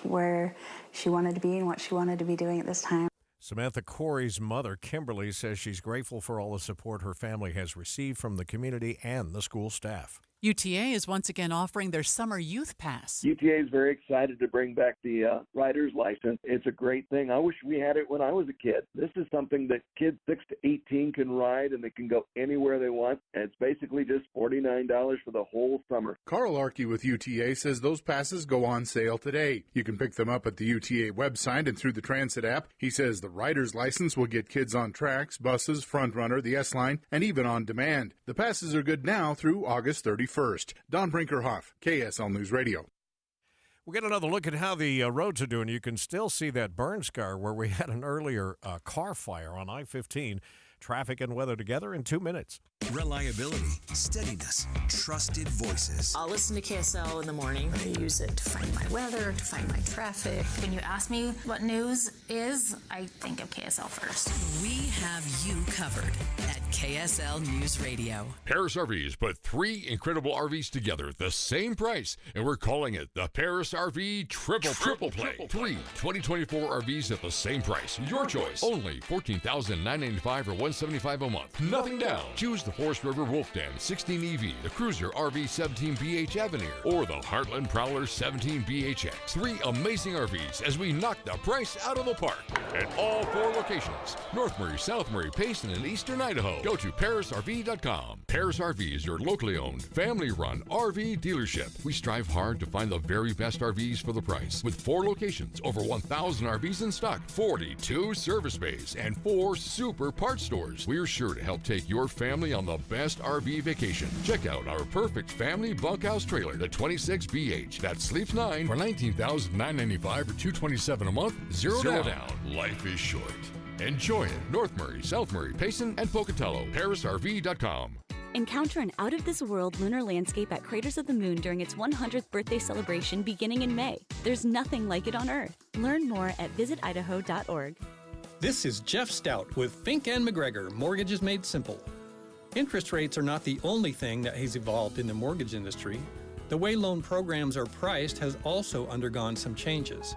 where she wanted to be and what she wanted to be doing at this time. Samantha Corey's mother, Kimberly, says she's grateful for all the support her family has received from the community and the school staff. UTA is once again offering their summer youth pass. UTA is very excited to bring back the rider's license. It's a great thing. I wish we had it when I was a kid. This is something that kids 6 to 18 can ride, and they can go anywhere they want. And it's basically just $49 for the whole summer. Carl Arkey with UTA says those passes go on sale today. You can pick them up at the UTA website and through the Transit app. He says the rider's license will get kids on tracks, buses, Frontrunner, the S-Line, and even on demand. The passes are good now through August 31st. Don Brinkerhoff, KSL News Radio. We'll get another look at how the roads are doing. You can still see that burn scar where we had an earlier car fire on I-15. Traffic and weather together in 2 minutes. Reliability, steadiness, trusted voices. I'll listen to KSL in the morning. I use it to find my weather, to find my traffic. When you ask me what news is, I think of KSL first. We have you covered at KSL News Radio. Paris RVs put 3 incredible RVs together at the same price, and we're calling it the Paris RV Triple Play. 3 2024 RVs at the same price. Your choice. Only $14,995 or $175 a month. Nothing down. Choose the Forest River Wolf Den 16 EV, the Cruiser RV 17 BH Avenir, or the Heartland Prowler 17 BHX. 3 amazing RVs as we knock the price out of the park at all 4 locations: North Murray, South Murray, Payson, and Eastern Idaho. Go to ParisRV.com. Paris RV is your locally owned, family-run RV dealership. We strive hard to find the very best RVs for the price. With 4 locations, over 1,000 RVs in stock, 42 service bays, and 4 super parts stores. We're sure to help take your family on the best RV vacation. Check out our perfect family bunkhouse trailer, the 26BH, that sleeps 9 for $19,995 or $227 a month. Zero down. Life is short. Enjoy it. North Murray, South Murray, Payson, and Pocatello. ParisRV.com. Encounter an out-of-this-world lunar landscape at Craters of the Moon during its 100th birthday celebration beginning in May. There's nothing like it on Earth. Learn more at visitidaho.org. This is Jeff Stout with Fink and McGregor, Mortgages Made Simple. Interest rates are not the only thing that has evolved in the mortgage industry. The way loan programs are priced has also undergone some changes.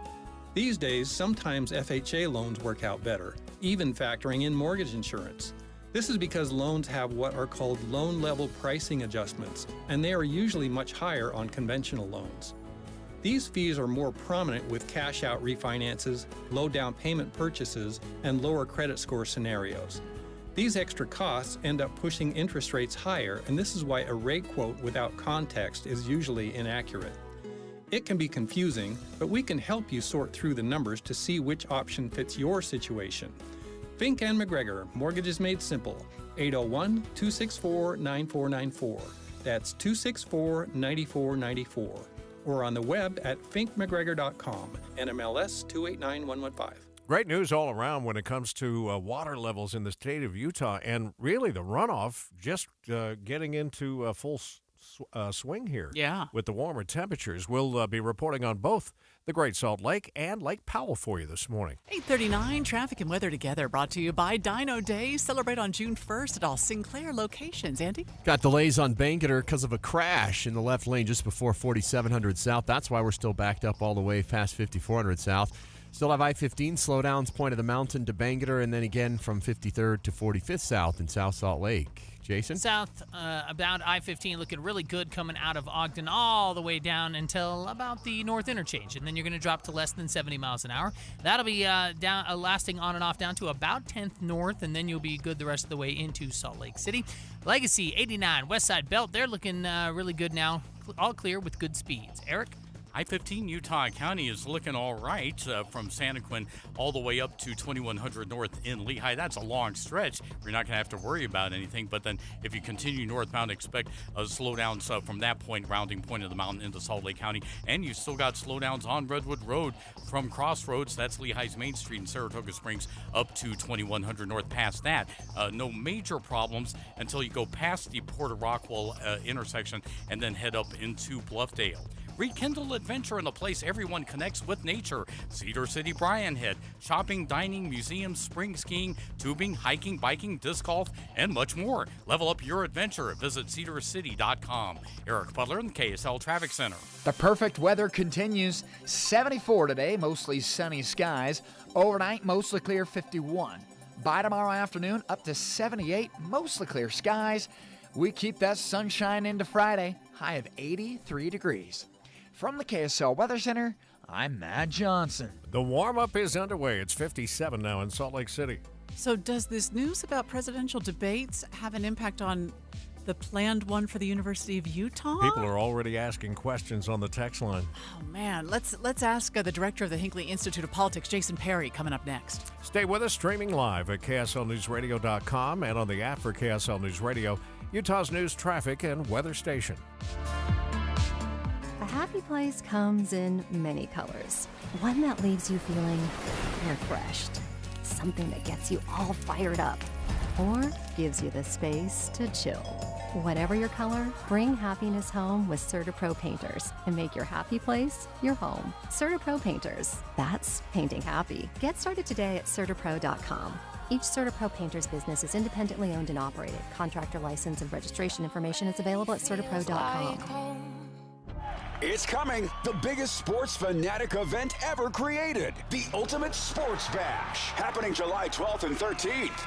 These days, sometimes FHA loans work out better, even factoring in mortgage insurance. This is because loans have what are called loan-level pricing adjustments, and they are usually much higher on conventional loans. These fees are more prominent with cash-out refinances, low down payment purchases, and lower credit score scenarios. These extra costs end up pushing interest rates higher, and this is why a rate quote without context is usually inaccurate. It can be confusing, but we can help you sort through the numbers to see which option fits your situation. Fink and McGregor, Mortgages Made Simple, 801-264-9494. That's 264-9494. Or on the web at finkmcgregor.com, NMLS 289115. Great news all around when it comes to water levels in the state of Utah, and really the runoff just getting into full swing here. Yeah. With the warmer temperatures. We'll be reporting on both the Great Salt Lake and Lake Powell for you this morning. 8:39, traffic and weather together, brought to you by Dino Day. Celebrate on June 1st at all Sinclair locations. Andy? Got delays on Bangerter because of a crash in the left lane just before 4700 South. That's why we're still backed up all the way past 5400 South. Still have I-15 slowdowns, Point of the Mountain to Bangerter, and then again from 53rd to 45th South in South Salt Lake. Jason? South about I-15 looking really good coming out of Ogden all the way down until about the north interchange, and then you're going to drop to less than 70 miles an hour. That'll be lasting on and off down to about 10th north, and then you'll be good the rest of the way into Salt Lake City. Legacy 89 West Side Belt, they're looking really good now, all clear with good speeds. Eric? I-15 Utah County is looking all right from Santaquin all the way up to 2100 north in Lehigh. That's a long stretch. You're not going to have to worry about anything. But then if you continue northbound, expect slowdowns from that point, rounding Point of the Mountain into Salt Lake County. And you've still got slowdowns on Redwood Road from Crossroads. That's Lehigh's Main Street in Saratoga Springs up to 2100 north past that. No major problems until you go past the Port of Rockwell intersection and then head up into Bluffdale. Rekindle adventure in the place everyone connects with nature. Cedar City Brian Head. Shopping, dining, museums, spring skiing, tubing, hiking, biking, disc golf, and much more. Level up your adventure. Visit cedarcity.com. Eric Butler in the KSL Traffic Center. The perfect weather continues. 74 today, mostly sunny skies. Overnight, mostly clear, 51. By tomorrow afternoon, up to 78, mostly clear skies. We keep that sunshine into Friday, high of 83 degrees. From the KSL Weather Center, I'm Matt Johnson. The warm-up is underway. It's 57 now in Salt Lake City. So does this news about presidential debates have an impact on the planned one for the University of Utah? People are already asking questions on the text line. Oh, man. Let's ask the director of the Hinckley Institute of Politics, Jason Perry, coming up next. Stay with us, streaming live at KSLNewsRadio.com and on the app for KSL News Radio, Utah's news, traffic, and weather station. A happy place comes in many colors. One that leaves you feeling refreshed. Something that gets you all fired up. Or gives you the space to chill. Whatever your color, bring happiness home with CertaPro Painters and make your happy place your home. CertaPro Painters. That's painting happy. Get started today at CertaPro.com. Each CertaPro Painters business is independently owned and operated. Contractor license and registration information is available at CertaPro.com. It's coming, the biggest sports fanatic event ever created, the Ultimate Sports Bash, happening July 12th and 13th.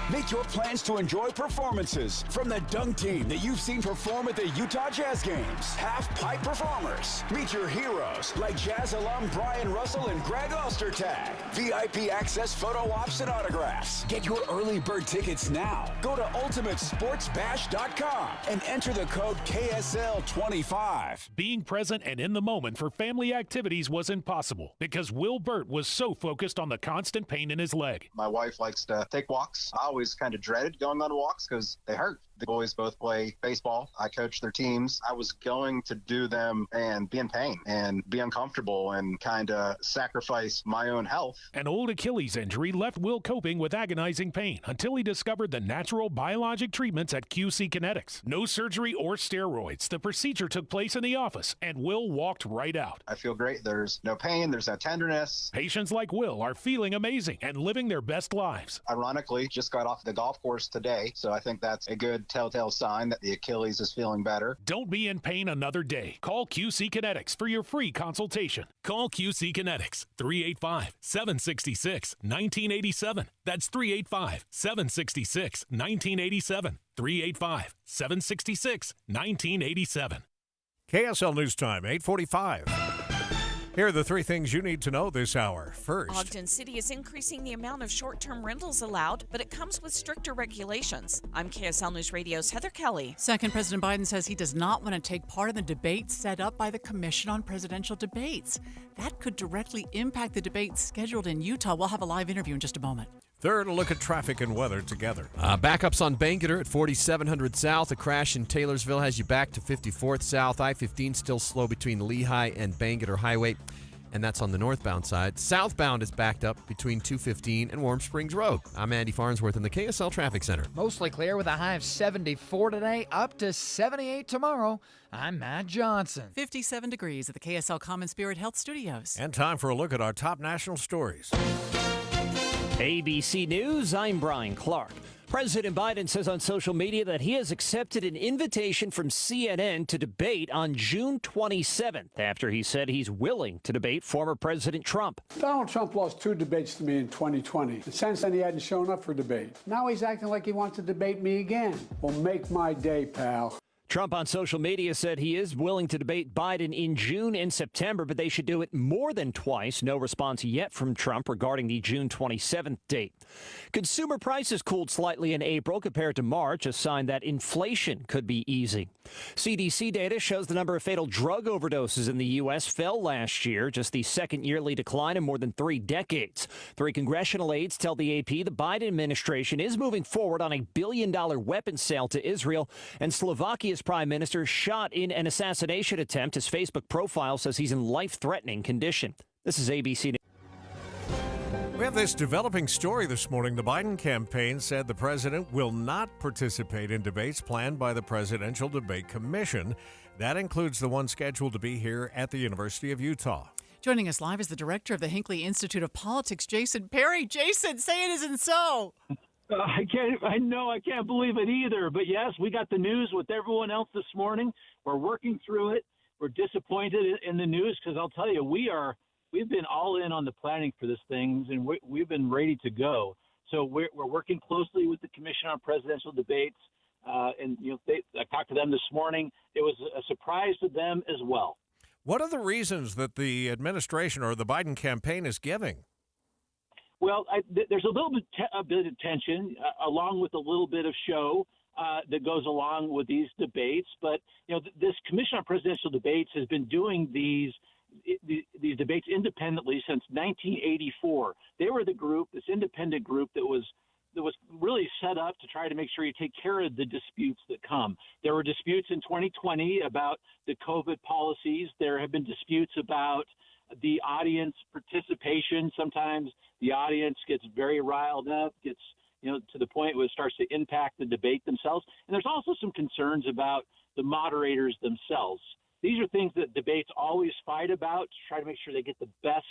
Make your plans to enjoy performances from the dunk team that you've seen perform at the Utah Jazz Games. Half-pipe performers. Meet your heroes like Jazz alum Brian Russell and Greg Ostertag. VIP access photo ops and autographs. Get your early bird tickets now. Go to ultimatesportsbash.com and enter the code KSL25. Being present and in the moment for family activities was impossible because Will Burt was so focused on the constant pain in his leg. My wife likes to take walks. I always kind of dreaded going on walks because they hurt. The boys both play baseball. I coach their teams. I was going to do them and be in pain and be uncomfortable and kind of sacrifice my own health. An old Achilles injury left Will coping with agonizing pain until he discovered the natural biologic treatments at QC Kinetics. No surgery or steroids. The procedure took place in the office, and Will walked right out. I feel great. There's no pain. There's no tenderness. Patients like Will are feeling amazing and living their best lives. Ironically, just got off the golf course today, so I think that's a good telltale sign that the Achilles is feeling better. Don't be in pain another day. Call QC Kinetics for your free consultation. Call QC Kinetics, 385-766-1987. That's 385-766-1987. 385-766-1987. KSL News Time, 8:45. Here are the three things you need to know this hour. First, Ogden City is increasing the amount of short-term rentals allowed, but it comes with stricter regulations. I'm KSL News Radio's Heather Kelly. Second, President Biden says he does not want to take part in the debate set up by the Commission on Presidential Debates. That could directly impact the debate scheduled in Utah. We'll have a live interview in just a moment. third, a look at traffic and weather together. Backups on Bangerter at 4700 South. A crash in Taylorsville has you back to 54th South. I-15 still slow between Lehigh and Bangerter Highway, and that's on the northbound side. Southbound is backed up between 215 and Warm Springs Road. I'm Andy Farnsworth in the KSL Traffic Center. Mostly clear with a high of 74 today, up to 78 tomorrow. I'm Matt Johnson. 57 degrees at the KSL Common Spirit Health Studios. And time for a look at our top national stories. ABC News, I'm Brian Clark. President Biden says on social media that he has accepted an invitation from CNN to debate on June 27th after he said he's willing to debate former President Trump. Donald Trump lost 2 debates to me in 2020. And since then, he hadn't shown up for debate. Now he's acting like he wants to debate me again. Well, make my day, pal. Trump on social media said he is willing to debate Biden in June and September, but they should do it more than twice. No response yet from Trump regarding the June 27th date. Consumer prices cooled slightly in April compared to March, a sign that inflation could be easing. CDC data shows the number of fatal drug overdoses in the U.S. fell last year, just the second yearly decline in more than 3 decades. 3 congressional aides tell the AP the Biden administration is moving forward on $1 billion weapons sale to Israel, and Slovakia's prime minister shot in an assassination attempt. His Facebook profile says he's in life-threatening condition. This is ABC News. We have this developing story this morning. The Biden campaign said the president will not participate in debates planned by the Presidential Debate Commission. That includes the one scheduled to be here at the University of Utah. Joining us live is the director of the Hinckley Institute of Politics, Jason Perry. Jason, say it isn't so. I can't believe it either. But yes, we got the news with everyone else this morning. We're working through it. We're disappointed in the news because I'll tell you, we've been all in on the planning for this thing, and we've been ready to go. So we're working closely with the Commission on Presidential Debates, and I talked to them this morning. It was a surprise to them as well. What are the reasons that the administration or the Biden campaign is giving? Well, there's a bit of tension, along with a little bit of show that goes along with these debates. But this Commission on Presidential Debates has been doing these debates independently since 1984. They were the group, this independent group that was really set up to try to make sure you take care of the disputes that come. There were disputes in 2020 about the COVID policies. There have been disputes about the audience participation. Sometimes the audience gets very riled up, gets to the point where it starts to impact the debate themselves. And there's also some concerns about the moderators themselves. These are things that debates always fight about to try to make sure they get the best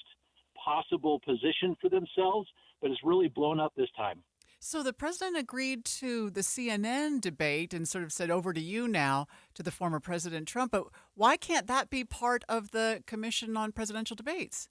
possible position for themselves, but it's really blown up this time. So the president agreed to the CNN debate and sort of said, over to you now, to the former President Trump. But why can't that be part of the Commission on Presidential Debates?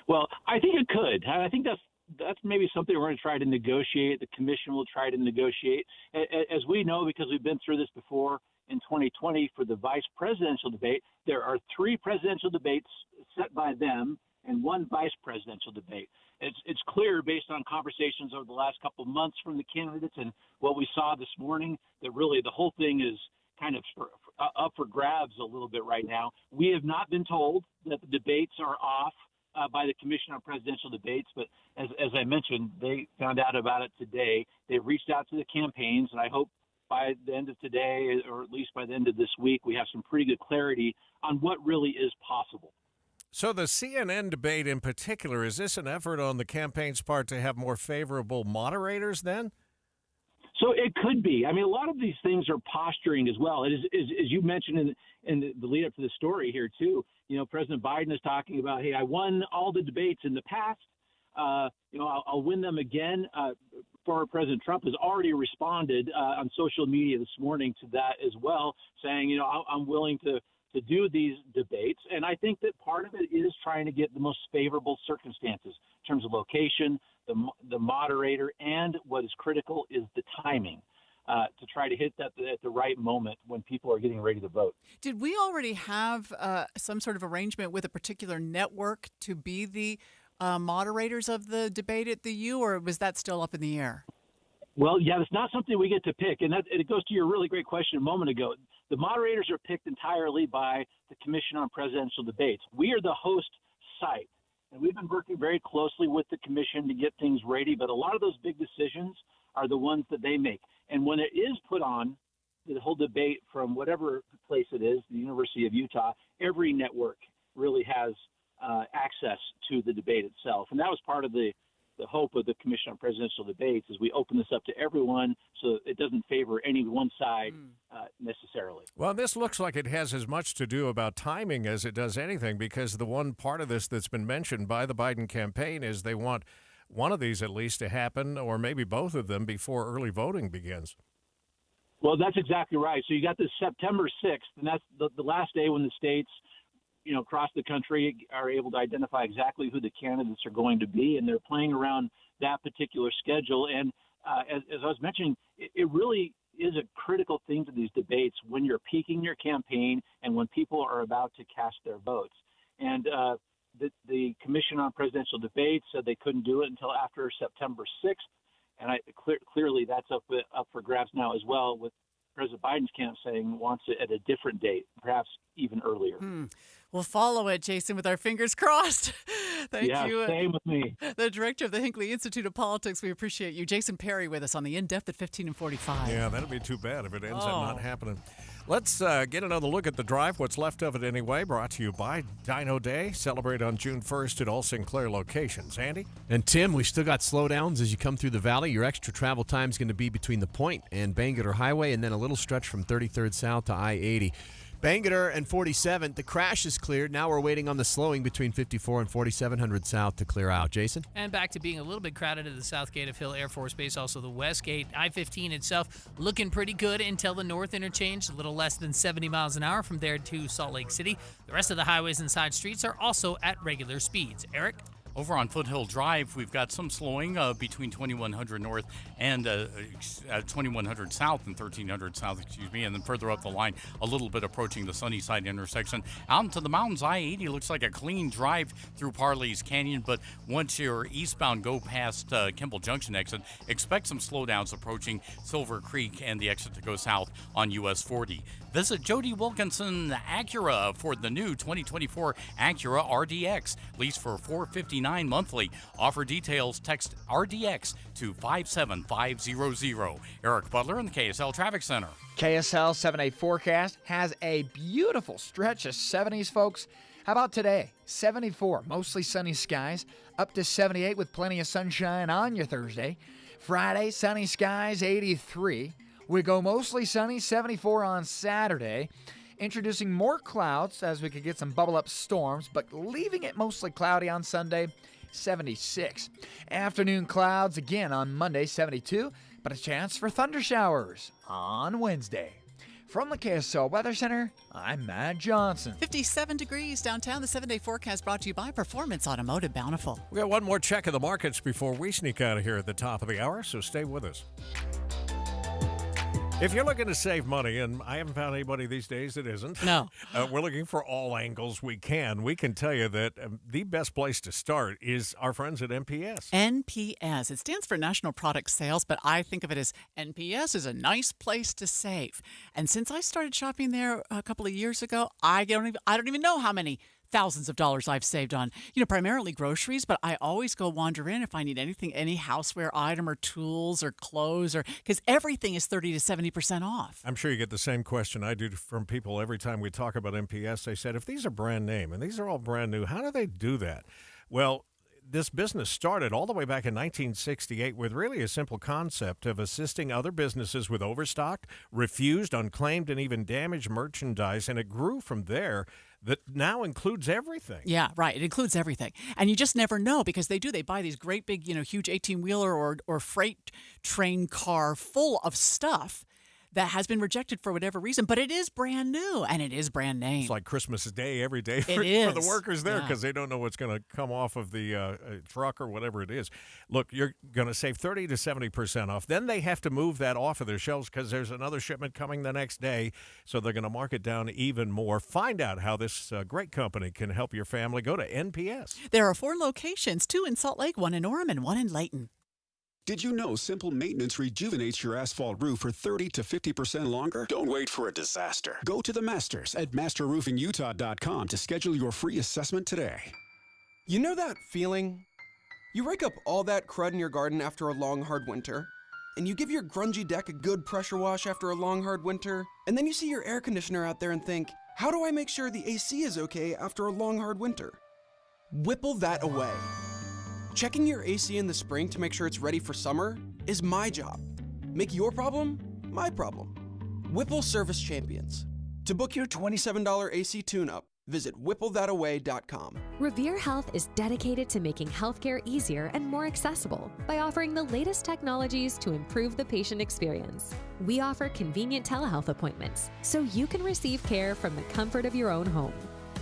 Well, I think it could. I think that's maybe something we're going to try to negotiate. The commission will try to negotiate. As we know, because we've been through this before, in 2020 for the vice presidential debate, there are 3 presidential debates set by them and 1 vice presidential debate. It's clear based on conversations over the last couple of months from the candidates and what we saw this morning that really the whole thing is kind of up for grabs a little bit right now. We have not been told that the debates are off by the Commission on Presidential Debates, but as I mentioned, they found out about it today. They've reached out to the campaigns, and I hope by the end of today, or at least by the end of this week, we have some pretty good clarity on what really is possible. So the CNN debate in particular, is this an effort on the campaign's part to have more favorable moderators then? So it could be. I mean, a lot of these things are posturing as well. As you mentioned in the lead up to the story here, too, President Biden is talking about, hey, I won all the debates in the past. I'll win them again. Former President Trump has already responded on social media this morning to that as well, saying, I'm willing to do these debates. And I think that part of it is trying to get the most favorable circumstances in terms of location, the moderator, and what is critical is the timing. to try to hit that at the right moment when people are getting ready to vote. Did we already have some sort of arrangement with a particular network to be the moderators of the debate at the U, or was that still up in the air? Well, yeah, it's not something we get to pick, and it goes to your really great question a moment ago. The moderators are picked entirely by the Commission on Presidential Debates. We are the host site, and we've been working very closely with the commission to get things ready, but a lot of those big decisions are the ones that they make. And when it is put on, the whole debate from whatever place it is, the University of Utah, every network really has access to the debate itself. And that was part of the hope of the Commission on Presidential Debates is we open this up to everyone so it doesn't favor any one side necessarily. Well, this looks like it has as much to do about timing as it does anything, because the one part of this that's been mentioned by the Biden campaign is they want one of these at least to happen, or maybe both of them, before early voting begins. Well, that's exactly right. So you got this September 6th, and that's the last day when the states across the country are able to identify exactly who the candidates are going to be, and they're playing around that particular schedule. And as I was mentioning, it really is a critical thing to these debates when you're peaking your campaign and when people are about to cast their votes. And the Commission on Presidential Debates said they couldn't do it until after September 6th, and clearly that's up for grabs now as well, with President Biden's camp saying wants it at a different date, perhaps even earlier. We'll follow it, Jason, with our fingers crossed. Thank you. Yeah, same with me. The director of the Hinckley Institute of Politics. We appreciate you. Jason Perry with us on the In-Depth at 15 and 45. Yeah, that'd be too bad if it ends up not happening. Let's get another look at the drive, what's left of it anyway, brought to you by Dino Day. Celebrate on June 1st at all Sinclair locations. Andy? And Tim, we've still got slowdowns as you come through the valley. Your extra travel time is going to be between the Point and Bangerter Highway, and then a little stretch from 33rd South to I-80. Bangerter and 47th, the crash is cleared. Now we're waiting on the slowing between 54 and 4700 South to clear out. Jason? And back to being a little bit crowded at the south gate of Hill Air Force Base, also the west gate. I-15 itself looking pretty good until the north interchange, a little less than 70 miles an hour from there to Salt Lake City. The rest of the highways and side streets are also at regular speeds. Eric? Over on Foothill Drive, we've got some slowing between 2100 North and 2100 South and 1300 South, and then further up the line, a little bit approaching the Sunnyside intersection. Out into the mountains, I-80 looks like a clean drive through Parley's Canyon, but once you're eastbound, go past Kimball Junction exit, expect some slowdowns approaching Silver Creek and the exit to go south on US 40. Visit Jody Wilkinson Acura for the new 2024 Acura RDX, leased for $459 monthly. Offer details, text RDX to 57500. Eric Butler in the KSL Traffic Center. KSL 7-day forecast has a beautiful stretch of 70s, folks. How about today? 74, mostly sunny skies, up to 78 with plenty of sunshine on your Thursday. Friday, sunny skies, 83. We go mostly sunny, 74 on Saturday. Introducing more clouds as we could get some bubble-up storms, but leaving it mostly cloudy on Sunday, 76. Afternoon clouds again on Monday, 72, but a chance for thunder showers on Wednesday. From the KSL Weather Center, I'm Matt Johnson. 57 degrees downtown. The 7-day forecast brought to you by Performance Automotive Bountiful. We got one more check of the markets before we sneak out of here at the top of the hour, so stay with us. If you're looking to save money, and I haven't found anybody these days that isn't. No. We're looking for all angles we can. We can tell you that the best place to start is our friends at NPS. NPS. It stands for National Product Sales, but I think of it as NPS is a nice place to save. And since I started shopping there a couple of years ago, I don't even know how many thousands of dollars I've saved on, primarily groceries, but I always go wander in if I need anything, any houseware item or tools or clothes, or because everything is 30 to 70% off. I'm sure you get the same question I do from people every time we talk about NPS. They said, if these are brand name and these are all brand new, how do they do that? Well, this business started all the way back in 1968 with really a simple concept of assisting other businesses with overstocked, refused, unclaimed, and even damaged merchandise, and it grew from there. That now includes everything. Yeah, right. It includes everything. And you just never know because they buy these great big, huge 18-wheeler or freight train car full of stuff that has been rejected for whatever reason, but it is brand new and it is brand name. It's like Christmas Day every day for the workers there because they don't know what's going to come off of the truck or whatever it is. Look, you're going to save 30 to 70% off. Then they have to move that off of their shelves because there's another shipment coming the next day, so they're going to mark it down even more. Find out how this great company can help your family. Go to NPS. There are 4 locations, 2 in Salt Lake, 1 in Orem, and 1 in Layton. Did you know simple maintenance rejuvenates your asphalt roof for 30 to 50% longer? Don't wait for a disaster. Go to the masters at masterroofingutah.com to schedule your free assessment today. You know that feeling? You rake up all that crud in your garden after a long, hard winter, and you give your grungy deck a good pressure wash after a long, hard winter, and then you see your air conditioner out there and think, how do I make sure the AC is okay after a long, hard winter? Whipple that away. Checking your AC in the spring to make sure it's ready for summer is my job. Make your problem my problem. Whipple Service Champions. To book your $27 AC tune-up, visit whipplethataway.com. Revere Health is dedicated to making healthcare easier and more accessible by offering the latest technologies to improve the patient experience. We offer convenient telehealth appointments so you can receive care from the comfort of your own home.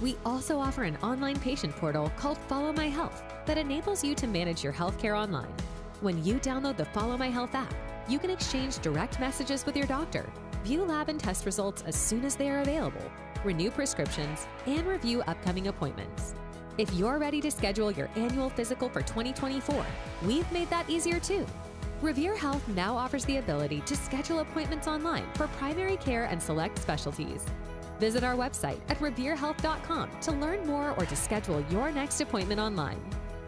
We also offer an online patient portal called Follow My Health that enables you to manage your healthcare online. When you download the Follow My Health app, you can exchange direct messages with your doctor, view lab and test results as soon as they are available, renew prescriptions, and review upcoming appointments. If you're ready to schedule your annual physical for 2024, we've made that easier too. Revere Health now offers the ability to schedule appointments online for primary care and select specialties. Visit our website at reverehealth.com to learn more or to schedule your next appointment online.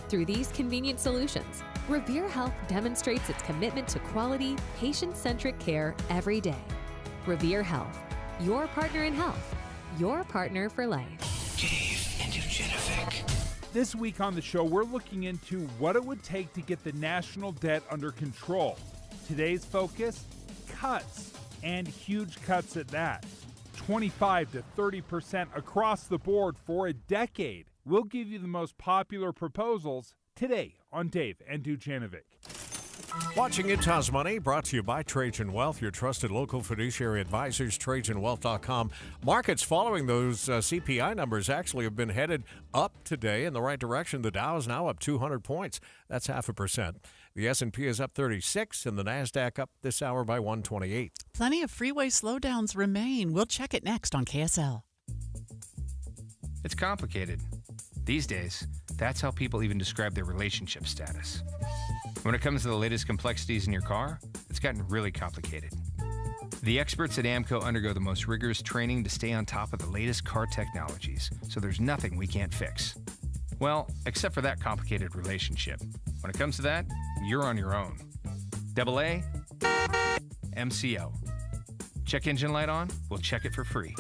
Through these convenient solutions, Revere Health demonstrates its commitment to quality, patient-centric care every day. Revere Health, your partner in health, your partner for life. Dave and Dujanovic. This week on the show, we're looking into what it would take to get the national debt under control. Today's focus, cuts, and huge cuts at that. 25 to 30% across the board for a decade. We'll give you the most popular proposals today on Dave and Dujanovic. Watching Utah's Money, brought to you by Trajan Wealth, your trusted local fiduciary advisors, TrajanWealth.com. Markets following those CPI numbers actually have been headed up today in the right direction. The Dow is now up 200 points. That's 0.5%. The S&P is up 36, and the NASDAQ up this hour by 128. Plenty of freeway slowdowns remain. We'll check it next on KSL. It's complicated. These days, that's how people even describe their relationship status. When it comes to the latest complexities in your car, it's gotten really complicated. The experts at AAMCO undergo the most rigorous training to stay on top of the latest car technologies, so there's nothing we can't fix. Well, except for that complicated relationship. When it comes to that, you're on your own. AA, MCO. Check engine light on? We'll check it for free.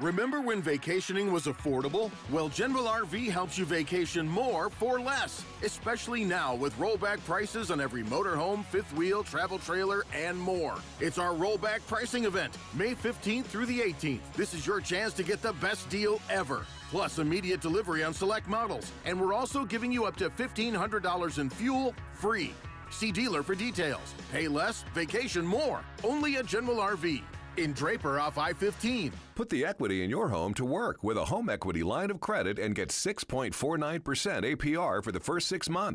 Remember when vacationing was affordable? Well, General RV helps you vacation more for less, especially now with rollback prices on every motorhome, fifth wheel, travel trailer, and more. It's our rollback pricing event, May 15th through the 18th. This is your chance to get the best deal ever. Plus immediate delivery on select models. And we're also giving you up to $1,500 in fuel free. See dealer for details. Pay less, vacation more. Only at General RV. In Draper off I-15. Put the equity in your home to work with a home equity line of credit and get 6.49% APR for the first 6 months.